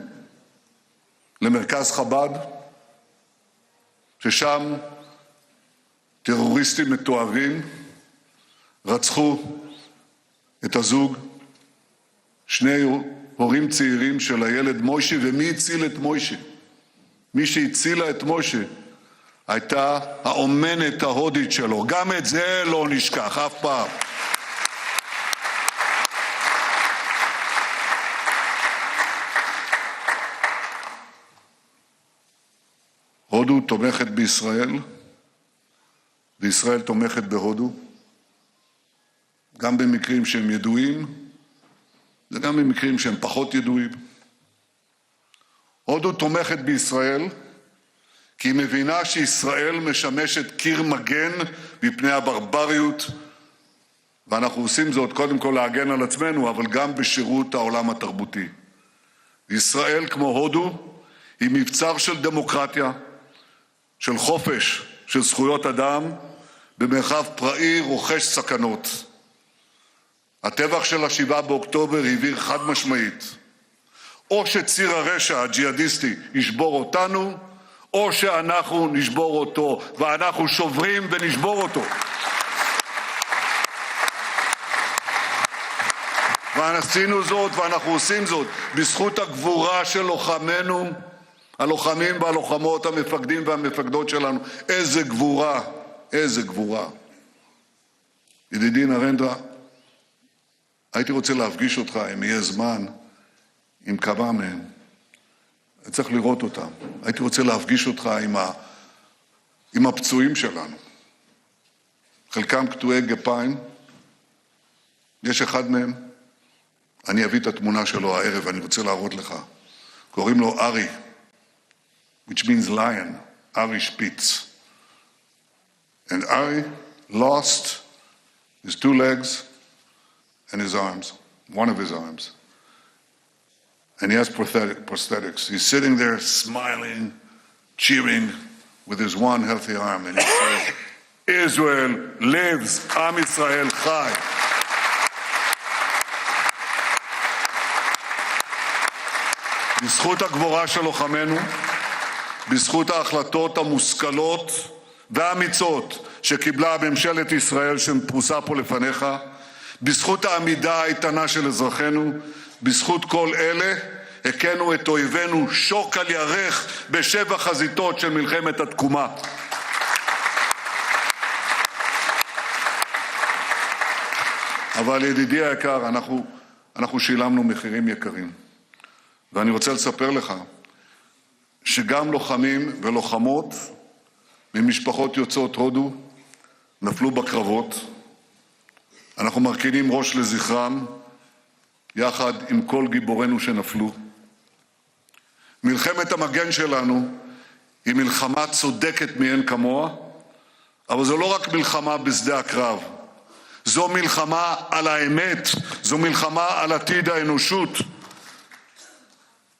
למרכז חב"ד, ששם טרוריסטים מתועבים רצחו את הזוג, שני הורים צעירים של הילד מוישי. ומי הציל את מוישי? מי שהצילה את מוישי הייתה האומנת ההודית שלו. גם את זה לא נשכח אף פעם. הודו תומכת בישראל, וישראל תומכת בהודו, גם במקרים שהם ידועים, וגם במקרים שהם פחות ידועים. הודו תומכת בישראל, כי היא מבינה שישראל משמשת קיר מגן מפני הברבריות, ואנחנו עושים זאת קודם כל להגן על עצמנו, אבל גם בשירות העולם התרבותי. ישראל, כמו הודו, היא מבצר של דמוקרטיה, של חופש, של זכויות אדם, במרחב פראי רוחש סכנות. הטבח של 7 באוקטובר הבהיר חד משמעית, או שציר הרשע הג'יהאדיסטי ישבור אותנו, או שאנחנו נשבור אותו, ואנחנו שוברים ונשבור אותו. ועשינו זאת ואנחנו עושים זאת בזכות הגבורה של לוחמינו, הלוחמים והלוחמות, המפקדים והמפקדות שלנו. איזה גבורה, איזה גבורה. ידידי נרנדרה, הייתי רוצה להפגיש אותך, אם יהיה זמן, עם כמה מהם. צריך לראות אותם. הייתי רוצה להפגיש אותך עם הפצועים שלנו. חלקם קטועי גפיים, יש אחד מהם, אני אביא את התמונה שלו הערב, אני רוצה להראות לך. קוראים לו ארי, which means lion, ארי שפיץ. And Ari lost his 2 legs and his arms, one of his arms. And he has prosthetics. He's sitting there smiling, cheering with his one healthy arm, and he says, Israel lives, Am Yisrael Chai. בזכות הגבורה של לוחמינו, בזכות ההחלטות המושכלות והאמיצות שקיבלה ממשלת ישראל שפרוסה פה לפניך, בזכות העמידה האיתנה של אזרחינו, בזכות כל אלה, הכינו את אויבינו שוק על ירך בשבע חזיתות של מלחמת התקומה. אבל ידידי היקר, אנחנו שילמנו מחירים יקרים. ואני רוצה לספר לך שגם לוחמים ולוחמות ממשפחות יוצאות הודו נפלו בקרבות. אנחנו מרכינים ראש לזכרם יחד עם כל גיבורינו שנפלו. מלחמת המגן שלנו היא מלחמה צודקת מאין כמוה, אבל זו לא רק מלחמה בשדה הקרב. זו מלחמה על האמת, זו מלחמה על עתיד האנושות.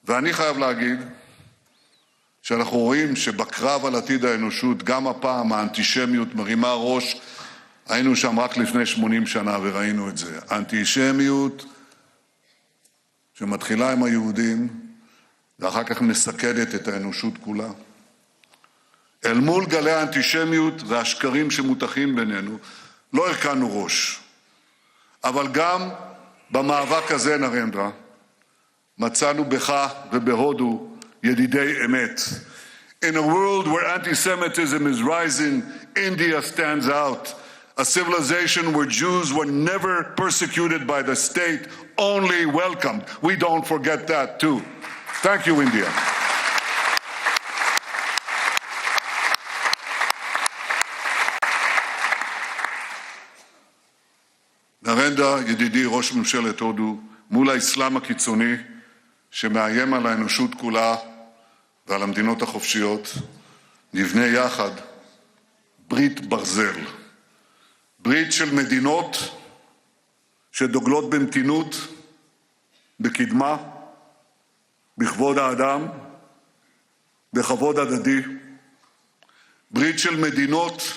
ואני חייב להגיד שאנחנו רואים שבקרב על עתיד האנושות, גם הפעם האנטישמיות מרימה ראש. היינו שם רק לפני 80 שנה וראינו את זה. האנטישמיות שמתחילה עם היהודים ואחר כך מסכדת את האנושות כולה. אל מול גלי האנטישמיות והשקרים שמותחים בינינו, לא הרכנו ראש. אבל גם במאבק הזה, נרנדרה, מצאנו בך ובהודו ידידי אמת. In a world where anti-Semitism is rising, India stands out. A civilization where Jews were never persecuted by the state, only welcomed. We don't forget that too. Thank you, India. נרנדה, ידידי ראש ממשלת הודו, מול האסלאם הקיצוני שמאיים על האנושות כולה ועל המדינות החופשיות, נבנה יחד ברית ברזל. ברית של מדינות שדוגלות במתינות, בקדמה, בכבוד האדם, בכבוד הדדי. ברית של מדינות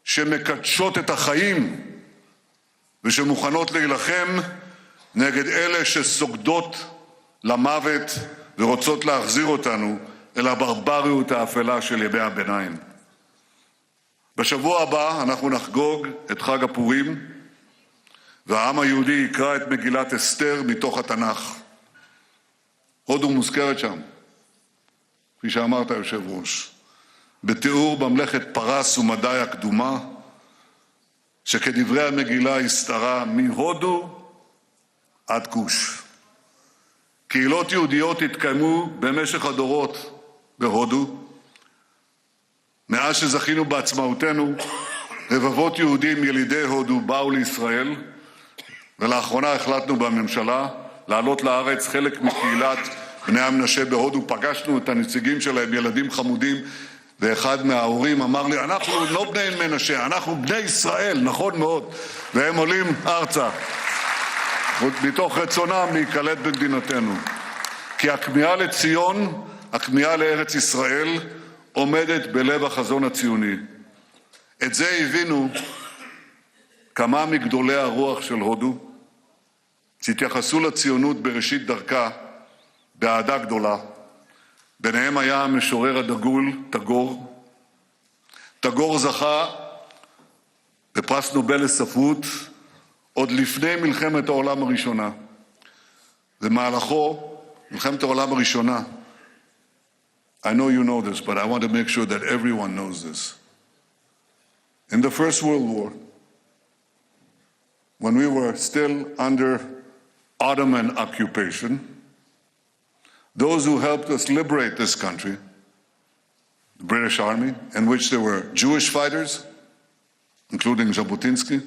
שמקדשות את החיים ושמוכנות להילחם נגד אלה שסוגדות למוות ורוצות להחזיר אותנו אל הברבריות האפלה של ימי הביניים. בשבוע הבא אנחנו נחגוג את חג הפורים, והעם היהודי יקרא את מגילת אסתר מתוך התנ"ך. הודו מוזכרת שם, כפי שאמרת יושב ראש, בתיאור ממלכת פרס ומדי הקדומה, שכדברי המגילה הסתרה מהודו עד כוש. קהילות יהודיות התקיימו במשך הדורות בהודו. מאז שזכינו בעצמאותנו, רבבות יהודים ילידי הודו באו לישראל, ולאחרונה החלטנו בממשלה לעלות לארץ חלק מקהילת בני המנשה בהודו. פגשנו את הנציגים שלהם, ילדים חמודים, ואחד מההורים אמר לי, אנחנו לא בני מנשה, אנחנו בני ישראל, נכון מאוד, והם עולים ארצה, מתוך רצונם להיקלט במדינתנו. כי הכמיהה לציון, הכמיהה לארץ ישראל, עומדת בלב החזון הציוני. את זה הבינו כמה מגדולי הרוח של הודו, שהתייחסו לציונות בראשית דרכה באהדה גדולה. ביניהם היה המשורר הדגול טגור. טגור זכה בפרס נובל לספרות עוד לפני מלחמת העולם הראשונה. במהלכו, מלחמת העולם הראשונה, I know you know this, but I want to make sure that everyone knows this. In the First World War, when we were still under Ottoman occupation, those who helped us liberate this country, the British Army, in which there were Jewish fighters, including Jabotinsky,